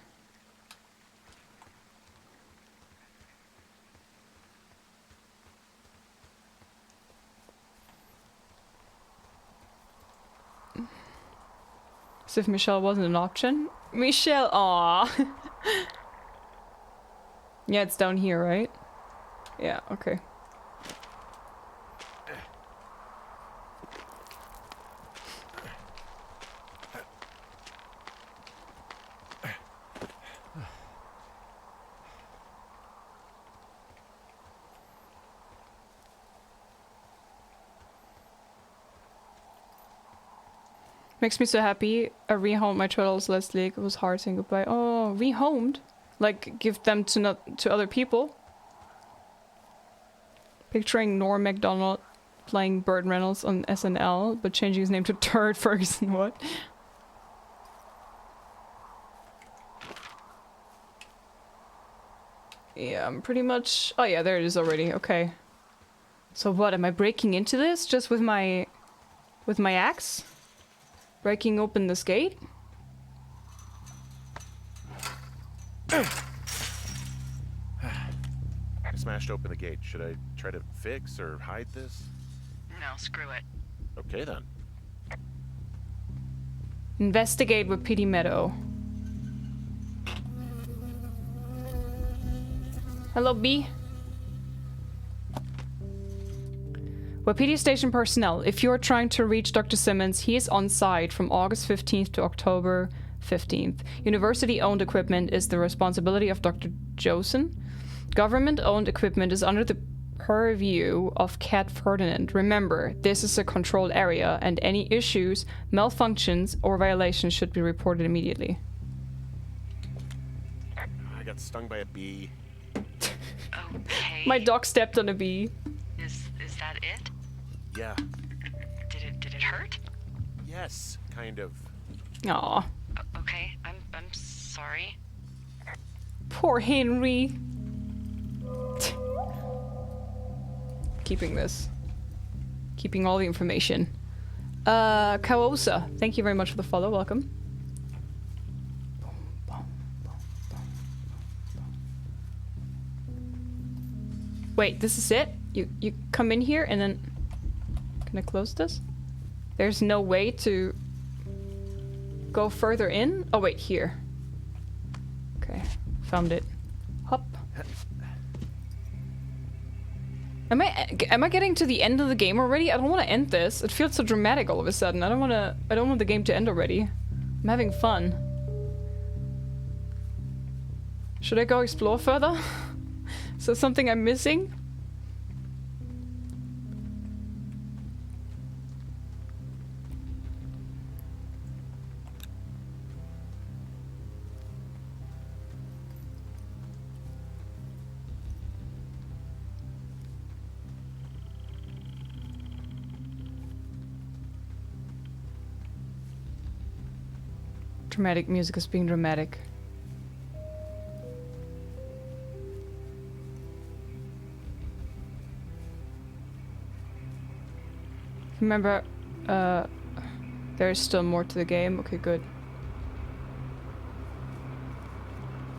As if Michelle wasn't an option. Michelle, aww. Yeah, it's down here, right? Yeah, okay. Makes me so happy. I rehomed my turtles last week. It was hard saying goodbye. Oh, rehomed? Like, give them to other people? Picturing Norm MacDonald playing Burt Reynolds on SNL, but changing his name to Turd Ferguson. What? Yeah, I'm pretty much... Oh yeah, there it is already. Okay. So what, am I breaking into this just with my axe? Breaking open this gate? I smashed open the gate. Should I try to fix or hide this? No, screw it. Okay then. Investigate with PD Meadow. Hello, B. Wapiti Station personnel, if you're trying to reach Dr. Simmons, he is on site from August 15th to October 15th. University-owned equipment is the responsibility of Dr. Josen. Government-owned equipment is under the purview of Cat Ferdinand. Remember, this is a controlled area, and any issues, malfunctions, or violations should be reported immediately. I got stung by a bee. Okay. My dog stepped on a bee. Is that it? Yeah. Did it hurt? Yes, kind of. Aw. Okay, I'm sorry. Poor Henry. Keeping this. Keeping all the information. Kaosa, thank you very much for the follow. Welcome. Wait, this is it? You come in here and then... Can I close this? There's no way to go further in? Oh wait, here. Okay, found it. Hop. Am I getting to the end of the game already? I don't want to end this. It feels so dramatic all of a sudden. I don't want the game to end already. I'm having fun. Should I go explore further? Is there something I'm missing? Dramatic music is being dramatic. Remember, there's still more to the game. Okay, good.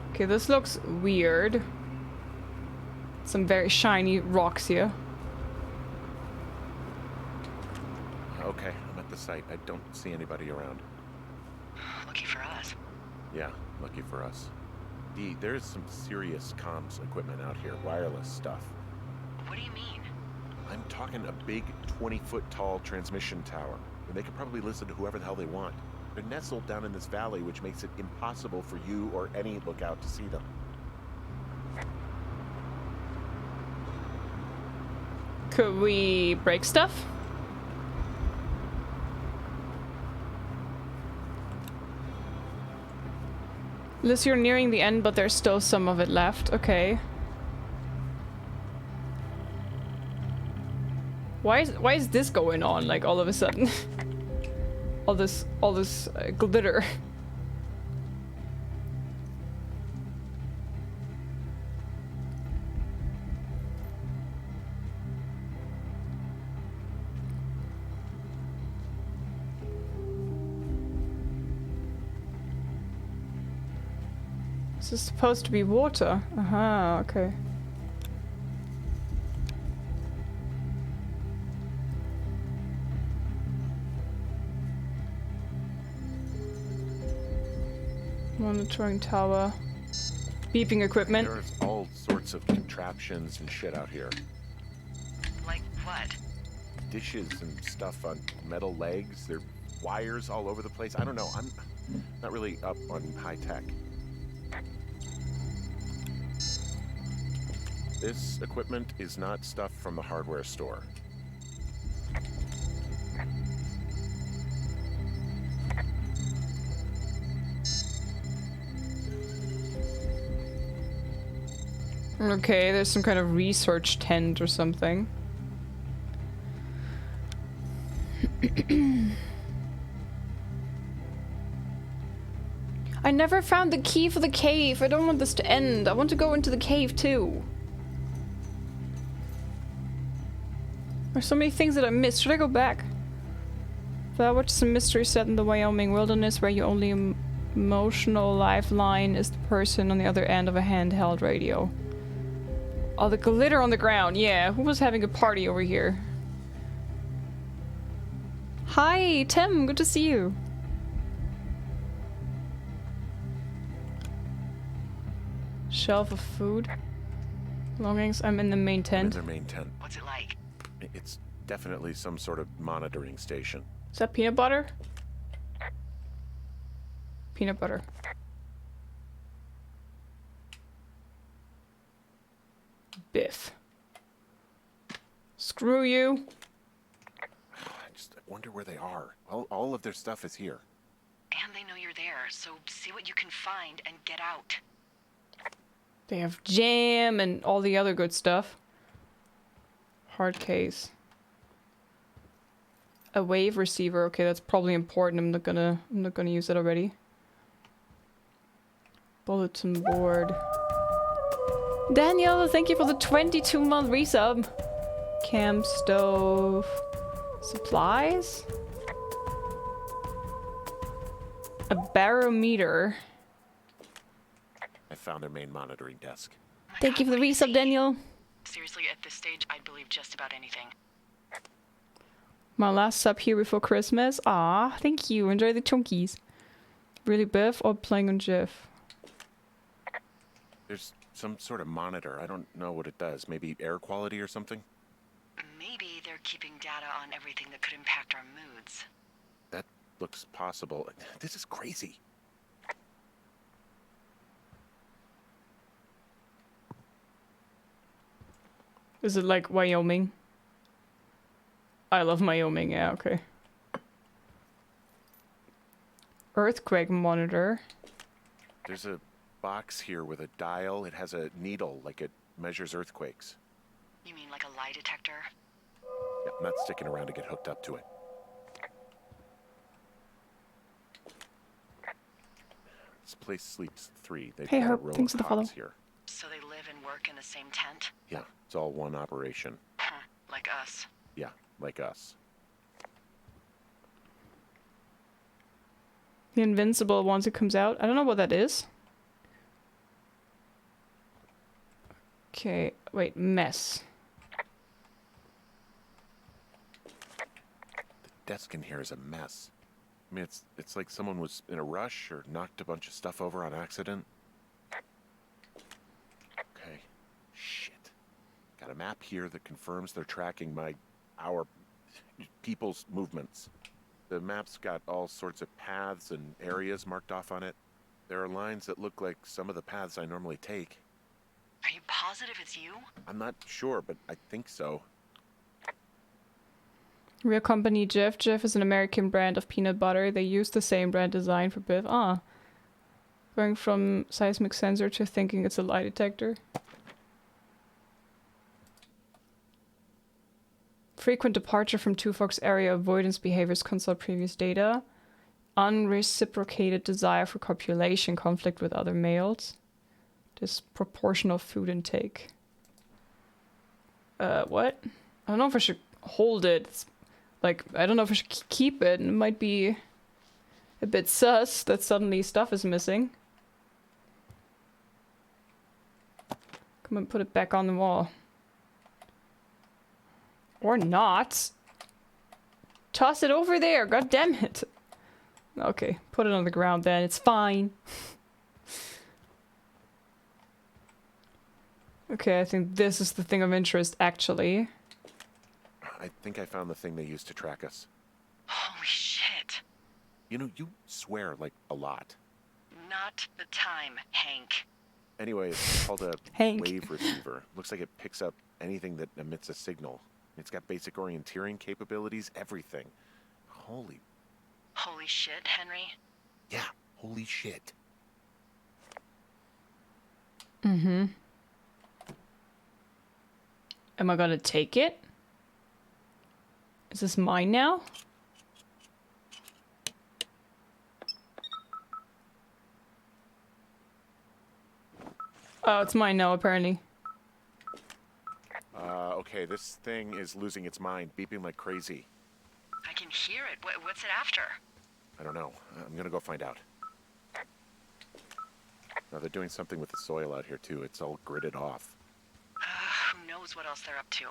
Okay, this looks weird. Some very shiny rocks here. Okay, I'm at the site. I don't see anybody around. Lucky for us. Yeah, lucky for us. D, there's some serious comms equipment out here. Wireless stuff. What do you mean? I'm talking a big 20-foot tall transmission tower. And they could probably listen to whoever the hell they want. They're nestled down in this valley, which makes it impossible for you or any lookout to see them. Could we break stuff? Liz, you're nearing the end, but there's still some of it left. Okay. Why is this going on, like, all of a sudden? all this glitter. This is supposed to be water. Aha, okay. Monitoring tower. Beeping equipment. There's all sorts of contraptions and shit out here. Like what? Dishes and stuff on metal legs. There are wires all over the place. I don't know. I'm not really up on high tech. This equipment is not stuff from the hardware store. Okay, there's some kind of research tent or something. I never found the key for the cave. I don't want this to end. I want to go into the cave too. There's so many things that I missed. Should I go back? Firewatch is a mystery set in the Wyoming wilderness where you only Emotional lifeline is the person on the other end of a handheld radio. Oh, the glitter on the ground. Yeah, who was having a party over here? Hi, Tim. Good to see you. Shelf of food. Belongings. I'm in the main In tent. their main tent. What's it like? It's definitely some sort of monitoring station. Is that peanut butter? Peanut butter. Biff. Screw you. I wonder where they are. All of their stuff is here. And they know you're there, so see what you can find and get out. They have jam and all the other good stuff. Hard case. A wave receiver. Okay, that's probably important. I'm not gonna use it already. Bulletin board. Daniel, thank you for the 22-month resub. Camp stove. Supplies? A barometer. I found their main monitoring desk. Thank you for the resub, Daniel. Seriously, at this stage, I'd believe just about anything. My last sub here before Christmas. Ah, thank you. Enjoy the chunkies. Really Biff or playing on Jeff? There's some sort of monitor. I don't know what it does. Maybe air quality or something? Maybe they're keeping data on everything that could impact our moods. That looks possible. This is crazy. Is it like Wyoming? I love Wyoming, yeah, okay. Earthquake monitor. There's a box here with a dial. It has a needle, like it measures earthquakes. You mean like a lie detector? Yeah, I'm not sticking around to get hooked up to it. This place sleeps 3. They've Hey, got a Herb, row thanks of for the follow. cots here. So they live and work in the same tent? Yeah, it's all one operation. Huh, like us. Yeah, like us. The Invincible once it comes out. I don't know what that is. Okay, wait, mess. The desk in here is a mess. I mean, it's like someone was in a rush or knocked a bunch of stuff over on accident. Okay. Shit. Got a map here that confirms they're tracking our people's movements. The map's got all sorts of paths and areas marked off on it. There are lines that look like some of the paths I normally take. Are you positive it's you? I'm not sure, but I think so. Real company Jif. Jif is an American brand of peanut butter. They use the same brand design for Biff. Ah. Going from seismic sensor to thinking it's a lie detector. Frequent departure from Two Fox area, avoidance behaviors, consult previous data. Unreciprocated desire for copulation, conflict with other males. Disproportional food intake. What? I don't know if I should hold it. It's like, I don't know if I should keep it. It might be a bit sus that suddenly stuff is missing. Come and put it back on the wall. Or not. Toss it over there, god damn it. Okay, put it on the ground then, it's fine. Okay, I think this is the thing of interest, actually. I think I found the thing they used to track us. Holy shit. You know, you swear, like, a lot. Not the time, Hank. Anyway, it's called a Hank. wave receiver. Looks like it picks up anything that emits a signal. It's got basic orienteering capabilities, everything. Holy shit, Henry. Yeah, holy shit. Mm-hmm. Am I gonna take it? Is this mine now? Oh, it's mine now, apparently. Okay, this thing is losing its mind, beeping like crazy. I can hear it. What's it after? I don't know. I'm gonna go find out. Now they're doing something with the soil out here too. It's all gridded off. Who knows what else they're up to?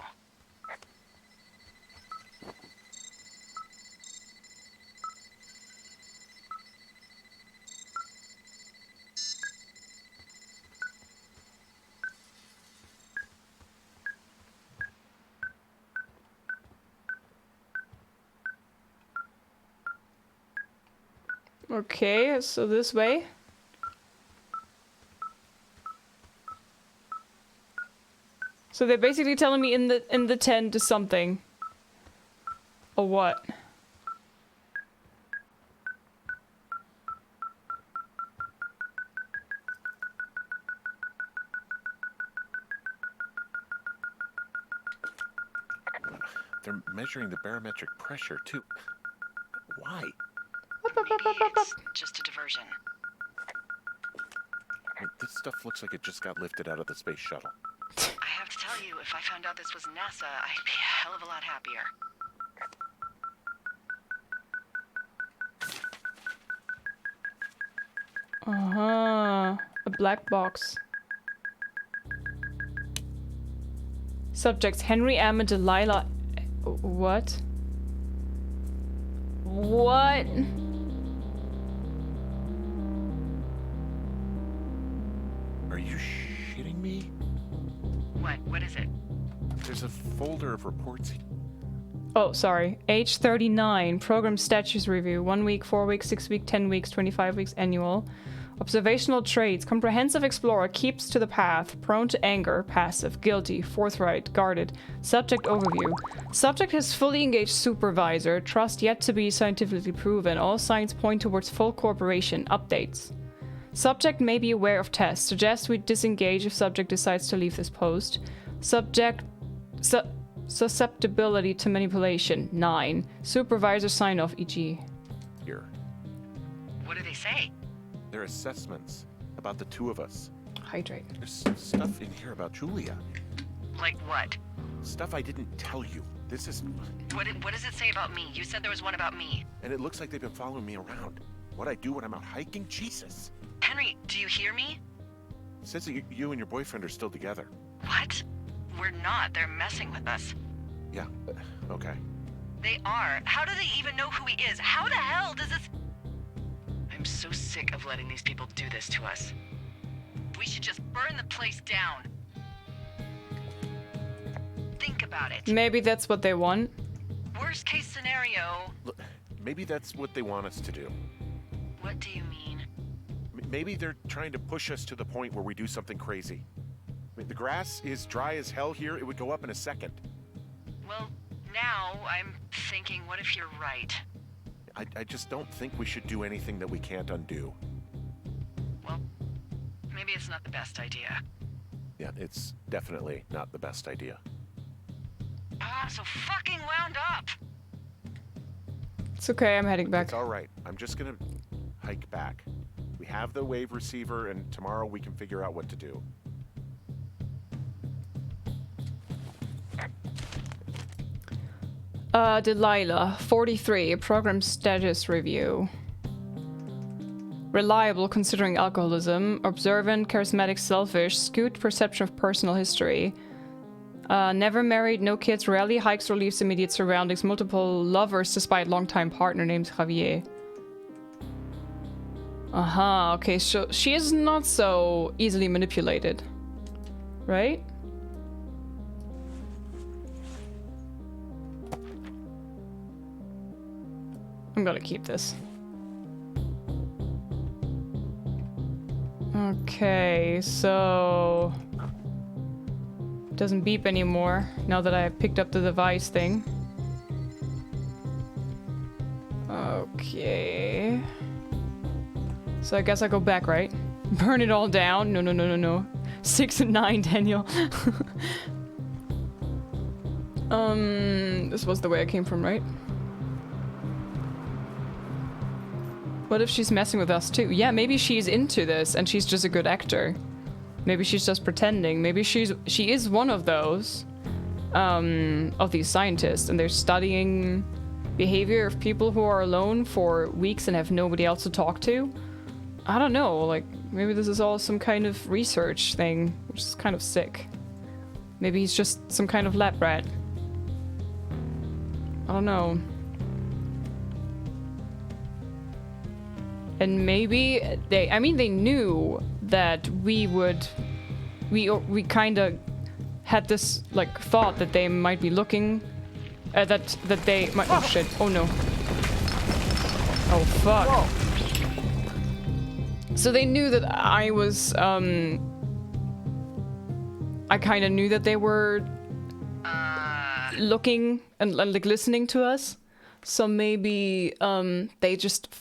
Okay, so this way. So they're basically telling me in the tent is something. Or what? They're measuring the barometric pressure too. Why? Maybe it's just a diversion. This stuff looks like it just got lifted out of the space shuttle. I have to tell you, if I found out this was NASA, I'd be a hell of a lot happier. Uh-huh. A black box. Subjects Henry M and Delilah. What? What? Are you shitting me? What? What is it? There's a folder of reports. Oh, sorry. Age 39. Program status review. 1 week, 4 weeks, 6 weeks, 10 weeks, 25 weeks, annual. Observational traits. Comprehensive explorer. Keeps to the path. Prone to anger. Passive. Guilty. Forthright. Guarded. Subject overview. Subject has fully engaged supervisor. Trust yet to be scientifically proven. All signs point towards full cooperation. Updates. Subject may be aware of tests. Suggest we disengage if subject decides to leave this post. Subject... susceptibility to manipulation. 9. Supervisor sign-off, e.g. Here. What do they say? They're assessments about the two of us. Hydrate. There's stuff in here about Julia. Like what? Stuff I didn't tell you. This is... What does it say about me? You said there was one about me. And it looks like they've been following me around. What I do when I'm out hiking? Jesus. Henry, do you hear me? It says that you and your boyfriend are still together. What? We're not. They're messing with us. Yeah, okay. They are. How do they even know who he is? How the hell does this... I'm so sick of letting these people do this to us. We should just burn the place down. Think about it. Maybe that's what they want. Worst case scenario... Look, maybe that's what they want us to do. What do you mean? Maybe they're trying to push us to the point where we do something crazy. I mean, the grass is dry as hell here. It would go up in a second. Well, now I'm thinking, what if you're right? I just don't think we should do anything that we can't undo. Well, maybe it's not the best idea. Yeah, it's definitely not the best idea. I'm so fucking wound up! It's okay, I'm heading back. It's all right. I'm just gonna hike back. We have the wave receiver, and tomorrow we can figure out what to do. Delilah, 43, program status review. Reliable considering alcoholism, observant, charismatic, selfish, skewed perception of personal history. Never married, no kids, rarely hikes or leaves immediate surroundings, multiple lovers despite longtime partner named Javier. Aha, okay, so she is not so easily manipulated. Right? I'm gonna keep this. Okay, so... it doesn't beep anymore now that I have picked up the device thing. Okay... so I guess I go back, right? Burn it all down? No. 6 and 9, Daniel. This was the way I came from, right? What if she's messing with us too? Yeah, maybe she's into this and she's just a good actor. Maybe she's just pretending. Maybe she is one of those of these scientists, and they're studying behavior of people who are alone for weeks and have nobody else to talk to. I don't know, like, maybe this is all some kind of research thing, which is kind of sick. Maybe he's just some kind of lab rat. I don't know. And maybe I mean, they knew that we kind of had this, like, thought that they might be looking, that they might, oh shit, oh no. Oh fuck. Whoa. So they knew that I was, I kind of knew that they were looking and like listening to us. So maybe they just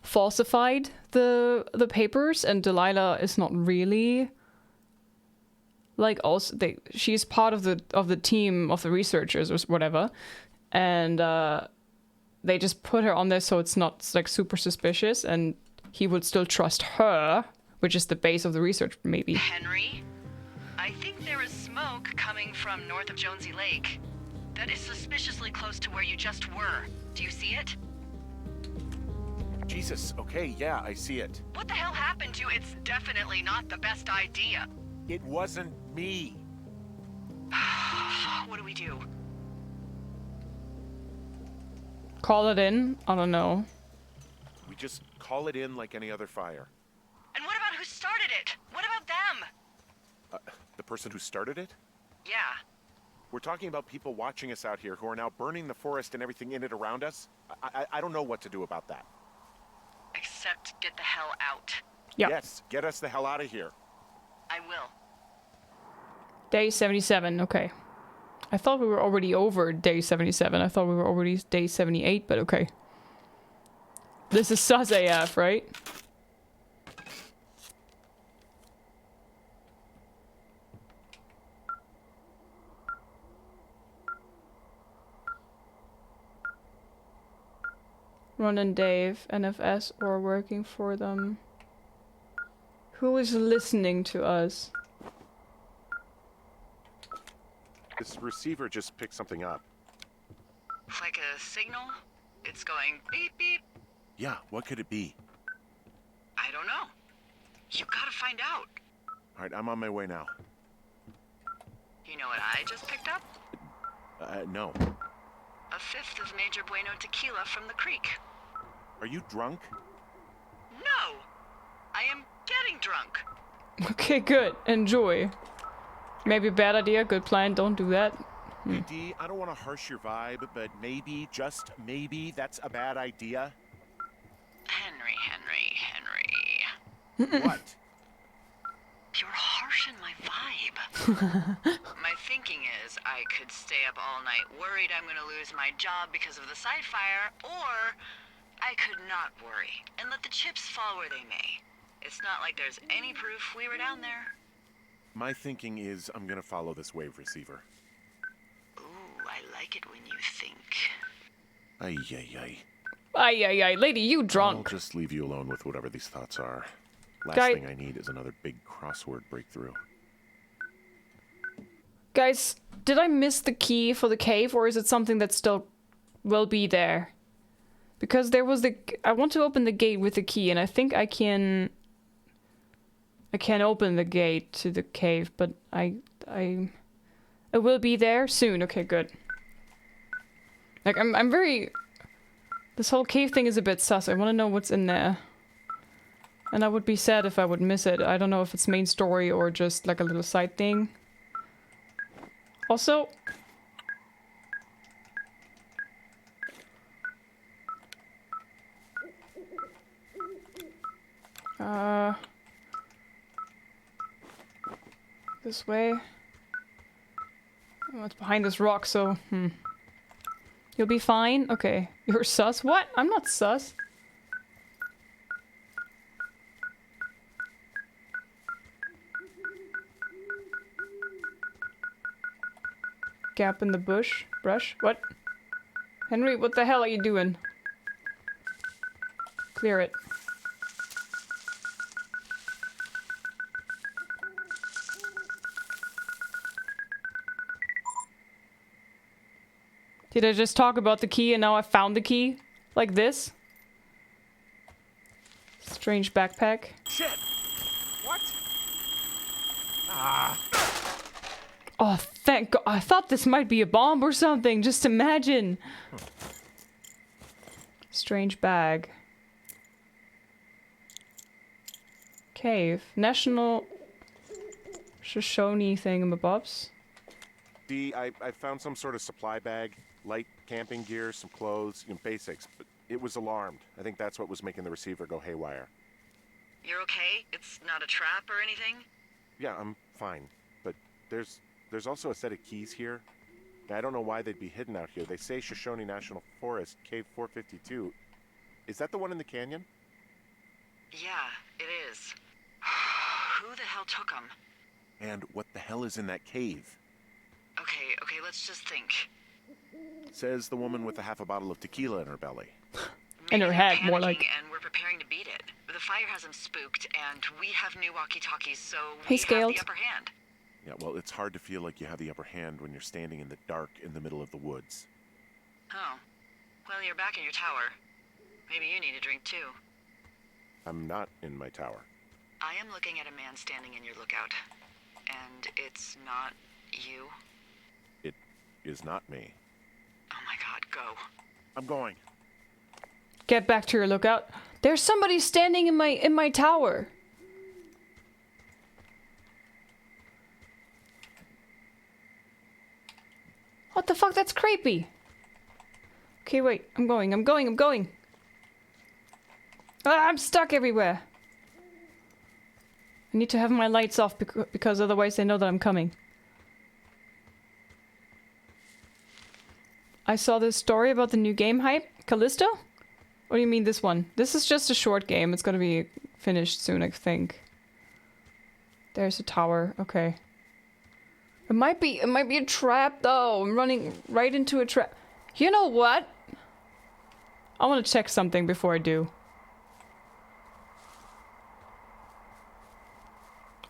falsified the papers, and Delilah is not really like, also she's part of the team of the researchers or whatever, and they just put her on there so it's not like super suspicious, and he would still trust her, which is the base of the research, maybe. Henry, I think there is smoke coming from north of Jonesy Lake. That is suspiciously close to where you just were. Do you see it? Jesus, okay, yeah, I see it. What the hell happened to you? It's definitely not the best idea. It wasn't me. What do we do? Call it in? I don't know. We just call it in like any other fire. And what about who started it? What about them? The person who started it? Yeah. We're talking about people watching us out here who are now burning the forest and everything in it around us. I don't know what to do about that. Except get the hell out. Yeah. Yes, get us the hell out of here. I will. Day 77, okay. I thought we were already over day 77. I thought we were already day 78, but okay. This is sus AF, right? Ron and Dave, NFS, or working for them. Who is listening to us? This receiver just picked something up. Like a signal? It's going beep beep. Yeah, what could it be? I don't know. You gotta find out. All right, I'm on my way now. You know what I just picked up? No. A fifth of Major Bueno tequila from the creek. Are you drunk? No! I am getting drunk. Okay, good. Enjoy. Maybe a bad idea, good plan, don't do that. D, I don't want to harsh your vibe, but maybe, just maybe, that's a bad idea. Henry. What? You're harshing my vibe. My thinking is I could stay up all night worried I'm gonna lose my job because of the side fire, or I could not worry and let the chips fall where they may. It's not like there's any proof we were down there. My thinking is I'm gonna follow this wave receiver. Ooh, I like it when you think. Ay, ay, ay. Ay, ay, ay. Lady, you drunk. I'll just leave you alone with whatever these thoughts are. Last Guy- thing I need is another big crossword breakthrough. Guys, did I miss the key for the cave, or is it something that still will be there? Because there was I want to open the gate with the key, and I think I can open the gate to the cave, but it will be there soon. Okay, good. Like, I'm very... This whole cave thing is a bit sus. I want to know what's in there. And I would be sad if I would miss it. I don't know if it's main story or just like a little side thing. Also... This way. Oh, it's behind this rock, so... You'll be fine? Okay. You're sus? What? I'm not sus. Gap in the bush. Brush? What? Henry, what the hell are you doing? Clear it. Did I just talk about the key and now I found the key? Like this? It's Strange backpack. Shit! What? Ah! Oh, thank God. I thought this might be a bomb or something. Just imagine. Strange bag. Cave. National Shoshone thingamabobs. I found some sort of supply bag, light camping gear, some clothes, basics, but it was alarmed. I think that's what was making the receiver go haywire. You're okay? It's not a trap or anything? Yeah, I'm fine, but there's also a set of keys here. I don't know why they'd be hidden out here. They say Shoshone National Forest, Cave 452. Is that the one in the canyon? Yeah, it is. Who the hell took them? And what the hell is in that cave? Okay, let's just think. Says the woman with a half a bottle of tequila in her belly. In her head, more Panicking, like. And we're preparing to beat it. The fire has them spooked, and we have new walkie-talkies, so Hey, we have Scaled. the upper hand. Yeah, well, it's hard to feel like you have the upper hand when you're standing in the dark in the middle of the woods. Oh. Well, you're back in your tower. Maybe you need a drink, too. I'm not in my tower. I am looking at a man standing in your lookout. And it's not you? It is not me. Oh my God, go. I'm going. Get back to your lookout. There's somebody standing in my tower. What the fuck? That's creepy. Okay, wait. I'm going. Ah, I'm stuck everywhere. I need to have my lights off because otherwise they know that I'm coming. I saw this story about the new game hype. Callisto? Or do you mean this one? This is just a short game. It's gonna be finished soon, I think. There's a tower. Okay. It might be a trap though. I'm running right into a trap. You know what? I want to check something before I do.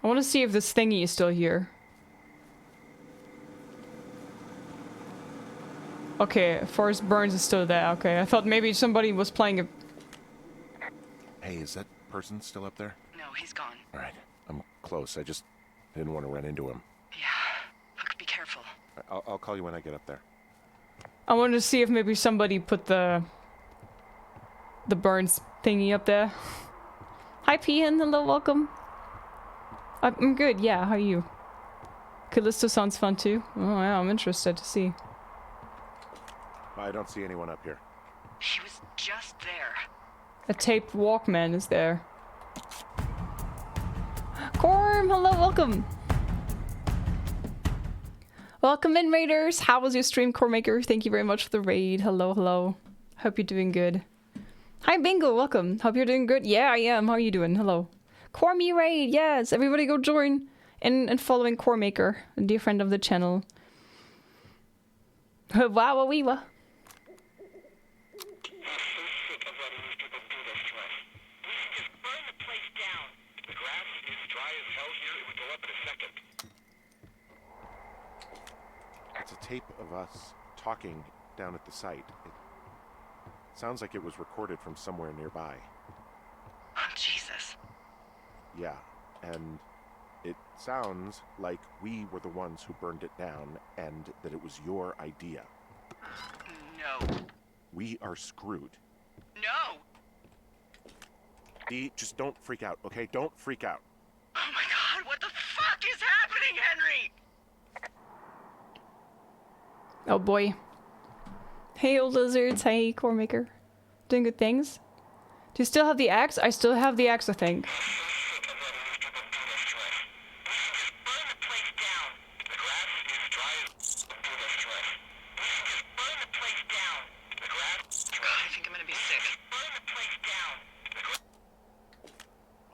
I want to see if this thingy is still here. Okay, Forest Burns is still there. Okay, I thought maybe somebody was playing a... Hey, is that person still up there? No, he's gone. All right, I'm close. I just didn't want to run into him. Yeah. Look, be careful. I'll call you when I get up there. I wanted to see if maybe somebody put the Burns thingy up there. Hi, Pian. Hello, welcome. I'm good. Yeah, how are you? Callisto sounds fun too. Oh, yeah, I'm interested to see. I don't see anyone up here. He was just there. A taped Walkman is there. Corm, hello, welcome. Welcome in, Raiders. How was your stream, Coremaker? Thank you very much for the raid. Hello, hello. Hope you're doing good. Hi, Bingo, welcome. Hope you're doing good. Yeah, I am. How are you doing? Hello. Cormy raid, yes. Everybody go join and following Coremaker, a dear friend of the channel. Wow, wee wah. It's a tape of us talking down at the site. It sounds like it was recorded from somewhere nearby. Oh, Jesus. Yeah, and it sounds like we were the ones who burned it down and that it was your idea. No. We are screwed. No! Dee, just don't freak out, okay? Don't freak out. Oh my God, what the fuck is happening, Henry? Oh boy. Hey, old lizards. Hey, Coremaker. Doing good things? Do you still have the axe? I still have the axe, I think.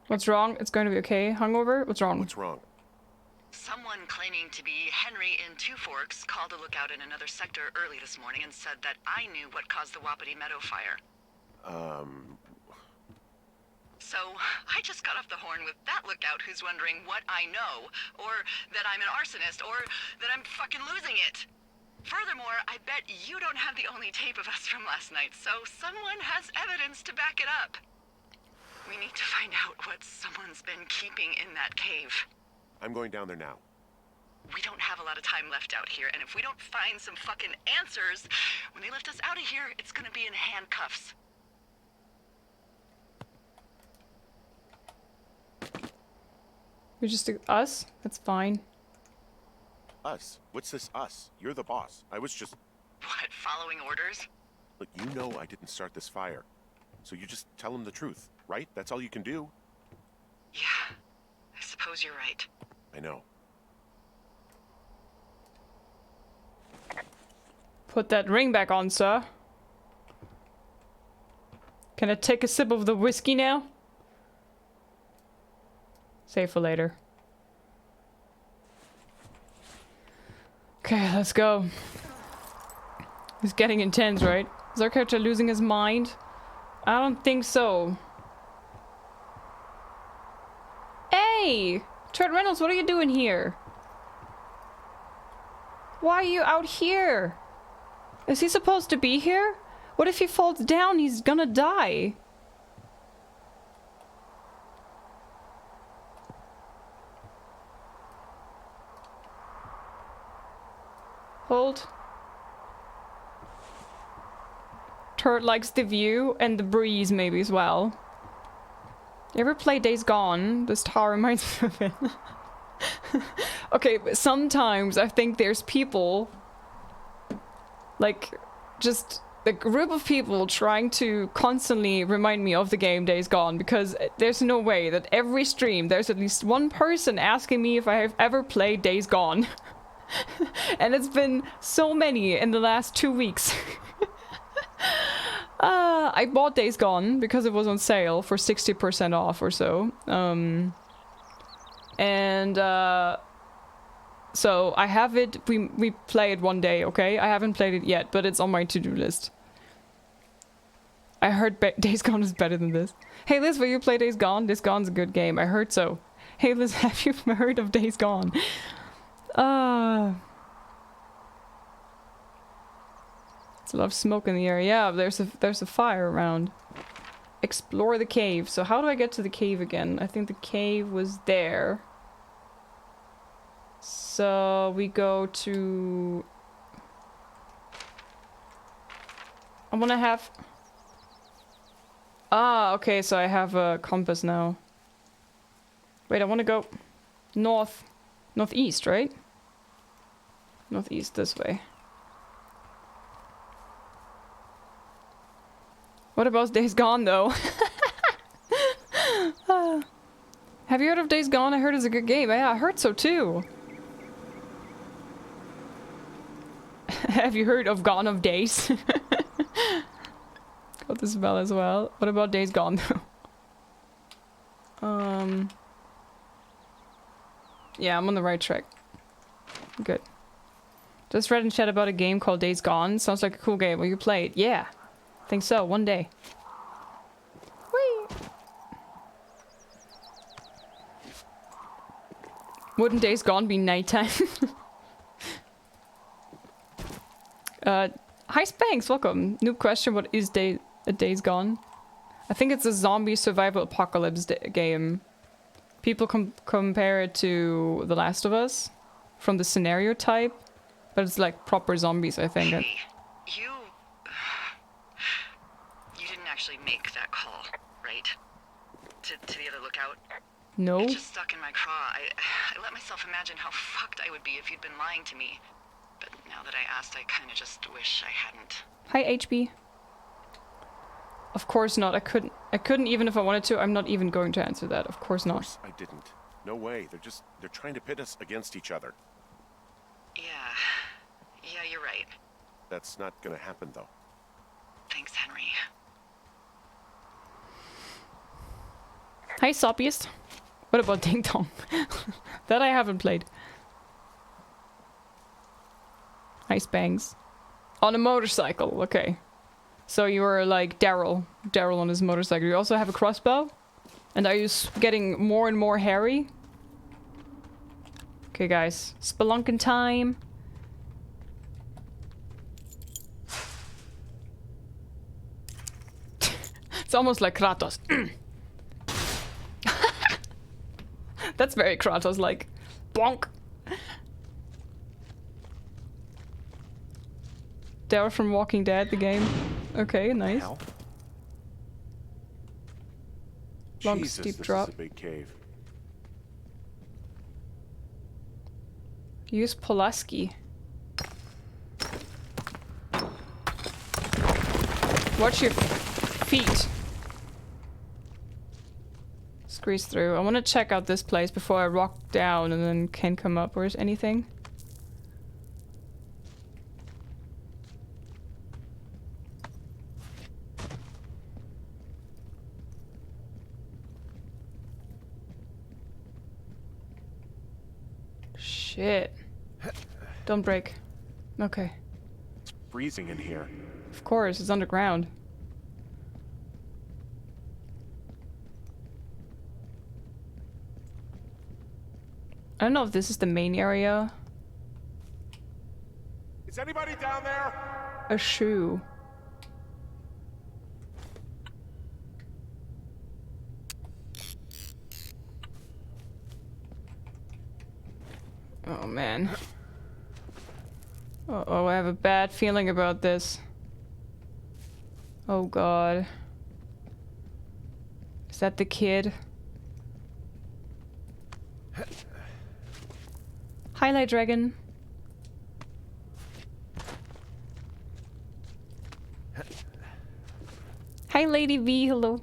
What's wrong? It's going to be okay. Hungover? What's wrong? What's wrong? Someone claiming to be Henry in Two Forks called a lookout in another sector early this morning and said that I knew what caused the Wapiti Meadow fire. So, I just got off the horn with that lookout who's wondering what I know, or that I'm an arsonist, or that I'm fucking losing it. Furthermore, I bet you don't have the only tape of us from last night, so someone has evidence to back it up. We need to find out what someone's been keeping in that cave. I'm going down there now. We don't have a lot of time left out here, and if we don't find some fucking answers, when they lift us out of here, it's gonna be in handcuffs. We just us? That's fine. Us? What's this us? You're the boss. I was just... What, following orders? Look, you know I didn't start this fire. So you just tell him the truth, right? That's all you can do. Yeah, I suppose you're right. I know. Put that ring back on, sir. Can I take a sip of the whiskey now? Save for later. Okay, let's go. It's getting intense, right? Is our character losing his mind? I don't think so. Hey! Trent Reynolds, what are you doing here? Why are you out here? Is he supposed to be here? What if he falls down? He's gonna die. Hold. Turret likes the view and the breeze maybe as well. You ever play Days Gone? This tower reminds me of it. Okay, but sometimes I think there's people, like, just a group of people trying to constantly remind me of the game Days Gone, because there's no way that every stream there's at least one person asking me if I have ever played Days Gone. And it's been so many in the last 2 weeks. I bought Days Gone because it was on sale for 60% off or so. So I have it. We play it one day, okay? I haven't played it yet, but it's on my to-do list. I heard Days Gone is better than this. Hey Liz, will you play Days Gone? Days Gone's a good game. I heard so. Hey Liz, have you heard of Days Gone? It's a lot of smoke in the air. Yeah, there's a fire around. Explore the cave. So how do I get to the cave again? I think the cave was there. So we go to... I wanna have... Ah, okay, so I have a compass now. Wait, I wanna go northeast, right? Northeast this way. What about Days Gone, though? Have you heard of Days Gone? I heard it's a good game. Yeah, I heard so, too. Have you heard of Gone of Days? Got the smell as well. What about Days Gone, though? Yeah, I'm on the right track. Good. Just read in chat about a game called Days Gone. Sounds like a cool game. Will you play it? Yeah. Think so, one day. Whee! Wouldn't Days Gone be nighttime? Hi Spanx, welcome. New question, what is Days Gone? I think it's a zombie survival apocalypse game. People compare it to The Last of Us from the scenario type, but it's like proper zombies, I think. Hey, you didn't actually make that call, right? To the other lookout? No. It just stuck in my craw. I let myself imagine how fucked I would be if you'd been lying to me. But now that I asked, I kind of just wish I hadn't. Hi HB. Of course not. I couldn't even if I wanted to. I'm not even going to answer that. Of course not. Of course I didn't. No way. They're trying to pit us against each other. Yeah, you're right. That's not gonna happen, though. Thanks, Henry. Hi Soppiest. What about Ding Dong? That I haven't played. Hi Spangs. On a motorcycle, okay. So you were like Daryl on his motorcycle. You also have a crossbow? And are you getting more and more hairy? Okay guys, spelunking time. It's almost like Kratos. That's very Kratos-like. Bonk. Daryl from Walking Dead, the game. Okay, nice. Hell? Long Jesus, steep this drop. is a big cave. Use Pulaski. Watch your feet. Squeeze through. I want to check out this place before I rock down and then can come up. Where's anything? Shit. Don't break. Okay. It's freezing in here. Of course, it's underground. I don't know if this is the main area. Is anybody down there? A shoe. Oh man. Uh-oh, I have a bad feeling about this. Oh god. Is that the kid? Highlight Dragon. Hi Lady V, hello.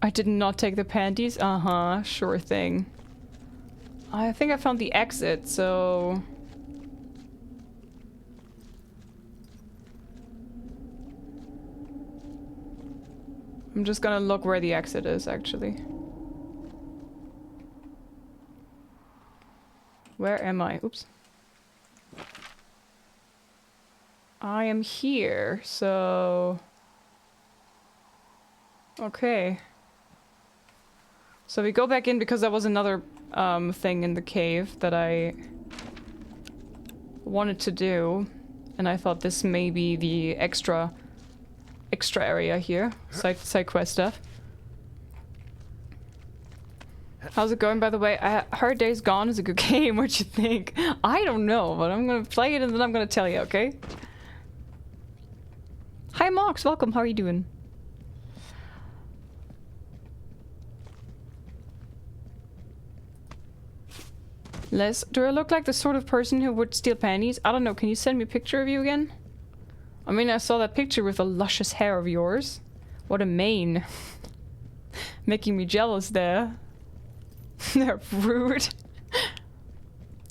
I did not take the panties? Uh-huh, sure thing. I think I found the exit, so... I'm just gonna look where the exit is, actually. Where am I? Oops. I am here, so... Okay. So we go back in because there was another thing in the cave that I wanted to do. And I thought this may be the extra area here. Side quest stuff. How's it going, by the way? I heard Days Gone is a good game. What you think? I don't know, but I'm gonna play it and then I'm gonna tell you, okay? Hi Mox, welcome. How are you doing? Liz, do I look like the sort of person who would steal panties? I don't know, can you send me a picture of you again? I mean, I saw that picture with the luscious hair of yours. What a mane. Making me jealous there. They're rude.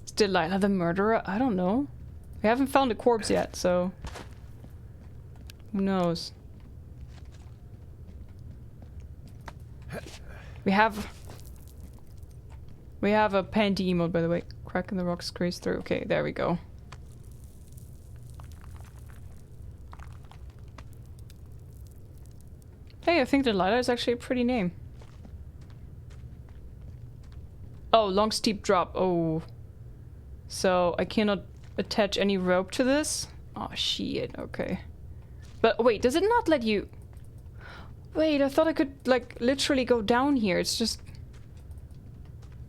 Is Delilah the murderer? I don't know. We haven't found a corpse yet, so... Who knows? We have a panty emote, by the way. Cracking the rocks, squeeze through. Okay, there we go. Hey, I think Delilah is actually a pretty name. Oh, long steep drop. Oh. So, I cannot attach any rope to this? Oh, shit. Okay. But wait, does it not let you... Wait, I thought I could, like, literally go down here. It's just...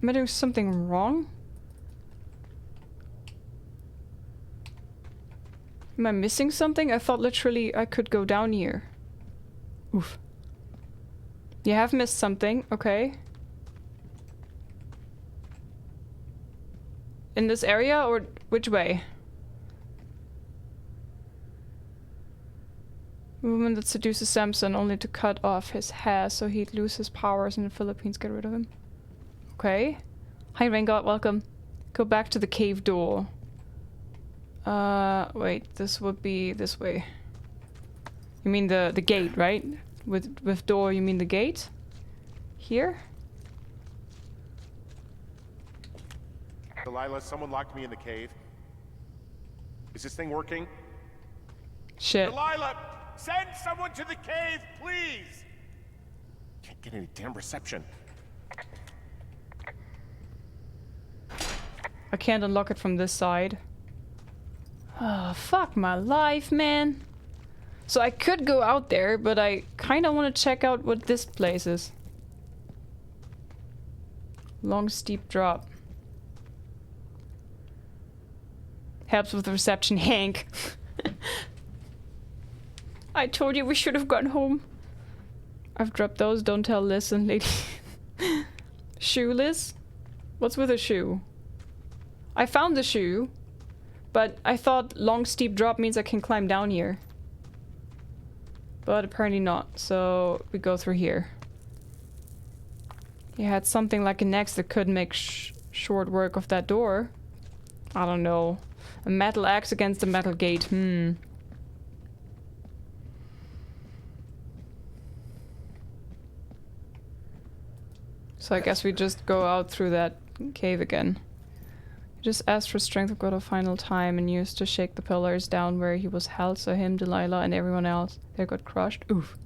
Am I doing something wrong? Am I missing something? I thought literally I could go down here. Oof. You have missed something. Okay. In this area, or which way? Woman that seduces Samson only to cut off his hair so he'd lose his powers and the Philippines get rid of him. Okay. Hi Raingod, welcome. Go back to the cave door. Wait, this would be this way. You mean the gate, right? With door, you mean the gate? Here? Delilah, someone locked me in the cave. Is this thing working? Shit. Delilah, send someone to the cave, please! Can't get any damn reception. I can't unlock it from this side. Oh, fuck my life, man. So I could go out there, but I kind of want to check out what this place is. Long steep drop. Helps with reception, Hank. I told you we should have gone home. I've dropped those. Don't tell Liz and Lady. Shoe, Liz? What's with a shoe? I found the shoe, but I thought long steep drop means I can climb down here. But apparently not, so we go through here. You had something like an axe that could make short work of that door. I don't know. A metal axe against a metal gate, So I guess we just go out through that cave again. Just asked for strength of God a final time and used to shake the pillars down where he was held, so him, Delilah, and everyone else there got crushed. Oof.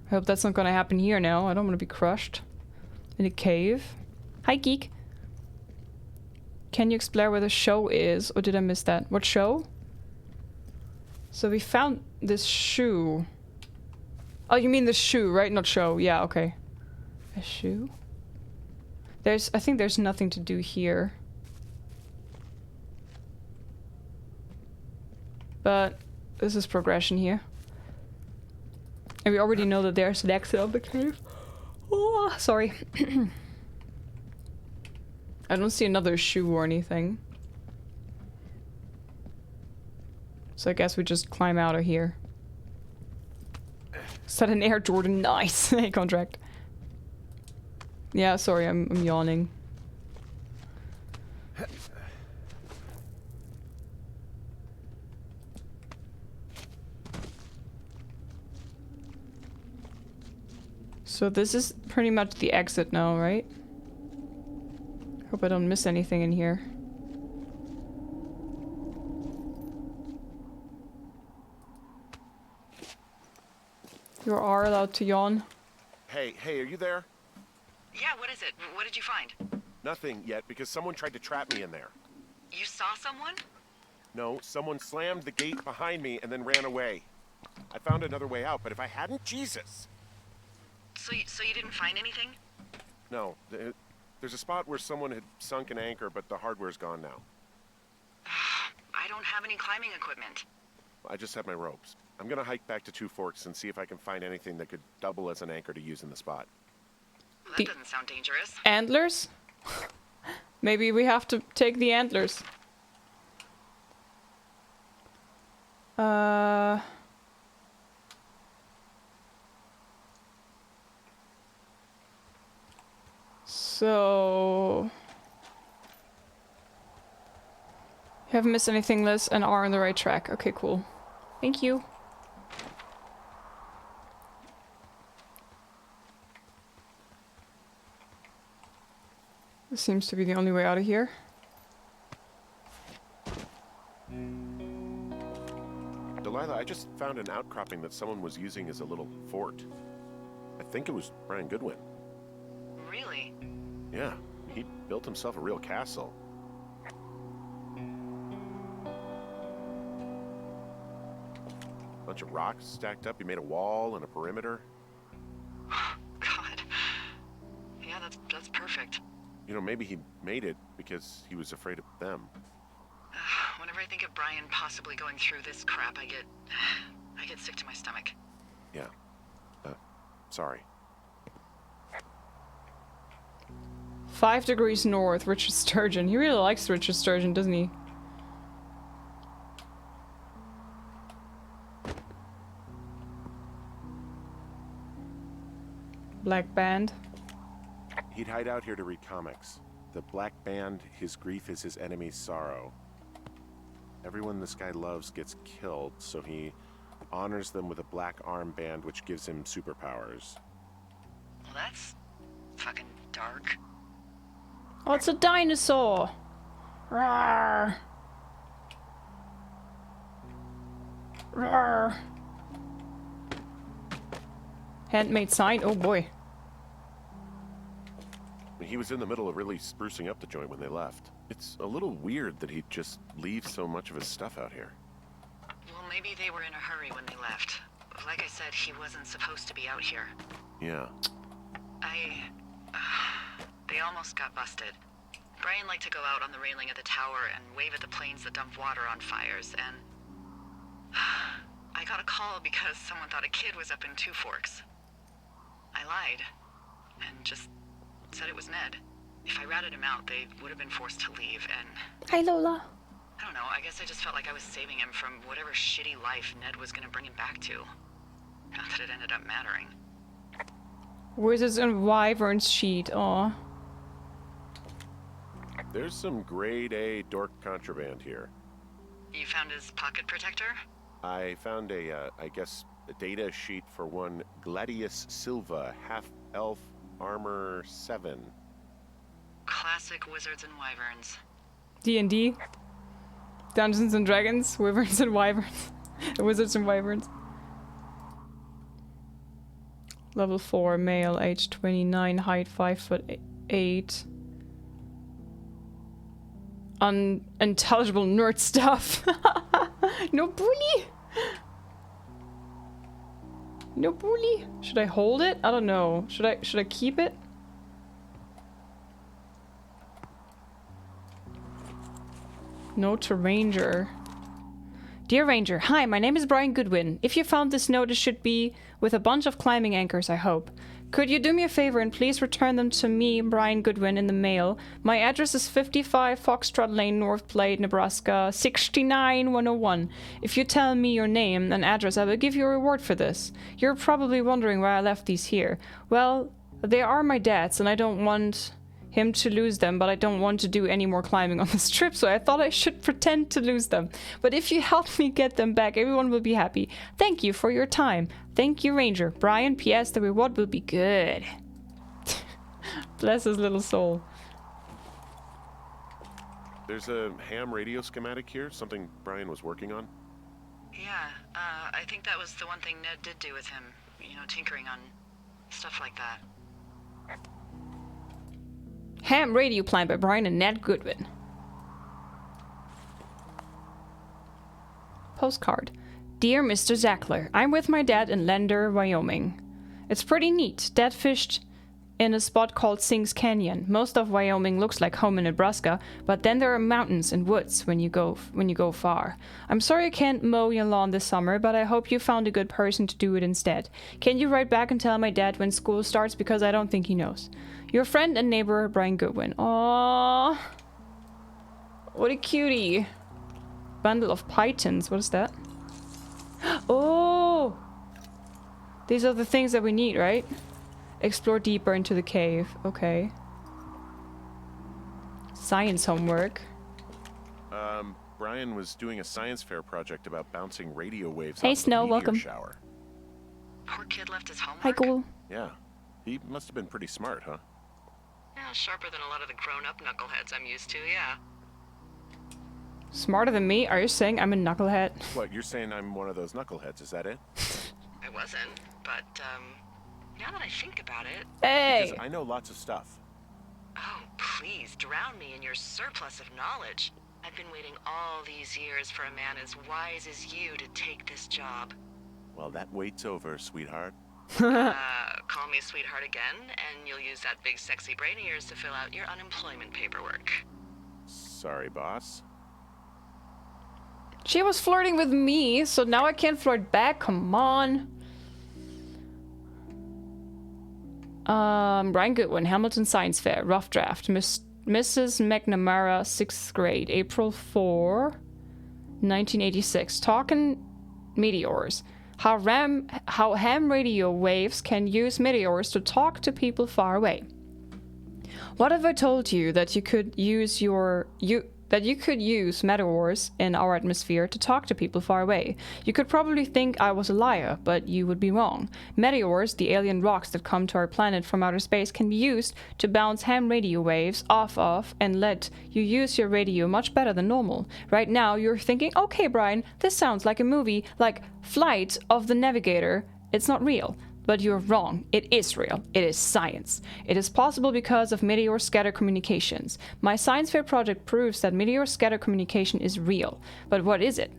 I hope that's not gonna happen here now. I don't want to be crushed in a cave. Hi, Geek. Can you explain where the show is, or did I miss that? What show? So we found this shoe. Oh, you mean the shoe, right? Not show. Yeah, okay. A shoe? I think there's nothing to do here. But this is progression here. And we already know that there's an exit of the cave. Oh, sorry. I don't see another shoe or anything. So I guess we just climb out of here. Is that an Air Jordan? Nice! Contract. Yeah, sorry, I'm yawning. So this is pretty much the exit now, right? Hope I don't miss anything in here. You are allowed to yawn. Hey, are you there? Yeah, what is it? What did you find? Nothing yet, because someone tried to trap me in there. You saw someone? No, someone slammed the gate behind me and then ran away. I found another way out, but if I hadn't, Jesus! So you didn't find anything? No, there's a spot where someone had sunk an anchor, but the hardware's gone now. I don't have any climbing equipment. I just have my ropes. I'm gonna hike back to Two Forks and see if I can find anything that could double as an anchor to use in the spot. Well, that doesn't sound dangerous. Antlers? Maybe we have to take the antlers. So... You haven't missed anything, Liz, and are on the right track. Okay, cool. Thank you. This seems to be the only way out of here. Delilah, I just found an outcropping that someone was using as a little fort. I think it was Brian Goodwin. Really? Yeah, he built himself a real castle. Bunch of rocks stacked up. He made a wall and a perimeter. God. Yeah, that's perfect. You know, maybe he made it because he was afraid of them. Whenever I think of Brian possibly going through this crap, I get sick to my stomach. Yeah. Sorry. 5 degrees north, Richard Sturgeon. He really likes Richard Sturgeon, doesn't he? Black Band. He'd hide out here to read comics. The Black Band, his grief is his enemy's sorrow. Everyone this guy loves gets killed, so he honors them with a black armband which gives him superpowers. Well, that's fucking dark. Oh, it's a dinosaur! Rawr! Rawr! Handmade sign? Oh boy. He was in the middle of really sprucing up the joint when they left. It's a little weird that he'd just leave so much of his stuff out here. Well, maybe they were in a hurry when they left. Like I said, he wasn't supposed to be out here. Yeah. They almost got busted. Brian liked to go out on the railing of the tower and wave at the planes that dumped water on fires, and... I got a call because someone thought a kid was up in Two Forks. I lied, and just said it was Ned. If I ratted him out, they would have been forced to leave, and... Hi, Lola. I don't know, I guess I just felt like I was saving him from whatever shitty life Ned was gonna bring him back to. Not that it ended up mattering. Wizards and Wyverns sheet, aw. There's some grade A dork contraband here. You found his pocket protector? I found a data sheet for one Gladius Silva, half-elf armor 7. Classic Wizards and Wyverns. D&D? Dungeons and Dragons? Wyverns and Wyverns. Wizards and Wyverns. Level 4, male, age 29, height 5'8". Unintelligible nerd stuff. No bully! No bully! Should I hold it? I don't know. Should I keep it? Note to Ranger. Dear Ranger, hi, my name is Brian Goodwin. If you found this note, it should be with a bunch of climbing anchors, I hope. Could you do me a favor and please return them to me, Brian Goodwin, in the mail? My address is 55 Foxtrot Lane, North Platte, Nebraska, 69101. If you tell me your name and address, I will give you a reward for this. You're probably wondering why I left these here. Well, they are my dad's, and I don't want him to lose them, but I don't want to do any more climbing on this trip, so I thought I should pretend to lose them. But if you help me get them back, everyone will be happy. Thank you for your time. Thank you, Ranger. Brian, P.S. The reward will be good. Bless his little soul. There's a ham radio schematic here, something Brian was working on. Yeah, I think that was the one thing Ned did do with him. You know, tinkering on stuff like that. Ham radio plan by Brian and Ned Goodwin. Postcard. Dear Mr. Zackler, I'm with my dad in Lander, Wyoming. It's pretty neat. Dad fished in a spot called Sings Canyon. Most of Wyoming looks like home in Nebraska, but then there are mountains and woods when you go far. I'm sorry I can't mow your lawn this summer, but I hope you found a good person to do it instead. Can you write back and tell my dad when school starts, because I don't think he knows. Your friend and neighbor, Brian Goodwin. Aww. What a cutie. Bundle of pythons. What is that? Oh! These are the things that we need, right? Explore deeper into the cave. Okay. Science homework. Brian was doing a science fair project about bouncing radio waves. Hey, off Snow, the meteor welcome. Shower. Poor kid left his homework. Hi, cool. Yeah. He must have been pretty smart, huh? Yeah, sharper than a lot of the grown-up knuckleheads I'm used to, yeah. Smarter than me? Are you saying I'm a knucklehead? What, you're saying I'm one of those knuckleheads, is that it? I wasn't, but, now that I think about it... Hey! Because I know lots of stuff. Oh, please, drown me in your surplus of knowledge. I've been waiting all these years for a man as wise as you to take this job. Well, that wait's over, sweetheart. Call me sweetheart again, and you'll use that big sexy brain of yours to fill out your unemployment paperwork. Sorry, boss. She was flirting with me, so now I can't flirt back. Come on. Brian Goodwin, Hamilton Science Fair, rough draft. Mrs. McNamara, 6th grade, April 4, 1986. Talking meteors. How ham radio waves can use meteors to talk to people far away. What if I told you that you could use meteors in our atmosphere to talk to people far away? You could probably think I was a liar, but you would be wrong. Meteors, the alien rocks that come to our planet from outer space, can be used to bounce ham radio waves off of and let you use your radio much better than normal. Right now, you're thinking, okay, Brian, this sounds like a movie, like Flight of the Navigator. It's not real. But you're wrong. It is real. It is science. It is possible because of meteor scatter communications. My science fair project proves that meteor scatter communication is real. But what is it?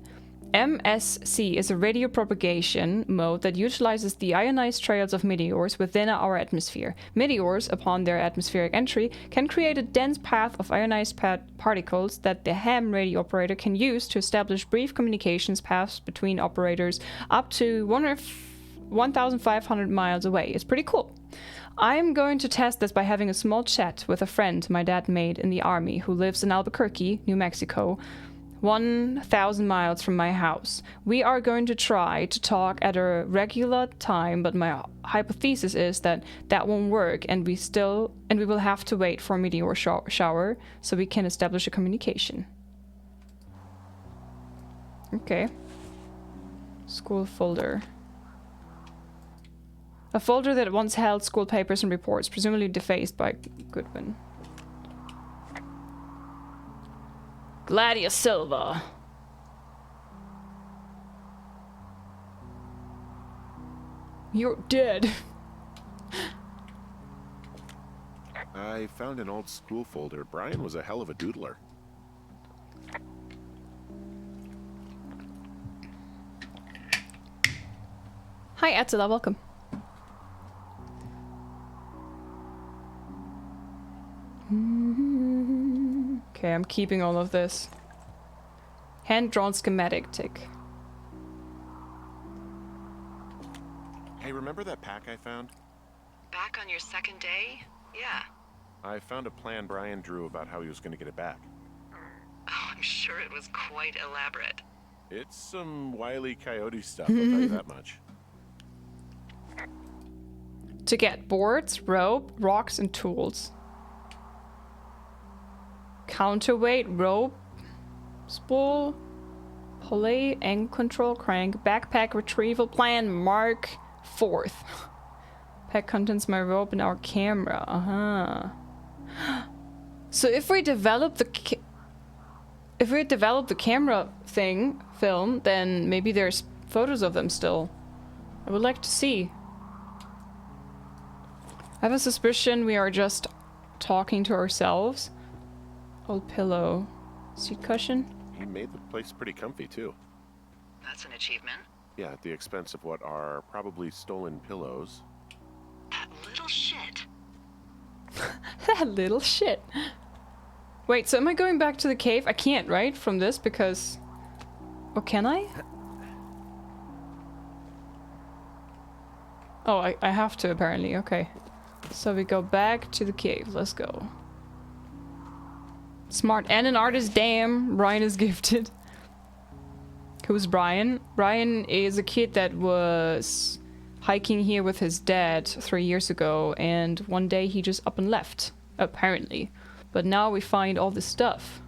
MSC is a radio propagation mode that utilizes the ionized trails of meteors within our atmosphere. Meteors, upon their atmospheric entry, can create a dense path of ionized particles that the ham radio operator can use to establish brief communications paths between operators up to 1,500 miles away. It's pretty cool. I'm going to test this by having a small chat with a friend my dad made in the army who lives in Albuquerque, New Mexico, 1,000 miles from my house. We are going to try to talk at a regular time, but my hypothesis is that that won't work, and we will have to wait for a meteor shower so we can establish a communication. Okay. School folder. A folder that once held school papers and reports, presumably defaced by Goodwin. Gladia Silva. You're dead. I found an old school folder. Brian was a hell of a doodler. Hi, Attila, welcome. Okay, I'm keeping all of this. Hand-drawn schematic tick. Hey, remember that pack I found? Back on your second day? Yeah. I found a plan Brian drew about how he was going to get it back. Oh, I'm sure it was quite elaborate. It's some Wile E. Coyote stuff, I'll tell you that much. To get boards, rope, rocks, and tools. Counterweight, rope, spool, pulley, angle control, crank, backpack retrieval plan, Mark 4th. Pack contents my rope and our camera. So if we develop the camera film, then maybe there's photos of them still. I would like to see. I have a suspicion we are just talking to ourselves. Old pillow. Seat cushion? He made the place pretty comfy, too. That's an achievement. Yeah, at the expense of what are probably stolen pillows. That little shit. That little shit. Wait, so am I going back to the cave? I can't, right? From this, because... Or can I? Oh, I have to, apparently. Okay. So we go back to the cave. Let's go. Smart and an artist, damn. Brian is gifted. Who's Brian? Brian is a kid that was hiking here with his dad 3 years ago, and one day he just up and left, apparently. But now we find all this stuff.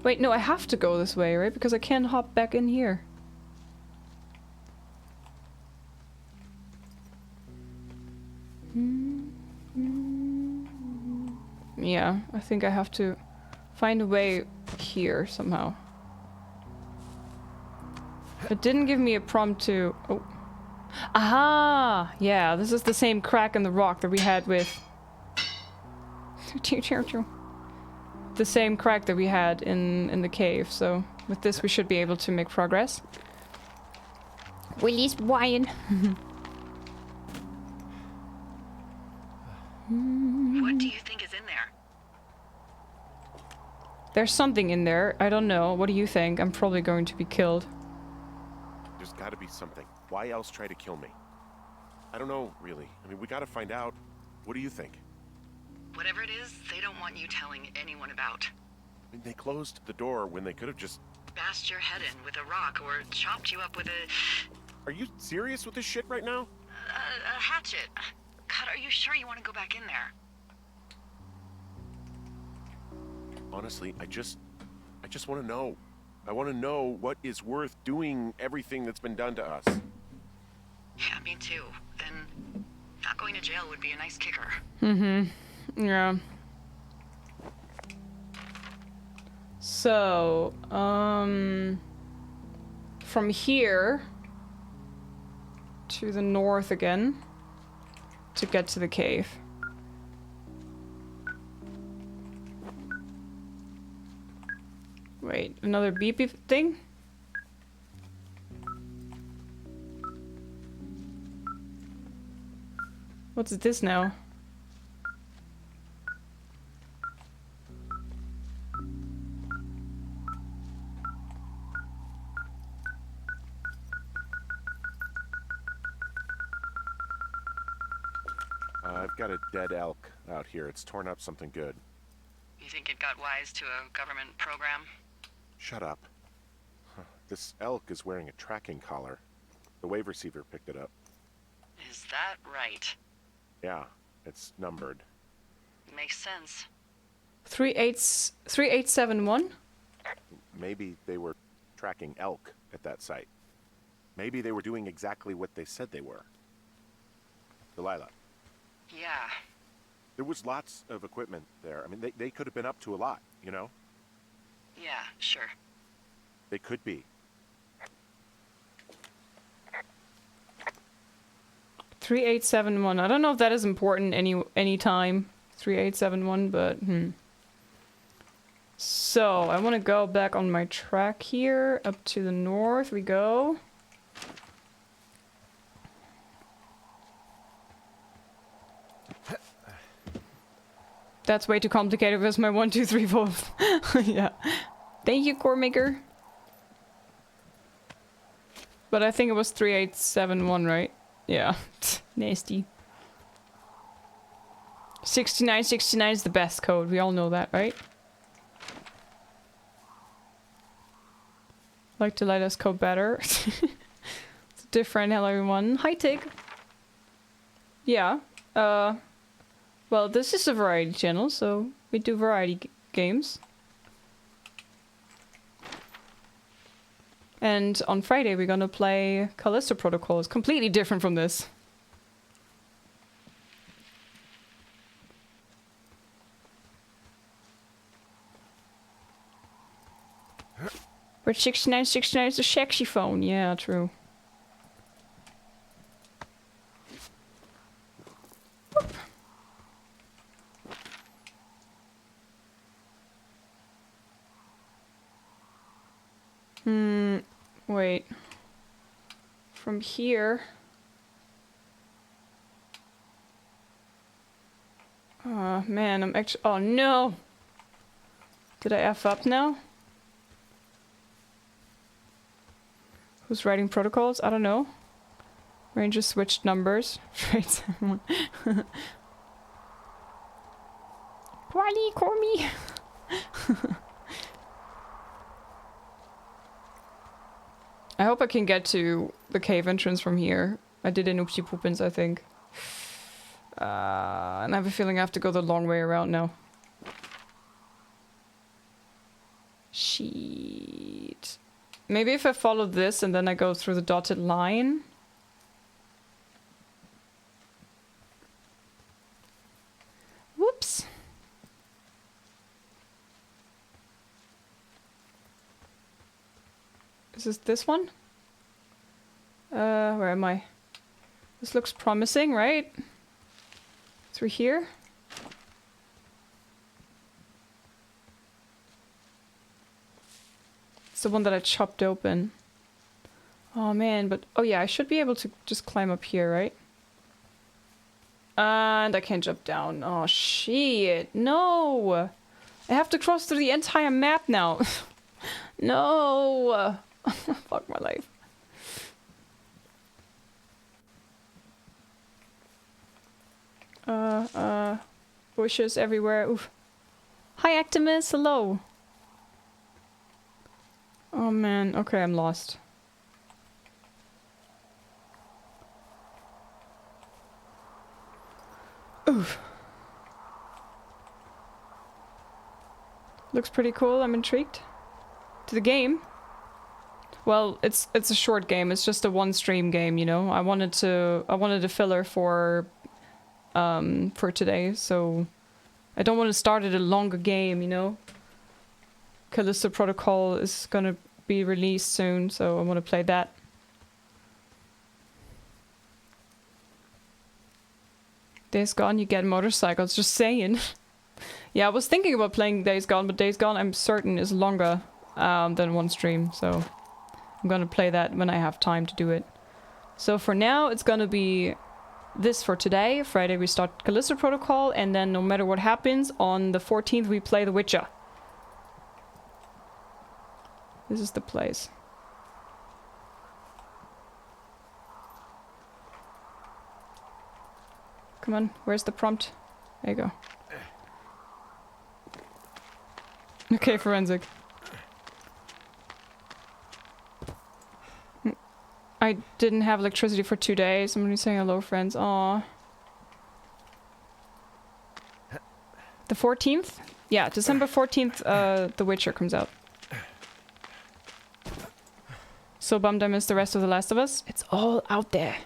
Wait, no, I have to go this way, right? Because I can't hop back in here. Yeah, I think I have to find a way here somehow. It didn't give me a prompt to... Oh. Aha! Yeah, this is the same crack in the rock that we had with... The same crack that we had in the cave, so with this we should be able to make progress. Willie's wine. What do you think is in there? There's something in there. I don't know. What do you think? I'm probably going to be killed. There's gotta be something. Why else try to kill me? I don't know, really. I mean, we gotta find out. What do you think? Whatever it is, they don't want you telling anyone about. I mean, they closed the door when they could have just... Bashed your head in with a rock or chopped you up with a... Are you serious with this shit right now? A hatchet. God, are you sure you want to go back in there? Honestly, I just want to know. I want to know what is worth doing everything that's been done to us. Yeah, me too. Then not going to jail would be a nice kicker. Yeah. So, from here to the north again to get to the cave. Wait, another beepy thing? What's this now? I've got a dead elk out here. It's torn up something good. You think it got wise to a government program? Shut up. Huh. This elk is wearing a tracking collar. The wave receiver picked it up. Is that right? Yeah, it's numbered. Makes sense. 3871? Maybe they were tracking elk at that site. Maybe they were doing exactly what they said they were. Delilah. Yeah. There was lots of equipment there. I mean, they could have been up to a lot, you know? Yeah, sure. They could be. 3871. I don't know if that is important any time. 3871, but So, I want to go back on my track here. Up to the north we go. That's way too complicated with my 1, 2, 3, 4. Yeah. Thank you, Core Maker. But I think it was 3871, right? Yeah. Nasty. 6969 is the best code. We all know that, right? Like to let us code better. It's different. Hello, everyone. Hi, Tig. Yeah. Well, this is a variety channel, so we do variety games. And on Friday we're gonna play Callisto Protocol. It's completely different from this. But 6969 is a sexy phone. Yeah, true. Wait. From here. Oh man, I'm actually. Oh no! Did I F up now? Who's writing protocols? I don't know. Ranger switched numbers. Right, someone. Wally, call me! I hope I can get to the cave entrance from here. I did in Oopsie Poopins, I think. And I have a feeling I have to go the long way around now. Shit. Maybe if I follow this and then I go through the dotted line. Whoops. Is this one? Where am I? This looks promising, right? Through here? It's the one that I chopped open. Oh man, but... Oh yeah, I should be able to just climb up here, right? And I can't jump down. Oh shit, no! I have to cross through the entire map now. No! Fuck my life. Bushes everywhere. Oof. Hi, Actimus. Hello. Oh man. Okay, I'm lost. Oof. Looks pretty cool. I'm intrigued. To the game. Well, it's a short game. It's just a one stream game, you know. I wanted a filler for today, so I don't want to start at a longer game, you know. Callisto Protocol is gonna be released soon, so I want to play that. Days Gone, you get motorcycles. Just saying. Yeah, I was thinking about playing Days Gone, but Days Gone I'm certain is longer than one stream, so I'm gonna play that when I have time to do it. So for now, it's gonna be this for today. Friday we start Callisto Protocol, and then no matter what happens, on the 14th we play The Witcher. This is the place. Come on, where's the prompt? There you go. Okay, forensic. I didn't have electricity for 2 days. Somebody's saying hello, friends. Aww. The 14th? Yeah, December 14th, The Witcher comes out. So bummed I missed the rest of The Last of Us. It's all out there.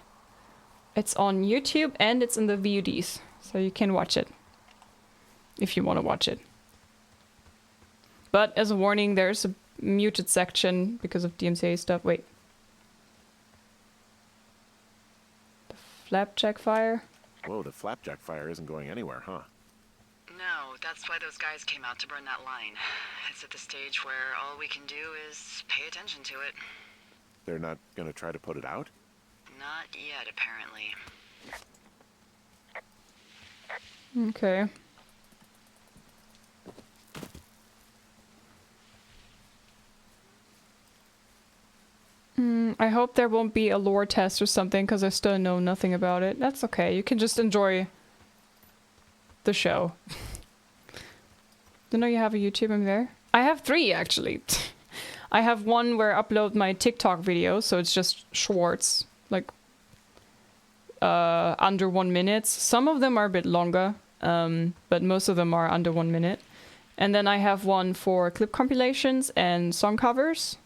It's on YouTube and it's in the VODs. So you can watch it. If you want to watch it. But as a warning, there's a muted section because of DMCA stuff. Wait. The flapjack fire? Whoa, the flapjack fire isn't going anywhere, huh? No, that's why those guys came out to burn that line. It's at the stage where all we can do is pay attention to it. They're not gonna try to put it out? Not yet, apparently. Okay. I hope there won't be a lore test or something, because I still know nothing about it. That's okay, you can just enjoy the show. Don't know you have a YouTube in there? I have 3, actually. I have one where I upload my TikTok videos, so it's just shorts, like under 1 minute. Some of them are a bit longer, but most of them are under 1 minute. And then I have one for clip compilations and song covers.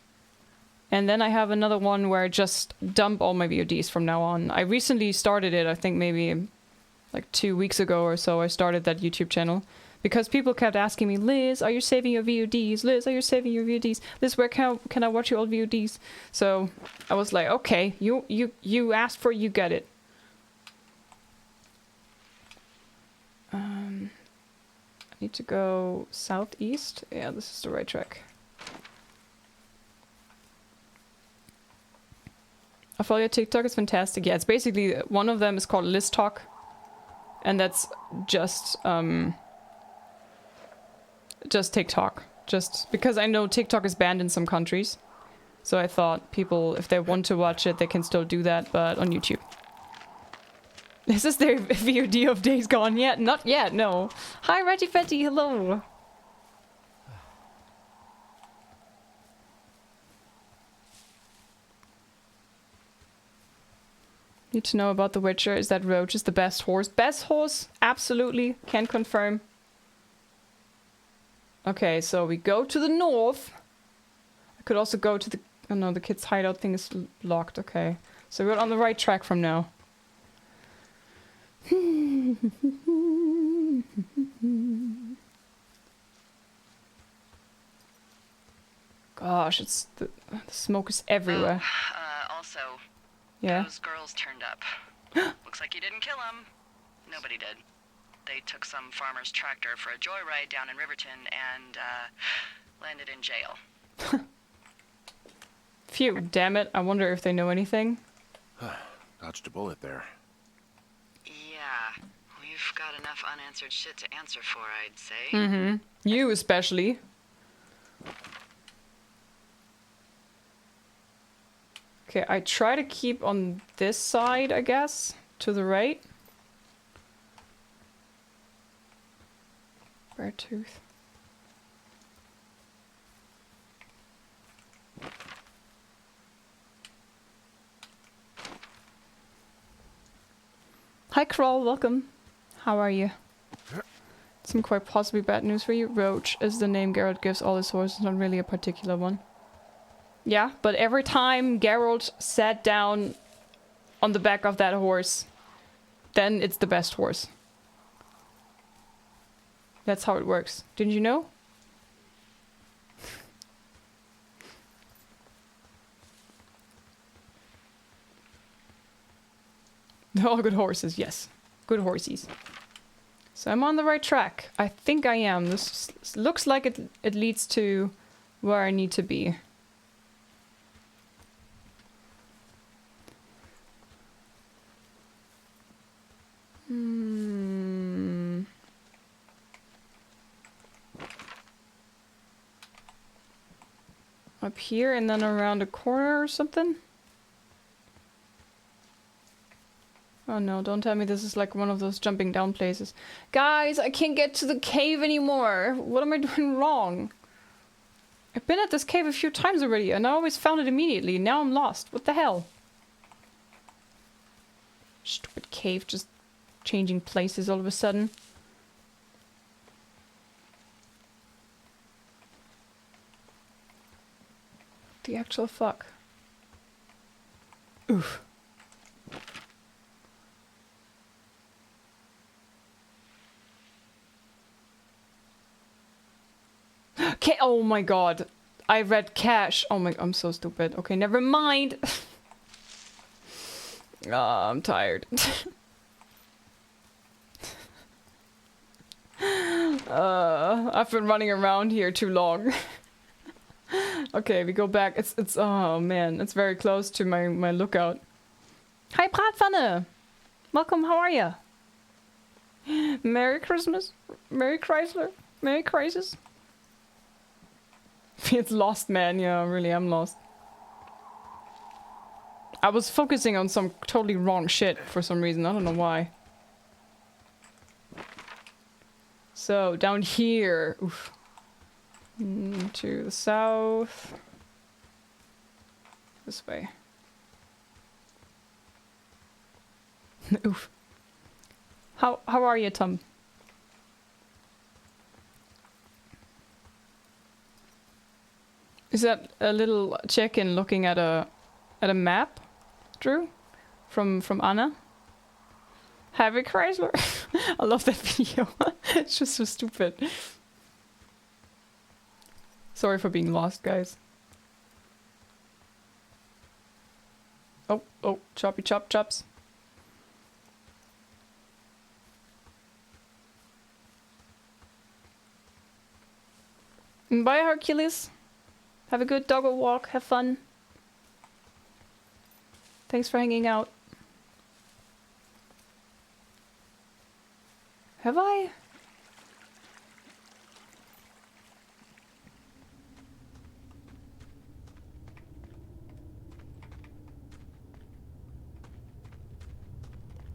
And then I have another one where I just dump all my VODs from now on. I recently started it, I think maybe like 2 weeks ago or so, I started that YouTube channel. Because people kept asking me, Liz, are you saving your VODs? Liz, are you saving your VODs? Liz, where can I watch your old VODs? So I was like, okay, you asked for it, you get it. I need to go southeast. Yeah, this is the right track. I follow your TikTok, it's fantastic. Yeah, it's basically, one of them is called LIZZ Talk. And that's just TikTok. Just because I know TikTok is banned in some countries. So I thought people, if they want to watch it, they can still do that, but on YouTube. Is this their VOD of Days Gone yet? Not yet, no. Hi, Reggie Fetty, hello. Need to know about The Witcher. Is that Roach is the best horse? Best horse? Absolutely. Can confirm. Okay, so we go to the north. I could also go to the... Oh no, the kid's hideout thing is locked. Okay. So we're on the right track from now. Gosh, it's... The smoke is everywhere. Also... Yeah? Those girls turned up. Looks like you didn't kill them. Nobody did. They took some farmer's tractor for a joyride down in Riverton and, landed in jail. Phew, damn it. I wonder if they know anything. Dodged a bullet there. Yeah, we've got enough unanswered shit to answer for, I'd say. Mm-hmm. You especially. Okay, I try to keep on this side, I guess. To the right. Beartooth. Hi Crawl, welcome. How are you? Some quite possibly bad news for you. Roach is the name Geralt gives all his horses, not really a particular one. Yeah, but every time Geralt sat down on the back of that horse, then it's the best horse. That's how it works. Didn't you know? They're all good horses, yes. Good horsies. So I'm on the right track. I think I am. This looks like it leads to where I need to be. Up here and then around a corner or something? Oh no, don't tell me this is like one of those jumping down places. Guys, I can't get to the cave anymore. What am I doing wrong? I've been at this cave a few times already and I always found it immediately. Now I'm lost. What the hell? Stupid cave just changing places all of a sudden. The actual fuck. Oof. Okay, oh my god. I read cash. Oh my, I'm so stupid. Okay, never mind. I'm tired. I've been running around here too long. Okay, we go back. It's oh man, it's very close to my lookout. Hi Bratpfanne! Welcome, how are ya? Merry Christmas? Merry Chrysler? Merry Crisis? It's lost, man. Yeah, really, I'm lost. I was focusing on some totally wrong shit for some reason. I don't know why. So, down here. Oof. To the south. This way. Oof. How are you, Tom? Is that a little check-in looking at a map, Drew? From Anna? Have a Chrysler. I love that video. It's just so stupid. Sorry for being lost, guys. Oh, choppy chops. Bye, Hercules. Have a good doggo walk. Have fun. Thanks for hanging out. Have I?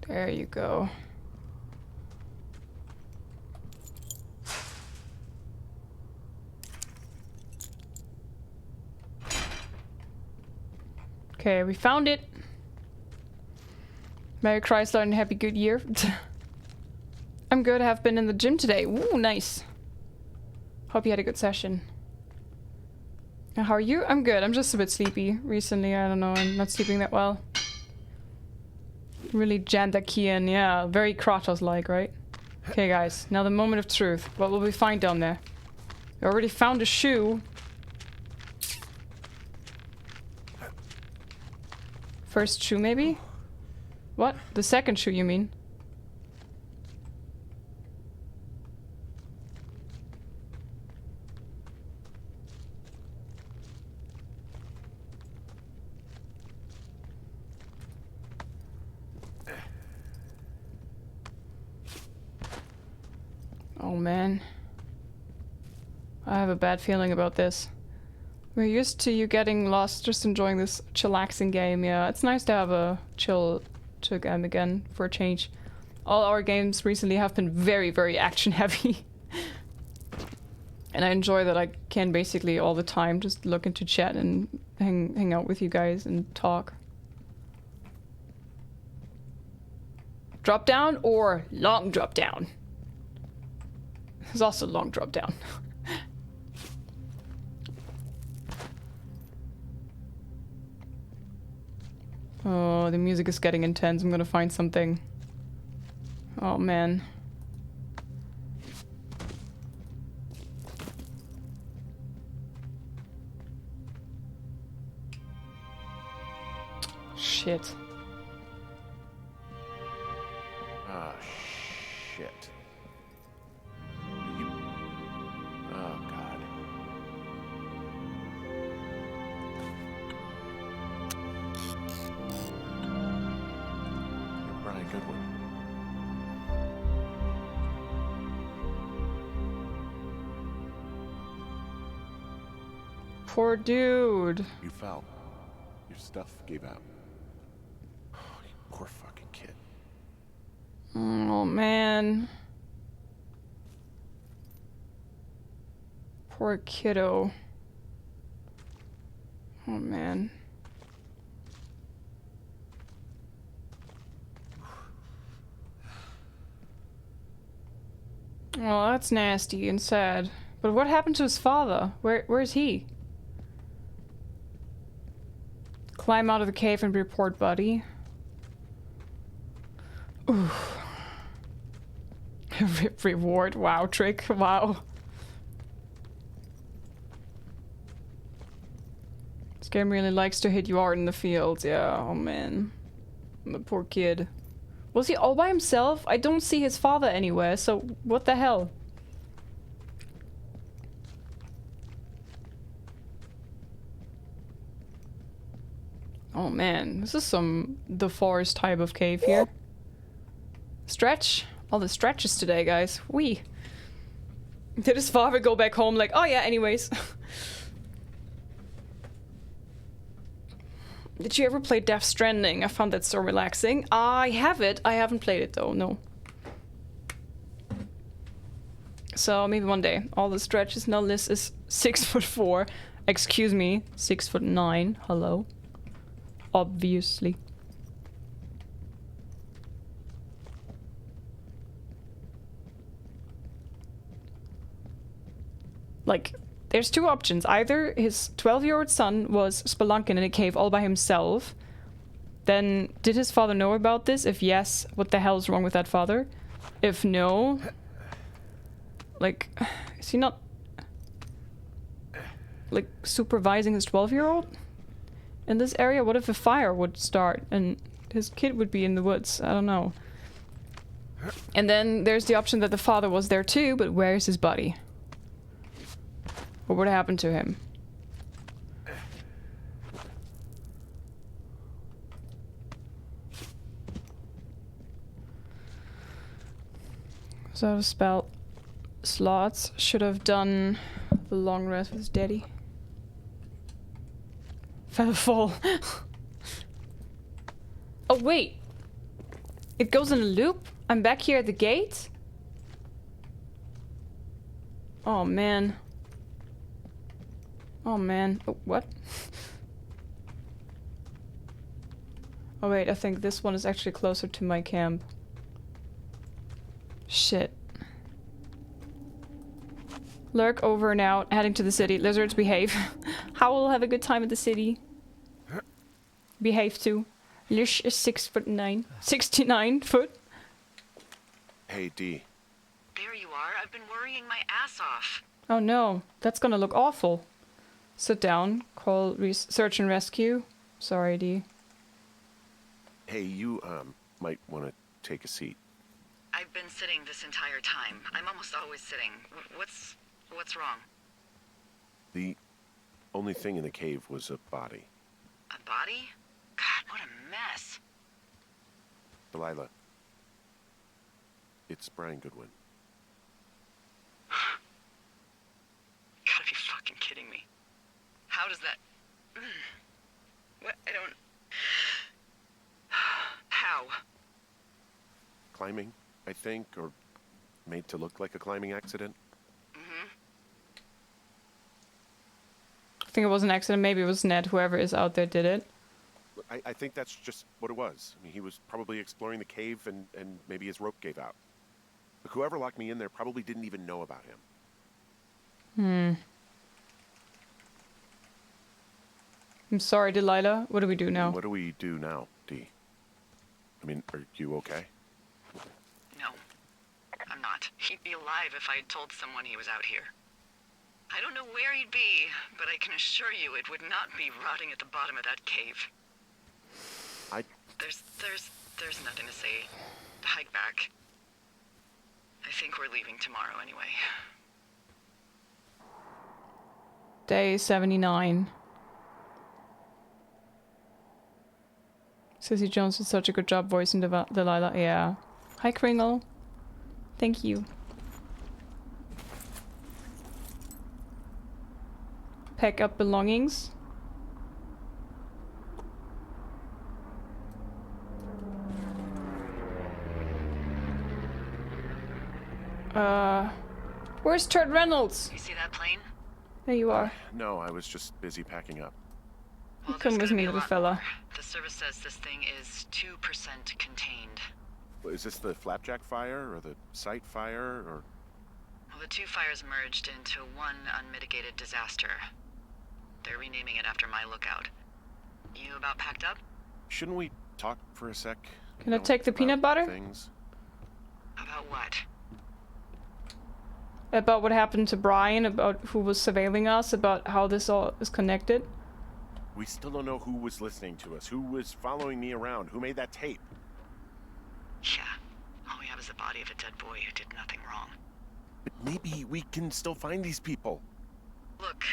There you go. Okay, we found it. Merry Chrysler and happy good year. I'm good, I have been in the gym today. Ooh, nice. Hope you had a good session. How are you? I'm good, I'm just a bit sleepy recently. I don't know, I'm not sleeping that well. Really Jandakian, yeah. Very Kratos-like, right? Okay, guys, now the moment of truth. What will we find down there? We already found a shoe. First shoe, maybe? What? The second shoe, you mean? Oh man. I have a bad feeling about this. We're used to you getting lost, just enjoying this chillaxing game. Yeah, it's nice to have a chill game again for a change. All our games recently have been very, very action heavy. And I enjoy that I can basically all the time just look into chat and hang out with you guys and talk. Drop down or long drop down? There's also long drop down. Oh, the music is getting intense. I'm gonna find something. Oh man. Shit. Ah, shit. You... Oh, God. You're Brian Goodwin. Poor dude. You fell. Your stuff gave out. Oh, you poor fucking kid. Oh, man. Poor kiddo. Oh, man. Oh, that's nasty and sad. But what happened to his father? Where's he? Climb out of the cave and report, buddy. Ooh. Reward. Wow, trick. Wow. This game really likes to hit you hard in the field. Yeah, oh man. The poor kid. Was he all by himself? I don't see his father anywhere, so what the hell? Oh man, this is some the forest type of cave here. Stretch. All the stretches today, guys. Wee. Did his father go back home like, oh yeah, anyways. Did you ever play Death Stranding? I found that so relaxing. I have it. I haven't played it though, no. So maybe one day. All the stretches. Now Liz is 6'4". Excuse me, 6'9". Hello. Obviously. Like, there's two options. Either his 12-year-old son was spelunking in a cave all by himself. Then, did his father know about this? If yes, what the hell is wrong with that father? If no... Like, is he not... like, supervising his 12-year-old? In this area? What if a fire would start and his kid would be in the woods? I don't know. And then there's the option that the father was there too, but where's his buddy? What would happen to him? So the spell slots should have done the long rest with his daddy. Fell fall. Oh wait. It goes in a loop? I'm back here at the gate? Oh man. Oh man. Oh, what? Oh wait, I think this one is actually closer to my camp. Shit. Lurk over and out, heading to the city. Lizards behave. Howl have a good time at the city. Behave too. Lish is 6'9". 69 foot. Hey, D. There you are. I've been worrying my ass off. Oh no, that's gonna look awful. Sit down. Call search and rescue. Sorry, D. Hey, you, might want to take a seat. I've been sitting this entire time. I'm almost always sitting. What's wrong? The only thing in the cave was a body. A body? God, what a mess. Delilah. It's Brian Goodwin. Gotta be fucking kidding me. How does that... What? I don't... How? Climbing, I think, or made to look like a climbing accident. I think it was an accident. Maybe it was Ned. Whoever is out there did it. I think that's just what it was. I mean, he was probably exploring the cave and maybe his rope gave out. But whoever locked me in there probably didn't even know about him. I'm sorry, Delilah. What do we do now? What do we do now, D? I mean, are you okay? No, I'm not. He'd be alive if I had told someone he was out here. I don't know where he'd be, but I can assure you it would not be rotting at the bottom of that cave. There's nothing to say. Hike back. we're leaving tomorrow anyway. Day 79. Sissy Jones did such a good job voicing Delilah. Yeah. Hi, Kringle. Thank you. Pack up belongings. Where's Turt Reynolds? You see that plane? There you are. No, I was just busy packing up. Well, Come there's with gonna me, be a little lot fella. more. The service says this thing is 2% contained. Is this the Flapjack fire, or the site fire, or... Well, the two fires merged into one unmitigated disaster. They're renaming it after my lookout. You about packed up? Shouldn't we talk for a sec? Can I take the peanut butter? Things? About what? About what happened to Brian, about who was surveilling us, about how this all is connected. We still don't know who was listening to us, who was following me around, who made that tape. Yeah. All we have is the body of a dead boy who did nothing wrong. But maybe we can still find these people. Look,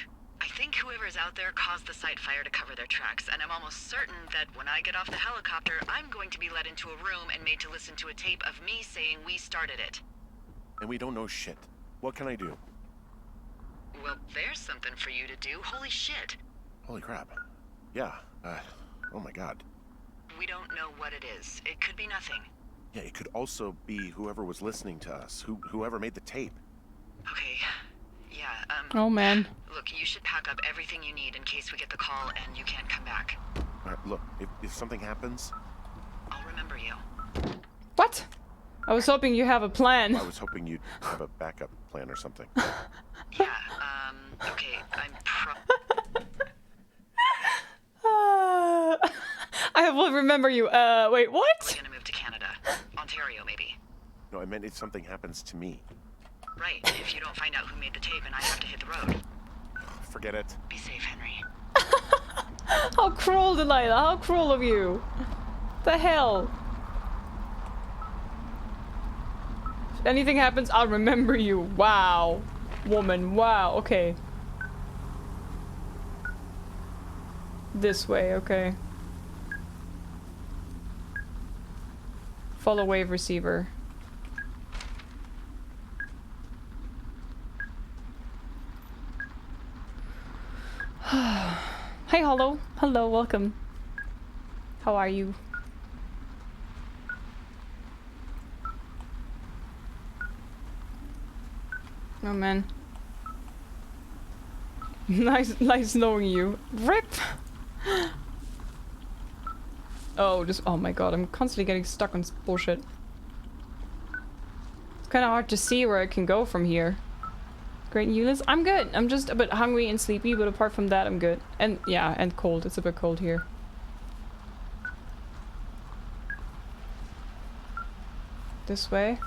I think whoever's out there caused the site fire to cover their tracks, and I'm almost certain that when I get off the helicopter, I'm going to be led into a room and made to listen to a tape of me saying we started it. And we don't know shit. What can I do? Well, there's something for you to do. Holy shit. Holy crap. Yeah, oh my god. We don't know what it is. It could be nothing. Yeah, it could also be whoever was listening to us, whoever made the tape. Okay, yeah, Oh man. Look, you should pack up everything you need in case we get the call and you can't come back. Look, if something happens... I'll remember you. What? I was hoping you have a plan. I was hoping you'd have a backup plan or something. Yeah, okay, I will remember you. Wait, what? We're gonna move to Canada. Ontario, maybe. No, I meant if something happens to me. Right, if you don't find out who made the tape and I have to hit the road. Forget it. Be safe, Henry. How cruel, Delilah. How cruel of you. The hell? If anything happens, I'll remember you. Wow. Woman, wow. Okay. This way, okay. Follow wave receiver. Hey, Hollow. Hello, welcome. How are you? Oh man. Nice knowing you. RIP! Oh, oh my god, I'm constantly getting stuck on this bullshit. It's kinda hard to see where I can go from here. Great news. I'm good. I'm just a bit hungry and sleepy, but apart from that, I'm good. And yeah, and cold. It's a bit cold here. This way.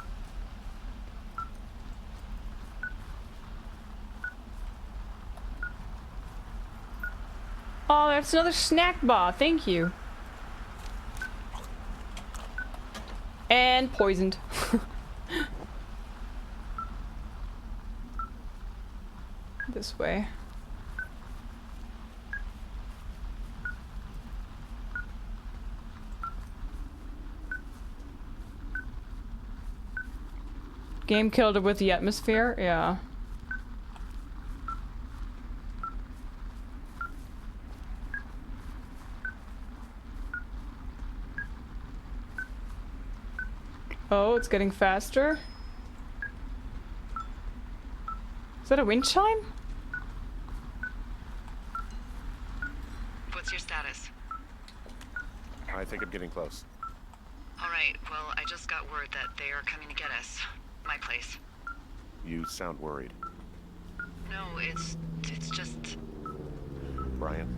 Oh, that's another snack bar. Thank you. And poisoned. This way. Game killed it with the atmosphere? Yeah. Oh, it's getting faster. Is that a wind chime? What's your status? I think I'm getting close. Alright, well, I just got word that they are coming to get us. My place. You sound worried. No, it's just... Brian?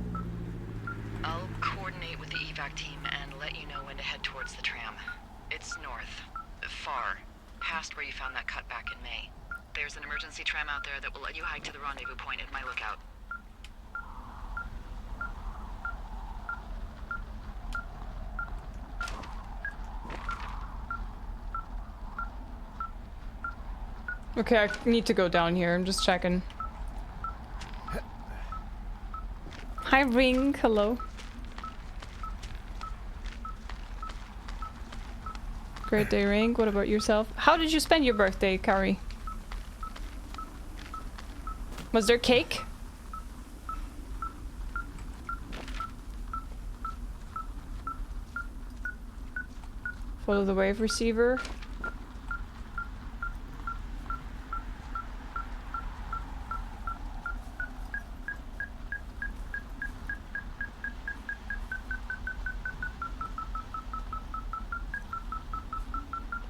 I'll coordinate with the evac team and let you know when to head towards the tram. It's north. Far. Past where you found that cut back in May. There's an emergency tram out there that will let you hike to the rendezvous point at my lookout. Okay, I need to go down here. I'm just checking. Hi, Ring. Hello. Great day, Ring. What about yourself? How did you spend your birthday, Kari? Was there cake? Follow the wave receiver.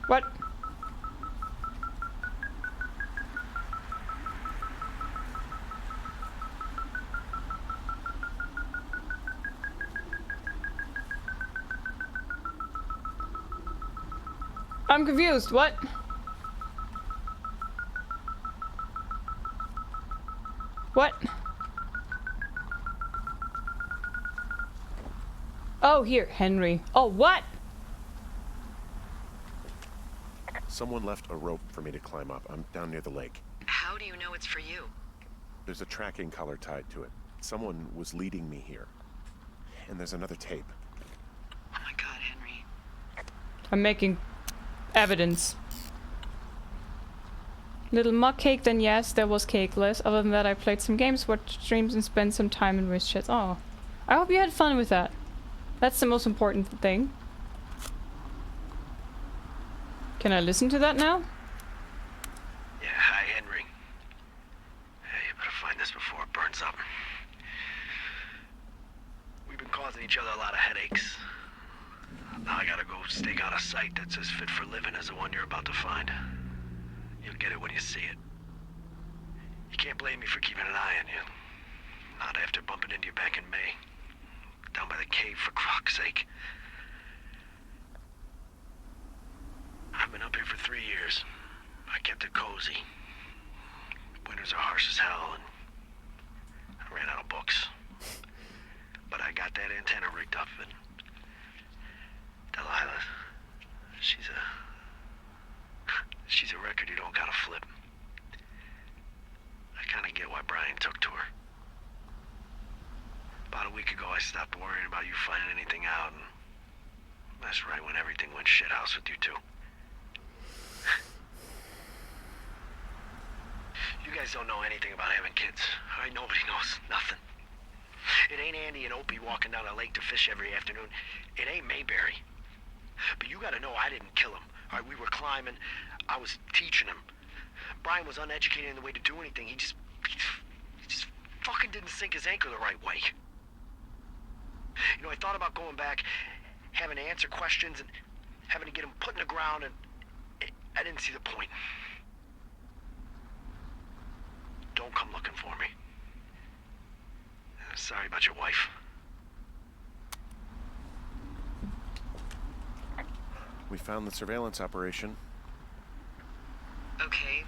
What? I'm confused. What? What? Oh, here, Henry. Oh, what? Someone left a rope for me to climb up. I'm down near the lake. How do you know it's for you? There's a tracking collar tied to it. Someone was leading me here. And there's another tape. Oh my god, Henry. I'm making evidence. Little mug cake, then yes, there was cakeless. Other than that, I played some games, watched streams, and spent some time in voice chats. Oh, I hope you had fun with that. That's the most important thing. Can I listen to that now? Yeah, hi, Henry. Hey, you better find this before it burns up. We've been causing each other a lot of headaches. Now I gotta go stake out a site that's as fit for living as the one you're about to find. You'll get it when you see it. You can't blame me for keeping an eye on you. Not after bumping into you back in May. Down by the cave, for croc's sake. I've been up here for 3 years. I kept it cozy. Winters are harsh as hell, and I ran out of books. But I got that antenna rigged up, and Delilah, she's a record you don't gotta flip. I kinda get why Brian took to her. About a week ago, I stopped worrying about you finding anything out, and that's right when everything went shithouse with you two. You guys don't know anything about having kids. All right, nobody knows nothing. It ain't Andy and Opie walking down a lake to fish every afternoon. It ain't Mayberry. But you gotta know I didn't kill him. All right, we were climbing. I was teaching him. Brian was uneducated in the way to do anything. He just fucking didn't sink his anchor the right way. You know, I thought about going back, having to answer questions, and having to get him put in the ground, and I didn't see the point. Don't come looking for me. Sorry about your wife. We found the surveillance operation. Okay,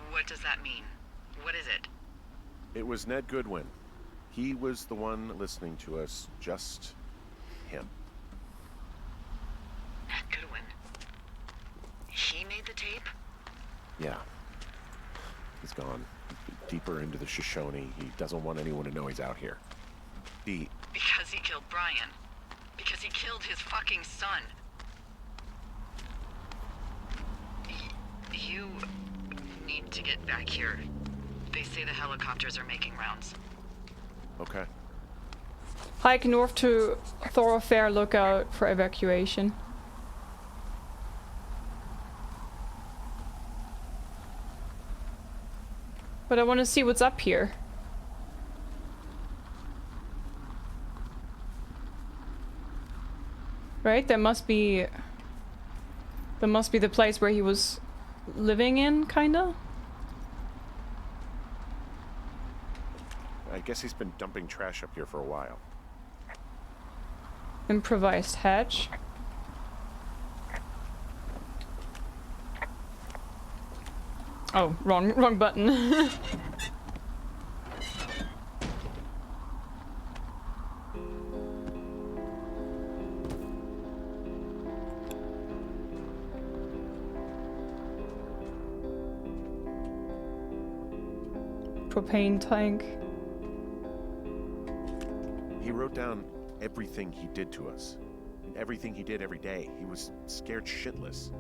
what does that mean? What is it? It was Ned Goodwin. He was the one listening to us. Just him. Ned Goodwin? He made the tape? Yeah. He's gone deeper into the Shoshone. He doesn't want anyone to know he's out here. Because he killed Brian. Because he killed his fucking son. You need to get back here. They say the helicopters are making rounds. Okay. Hike north to Thoroughfare lookout for evacuation. But I want to see what's up here. Right? That must be the place where he was living in, kinda? I guess he's been dumping trash up here for a while. Improvised hatch. Oh, wrong button. Propane tank. He wrote down everything he did to us. Everything he did every day. He was scared shitless.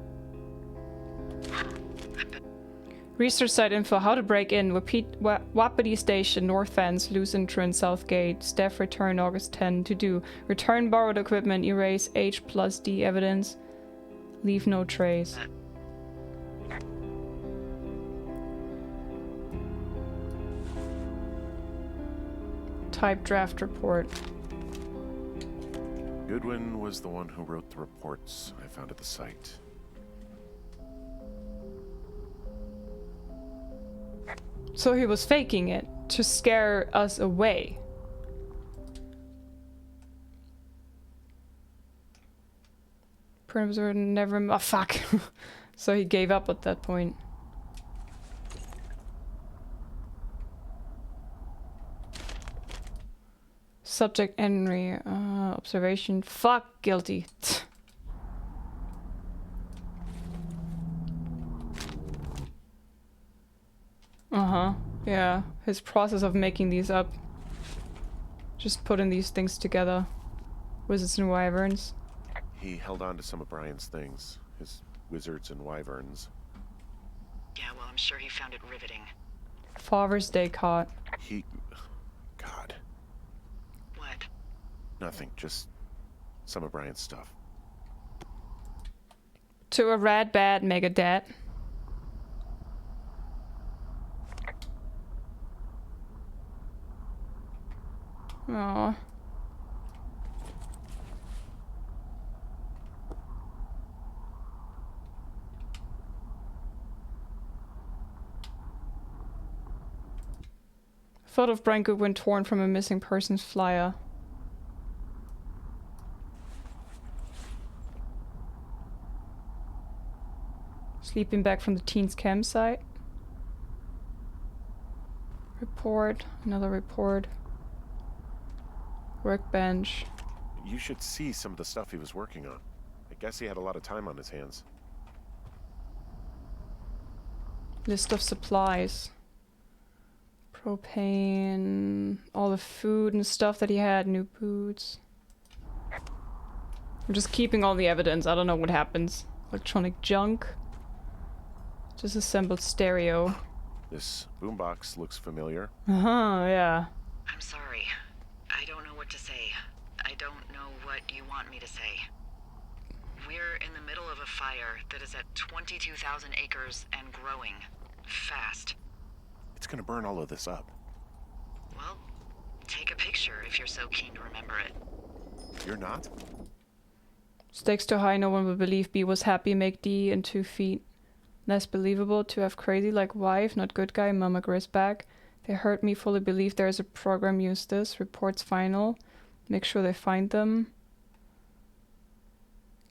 Research site info. How to break in. Wapiti Station, North Fence, loose entrance, South Gate. Staff return August 10. To do. Return borrowed equipment. Erase H+D evidence. Leave no trace. Type draft report. Goodwin was the one who wrote the reports I found at the site. So he was faking it to scare us away. Printers were never. Oh, fuck. So he gave up at that point. Subject entry. Observation. Fuck. Guilty. Uh-huh. Yeah. His process of making these up. Just putting these things together. Wizards and wyverns. He held on to some of Brian's things. His wizards and wyverns. Yeah, well, I'm sure he found it riveting. Father's Day caught. God. What? Nothing. Just some of Brian's stuff. To a rad bad mega dad. Aww. Photo of Brian Goodwin torn from a missing persons flyer. Sleeping back from the teens campsite. Report. Another report. Workbench. You should see some of the stuff he was working on. I guess he had a lot of time on his hands. List of supplies. Propane. All the food and stuff that he had. New boots. I'm just keeping all the evidence. I don't know what happens. Electronic junk. Disassembled stereo. This boombox looks familiar. Uh-huh, yeah. I'm sorry. I don't know what to say. I don't know what you want me to say. We're in the middle of a fire that is at 22,000 acres and growing. Fast. It's gonna burn all of this up. Well, take a picture if you're so keen to remember it. You're not? Stakes too high, no one will believe B was happy, make D in 2 feet. Less believable, to have crazy like wife, not good guy, mama Gris back. They hurt me, fully believe there is a program, use this. Reports final. Make sure they find them.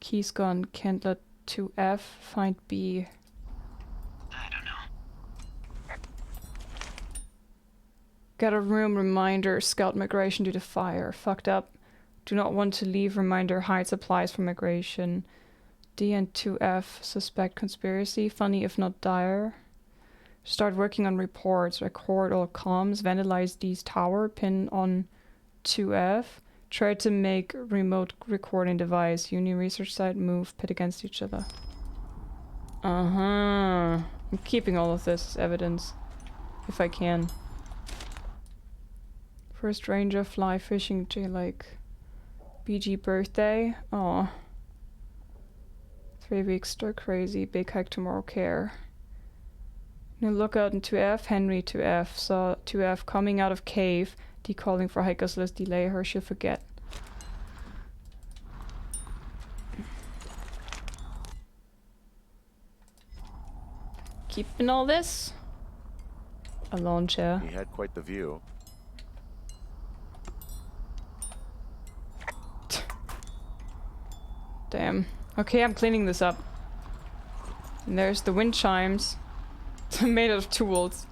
Keys gone, can't let 2F, find B. I don't know. Got a room, reminder, scout migration due to fire. Fucked up. Do not want to leave, reminder, hide supplies for migration. D and 2F, suspect conspiracy, funny if not dire. Start working on reports, record all comms, vandalize D's tower, pin on 2F. Try to make remote recording device, uni research site, move, pit against each other. Uh-huh. I'm keeping all of this as evidence, if I can. First ranger, fly fishing, J Lake. BG birthday, aw. 3 weeks, stir crazy, big hike tomorrow, care. New lookout in 2F, Henry 2F, saw 2F coming out of cave, D calling for hikers, let's delay her, she'll forget. Keeping all this? A lawn chair. He had quite the view. Damn. Okay, I'm cleaning this up. And there's the wind chimes. Made out of tools.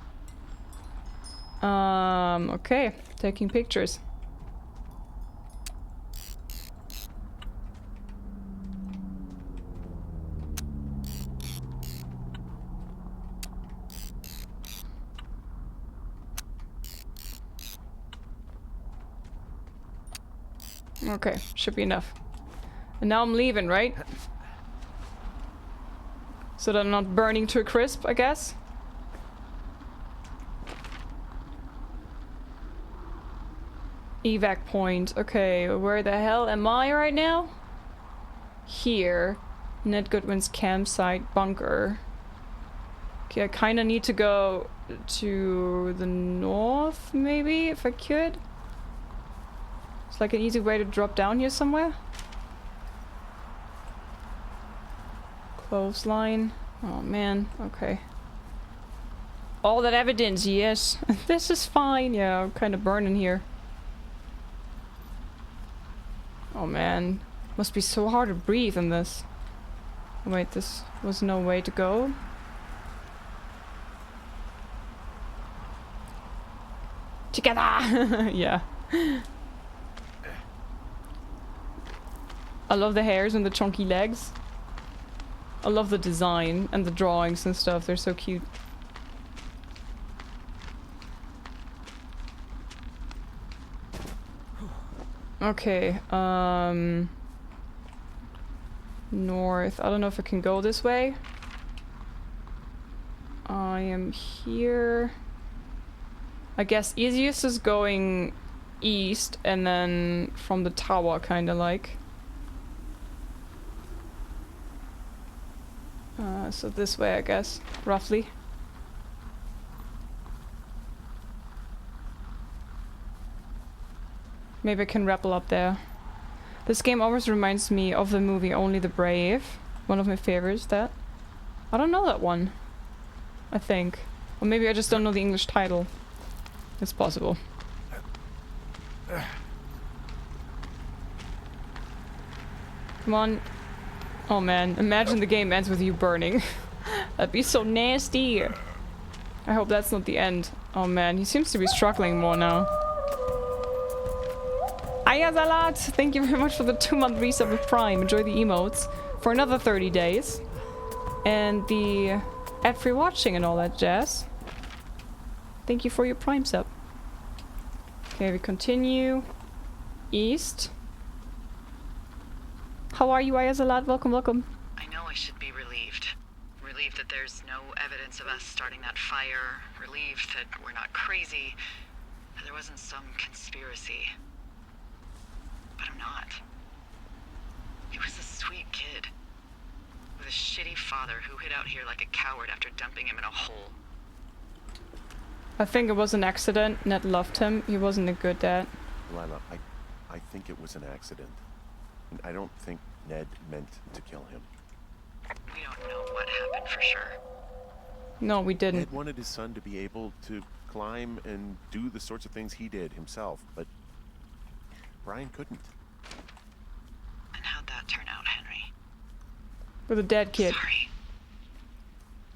Okay. Taking pictures. Okay, should be enough. And now I'm leaving, right? So that I'm not burning to a crisp, I guess. Evac point. Okay, where the hell am I right now? Here. Ned Goodwin's campsite bunker. Okay, I kind of need to go to the north, maybe, if I could. It's like an easy way to drop down here somewhere. Clothesline. Oh man, okay. All that evidence, yes. This is fine. Yeah, I'm kind of burning here. Oh man, must be so hard to breathe in this. Wait, this was no way to go. Together! Yeah. I love the hairs and the chunky legs. I love the design and the drawings and stuff. They're so cute. Okay, north. I don't know if I can go this way. I am here. I guess easiest is going east and then from the tower, kind of like. So this way, I guess, roughly. Maybe I can rappel up there. This game always reminds me of the movie Only the Brave. One of my favorites, that. I don't know that one. I think. Or maybe I just don't know the English title. It's possible. Come on. Oh man, imagine the game ends with you burning. That'd be so nasty. I hope that's not the end. Oh man, he seems to be struggling more now. Ayazalat! Thank you very much for the 2-month resub with Prime. Enjoy the emotes for another 30 days. And the ad-free watching and all that jazz. Thank you for your Prime sub. Okay, we continue. East. How are you, Ayazalat? Welcome, welcome. I know I should be relieved. Relieved that there's no evidence of us starting that fire. Relieved that we're not crazy. That there wasn't some conspiracy. But I'm not. He was a sweet kid. With a shitty father who hid out here like a coward after dumping him in a hole. I think it was an accident. Ned loved him. He wasn't a good dad. Delilah, I think it was an accident. And I don't think Ned meant to kill him. We don't know what happened for sure. No, we didn't. Ned wanted his son to be able to climb and do the sorts of things he did himself, but Brian couldn't. And how'd that turn out, Henry? With a dead kid. Sorry.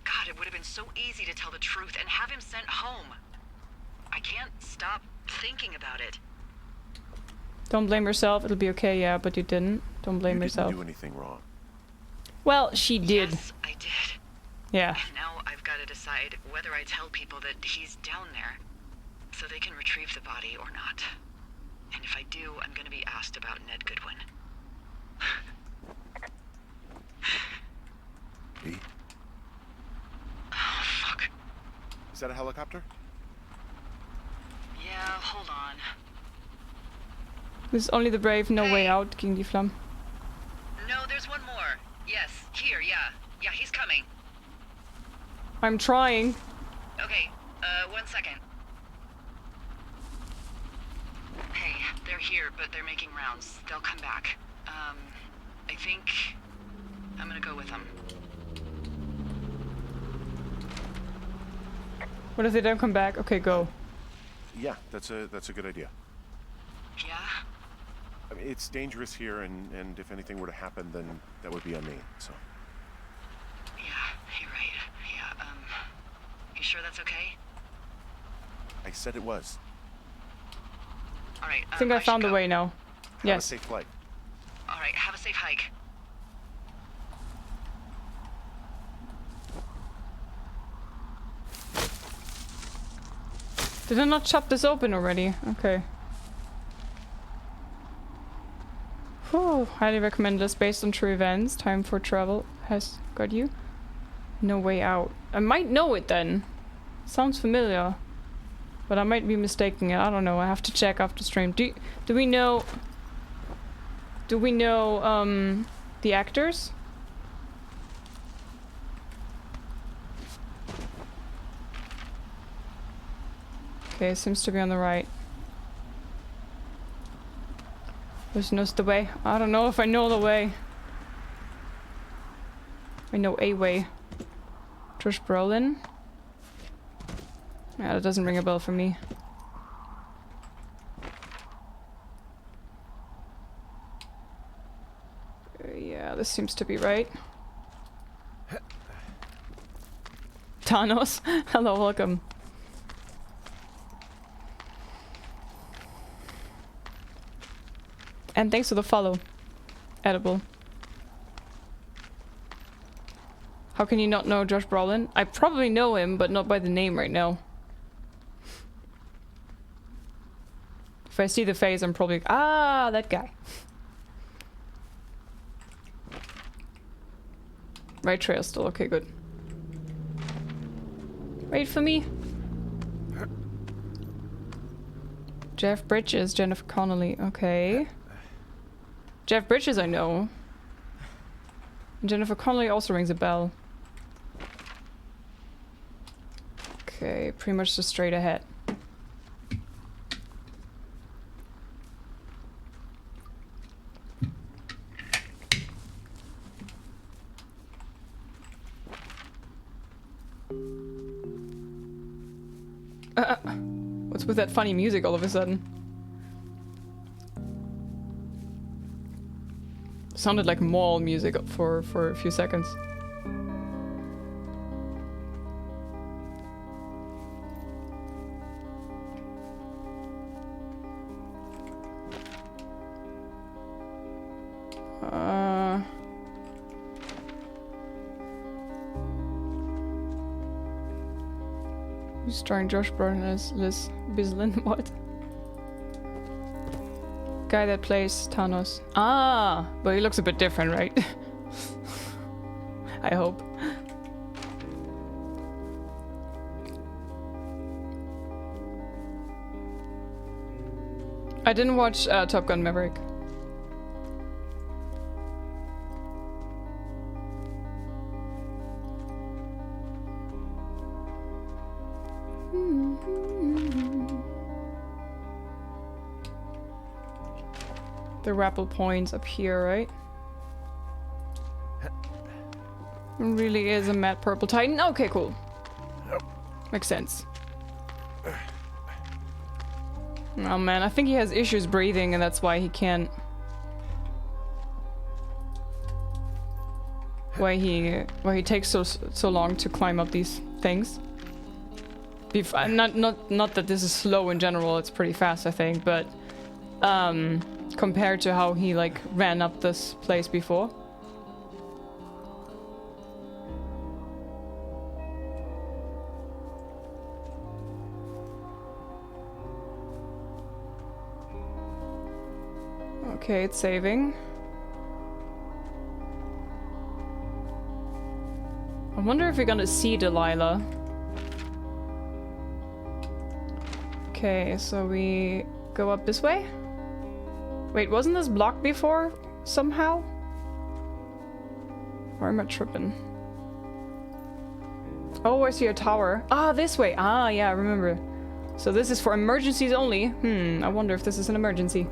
God, it would have been so easy to tell the truth and have him sent home. I can't stop thinking about it. Don't blame yourself. It'll be okay, yeah, but you didn't. Don't blame yourself. You didn't do anything wrong. Well, she did. Yes, I did. Yeah. And now I've got to decide whether I tell people that he's down there so they can retrieve the body or not. And if I do, I'm going to be asked about Ned Goodwin. B? Oh, fuck. Is that a helicopter? Yeah, hold on. This is Only the Brave, no way out, King die Vlam. No, there's one more. Yes, here, yeah. Yeah, he's coming. I'm trying. Okay, 1 second. Hey, they're here, but they're making rounds. They'll come back. I think I'm gonna go with them. What if they don't come back? Okay, go. Yeah, that's a good idea. Yeah? I mean, it's dangerous here, and if anything were to happen, then that would be on me, so. Yeah, you're right. Yeah, you sure that's okay? I said it was. Alright, I think I found a way now. Have Yes. a safe flight. Alright, have a safe hike. Did I not chop this open already? Okay. Highly recommend this based on true events. Time for travel has got you. No way out. I might know it then. Sounds familiar. But I might be mistaking it. I don't know. I have to check after stream. Do we know... Do we know, the actors? Okay, seems to be on the right. Who knows the way? I don't know if I know the way. I know a way. Josh Brolin. Yeah, that doesn't ring a bell for me. Yeah, this seems to be right. Thanos. Hello, welcome. And thanks for the follow. Edible. How can you not know Josh Brolin? I probably know him, but not by the name right now. If I see the face, I'm probably... Ah, that guy. Right trail still. Okay, good. Wait for me. Jeff Bridges, Jennifer Connelly. Okay. Jeff Bridges I know. And Jennifer Connelly also rings a bell. Okay, pretty much just straight ahead. What's with that funny music all of a sudden? Sounded like mall music for a few seconds. Who's starring Josh Brolin as Liz Bislin? What? Guy that plays Thanos. Ah, but he looks a bit different, right? I hope. I didn't watch Top Gun Maverick. The rappel points up here, right? It really is a matte purple titan. Okay, cool. Makes sense. Oh man, I think he has issues breathing and that's why he can't... Why he takes so long to climb up these things. Not that this is slow in general, it's pretty fast I think, but compared to how he like ran up this place before. Okay, it's saving. I wonder if we're gonna see Delilah. Okay, so we go up this way? Wait, wasn't this blocked before? Somehow? Or am I tripping? Oh, I see a tower. Ah, this way! Ah, yeah, I remember. So this is for emergencies only. I wonder if this is an emergency.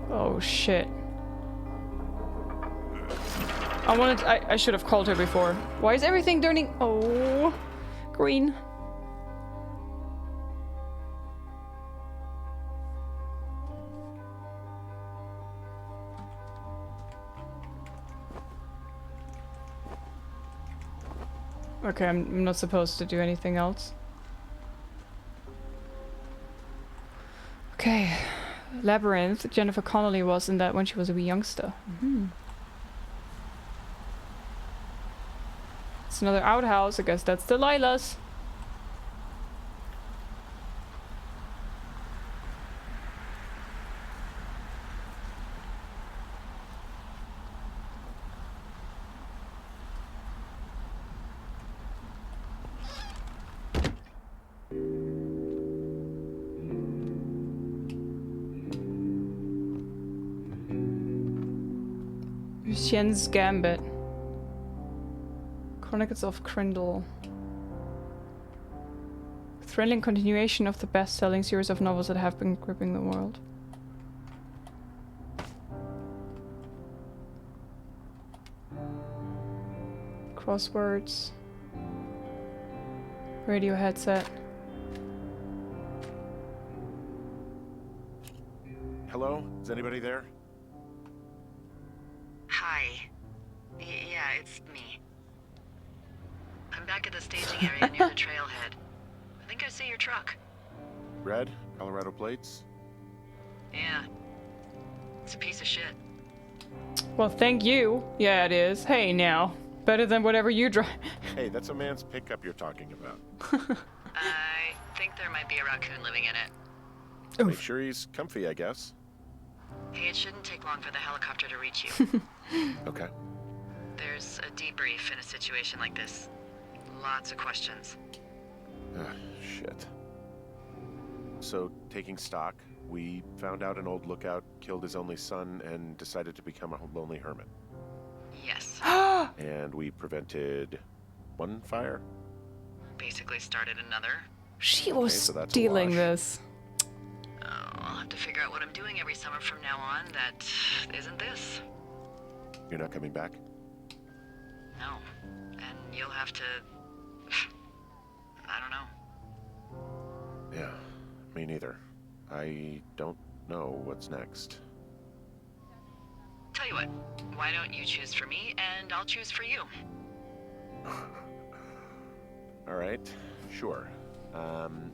Oh, shit. I should have called her before. Why is everything turning... Oh, green. Okay, I'm not supposed to do anything else. Okay. Labyrinth. Jennifer Connelly was in that when she was a wee youngster. It's another outhouse. I guess that's Delilah's. Lucien's Gambit. Chronicles of Crindle. Thrilling continuation of the best-selling series of novels that have been gripping the world. Crosswords. Radio headset. Hello? Is anybody there? Hi. Yeah, it's me. I'm back at the staging area near the trailhead. I think I see your truck. Red? Colorado plates? Yeah. It's a piece of shit. Well, thank you. Yeah, it is. Hey, now. Better than whatever you drive. Hey, that's a man's pickup you're talking about. I think there might be a raccoon living in it. Make sure he's comfy, I guess. Hey, it shouldn't take long for the helicopter to reach you. Okay. There's a debrief in a situation like this. Lots of questions. Shit. So, taking stock, we found out an old lookout killed his only son and decided to become a lonely hermit. Yes. And we prevented one fire? Basically started another. She was so that's a stealing wash. this. Oh, I'll have to figure out what I'm doing every summer from now on that isn't this. You're not coming back? No. And you'll have to... I don't know. Yeah, me neither. I don't know what's next. Tell you what, why don't you choose for me and I'll choose for you? All right, sure.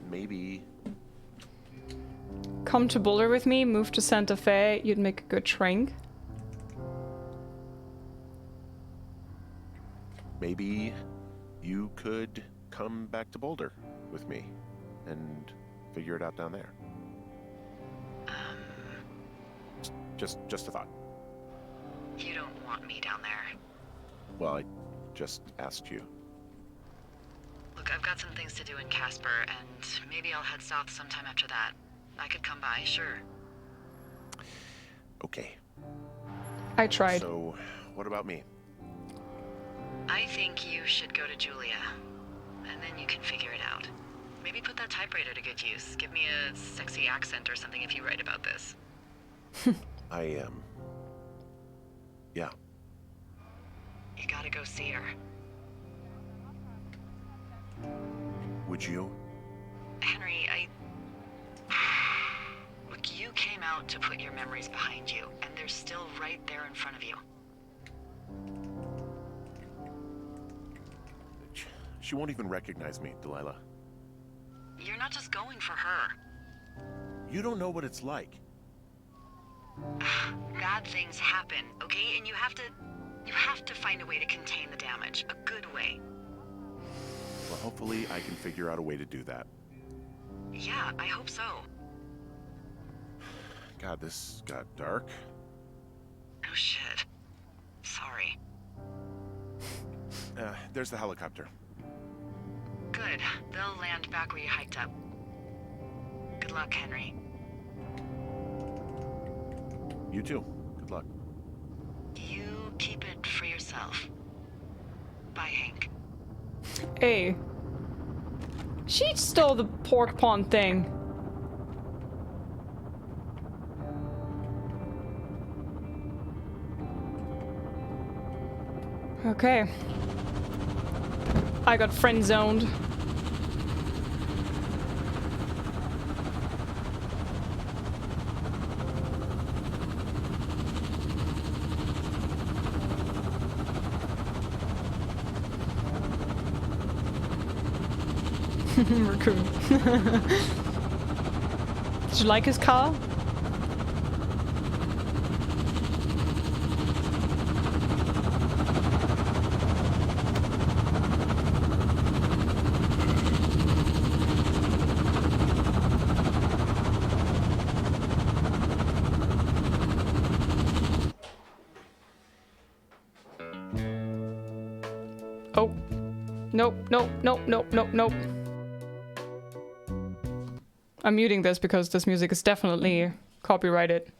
Maybe... Come to Boulder with me, move to Santa Fe, you'd make a good shrink. Maybe you could come back to Boulder with me and figure it out down there. Just a thought. You don't want me down there. Well, I just asked you. Look, I've got some things to do in Casper, and maybe I'll head south sometime after that. I could come by, sure. Okay. I tried. So, what about me? I think you should go to Julia, and then you can figure it out. Maybe put that typewriter to good use. Give me a sexy accent or something if you write about this. I am. Yeah. You gotta go see her. Would you? Henry, Look, you came out to put your memories behind you, and they're still right there in front of you. She won't even recognize me, Delilah. You're not just going for her. You don't know what it's like. Bad things happen, okay? And you have to find a way to contain the damage. A good way. Well, hopefully I can figure out a way to do that. Yeah, I hope so. God, this got dark. Oh shit. Sorry. There's the helicopter. Good. They'll land back where you hiked up. Good luck, Henry. You too. Good luck. You keep it for yourself. Bye, Hank. Hey. She stole the pork pond thing. Okay. I got friend zoned. Raccoon. Did you like his car? Oh. Nope, nope, nope, nope, nope, nope. I'm muting this because this music is definitely copyrighted.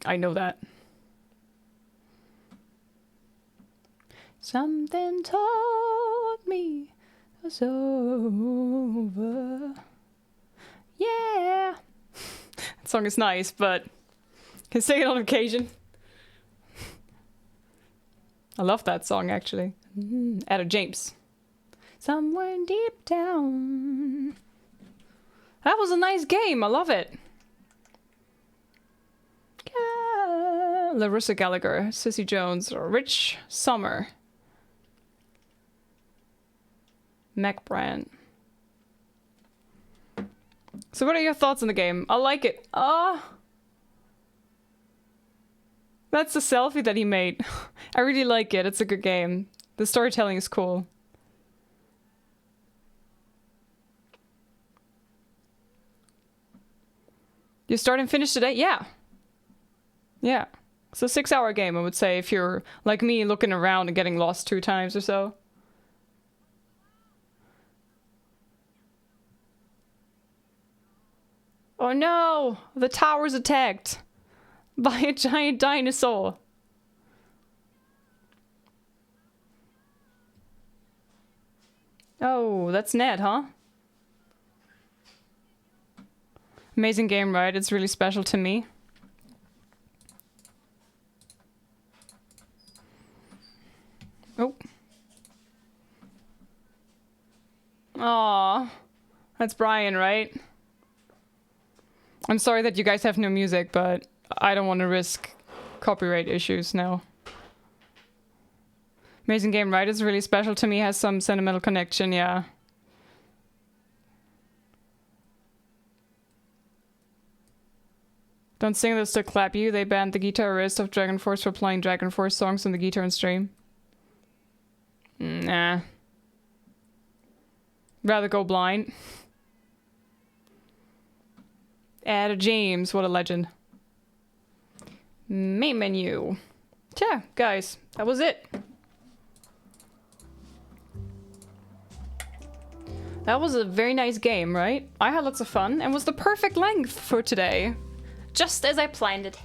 I know that. Something told me it was over. Yeah. That song is nice, but can sing it on occasion. I love that song, actually. Etta James. Somewhere deep down. That was a nice game. I love it. Larissa Gallagher, Sissy Jones, Rich Summer. Mac Brand. So what are your thoughts on the game? I like it. That's the selfie that he made. I really like it. It's a good game. The storytelling is cool. You start and finish today? Yeah. Yeah. It's a 6-hour game, I would say, if you're like me, looking around and getting lost 2 times or so. Oh no! The tower's attacked by a giant dinosaur. Oh, that's Ned, huh? Amazing game, right? It's really special to me. Oh. Aww. That's Brian, right? I'm sorry that you guys have no music, but I don't want to risk copyright issues now. Amazing game, right? It's really special to me. Has some sentimental connection, yeah. Don't sing this to clap you. They banned the guitarist of Dragon Force for playing Dragon Force songs on the guitar and stream. Nah. Rather go blind. Ada James, what a legend. Main menu. Yeah, guys, that was it. That was a very nice game, right? I had lots of fun and was the perfect length for today. Just as I planned it.